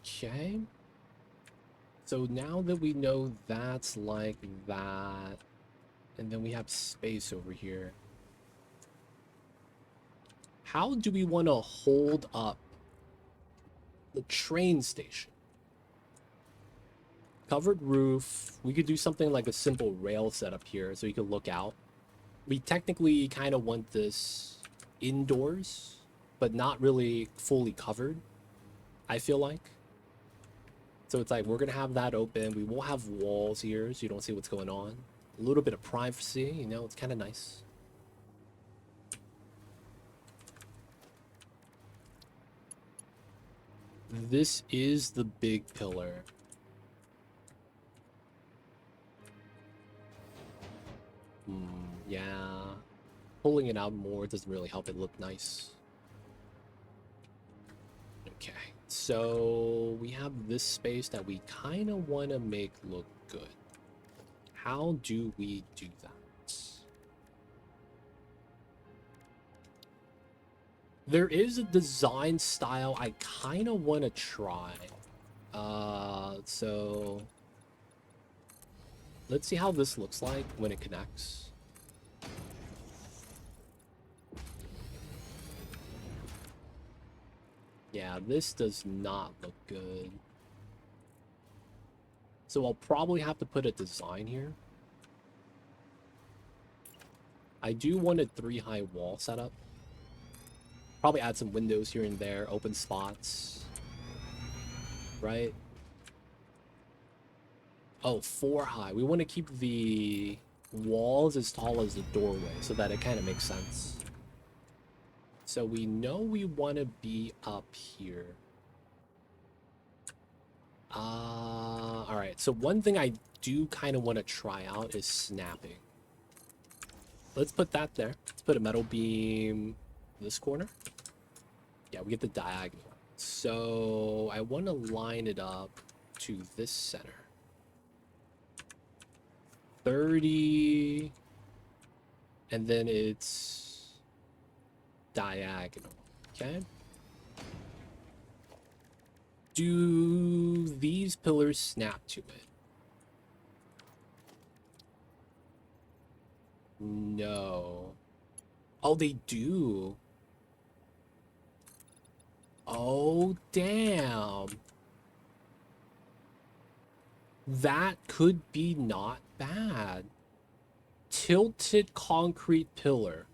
Okay. So now that we know that's like that, and then we have space over here. How do we want to hold up the train station? Covered roof. We could do something like a simple rail setup here so you can look out. We technically kind of want this indoors, but not really fully covered, I feel like. So it's like we're going to have that open. We will have walls here so you don't see what's going on. A little bit of privacy, you know, it's kind of nice. This is the big pillar. Yeah. Pulling it out more doesn't really help it look nice. Okay. So we have this space that we kind of want to make look good. How do we do that? There is a design style I kind of want to try. So let's see how this looks like when it connects. Yeah, this does not look good. So I'll probably have to put a design here. I do want a 3-high wall setup. Probably add some windows here and there, open spots, right? Oh, 4 high. We want to keep the walls as tall as the doorway so that it kind of makes sense. So we know we want to be up here. All right. So one thing I do kind of want to try out is snapping. Let's put that there. Let's put a metal beam in this corner. Yeah, we get the diagonal. So I want to line it up to this center. 30, and then it's diagonal. Okay. Do these pillars snap to it? No. Oh, they do. Oh, damn. That could be not bad. Tilted concrete pillar.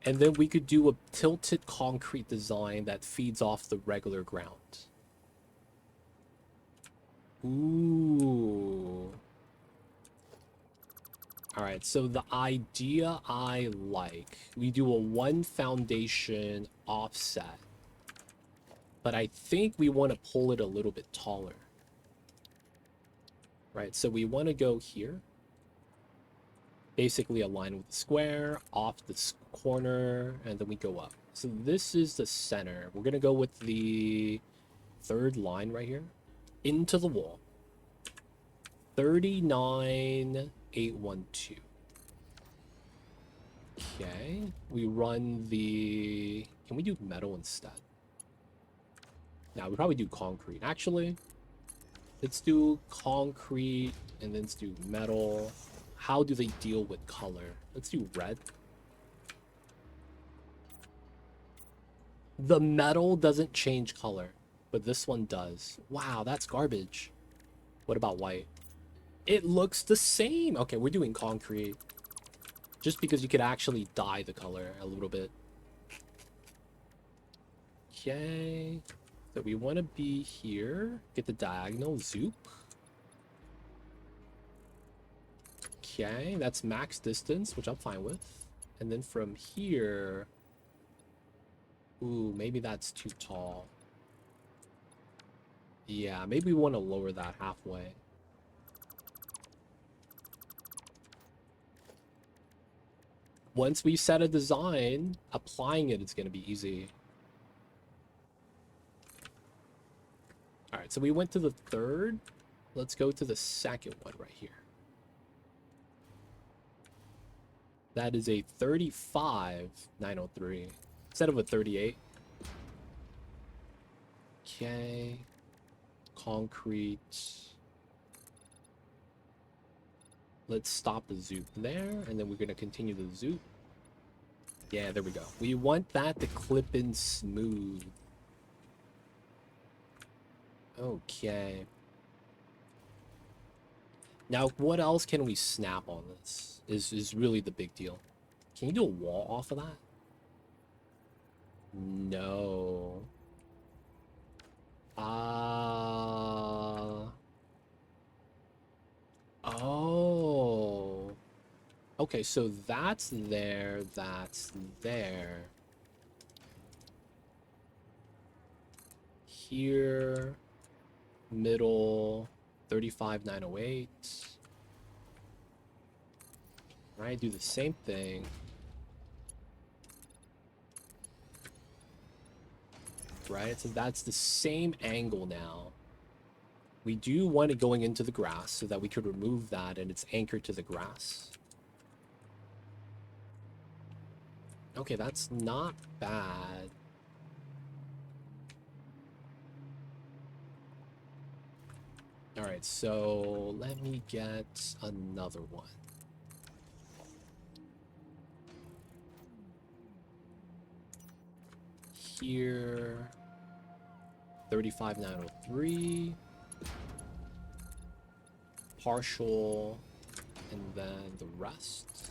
And then we could do a tilted concrete design that feeds off the regular ground. Ooh. All right, so the idea I like, we do a 1 foundation offset, but I think we want to pull it a little bit taller. Right, so we want to go here. Basically align with the square, off the corner, and then we go up. So this is the center. We're going to go with the 3rd line right here into the wall. 39,812. Okay, we run the... Can we do metal instead? Now, we probably do concrete. Actually, let's do concrete and then let's do metal. How do they deal with color? Let's do red. The metal doesn't change color, but this one does. Wow, that's garbage. What about white? It looks the same. Okay, we're doing concrete. Just because you could actually dye the color a little bit. Okay. So we want to be here. Get the diagonal. Zoop. Okay, that's max distance, which I'm fine with. And then from here... Ooh, maybe that's too tall. Yeah, maybe we want to lower that halfway. Once we set a design, applying it is going to be easy. All right, so we went to the 3rd. Let's go to the 2nd one right here. That is a 35,903 instead of a 38. Okay. Concrete. Let's stop the zoop there, and then we're going to continue the zoop. Yeah, there we go. We want that to clip in smooth. Okay. Now, what else can we snap on this? Is really the big deal. Can you do a wall off of that? No. Oh. Okay, so that's there, that's there. Here, middle, 35,908. Right, do the same thing. Right, so that's the same angle now. We do want it going into the grass so that we could remove that and it's anchored to the grass. Okay, that's not bad. All right, so let me get another one. Here, 35,903. partial, and then the rest.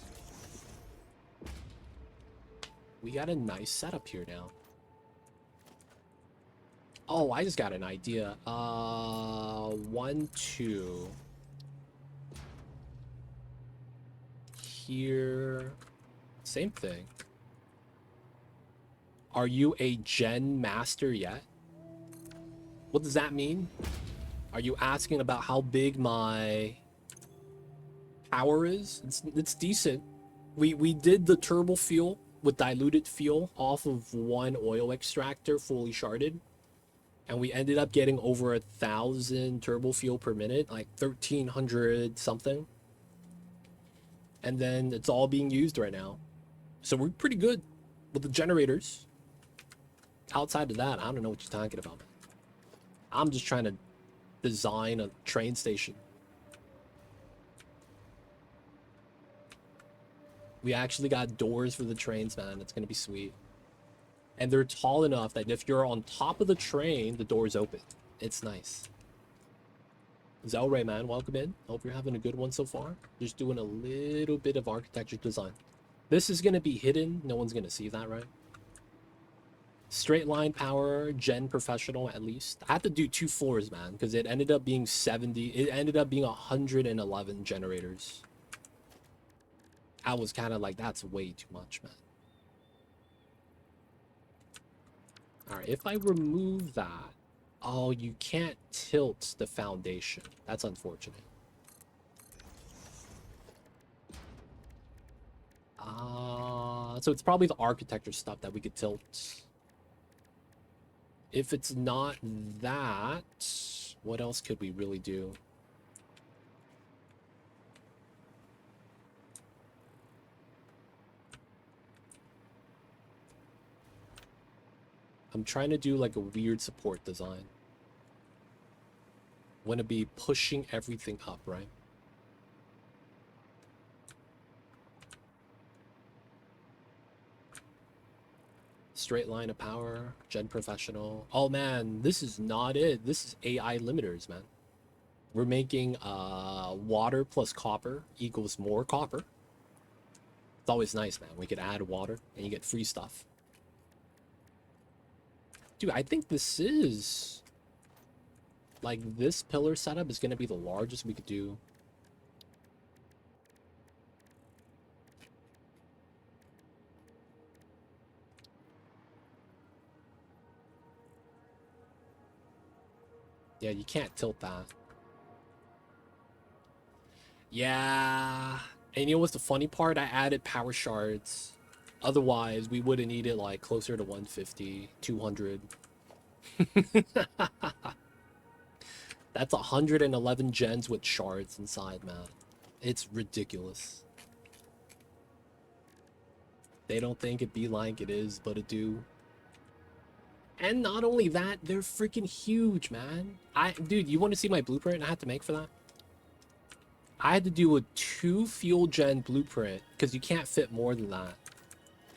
We got a nice setup here now. Oh, I just got an idea. 1, 2. Here. Same thing. Are you a gen master yet? What does that mean? Are you asking about how big my power is? It's decent. We did the turbo fuel with diluted fuel off of one oil extractor fully sharded, and we ended up getting over 1,000 turbo fuel per minute, like 1,300 something. And then it's all being used right now, so we're pretty good with the generators. Outside of that, I don't know what you're talking about. I'm just trying to design a train station. We actually got doors for the trains, man. It's gonna be sweet. And they're tall enough that if you're on top of the train, the doors open. It's nice. Zelray, man, welcome in. Hope you're having a good one so far. Just doing a little bit of architecture design. This is gonna be hidden. No one's gonna see that, right? Straight line power, gen professional at least. I had to do 2 floors, man, because it ended up being 70. It ended up being 111 generators. I was kind of like, that's way too much, man. All right, if I remove that, oh, you can't tilt the foundation. That's unfortunate. So it's probably the architecture stuff that we could tilt. If it's not that, what else could we really do? I'm trying to do like a weird support design. Want to be pushing everything up, right? Straight line of power, gen professional. Oh man, this is not it. This is AI limiters, man. We're making water plus copper equals more copper. It's always nice, man. We could add water and you get free stuff. Dude, I think this is like this pillar setup is gonna be the largest we could do. Yeah, you can't tilt that. Yeah. And you know what's the funny part? I added power shards. Otherwise, we would have needed like closer to 150, 200. That's 111 gens with shards inside, man. It's ridiculous. They don't think it be like it is, but it do. And not only that, they're freaking huge, man. Dude, you want to see my blueprint I had to make for that? I had to do a 2 fuel gen blueprint because you can't fit more than that.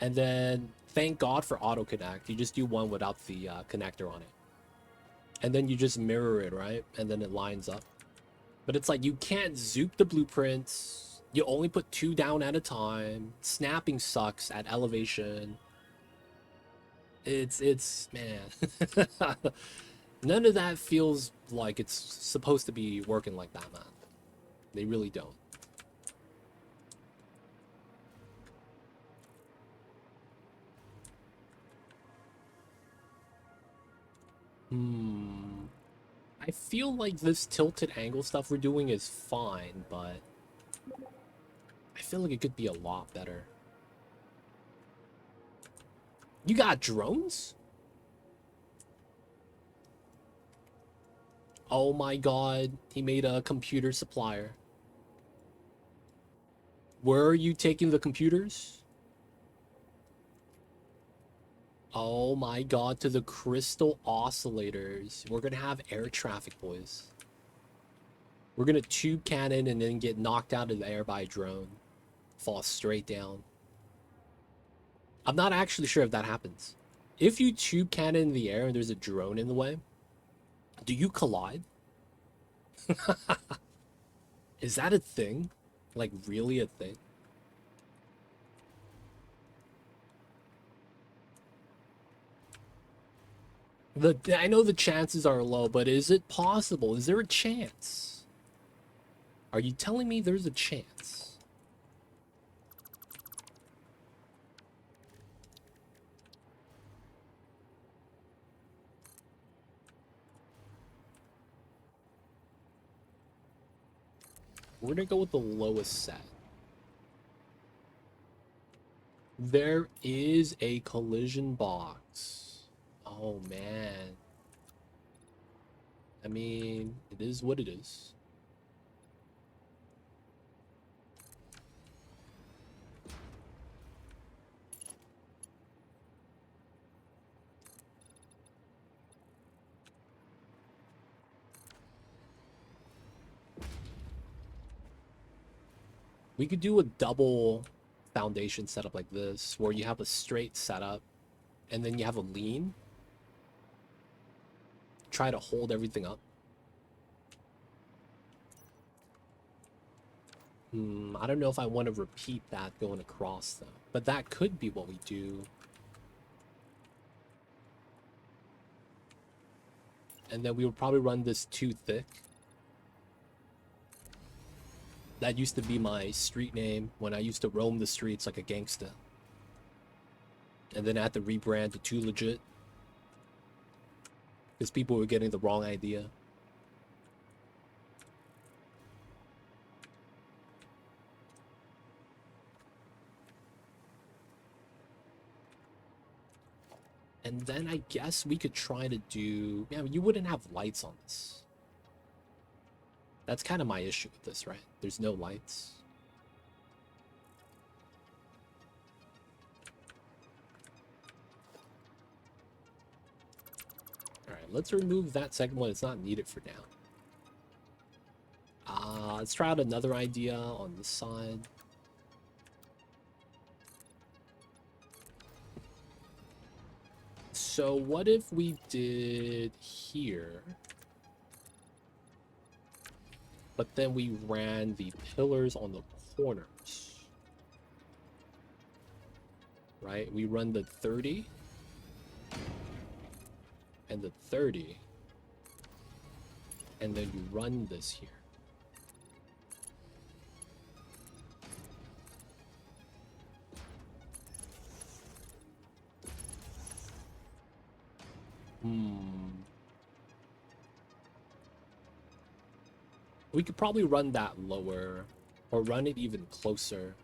And then, thank God for auto connect. You just do one without the connector on it. And then you just mirror it, right? And then it lines up. But it's like you can't zoop the blueprints. You only put 2 down at a time. Snapping sucks at elevation. It's man. None of that feels like it's supposed to be working like that, man. They really don't. I feel like this tilted angle stuff we're doing is fine, but I feel like it could be a lot better. You got drones? Oh my god, he made a computer supplier. Where are you taking the computers? Oh my god, to the crystal oscillators. We're gonna have air traffic, boys. We're gonna tube cannon and then get knocked out of the air by a drone. Fall straight down. I'm not actually sure if that happens. If you tube cannon in the air and there's a drone in the way, do you collide? Is that a thing? Like, really a thing? I know the chances are low, but is it possible? Is there a chance? Are you telling me there's a chance? We're gonna go with the lowest set. There is a collision box. Oh man. I mean, it is what it is. We could do a double foundation setup like this, where you have a straight setup, and then you have a lean. Try to hold everything up. I don't know if I want to repeat that going across, though. But that could be what we do. And then we would probably run this too thick. That used to be my street name when I used to roam the streets like a gangsta. And then I had to rebrand to Too Legit. Because people were getting the wrong idea. And then I guess we could try to do... Yeah, you wouldn't have lights on this. That's kind of my issue with this, right? There's no lights. Alright, let's remove that second one. It's not needed for now. Let's try out another idea on this side. So what if we did here, but then we ran the pillars on the corners, right? We run the 30 and the 30, and then you run this here. We could probably run that lower, or run it even closer.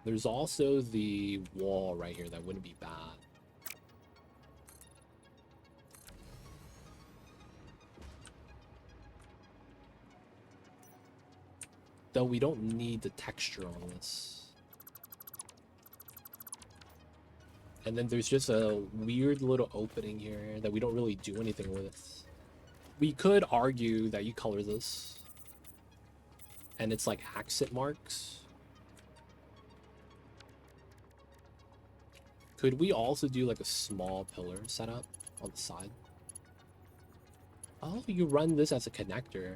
There's also the wall right here that wouldn't be bad. Though we don't need the texture on this. And then there's just a weird little opening here that we don't really do anything with. We could argue that you color this, and it's like accent marks. Could we also do like a small pillar setup on the side? Oh, you run this as a connector.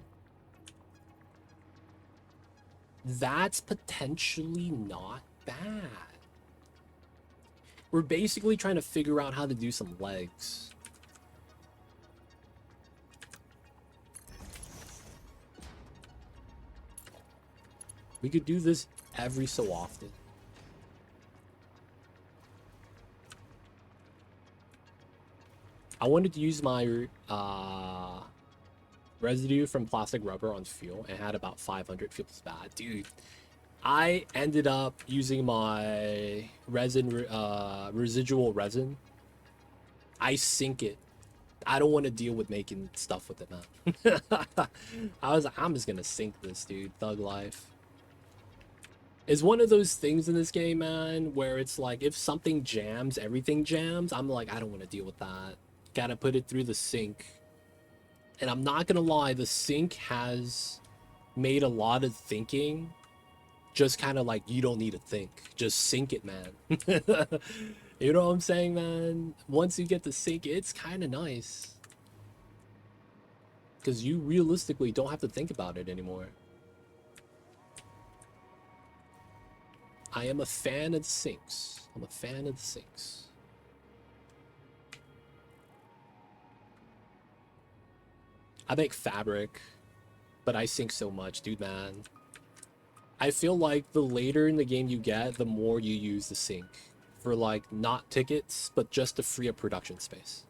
That's potentially not bad. We're basically trying to figure out how to do some legs. We could do this every so often. I wanted to use my residue from plastic rubber on fuel and had about 500. Feels bad, dude. I ended up using my resin, residual resin. I sink it. I don't want to deal with making stuff with it, man. I was like, I'm just gonna sink this, dude. Thug life. It's one of those things in this game, man, where it's like, if something jams, everything jams. I'm like, I don't want to deal with that. Gotta put it through the sink. And I'm not gonna lie, the sink has made a lot of thinking just kind of like, you don't need to think, just sink it, man. You know what I'm saying, man? Once you get to sink, it's kind of nice. because you realistically don't have to think about it anymore. I am a fan of the sinks. I'm a fan of the sinks. I make fabric, but I sink so much, dude, man. I feel like the later in the game you get, the more you use the sink. For, like, not tickets, but just to free up production space.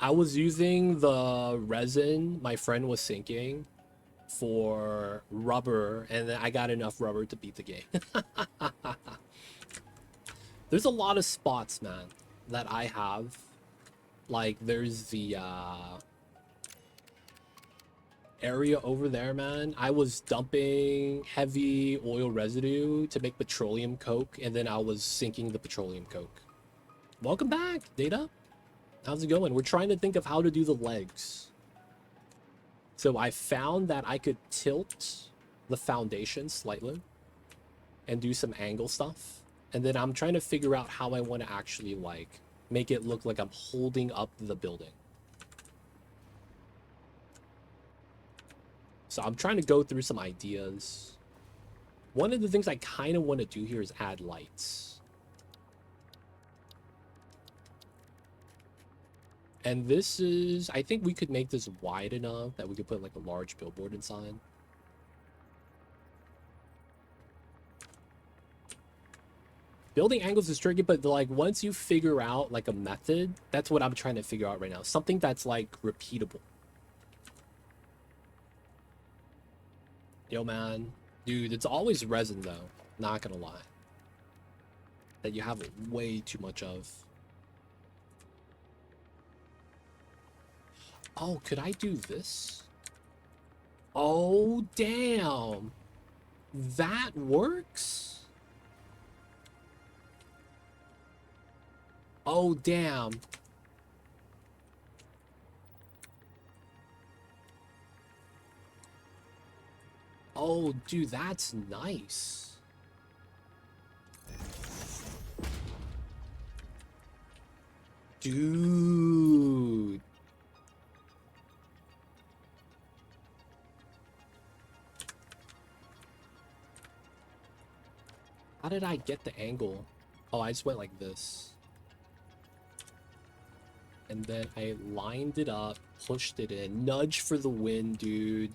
I was using the resin my friend was sinking for rubber, and then I got enough rubber to beat the game. There's a lot of spots, man, that I have. Like, there's the area over there, man. I was dumping heavy oil residue to make petroleum coke, and then I was sinking the petroleum coke. Welcome back, Data. How's it going? We're trying to think of how to do the legs. So I found that I could tilt the foundation slightly and do some angle stuff. And then I'm trying to figure out how I want to actually, like, make it look like I'm holding up the building. So I'm trying to go through some ideas. One of the things I kind of want to do here is add lights. And this is, I think we could make this wide enough that we could put like a large billboard inside. Building angles is tricky, but like once you figure out like a method, that's what I'm trying to figure out right now. Something that's like repeatable. Yo, man. Dude, it's always resin though. Not gonna lie. That you have way too much of. Oh, could I do this? Oh, damn. That works? Oh, damn. Oh, dude, that's nice. Dude. How did I get the angle? Oh, I just went like this. And then I lined it up, pushed it in. Nudge for the win, dude.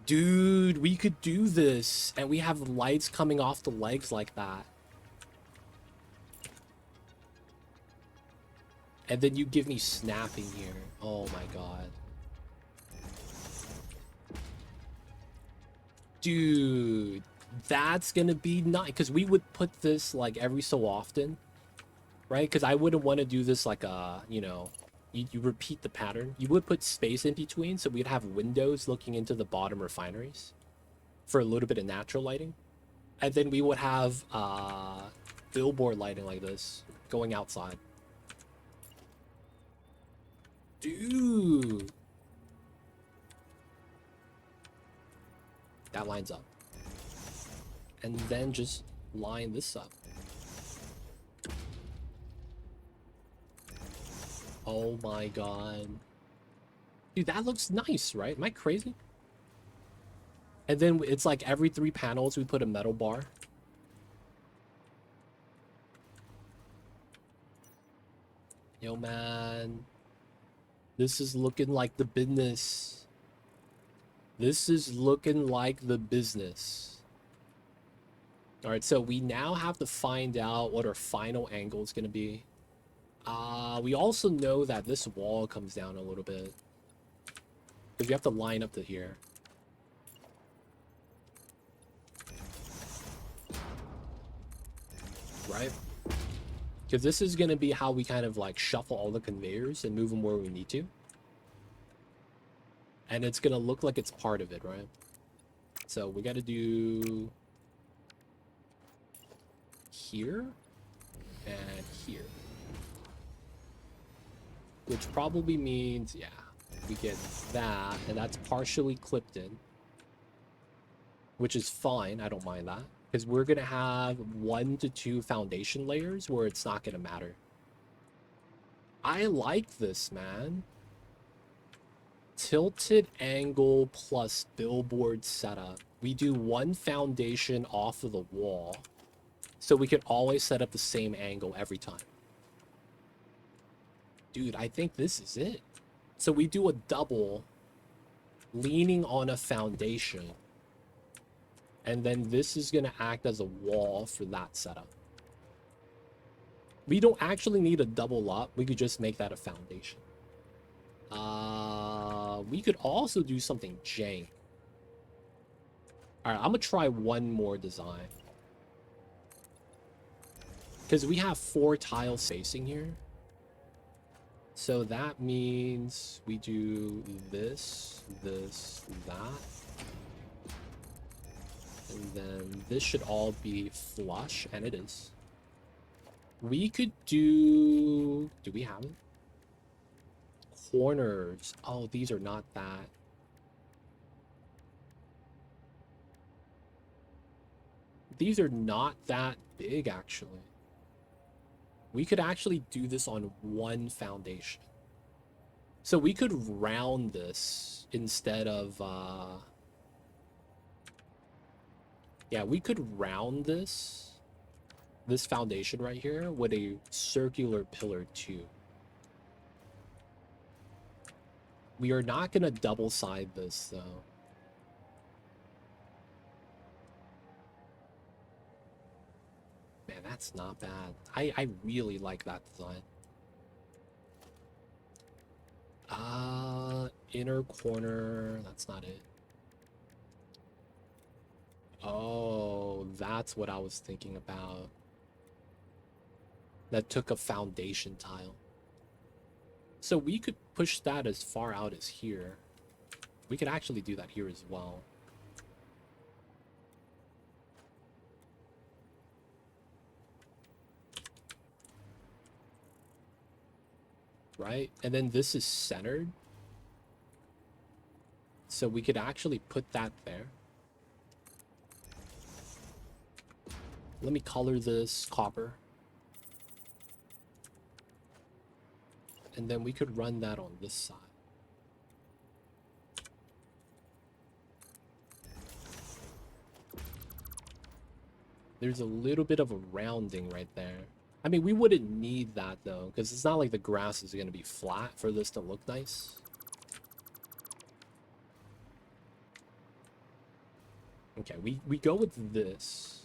Dude, we could do this. And we have lights coming off the legs like that. And then you give me snapping here. Oh my god. Dude, that's gonna be nice. Because we would put this like every so often. Right? Because I wouldn't want to do this like a, you know, you repeat the pattern. You would put space in between, so we'd have windows looking into the bottom refineries for a little bit of natural lighting. And then we would have billboard lighting like this going outside. Dude. That lines up. And then just line this up. Oh my god. Dude, that looks nice, right? Am I crazy? And then it's like every 3 panels we put a metal bar. Yo, man. This is looking like the business. This is looking like the business. Alright, so we now have to find out what our final angle is going to be. We also know that this wall comes down a little bit. Because we have to line up to here. Right? Because this is going to be how we kind of like shuffle all the conveyors and move them where we need to. And it's going to look like it's part of it, right? So we got to do here and here. Which probably means, yeah, we get that, and that's partially clipped in. Which is fine, I don't mind that. Because we're going to have 1 to 2 foundation layers where it's not going to matter. I like this, man. Tilted angle plus billboard setup. We do 1 foundation off of the wall, so we can always set up the same angle every time. Dude, I think this is it. So we do a double leaning on a foundation. And then this is going to act as a wall for that setup. We don't actually need a double up. We could just make that a foundation. We could also do something jank. Alright, I'm gonna try one more design. Because we have 4 tile spacing here. So that means we do this, this, that. And then this should all be flush, and it is. We could do we have it? Corners. Oh, these are not that. These are not that big, actually. We could actually do this on 1 foundation. So we could round this instead of, yeah, we could round this foundation right here with a circular pillar too. We are not going to double side this, though. Man, that's not bad. I really like that design. Inner corner. That's not it. Oh, that's what I was thinking about. That took a foundation tile. So we could push that as far out as here. We could actually do that here as well. Right? And then this is centered. So we could actually put that there. Let me color this copper. And then we could run that on this side. There's a little bit of a rounding right there. I mean, we wouldn't need that, though, because it's not like the grass is going to be flat for this to look nice. Okay, we go with this.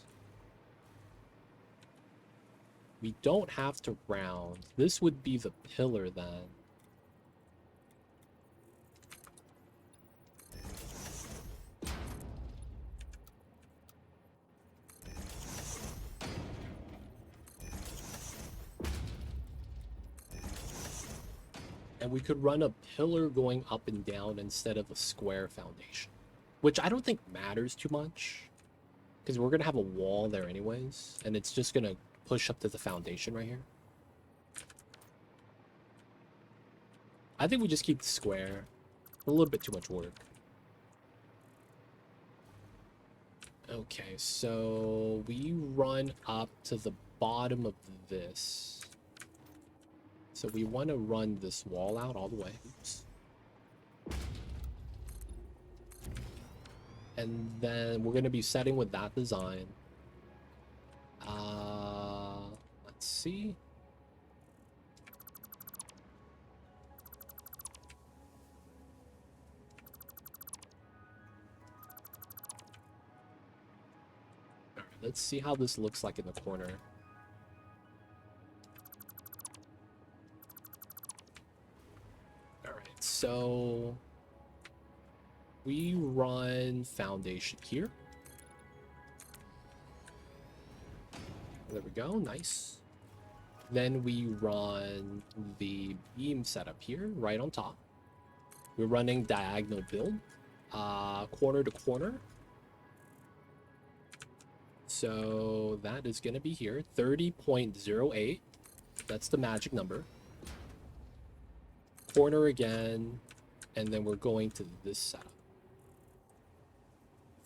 We don't have to round. This would be the pillar, then. And we could run a pillar going up and down instead of a square foundation. Which I don't think matters too much. Because we're going to have a wall there anyways. And it's just going to push up to the foundation right here. I think we just keep the square. A little bit too much work. Okay, so we run up to the bottom of this. So we want to run this wall out all the way. Oops. And then we're going to be setting with that design. Let's see. All right, let's see how this looks like in the corner. All right, so we run foundation here. There we go, nice. Then we run the beam setup here, right on top. We're running diagonal build, corner to corner. So that is going to be here, 30.08. That's the magic number. Corner again, and then we're going to this setup.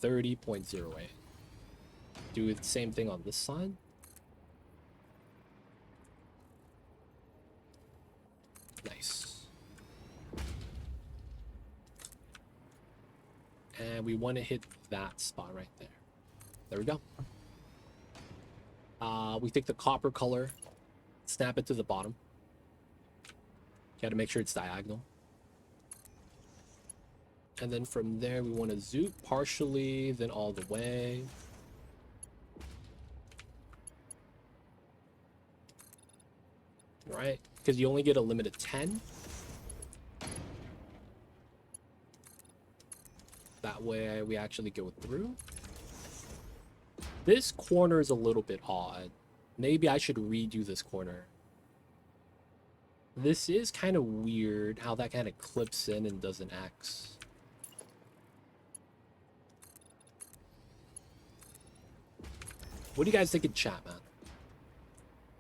30.08. Do the same thing on this side. Nice. And we want to hit that spot right there. There we go. We take the copper color, snap it to the bottom. Got to make sure it's diagonal. And then from there, we want to zoop partially, then all the way. Right? Because you only get a limit of 10. That way we actually go through. This corner is a little bit odd. Maybe I should redo this corner. This is kind of weird how that kind of clips in and does an X. What do you guys think in chat, man?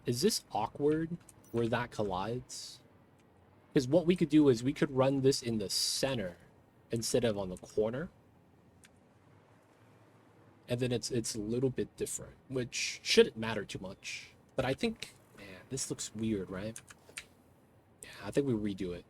Is this awkward where that collides? Because what we could do is we could run this in the center instead of on the corner. And then it's a little bit different, which shouldn't matter too much. But I think, man, this looks weird, right? Yeah, I think we redo it.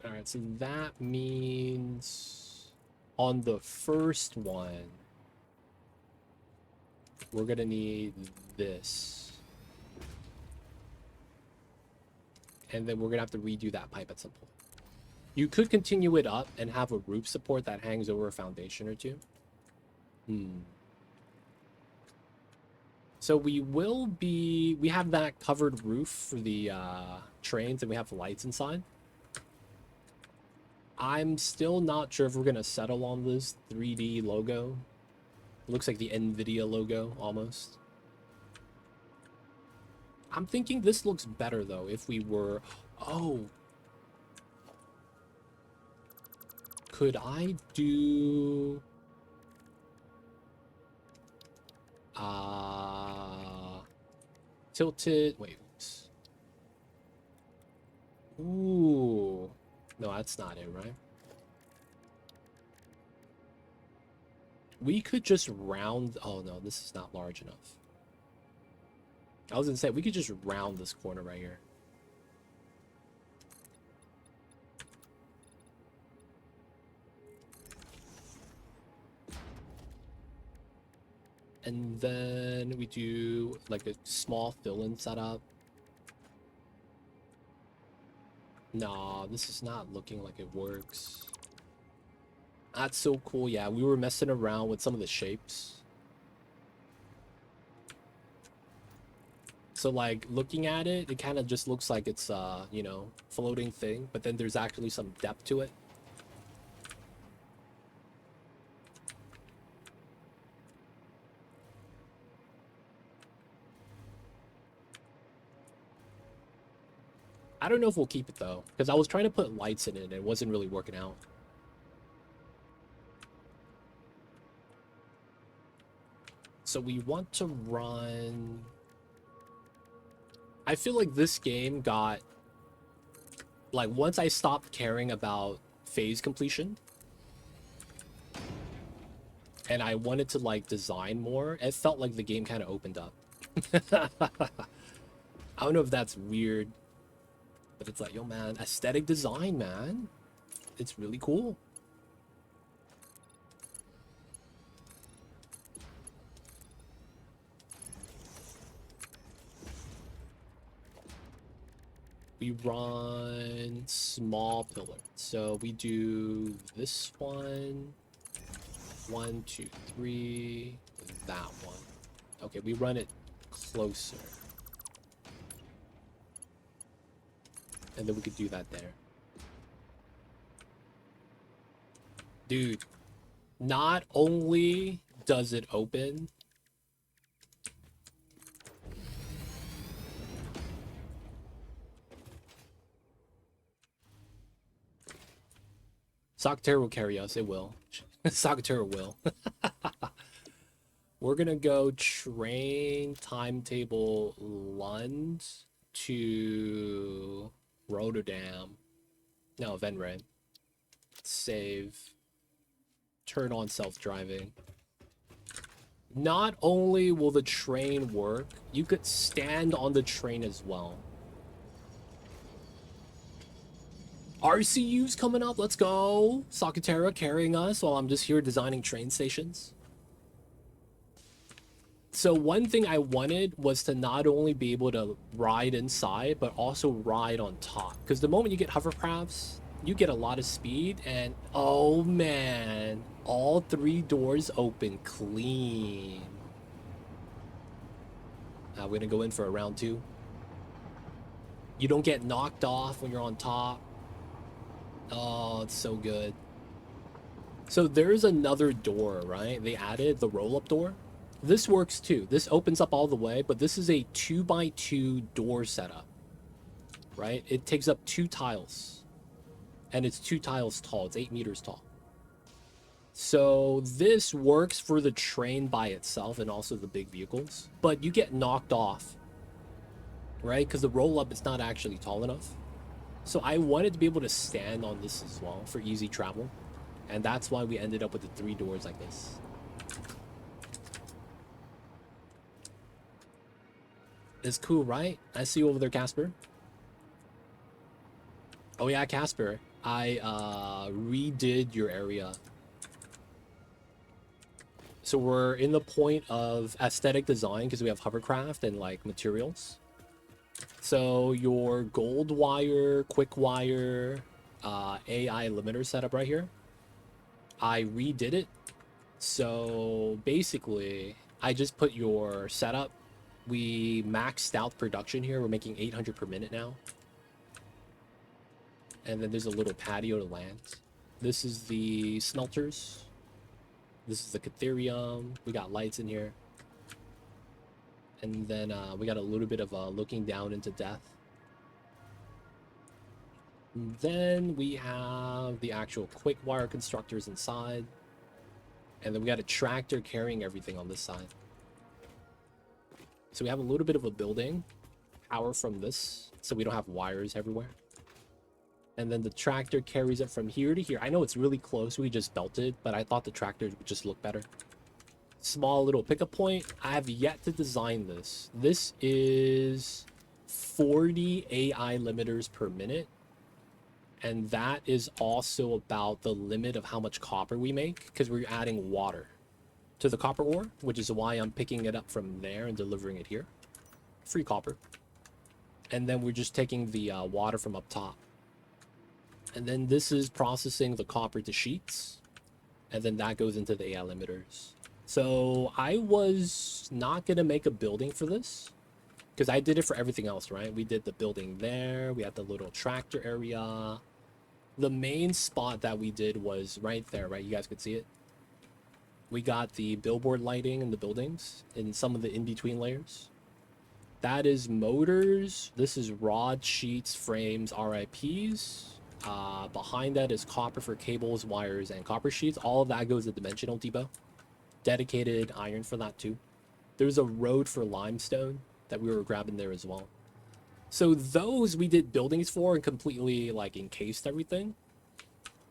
All right, so that means on the first one, we're gonna need this. And then we're gonna have to redo that pipe at some point. You could continue it up and have a roof support that hangs over a foundation or two. So we have that covered roof for the trains, and we have lights inside. I'm still not sure if we're gonna settle on this 3D logo. It looks like the NVIDIA logo, almost. I'm thinking this looks better, though, if we were... Oh. Could I do... Tilted... Wait. Ooh. No, that's not it, right? We could just round... Oh, no, this is not large enough. I was gonna say, we could just round this corner right here. And then we do, like, a small fill-in setup. Nah, this is not looking like it works. That's so cool. Yeah, we were messing around with some of the shapes. So, like, looking at it, it kind of just looks like it's, you know, floating thing. But then there's actually some depth to it. I don't know if we'll keep it, though. Because I was trying to put lights in it, and it wasn't really working out. So we want to run... I feel like this game got... Like, once I stopped caring about phase completion, and I wanted to, like, design more, it felt like the game kind of opened up. I don't know if that's weird, but it's like, yo, man, aesthetic design, man. It's really cool. We run small pillar. So we do this one, 1, 2, 3, that one. Okay, we run it closer. And then we could do that there. Dude, not only does it open... Sakatera will carry us. It will. Sakatera will. We're gonna go train timetable Lund to Rotterdam. No, Venray. Save. Turn on self-driving. Not only will the train work, you could stand on the train as well. RCU's coming up, let's go. Sakatera carrying us while I'm just here designing train stations. So one thing I wanted was to not only be able to ride inside, but also ride on top. Because the moment you get hovercrafts, you get a lot of speed, and oh man, all 3 doors open clean. We're gonna go in for a round 2. You don't get knocked off when you're on top. Oh, it's so good. So there's another door, right? They added the roll-up door. This works too. This opens up all the way, but this is a 2x2 door setup, right? It takes up 2 tiles, and it's 2 tiles tall. It's 8 meters tall. So this works for the train by itself and also the big vehicles, but you get knocked off, right? Because the roll-up is not actually tall enough. So I wanted to be able to stand on this as well for easy travel, and that's why we ended up with the 3 doors like this. It's cool, right? I see you over there, Casper. Oh yeah, Casper. I redid your area. So we're in the point of aesthetic design because we have hovercraft and like materials. So your gold wire, quick wire, AI limiter setup right here, I redid it. So basically, I just put your setup. We maxed out production here. We're making 800 per minute now. And then there's a little patio to land. This is the smelters. This is the catherium. We got lights in here. And then we got a little bit of looking down into death. And then we have the actual quick wire constructors inside. And then we got a tractor carrying everything on this side. So we have a little bit of a building. Power from this, so we don't have wires everywhere. And then the tractor carries it from here to here. I know it's really close. We just belted, but I thought the tractor would just look better. Small little pickup point. I have yet to design this. This is 40 AI limiters per minute. And that is also about the limit of how much copper we make, because we're adding water to the copper ore, which is why I'm picking it up from there and delivering it here. Free copper. And then we're just taking the water from up top. And then this is processing the copper to sheets. And then that goes into the AI limiters. So I was not going to make a building for this, because I did it for everything else, right? We did the building there. We had the little tractor area. The main spot that we did was right there, right? You guys could see it. We got the billboard lighting in the buildings in some of the in-between layers. That is motors. This is rod, sheets, frames, RIPs. Behind that is copper for cables, wires, and copper sheets. All of that goes to Dimensional Depot. Dedicated iron for that too. There's a road for limestone that we were grabbing there as well. So those we did buildings for and completely like encased everything.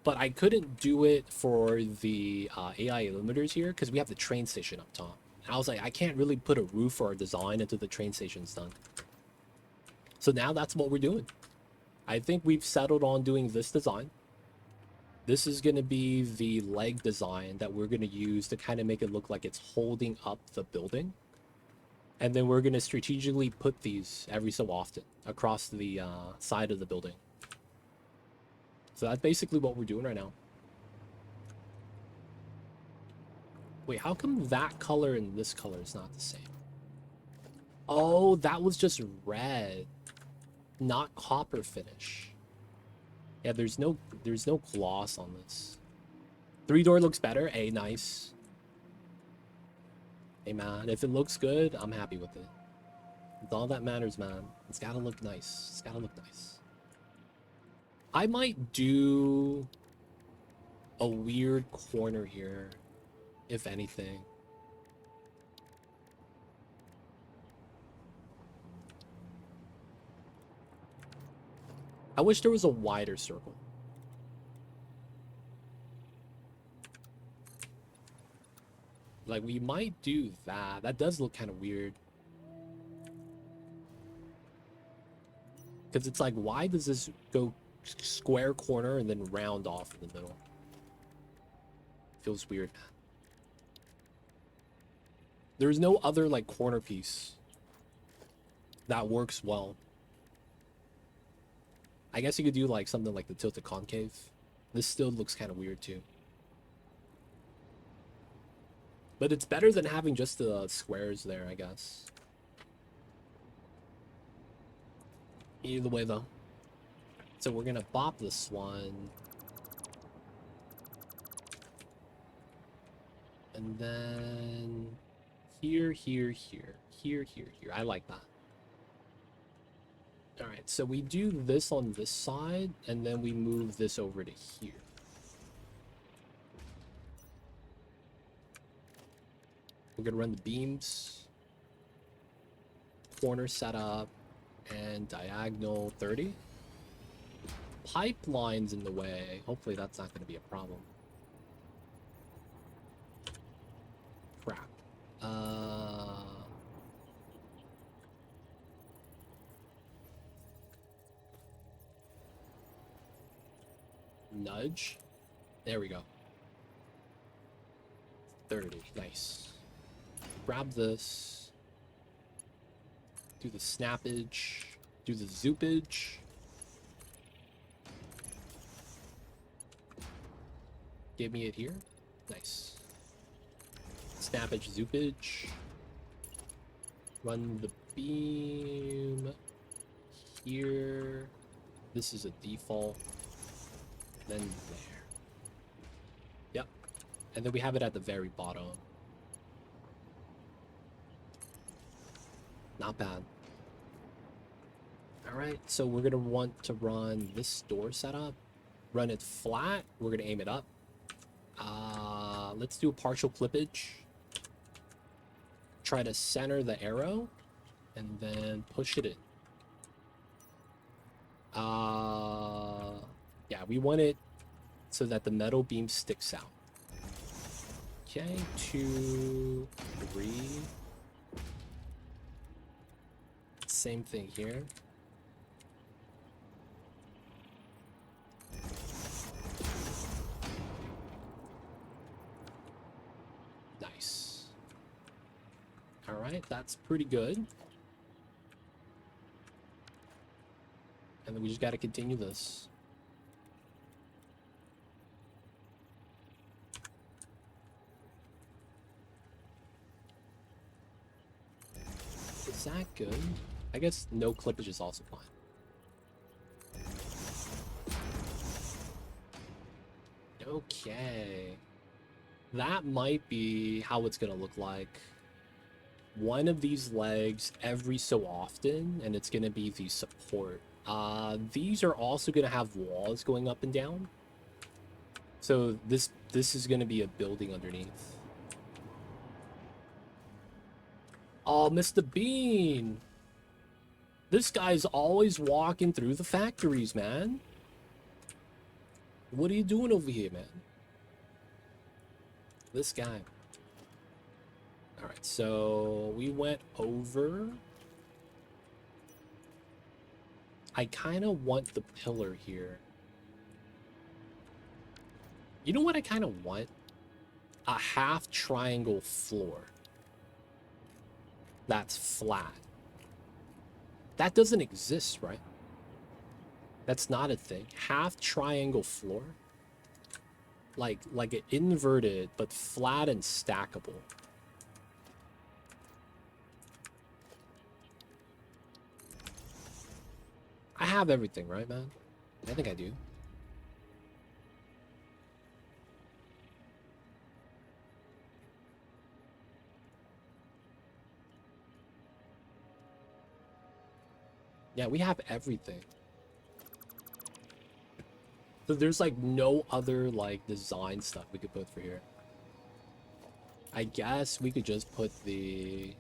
But I couldn't do it for the AI limiters here because we have the train station up top. And I was like, I can't really put a roof or a design until the train station's done. So now that's what we're doing. I think we've settled on doing this design. This is going to be the leg design that we're going to use to kind of make it look like it's holding up the building. And then we're going to strategically put these every so often across the side of the building. So that's basically what we're doing right now. Wait, how come that color and this color is not the same? Oh, that was just red, not copper finish. Yeah, there's no gloss on this. 3-door looks better. Hey, nice. Hey, man, if it looks good, I'm happy with it. It's all that matters, man. It's gotta look nice. It's gotta look nice. I might do a weird corner here, if anything. I wish there was a wider circle. Like, we might do that. That does look kind of weird. Because it's like, why does this go square corner and then round off in the middle? Feels weird. There's no other, like, corner piece that works well. I guess you could do, like, something like the tilted concave. This still looks kind of weird, too. But it's better than having just the squares there, I guess. Either way, though. So we're gonna bop this one. And then here, here, here. Here, here, here. I like that. Alright, so we do this on this side, and then we move this over to here. We're gonna run the beams. Corner setup. And diagonal 30. Pipeline's in the way. Hopefully that's not going to be a problem. Crap. Nudge. There we go. 30. Nice. Grab this. Do the snappage. Do the zoopage. Give me it here. Nice. Snappage, zoopage. Run the beam here. This is a default. Then there. Yep. And then we have it at the very bottom. Not bad. Alright, so we're going to want to run this door setup. Run it flat. We're going to aim it up. Let's do a partial clippage. Try to center the arrow. And then push it in. Yeah, we want it so that the metal beam sticks out. Okay, 2, 3. Same thing here. Nice. All right, that's pretty good. And then we just got to continue this. Is that good? I guess no clippage is also fine. Okay. That might be how it's gonna look like. One of these legs every so often, and it's gonna be the support. These are also gonna have walls going up and down. So this is gonna be a building underneath. Oh, Mr. Bean! This guy's always walking through the factories, man. What are you doing over here, man? This guy. Alright, so we went over. I kind of want the pillar here. You know what I kind of want? A half triangle floor. That's flat. That doesn't exist, right? That's not a thing. Half triangle floor. Like an inverted, but flat and stackable. I have everything, right, man? I think I do. Yeah, we have everything. So there's like no other like design stuff we could put for here. I guess we could just put the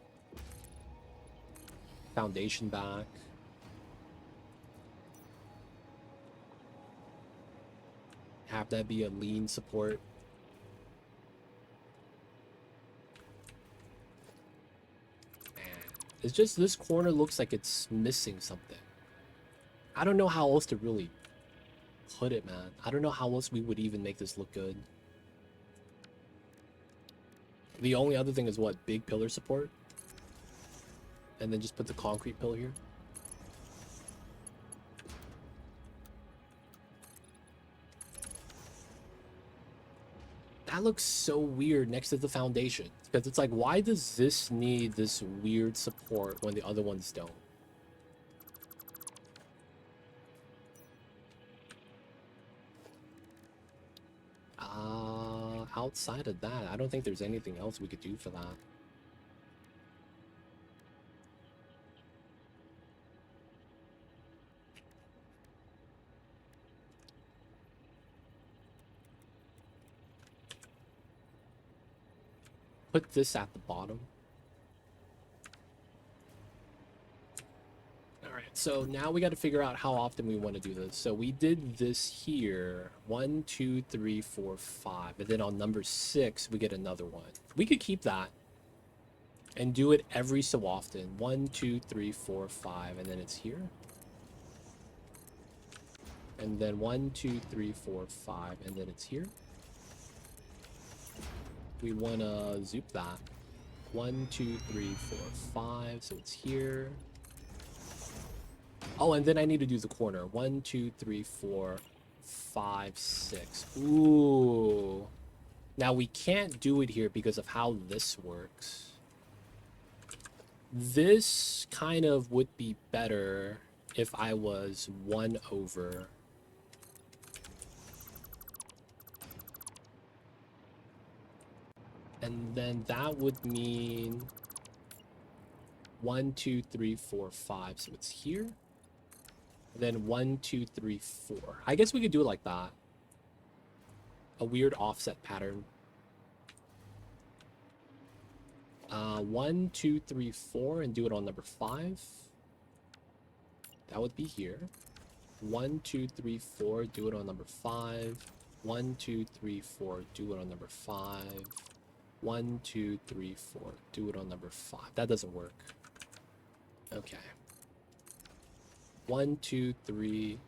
foundation back. Have that be a lean support. Man, it's just this corner looks like it's missing something. I don't know how else to really put it, man. I don't know how else we would even make this look good. The only other thing is what? Big pillar support? And then just put the concrete pillar here? That looks so weird next to the foundation. Because it's like, why does this need this weird support when the other ones don't? Outside of that, I don't think there's anything else we could do for that. Put this at the bottom. Alright, so now we got to figure out how often we want to do this. So we did this here. 1, 2, 3, 4, 5. And then on number 6, we get another one. We could keep that and do it every so often. 1, 2, 3, 4, 5. And then it's here. And then 1, 2, 3, 4, 5. And then it's here. We want to zoop that. 1, 2, 3, 4, 5. So it's here. Oh, and then I need to do the corner. 1, 2, 3, 4, 5, 6. Ooh. Now we can't do it here because of how this works. This kind of would be better if I was 1 over. And then that would mean 1, 2, 3, 4, 5. So it's here. Then 1, 2, 3, 4. I guess we could do it like that. A weird offset pattern. 1, 2, 3, 4, and do it on number 5. That would be here. 1, 2, 3, 4, do it on number 5. 1, 2, 3, 4, do it on number 5. 1, 2, 3, 4, do it on number 5. That doesn't work. Okay. 1, 2, 3,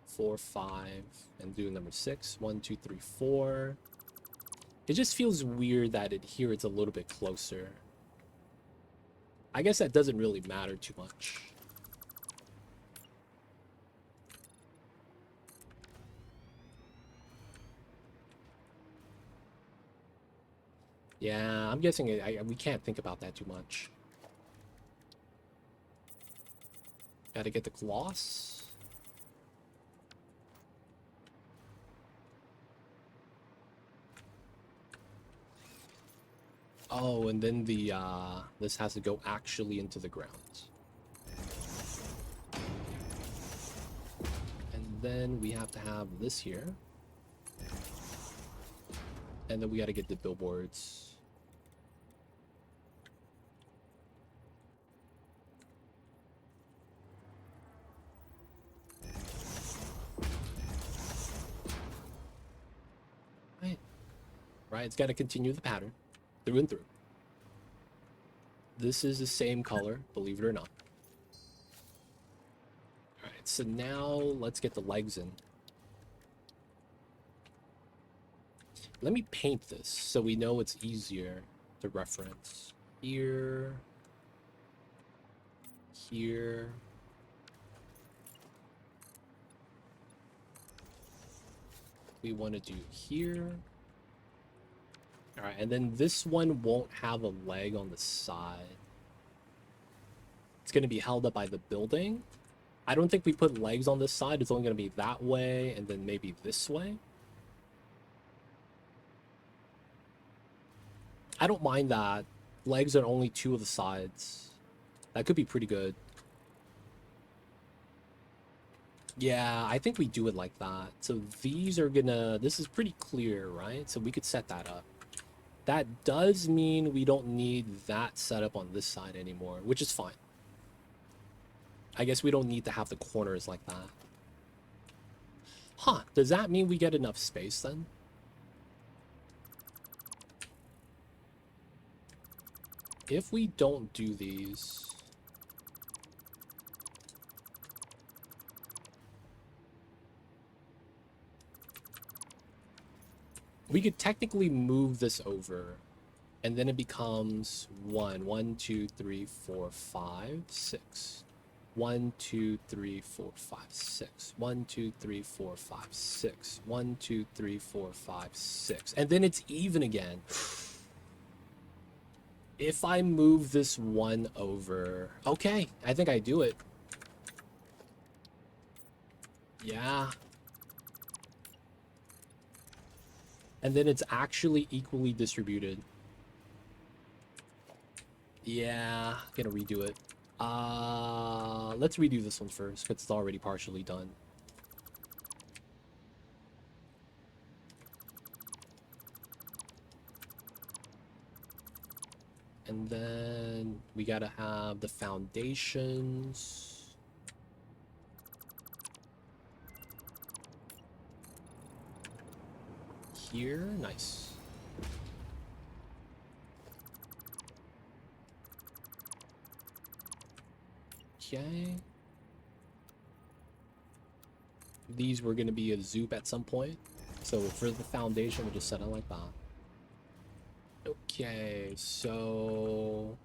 4, 5, and do number 6. 1, 2, 3, 4. It just feels weird that here it's a little bit closer. I guess that doesn't really matter too much. Yeah, I'm guessing we can't think about that too much. Gotta get the gloss. Oh, and then the this has to go actually into the ground. And then we have to have this here. And then we gotta get the billboards. Right, it's got to continue the pattern through and through. This is the same color, believe it or not. All right, so now let's get the legs in. Let me paint this so we know it's easier to reference. Here, here. We want to do here. All right, and then this one won't have a leg on the side. It's going to be held up by the building. I don't think we put legs on this side. It's only going to be that way and then maybe this way. I don't mind that. Legs are only 2 of the sides. That could be pretty good. Yeah, I think we do it like that. So these are gonna... This is pretty clear, right? So we could set that up. That does mean we don't need that setup on this side anymore, which is fine. I guess we don't need to have the corners like that. Huh, does that mean we get enough space then? If we don't do these... we could technically move this over, and then it becomes 1, 2, 3, 4, 5, 6. 1, 2, 3, 4, 5, 6. 1, 2, 3, 4, 5, 6. 1, 2, 3, 4, 5, 6. And then it's even again. If I move this one over... okay, I think I do it. Yeah. And then it's actually equally distributed. Yeah, gonna redo it. Let's redo this one first, because it's already partially done. And then we gotta have the foundations. Here, nice. Okay. These were going to be a zoop at some point. So for the foundation, we'll just set it like that. Okay, so...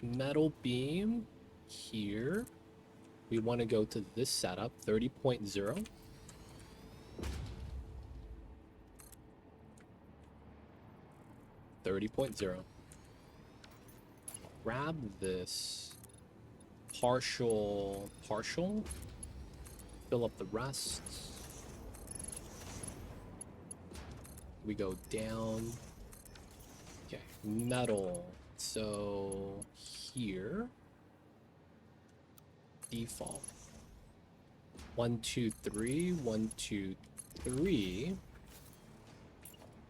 metal beam here. We want to go to this setup, 30.0. Grab this partial, fill up the rest. We go down. Okay, metal. So here, default. 1, 2, 3, 1, 2, 3.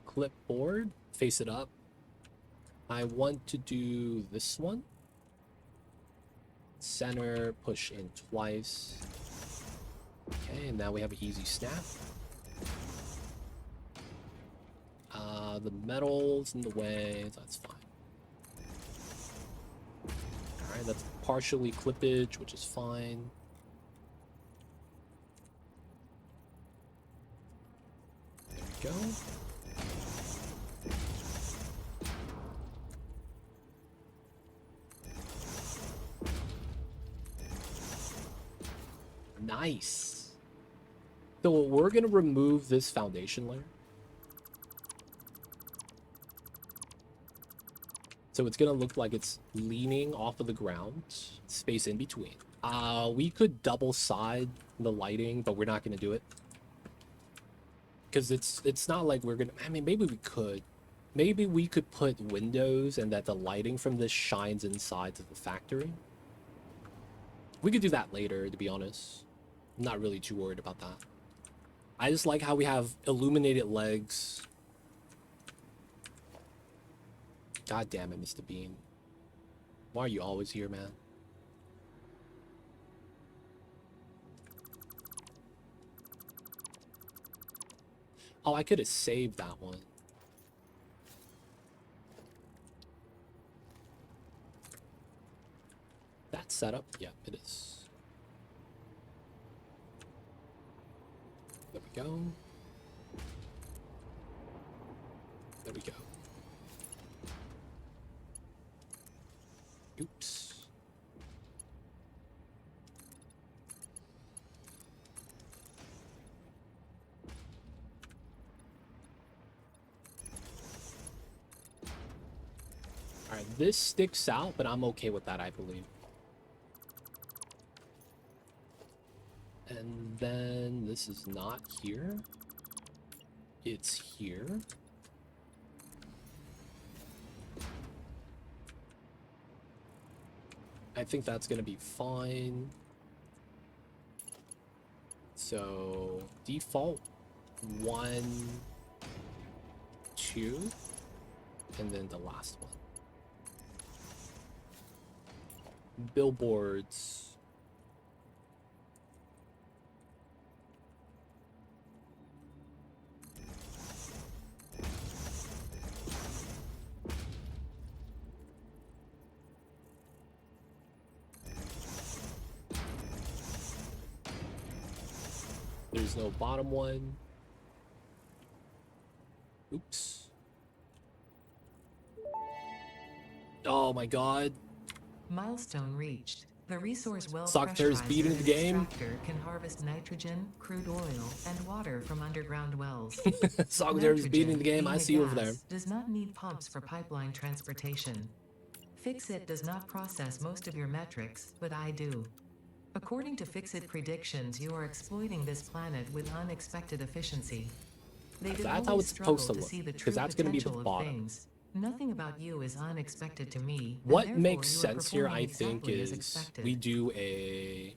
Clipboard, face it up. I want to do this one. Center, push in twice. Okay, and now we have an easy snap. The metal's in the way, that's fine. Alright, that's partially clippage, which is fine. There we go. Nice. So we're gonna remove this foundation layer. So it's gonna look like it's leaning off of the ground, space in between. We could double side the lighting, but we're not gonna do it. Because it's not like we're gonna, I mean, maybe we could. Maybe we could put windows and that the lighting from this shines inside to the factory. We could do that later, to be honest. I'm not really too worried about that. I just like how we have illuminated legs. God damn it, Mr. Bean. Why are you always here, man? Oh, I could have saved that one. That setup? Yeah, it is. There we go. There we go. Oops. Alright, this sticks out, but I'm okay with that, I believe. And then this is not here. It's here. I think that's gonna be fine. So default 1, 2, and then the last one. Billboards. There's no bottom one. Oops. Oh my god.
Milestone reached. The resource well
Satisfactory's
pressurizer
beating the
and
game.
extractor can harvest nitrogen, crude oil, and water from underground wells.
Satisfactory's beating the game.
being
I
a
see you over there.
gas, does not need pumps for pipeline transportation. Fixit does not process most of your metrics, but I do. According to Fixit predictions, you are exploiting this planet with unexpected efficiency. They did
That's how
always
it's supposed
struggle
to
to
look,
see the
because
true
that's going to be the
potential of
bottom.
things. Nothing about you is unexpected to me, and
What
therefore
makes
you are
sense here,
performing
I think,
exactly as
is
expected.
we do a...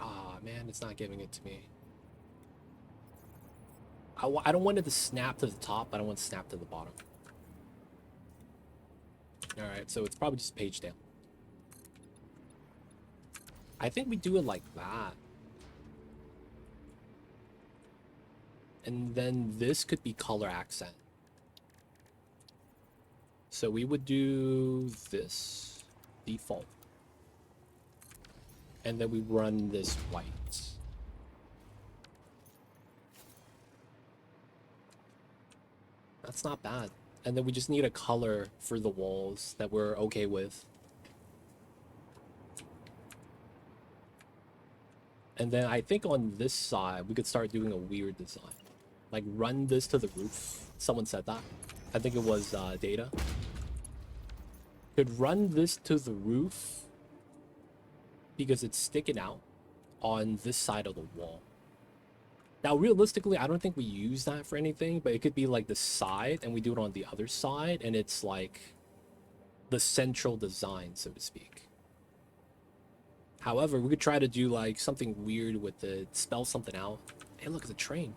Ah, man, it's not giving it to me. I don't want it to snap to the top. I don't want it to snap to the bottom. Alright, so it's probably just page down. I think we do it like that. And then this could be color accent. So we would do this default. And then we run this white. That's not bad. And then we just need a color for the walls that we're okay with. And then I think on this side, we could start doing a weird design. Like run this to the roof. Someone said that. I think it was Data. Could run this to the roof because it's sticking out on this side of the wall. Now, realistically, I don't think we use that for anything, but it could be like the side and we do it on the other side and it's like the central design, so to speak. However, we could try to do like something weird with it, spell something out. Hey, look, it's a train.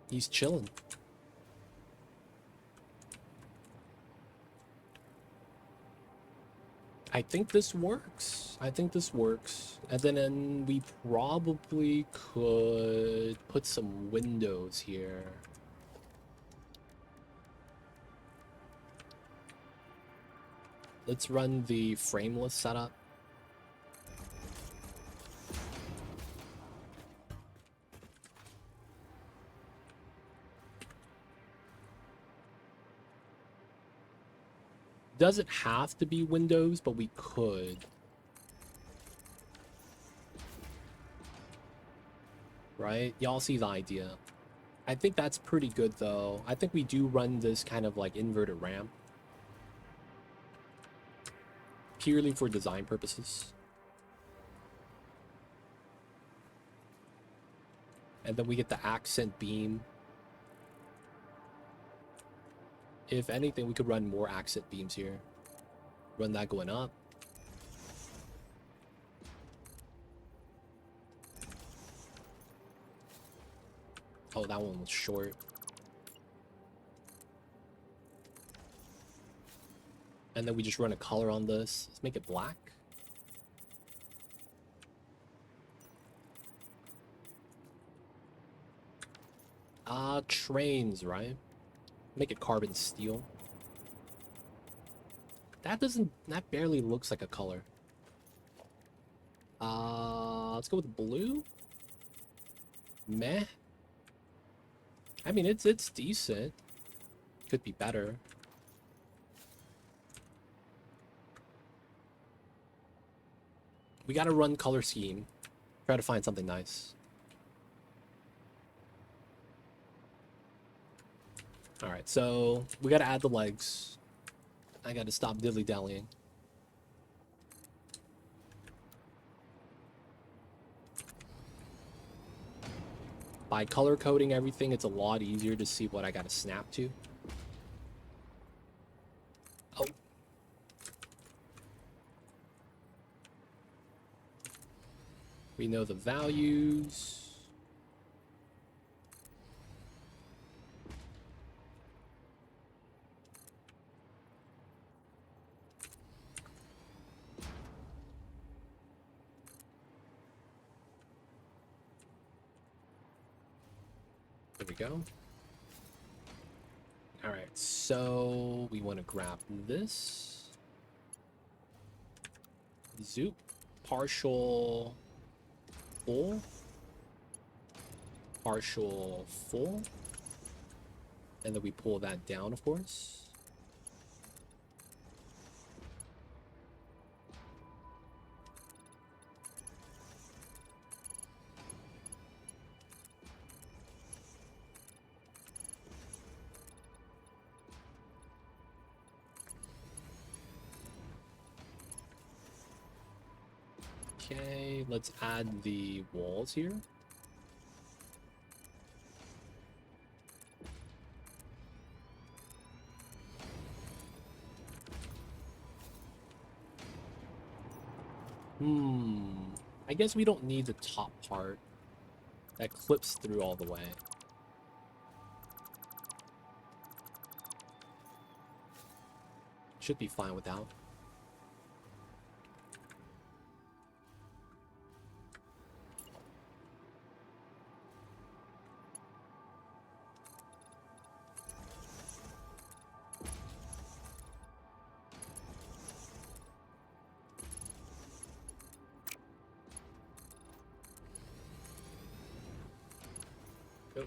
He's chilling. I think this works. I think this works. And then we probably could put some windows here. Let's run the frameless setup. Doesn't have to be windows, but we could. Right? Y'all see the idea. I think that's pretty good, though. I think we do run this kind of like inverted ramp. Purely for design purposes. And then we get the accent beam. If anything, we could run more accent beams here. Run that going up. Oh, that one was short. And then we just run a color on this. Let's make it black. Trains, right? Make it carbon steel. That barely looks like a color. Let's go with blue. Meh. I mean, it's decent. Could be better. We gotta run color scheme. Try to find something nice. Alright, so we gotta add the legs. I gotta stop dilly-dallying. By color coding everything, it's a lot easier to see what I gotta snap to. Oh. We know the values. There we go. All right, so we want to grab this. Zoop, partial full, partial full, and then we pull that down, of course. Okay, let's add the walls here. I guess we don't need the top part that clips through all the way. Should be fine without.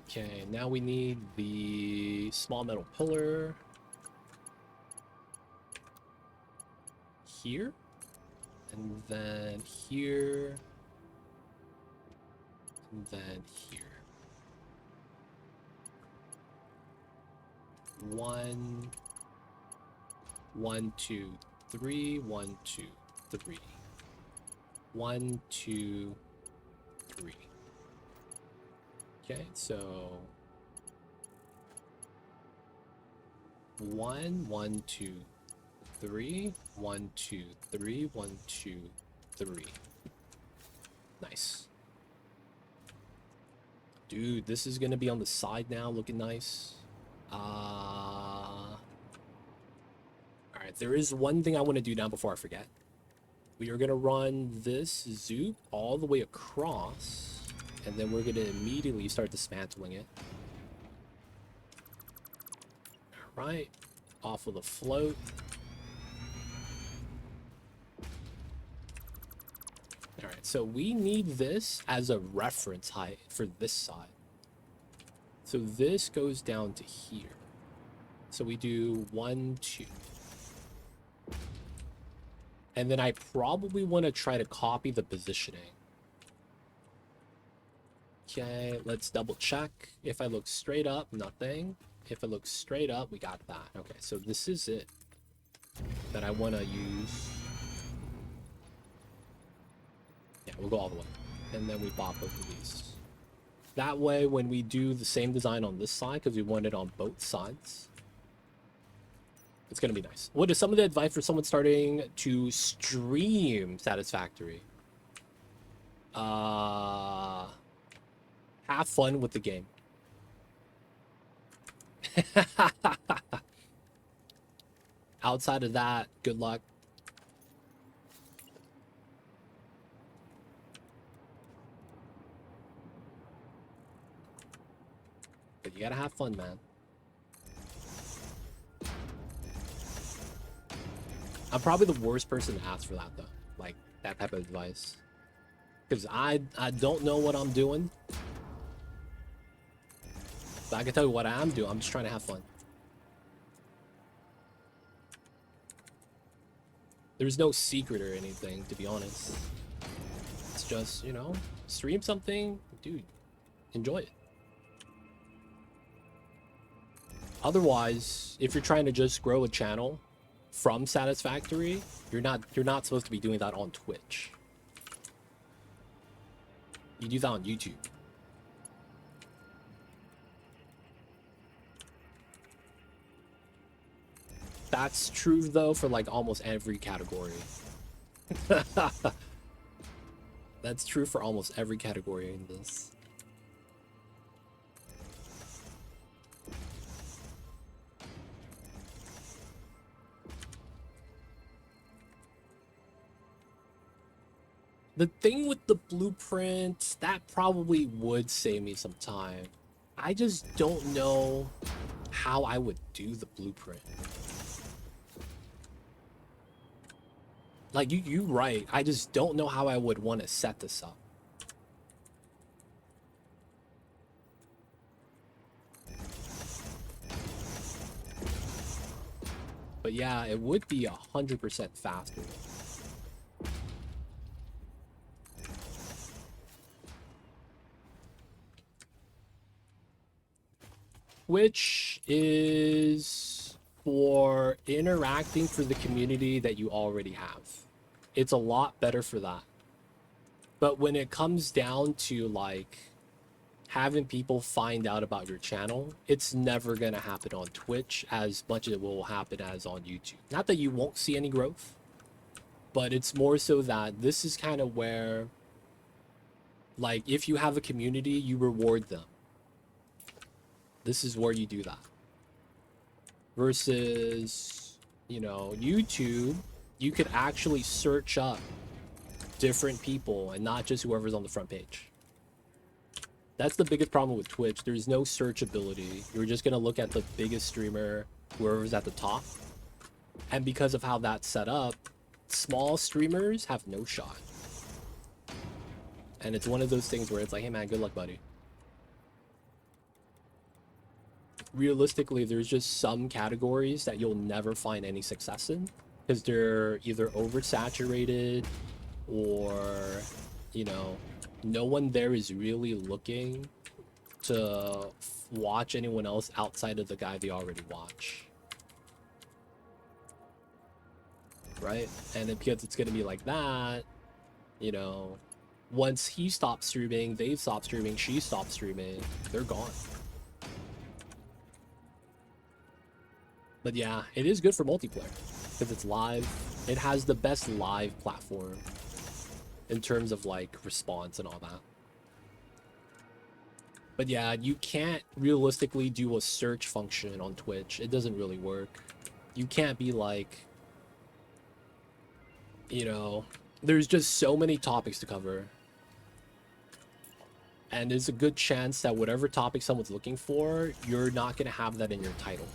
Okay, now we need the small metal pillar here, and then here, and then here. 1, 1, 2, 3, 1, 2, 3. 1, 2, 3. Okay, so 1, 1, 2, 3, 1, 2, 3, 1, 2, 3. Nice. Dude, this is gonna be on the side now, looking nice. Alright, there is one thing I want to do now before I forget. We are gonna run this zoop all the way across. And then we're going to immediately start dismantling it. Alright. Off of the float. Alright, so we need this as a reference height for this side. So this goes down to here. So we do 1, 2. And then I probably want to try to copy the positioning. Okay, let's double check. If I look straight up, nothing. If I look straight up, we got that. Okay, so this is it that I want to use. Yeah, we'll go all the way. And then we pop both of these. That way, when we do the same design on this side, because we want it on both sides, it's going to be nice. What is some of the advice for someone starting to stream Satisfactory? Have fun with the game. Outside of that, good luck. But you gotta have fun, man. I'm probably the worst person to ask for that, though. Like, that type of advice. Because I don't know what I'm doing. But I can tell you what I'm doing. I'm just trying to have fun. There's no secret or anything, to be honest. It's just, you know, stream something, dude, enjoy it. Otherwise, if you're trying to just grow a channel from Satisfactory, you're not supposed to be doing that on Twitch. You do that on YouTube. That's true, though, for like almost every category. That's true for almost every category in this. The thing with the blueprints, that probably would save me some time. I just don't know how I would do the blueprint. Like, you right. I just don't know how I would want to set this up. But yeah, it would be 100% faster. Which is for interacting for the community that you already have. It's a lot better for that. But when it comes down to like having people find out about your channel, it's never gonna happen on Twitch as much as it will happen as on YouTube. Not that you won't see any growth, but it's more so that this is kind of where, like, if you have a community, you reward them. This is where you do that. Versus, you know, YouTube, you could actually search up different people and not just whoever's on the front page. That's the biggest problem with Twitch. There's no searchability. You're just gonna look at the biggest streamer, whoever's at the top. And because of how that's set up, small streamers have no shot. And it's one of those things where it's like, hey man, good luck, buddy. Realistically, there's just some categories that you'll never find any success in because they're either oversaturated or, you know, no one there is really looking to watch anyone else outside of the guy they already watch. Right? And then because it's going to be like that, you know, once he stops streaming, they stop streaming, she stops streaming, they're gone. But yeah, it is good for multiplayer because it's live. It has the best live platform in terms of like response and all that. But yeah, you can't realistically do a search function on Twitch. It doesn't really work. You can't be like, you know, there's just so many topics to cover. And there's a good chance that whatever topic someone's looking for, you're not going to have that in your title.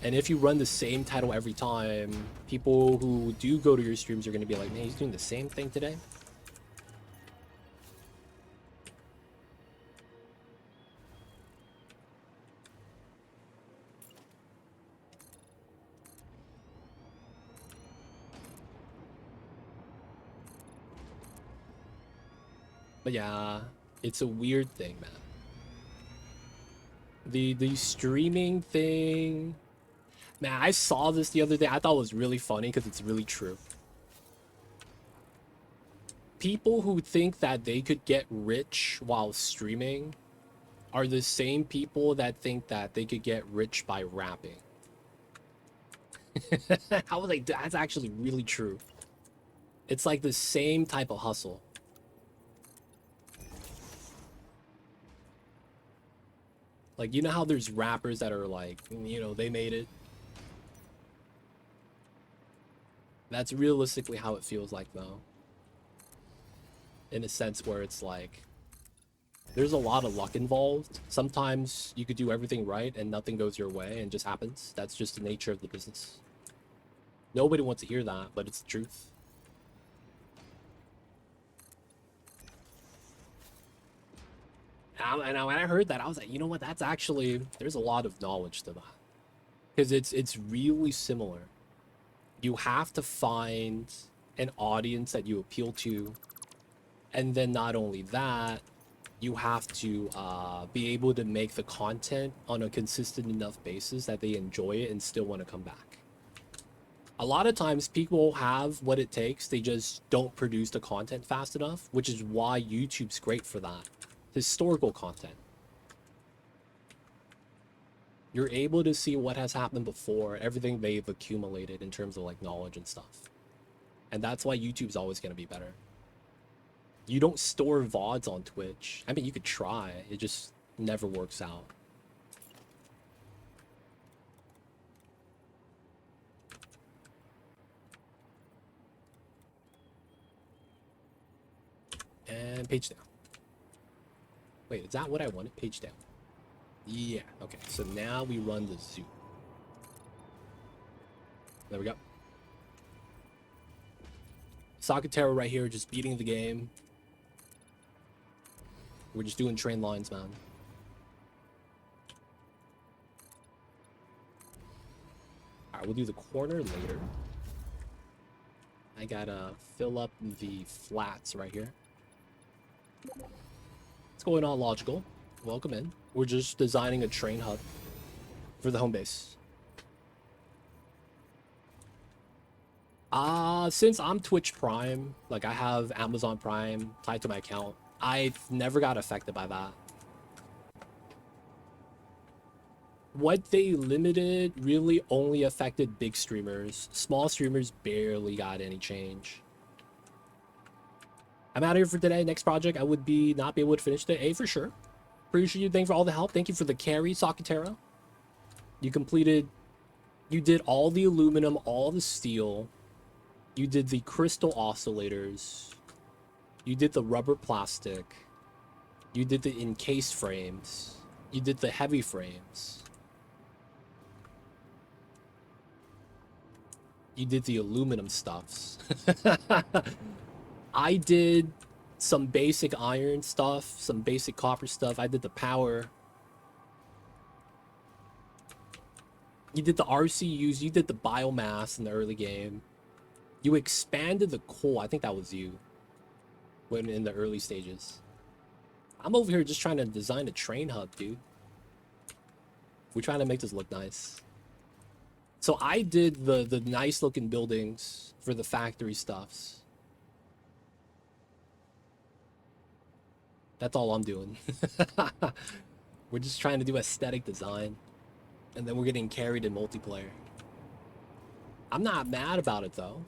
And if you run the same title every time, people who do go to your streams are going to be like, man, he's doing the same thing today. But yeah, it's a weird thing, man. The streaming thing, man, I saw this the other day. I thought it was really funny because it's really true. People who think that they could get rich while streaming are the same people that think that they could get rich by rapping. I was like, that's actually really true. It's like the same type of hustle. Like, you know how there's rappers that are like, you know, they made it. That's realistically how it feels like, though. In a sense where it's like, there's a lot of luck involved. Sometimes you could do everything right and nothing goes your way and just happens. That's just the nature of the business. Nobody wants to hear that, but it's the truth. And when I heard that, I was like, you know what? That's actually, there's a lot of knowledge to that. Because it's really similar. You have to find an audience that you appeal to. And then not only that, you have to be able to make the content on a consistent enough basis that they enjoy it and still want to come back. A lot of times people have what it takes, they just don't produce the content fast enough, which is why YouTube's great for that. Historical content. You're able to see what has happened before, everything they've accumulated in terms of like knowledge and stuff. And that's why YouTube's always going to be better. You don't store VODs on Twitch. I mean, you could try, it just never works out. And page down. Wait, is that what I wanted? Page down. Yeah, okay. So now we run the zoo. There we go. Sakatero right here, just beating the game. We're just doing train lines, man. Alright, we'll do the corner later. I gotta fill up the flats right here. What's going on, Logical? Welcome in. We're just designing a train hub for the home base. Since I'm Twitch Prime, like I have Amazon Prime tied to my account, I've never got affected by that. What they limited really only affected big streamers. Small streamers barely got any change. I'm out of here for today. Next project, I would not be able to finish today. For sure. Appreciate you. Thanks for all the help. Thank you for the carry, Sakatera. You did all the aluminum, all the steel. You did the crystal oscillators. You did the rubber plastic. You did the encased frames. You did the heavy frames. You did the aluminum stuffs. I did some basic iron stuff, some basic copper stuff. I did the power. You did the RCUs. You did the biomass in the early game. You expanded the coal. I think that was you when in the early stages. I'm over here just trying to design a train hub, dude. We're trying to make this look nice. So I did the nice looking buildings for the factory stuffs. That's all I'm doing. We're just trying to do aesthetic design. And then we're getting carried in multiplayer. I'm not mad about it though.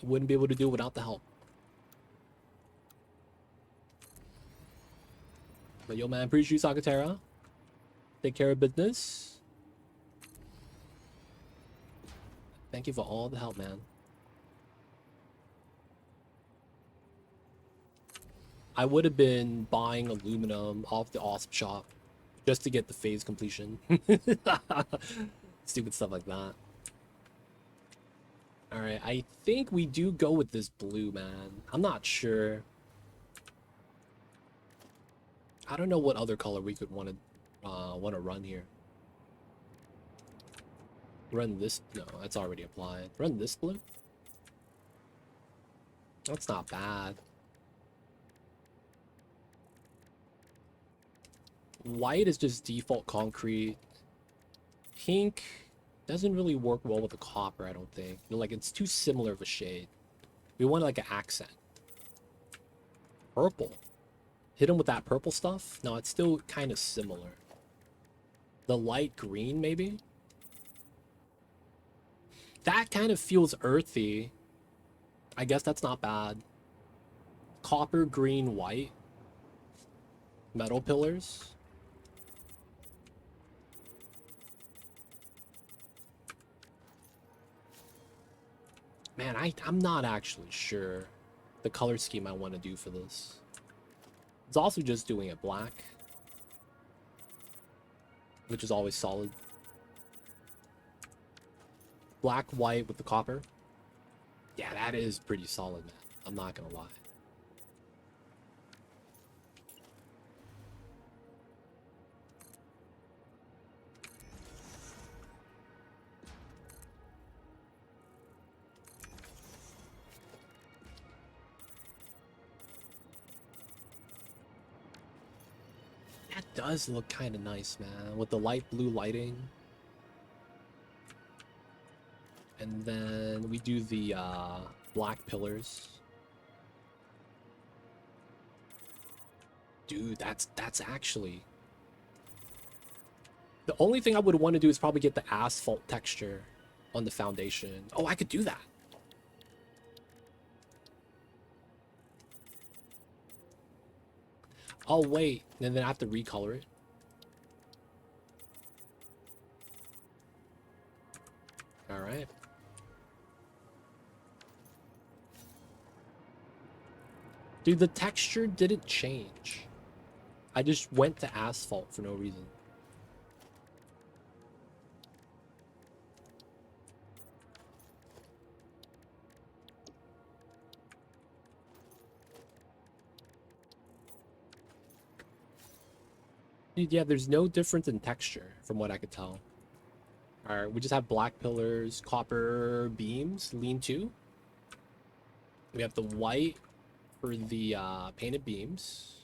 I wouldn't be able to do it without the help. But yo man, appreciate you, Sakatera. Take care of business. Thank you for all the help, man. I would have been buying aluminum off the Awesome Shop just to get the phase completion. Stupid stuff like that. Alright, I think we do go with this blue, man. I'm not sure. I don't know what other color we could want to run here. Run this. No, that's already applied. Run this blue. That's not bad. White is just default concrete. Pink doesn't really work well with the copper, I don't think. You know, like it's too similar of a shade. We want like an accent. Purple. Hit him with that purple stuff? No, it's still kind of similar. The light green, maybe? That kind of feels earthy. I guess that's not bad. Copper, green, white. Metal pillars. Man, I'm not actually sure the color scheme I want to do for this. It's also just doing it black, which is always solid. Black, white with the copper. Yeah, that is pretty solid, man. I'm not gonna lie. That does look kind of nice, man, with the light blue lighting. And then we do the black pillars. Dude, that's actually... The only thing I would want to do is probably get the asphalt texture on the foundation. Oh, I could do that. Oh, wait. And then I have to recolor it. All right. Dude, the texture didn't change. I just went to asphalt for no reason. Dude, yeah, there's no difference in texture from what I could tell. Alright, we just have black pillars, copper beams, lean-to. We have the white for the painted beams.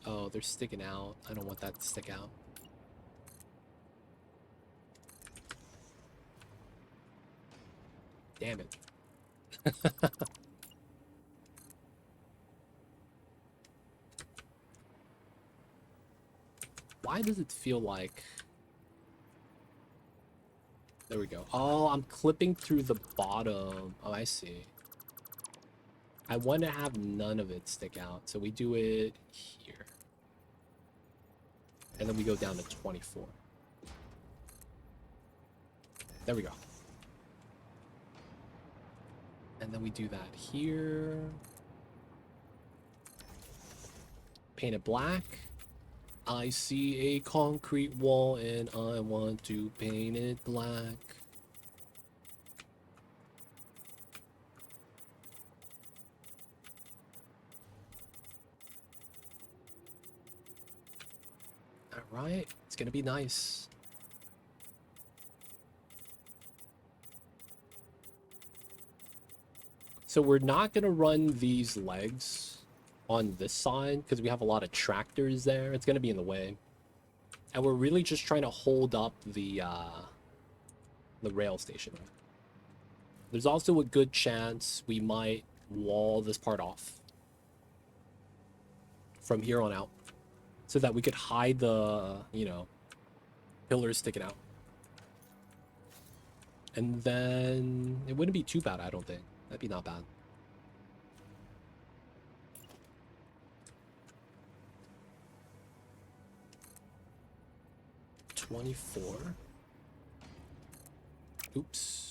Oh, they're sticking out. I don't want that to stick out. Damn it. Why does it feel like... There we go. Oh, I'm clipping through the bottom. Oh, I see. I want to have none of it stick out. So we do it here. And then we go down to 24. There we go. And then we do that here. Paint it black. I see a concrete wall and I want to paint it black. Alright, it's gonna be nice. So we're not gonna run these legs on this side because we have a lot of tractors there. It's gonna be in the way. And we're really just trying to hold up the rail station. There's also a good chance we might wall this part off from here on out so that we could hide the, you know, pillars sticking out. And then it wouldn't be too bad, I don't think. That'd be not bad. $24. Oops.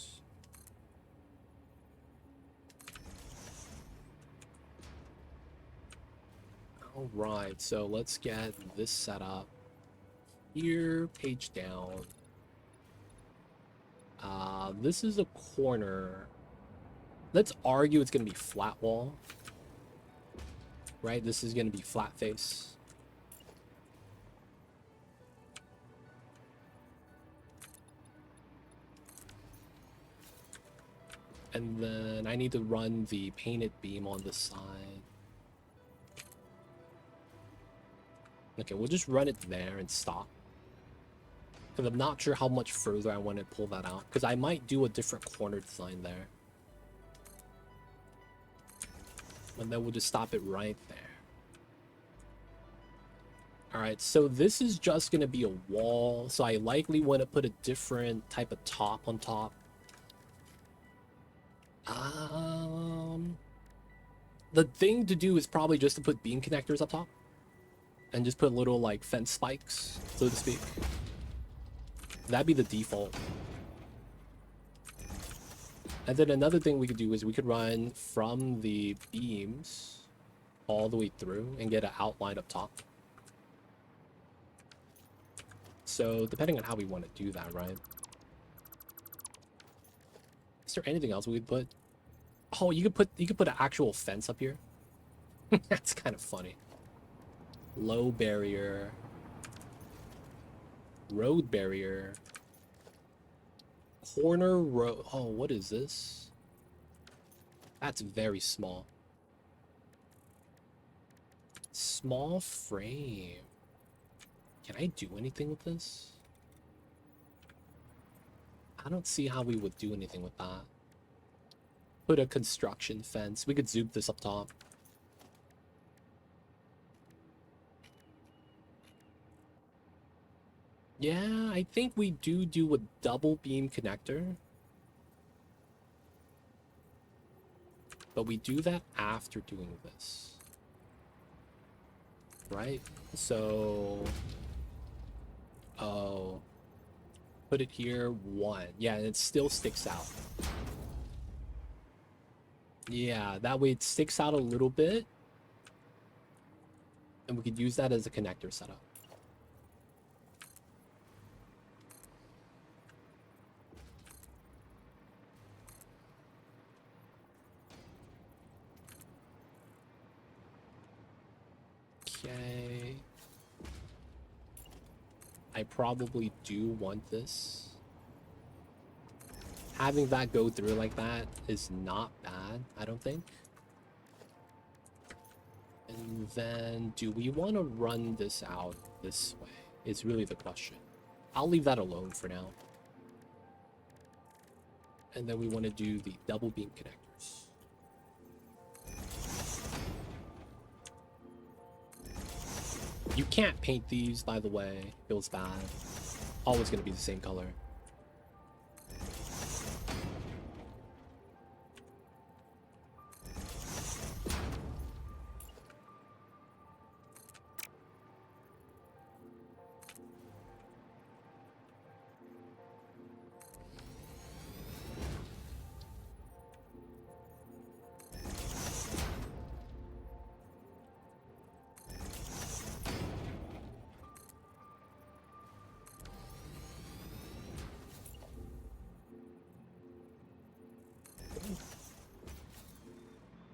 All right, so let's get this set up. Here, page down. This is a corner. Let's argue it's gonna be flat wall. Right, this is gonna be flat face. And then I need to run the painted beam on this side. Okay, we'll just run it there and stop. Because I'm not sure how much further I want to pull that out. Because I might do a different corner design there. And then we'll just stop it right there. Alright, so this is just going to be a wall. So I likely want to put a different type of top on top. The thing to do is probably just to put beam connectors up top. And just put little, like, fence spikes, so to speak. That'd be the default. And then another thing we could do is we could run from the beams all the way through and get an outline up top. So depending on how we want to do that, right? Is there anything else we could put? Oh, you could put an actual fence up here. That's kind of funny. Low barrier. Road barrier. Corner road. Oh, what is this? That's very small. Small frame. Can I do anything with this? I don't see how we would do anything with that. Put a construction fence. We could zoom this up top. Yeah, I think we do a double beam connector. But we do that after doing this. Right? So Oh. Put it here, 1. Yeah, and it still sticks out. Yeah, that way it sticks out a little bit. And we could use that as a connector setup. Okay. I probably do want this. Having that go through like that is not bad, I don't think. And then, do we want to run this out this way? Is really the question. I'll leave that alone for now. And then we want to do the double beam connectors. You can't paint these, by the way. Feels bad. Always going to be the same color.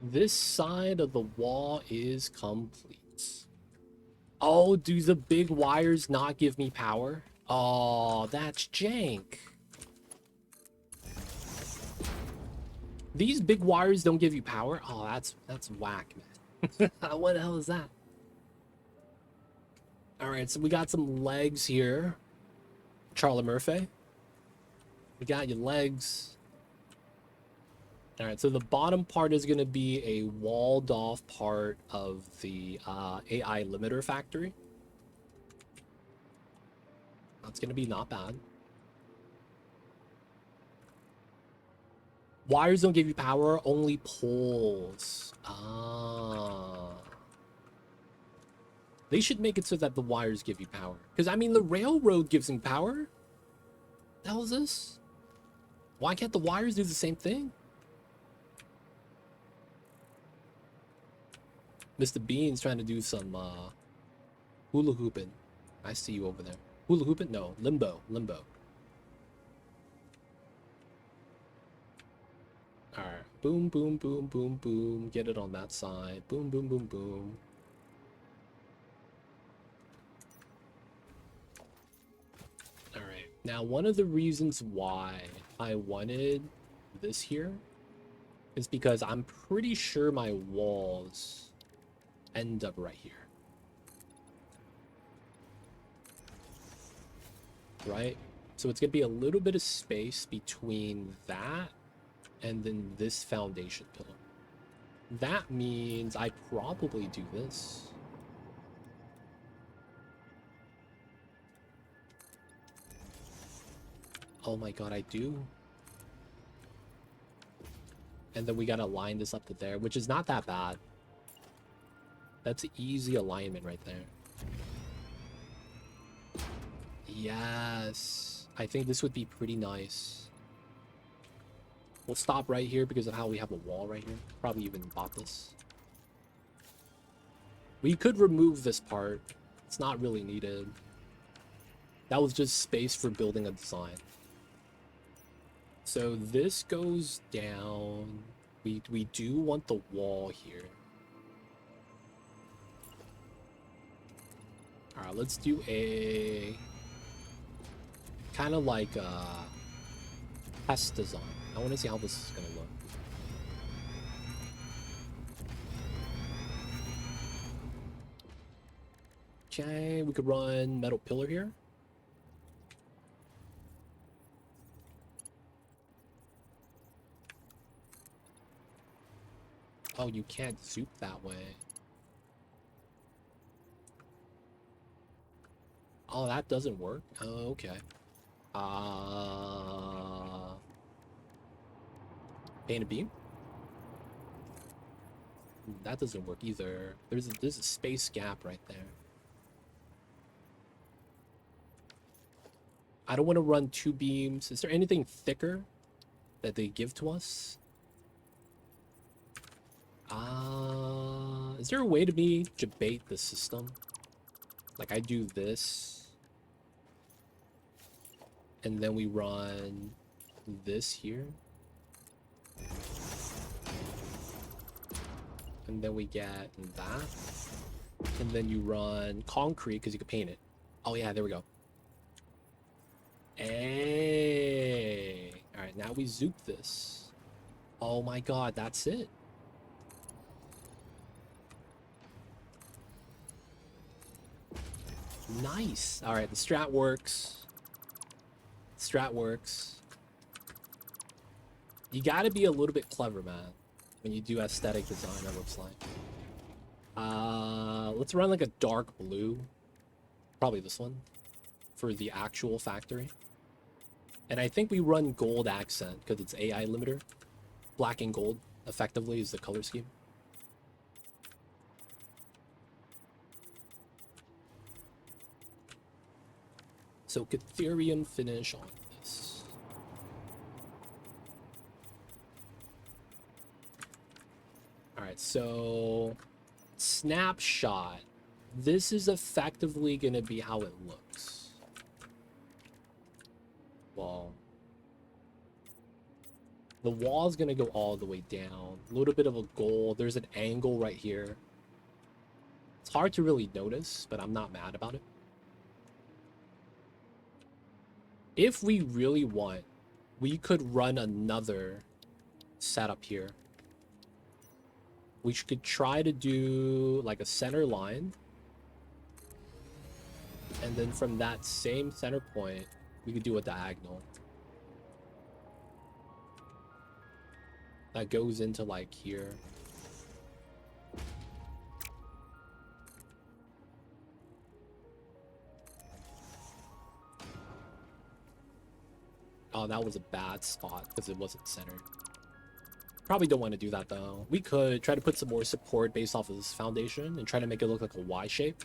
This side of the wall is complete. Oh, do the big wires not give me power? Oh, that's jank. These big wires don't give you power? Oh, that's whack, man. What the hell is that? All right, so we got some legs here. Charlie Murphy. We got your legs. All right, so the bottom part is going to be a walled off part of the AI limiter factory. That's going to be not bad. Wires don't give you power, only poles. Ah. They should make it so that the wires give you power. Because, I mean, the railroad gives me power. The hell is this? Why can't the wires do the same thing? Mr. Bean's trying to do some hula hooping. I see you over there. Hula hooping? No, limbo. Alright. Boom, boom, boom, boom, boom. Get it on that side. Boom, boom, boom, boom. Alright. Now, one of the reasons why I wanted this here is because I'm pretty sure my walls end up right here. Right? So it's going to be a little bit of space between that and then this foundation pillar. That means I probably do this. Oh my god, I do. And then we gotta line this up to there, which is not that bad. That's easy alignment right there. Yes. I think this would be pretty nice. We'll stop right here because of how we have a wall right here. Probably even bought this. We could remove this part. It's not really needed. That was just space for building a design. So this goes down. We do want the wall here. Alright, let's do a kind of like a test design. I want to see how this is going to look. Okay, we could run metal pillar here. Oh, you can't zoop that way. Oh, that doesn't work? Oh, okay. Paint a beam? That doesn't work either. There's a space gap right there. I don't want to run 2 beams. Is there anything thicker that they give to us? Is there a way to debate the system? Like I do this, and then we run this here, and then we get that, and then you run concrete because you can paint it. Oh yeah, there we go. Hey, all right, now we zoop this. Oh my god, that's it. Nice. All right, the strat works. Strat works. You got to be a little bit clever, man, when you do aesthetic design, it looks like. Let's run like a dark blue. Probably this one for the actual factory. And I think we run gold accent because it's AI limiter. Black and gold effectively is the color scheme. So Catherium finish on this. All right, so snapshot. This is effectively going to be how it looks. Well, the wall is going to go all the way down. A little bit of a gold. There's an angle right here. It's hard to really notice, but I'm not mad about it. If we really want, we could run another setup here. We could try to do like a center line. And then from that same center point, we could do a diagonal. That goes into like here. Oh, that was a bad spot because it wasn't centered. Probably don't want to do that though. We could try to put some more support based off of this foundation and try to make it look like a Y shape.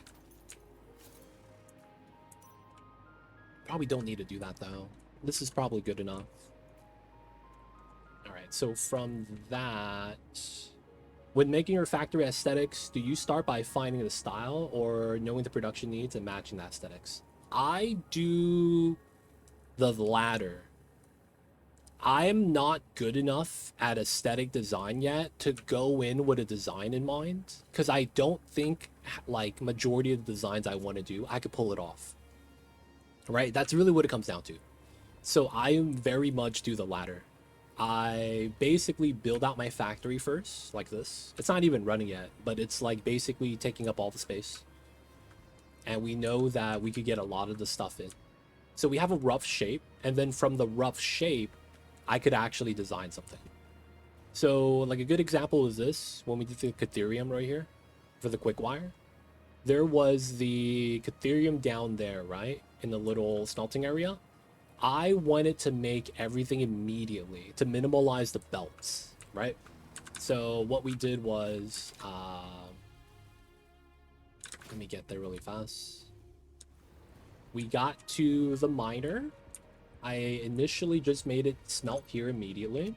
Probably don't need to do that though. This is probably good enough. All right, so from that, when making your factory aesthetics, do you start by finding the style or knowing the production needs and matching the aesthetics? I do the latter. I'm not good enough at aesthetic design yet to go in with a design in mind because I don't think like majority of the designs I want to do, I could pull it off. Right? That's really what it comes down to. So I very much do the latter. I basically build out my factory first, like this. It's not even running yet, but it's like basically taking up all the space. And we know that we could get a lot of the stuff in. So we have a rough shape, and then from the rough shape, I could actually design something. So like a good example is this, when we did the Catherium right here for the quick wire. There was the Catherium down there, right? In the little smelting area. I wanted to make everything immediately to minimalize the belts, right? So what we did was, let me get there really fast. We got to the miner. I initially just made it smelt here immediately,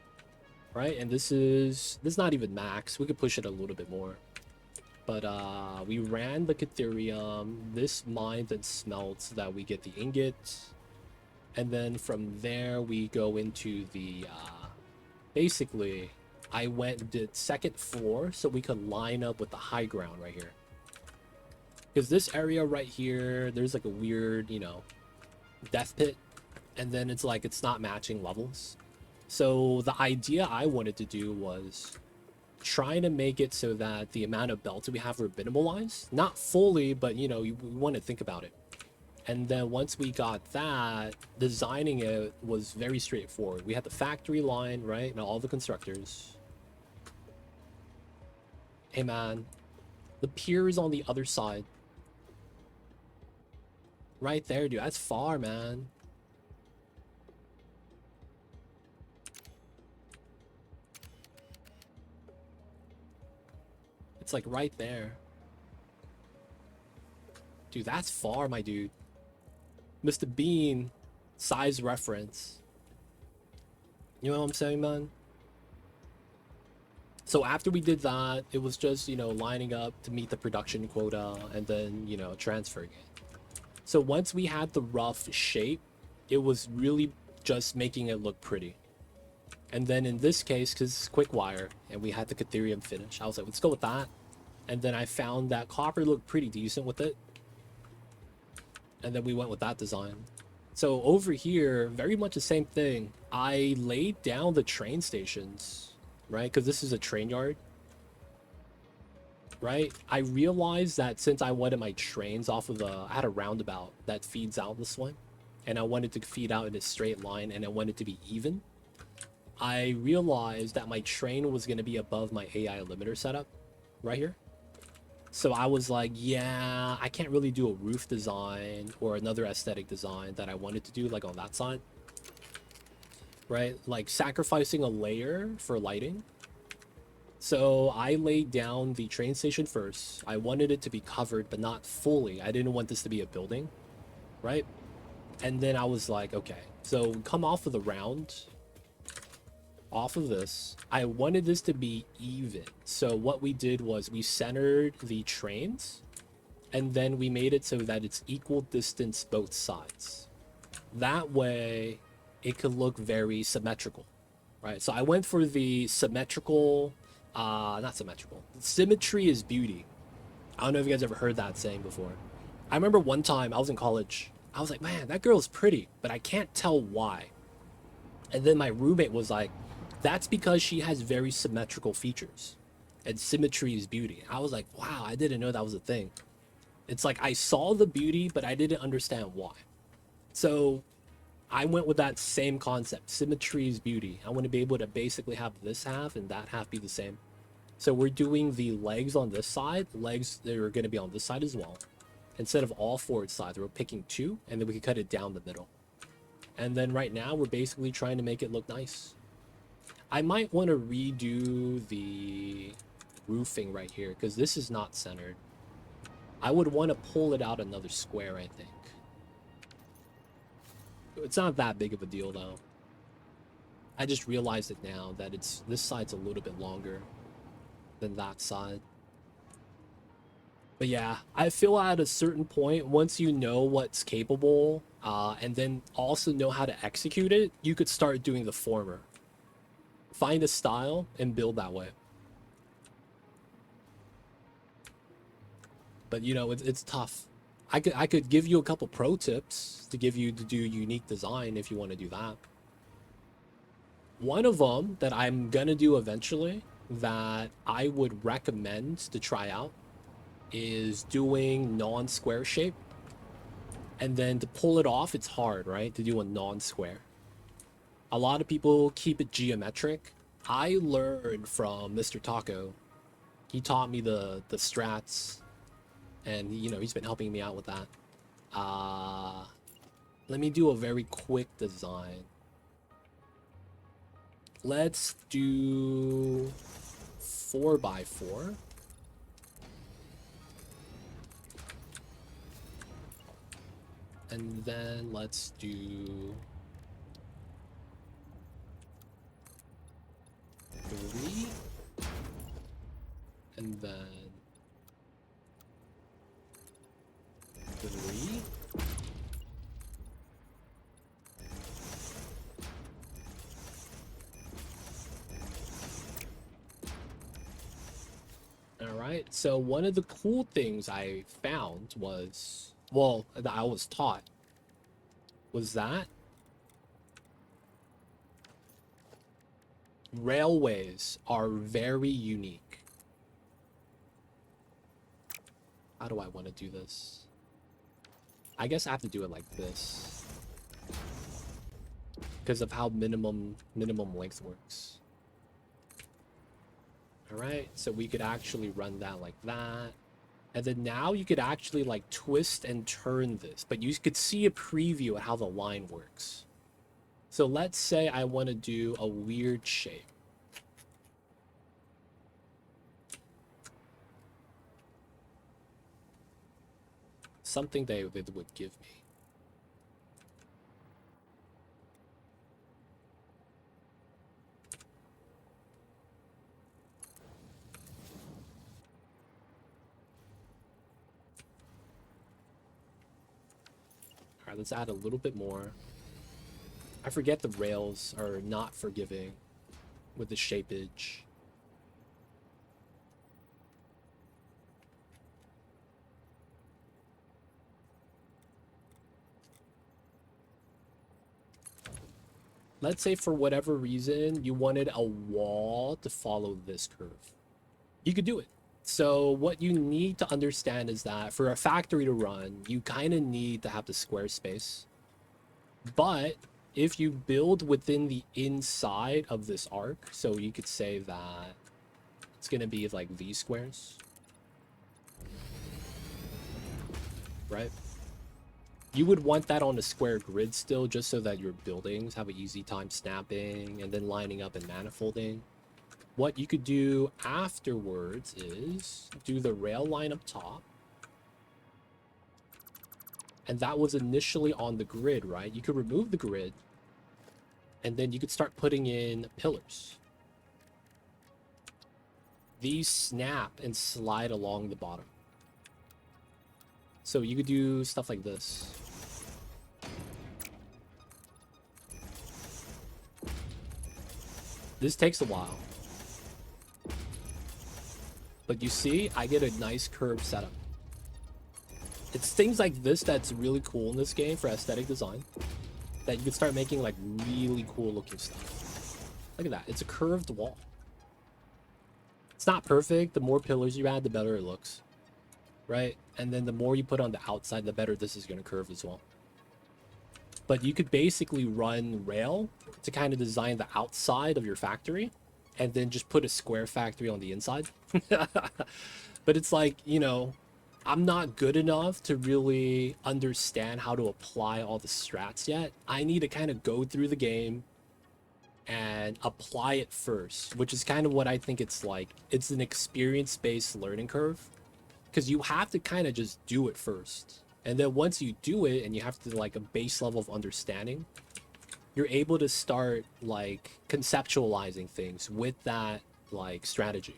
right? And this is not even max. We could push it a little bit more. But we ran the Catherium, this mined and smelts so that we get the ingot. And then from there, we go into the, basically, I went and did second floor so we could line up with the high ground right here. Because this area right here, there's like a weird, you know, death pit. And then it's like, it's not matching levels. So the idea I wanted to do was trying to make it so that the amount of belts we have are minimalized. Not fully, but, you know, we want to think about it. And then once we got that, designing it was very straightforward. We had the factory line, right? And all the constructors. Hey, man. The pier is on the other side. Right there, dude. That's far, man. It's like right there. Dude, that's far, my dude. Mr. Bean. Size reference. You know what I'm saying, man? So after we did that, it was just, you know, lining up to meet the production quota and then, you know, transferring it. So once we had the rough shape, it was really just making it look pretty. And then in this case, because it's quick wire and we had the Catherium finish, I was like, let's go with that. And then I found that copper looked pretty decent with it. And then we went with that design. So over here, very much the same thing. I laid down the train stations, right? Because this is a train yard, right? I realized that since I wanted my trains off of I had a roundabout that feeds out this way, and I wanted to feed out in a straight line, and I wanted to be even. I realized that my train was going to be above my AI limiter setup right here. So I was like, yeah, I can't really do a roof design or another aesthetic design that I wanted to do like on that side, right? Like sacrificing a layer for lighting. So I laid down the train station first. I wanted it to be covered, but not fully. I didn't want this to be a building, right? And then I was like, okay, so come off of the round, off of this. I wanted this to be even. So what we did was we centered the trains and then we made it so that it's equal distance both sides. That way it could look very symmetrical, right? So I went for the symmetrical, not symmetrical. Symmetry is beauty. I don't know if you guys ever heard that saying before. I remember one time I was in college. I was like, man, that girl is pretty, but I can't tell why. And then my roommate was like, that's because she has very symmetrical features. And symmetry is beauty. I was like, wow, I didn't know that was a thing. It's like I saw the beauty, but I didn't understand why. So I went with that same concept. Symmetry is beauty. I want to be able to basically have this half and that half be the same. So we're doing the legs on this side, legs that are going to be on this side as well. Instead of all forward sides, we're picking two, and then we can cut it down the middle. And then right now, we're basically trying to make it look nice. I might want to redo the roofing right here, because this is not centered. I would want to pull it out another square, I think. It's not that big of a deal, though. I just realized it now that this side's a little bit longer than that side. But yeah, I feel at a certain point, once you know what's capable, and then also know how to execute it, you could start doing the former. Find a style and build that way. But you know, it's tough. I could give you a couple pro tips to give you to do unique design if you want to do that. One of them that I'm gonna do eventually that I would recommend to try out is doing non-square shape. And then to pull it off, it's hard, right? To do a non-square. A lot of people keep it geometric. I learned from Mr. Taco. He taught me the strats, and you know, he's been helping me out with that. Let me do a very quick design. Let's do 4x4. And then let's do 3. And then 3. All right. So one of the cool things I found was, well, that I was taught, was that railways are very unique. How do I want to do this? I guess I have to do it like this because of how minimum length works. All right, so we could actually run that like that. And then now you could actually like twist and turn this, but you could see a preview of how the line works. So let's say I want to do a weird shape. Something they would give me. right, let's add a little bit more. I forget the rails are not forgiving with the shapeage. Let's say for whatever reason you wanted a wall to follow this curve. You could do it. So what you need to understand is that for a factory to run, you kind of need to have the square space. But if you build within the inside of this arc, so you could say that it's going to be like V squares, right? You would want that on a square grid still, just so that your buildings have an easy time snapping and then lining up and manifolding. What you could do afterwards is do the rail line up top. And that was initially on the grid, right? You could remove the grid and then you could start putting in pillars. These snap and slide along the bottom. So you could do stuff like this. This takes a while. But you see, I get a nice curve setup. It's things like this that's really cool in this game for aesthetic design. That you can start making like really cool looking stuff. Look at that, it's a curved wall. It's not perfect. The more pillars you add, the better it looks. Right? And then the more you put on the outside, the better this is going to curve as well. But you could basically run rail to kind of design the outside of your factory and then just put a square factory on the inside. But it's like, you know, I'm not good enough to really understand how to apply all the strats yet. I need to kind of go through the game and apply it first, which is kind of what I think it's like. It's an experience-based learning curve, because you have to kind of just do it first. And then once you do it and you have to like a base level of understanding, you're able to start like conceptualizing things with that like strategy.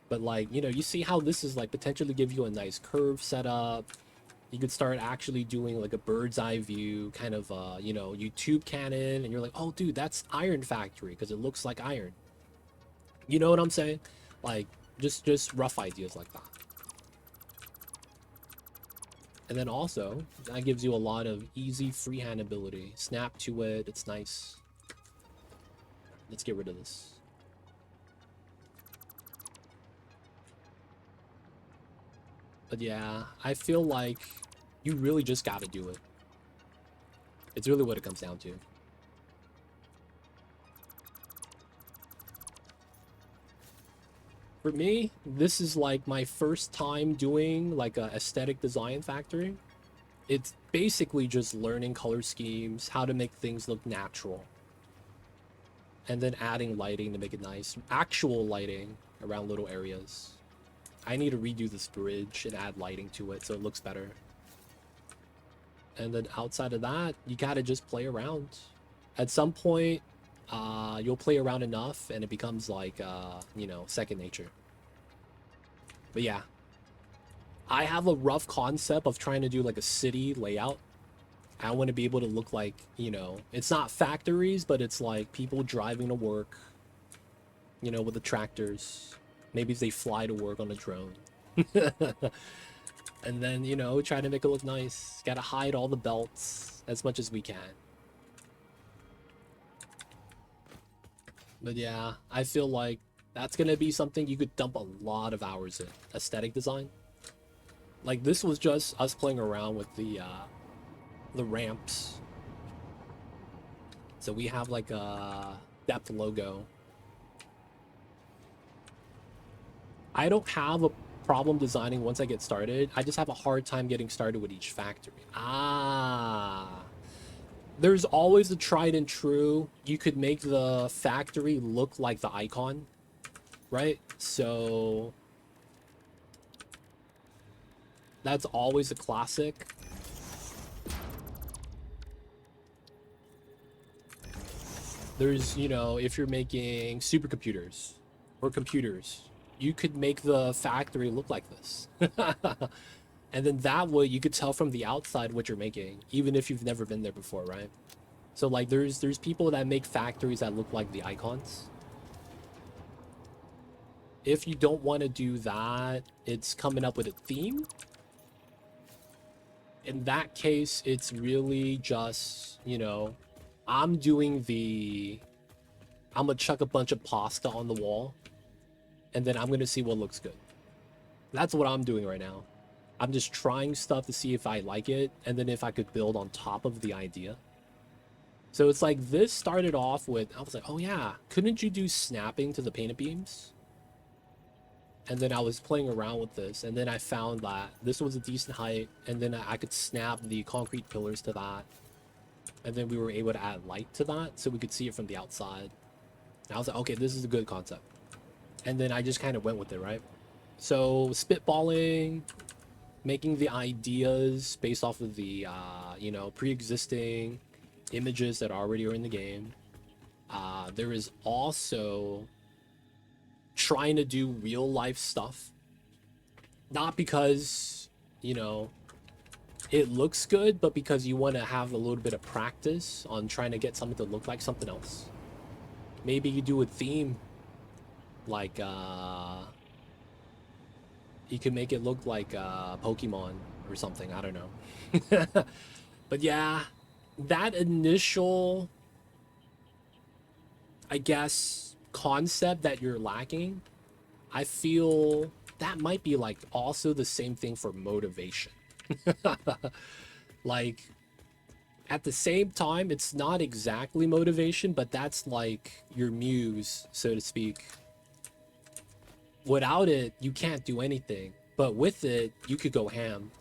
But like, you know, you see how this is like potentially give you a nice curve setup. You could start actually doing like a bird's eye view kind of, you know, YouTube cannon. And you're like, oh, dude, that's Iron Factory because it looks like iron. You know what I'm saying? Like just rough ideas like that. And then also, that gives you a lot of easy freehand ability. Snap to it, it's nice. Let's get rid of this. But yeah, I feel like you really just gotta do it. It's really what it comes down to. For me, this is like my first time doing like a aesthetic design factory. It's basically just learning color schemes, how to make things look natural. And then adding lighting to make it nice. Actual lighting around little areas. I need to redo this bridge and add lighting to it so it looks better. And then outside of that, you gotta just play around. At some point, you'll play around enough and it becomes like, you know, second nature. But yeah, I have a rough concept of trying to do like a city layout. I want to be able to look like, you know, it's not factories, but it's like people driving to work, you know, with the tractors. Maybe they fly to work on a drone. And then, you know, try to make it look nice. Gotta hide all the belts as much as we can. But yeah, I feel like that's gonna be something you could dump a lot of hours in. Aesthetic design. Like this was just us playing around with the ramps. So we have like a depth logo. I don't have a problem designing once I get started. I just have a hard time getting started with each factory. There's always a tried and true. You could make the factory look like the icon, right? So that's always a classic. There's, you know, if you're making supercomputers or computers, you could make the factory look like this. And then that way you could tell from the outside what you're making, even if you've never been there before, right? So like there's people that make factories that look like the icons. If you don't want to do that, it's coming up with a theme. In that case, it's really just, you know, I'm doing I'm gonna chuck a bunch of pasta on the wall, and then I'm gonna see what looks good. That's what I'm doing right now. I'm just trying stuff to see if I like it, and then if I could build on top of the idea. So it's like this started off with, I was like, oh yeah, couldn't you do snapping to the painted beams? And then I was playing around with this, and then I found that this was a decent height, and then I could snap the concrete pillars to that. And then we were able to add light to that, so we could see it from the outside. And I was like, okay, this is a good concept. And then I just kind of went with it, right? So spitballing, making the ideas based off of the, you know, pre-existing images that already are in the game. There is also trying to do real life stuff, not because, you know, it looks good, but because you want to have a little bit of practice on trying to get something to look like something else. Maybe you do a theme, like you can make it look like Pokemon or something, I don't know. But yeah, that initial, I guess, concept that you're lacking, I feel that might be like also the same thing for motivation. Like at the same time, it's not exactly motivation, but that's like your muse, so to speak. Without it, you can't do anything, but with it, you could go ham.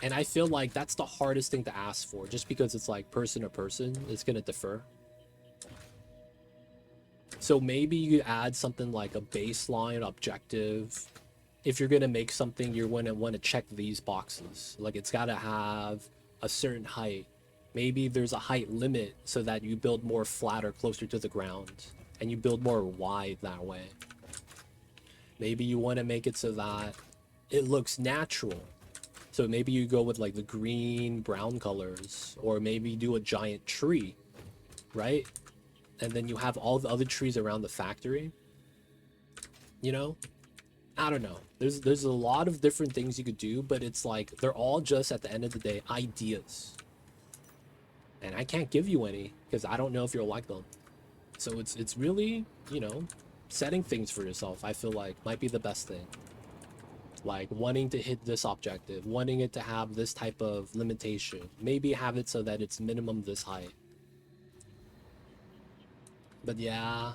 And I feel like that's the hardest thing to ask for, just because it's like person to person, it's gonna differ. So maybe you add something like a baseline objective. If you're gonna make something, you're gonna want to check these boxes. Like it's gotta have a certain height. Maybe there's a height limit so that you build more flat or closer to the ground, and you build more wide that way. Maybe you want to make it so that it looks natural. So maybe you go with like the green, brown colors, or maybe you do a giant tree, right? And then you have all the other trees around the factory. You know? I don't know. There's a lot of different things you could do, but it's like they're all just at the end of the day ideas. And I can't give you any because I don't know if you'll like them. So it's really, you know, setting things for yourself, I feel like might be the best thing. Like wanting to hit this objective, wanting it to have this type of limitation, maybe have it so that it's minimum this height. But yeah,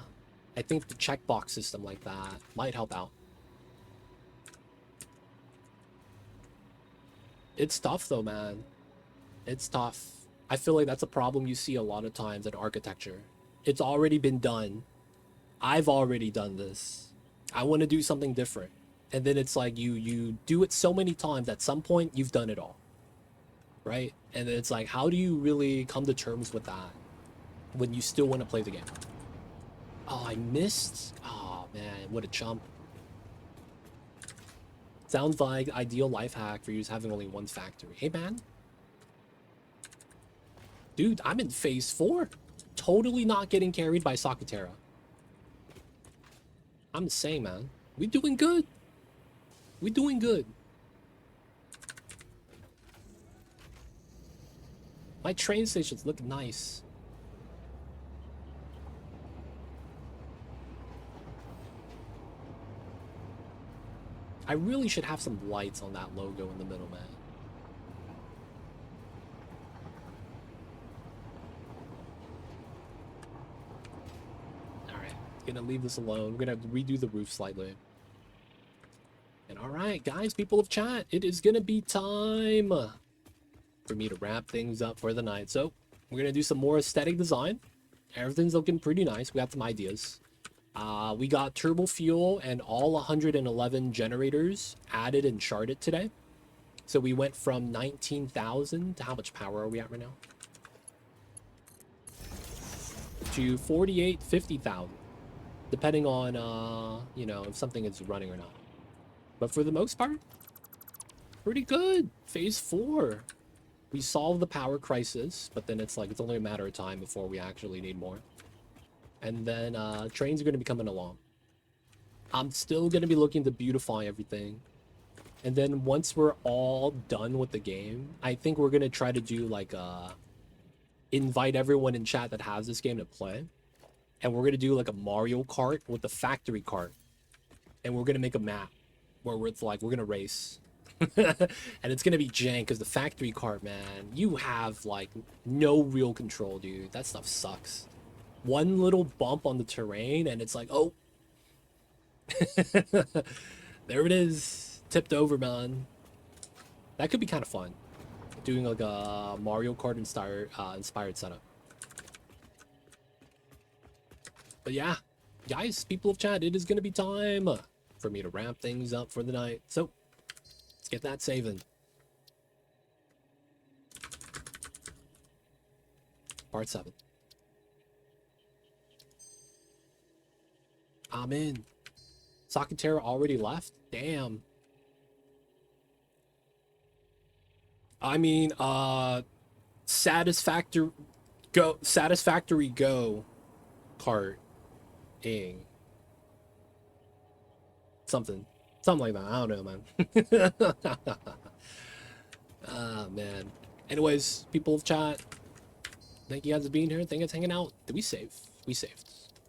I think the checkbox system like that might help out. It's tough though, man. It's tough. I feel like that's a problem you see a lot of times in architecture. It's already been done. I've already done this. I want to do something different. And then it's like you do it so many times at some point you've done it all. Right? And then it's like, how do you really come to terms with that when you still want to play the game? Oh, I missed. Oh man, what a chump. Sounds like ideal life hack for you is having only one factory. Hey man. Dude, I'm in phase 4. Totally not getting carried by Sakutera. I'm just saying, man. We doing good. We doing good. My train stations look nice. I really should have some lights on that logo in the middle, man. Alright, gonna leave this alone. We're gonna redo the roof slightly. And alright, guys, people of chat, it is gonna be time for me to wrap things up for the night. So, we're gonna do some more aesthetic design. Everything's looking pretty nice. We got some ideas. We got turbo fuel and all 111 generators added and charted today. So we went from 19,000 to how much power are we at right now? To 48, 50,000, depending on, you know, if something is running or not. But for the most part, Pretty good. Phase 4. We solved the power crisis, but then it's like it's only a matter of time before we actually need more. And then trains are going to be coming along. I'm still going to be looking to beautify everything. And then once we're all done with the game, I think we're going to try to do like invite everyone in chat that has this game to play. And we're going to do like a Mario Kart with the factory cart. And we're going to make a map where it's like we're going to race. And it's going to be jank because the factory cart, man, you have like no real control, dude. That stuff sucks. One little bump on the terrain and it's like, oh, there it is. Tipped over, man. That could be kind of fun. Doing like a Mario Kart inspired setup. But yeah, guys, people of chat, it is going to be time for me to wrap things up for the night. So let's get that saving. Part 7. I'm in. Sakatera already left? Damn. I mean, Satisfactory Go Kart-ing. Something like that. I don't know, man. Ah, man. Anyways, people of chat, thank you guys for being here. Thank you guys for hanging out. Did we save? We saved.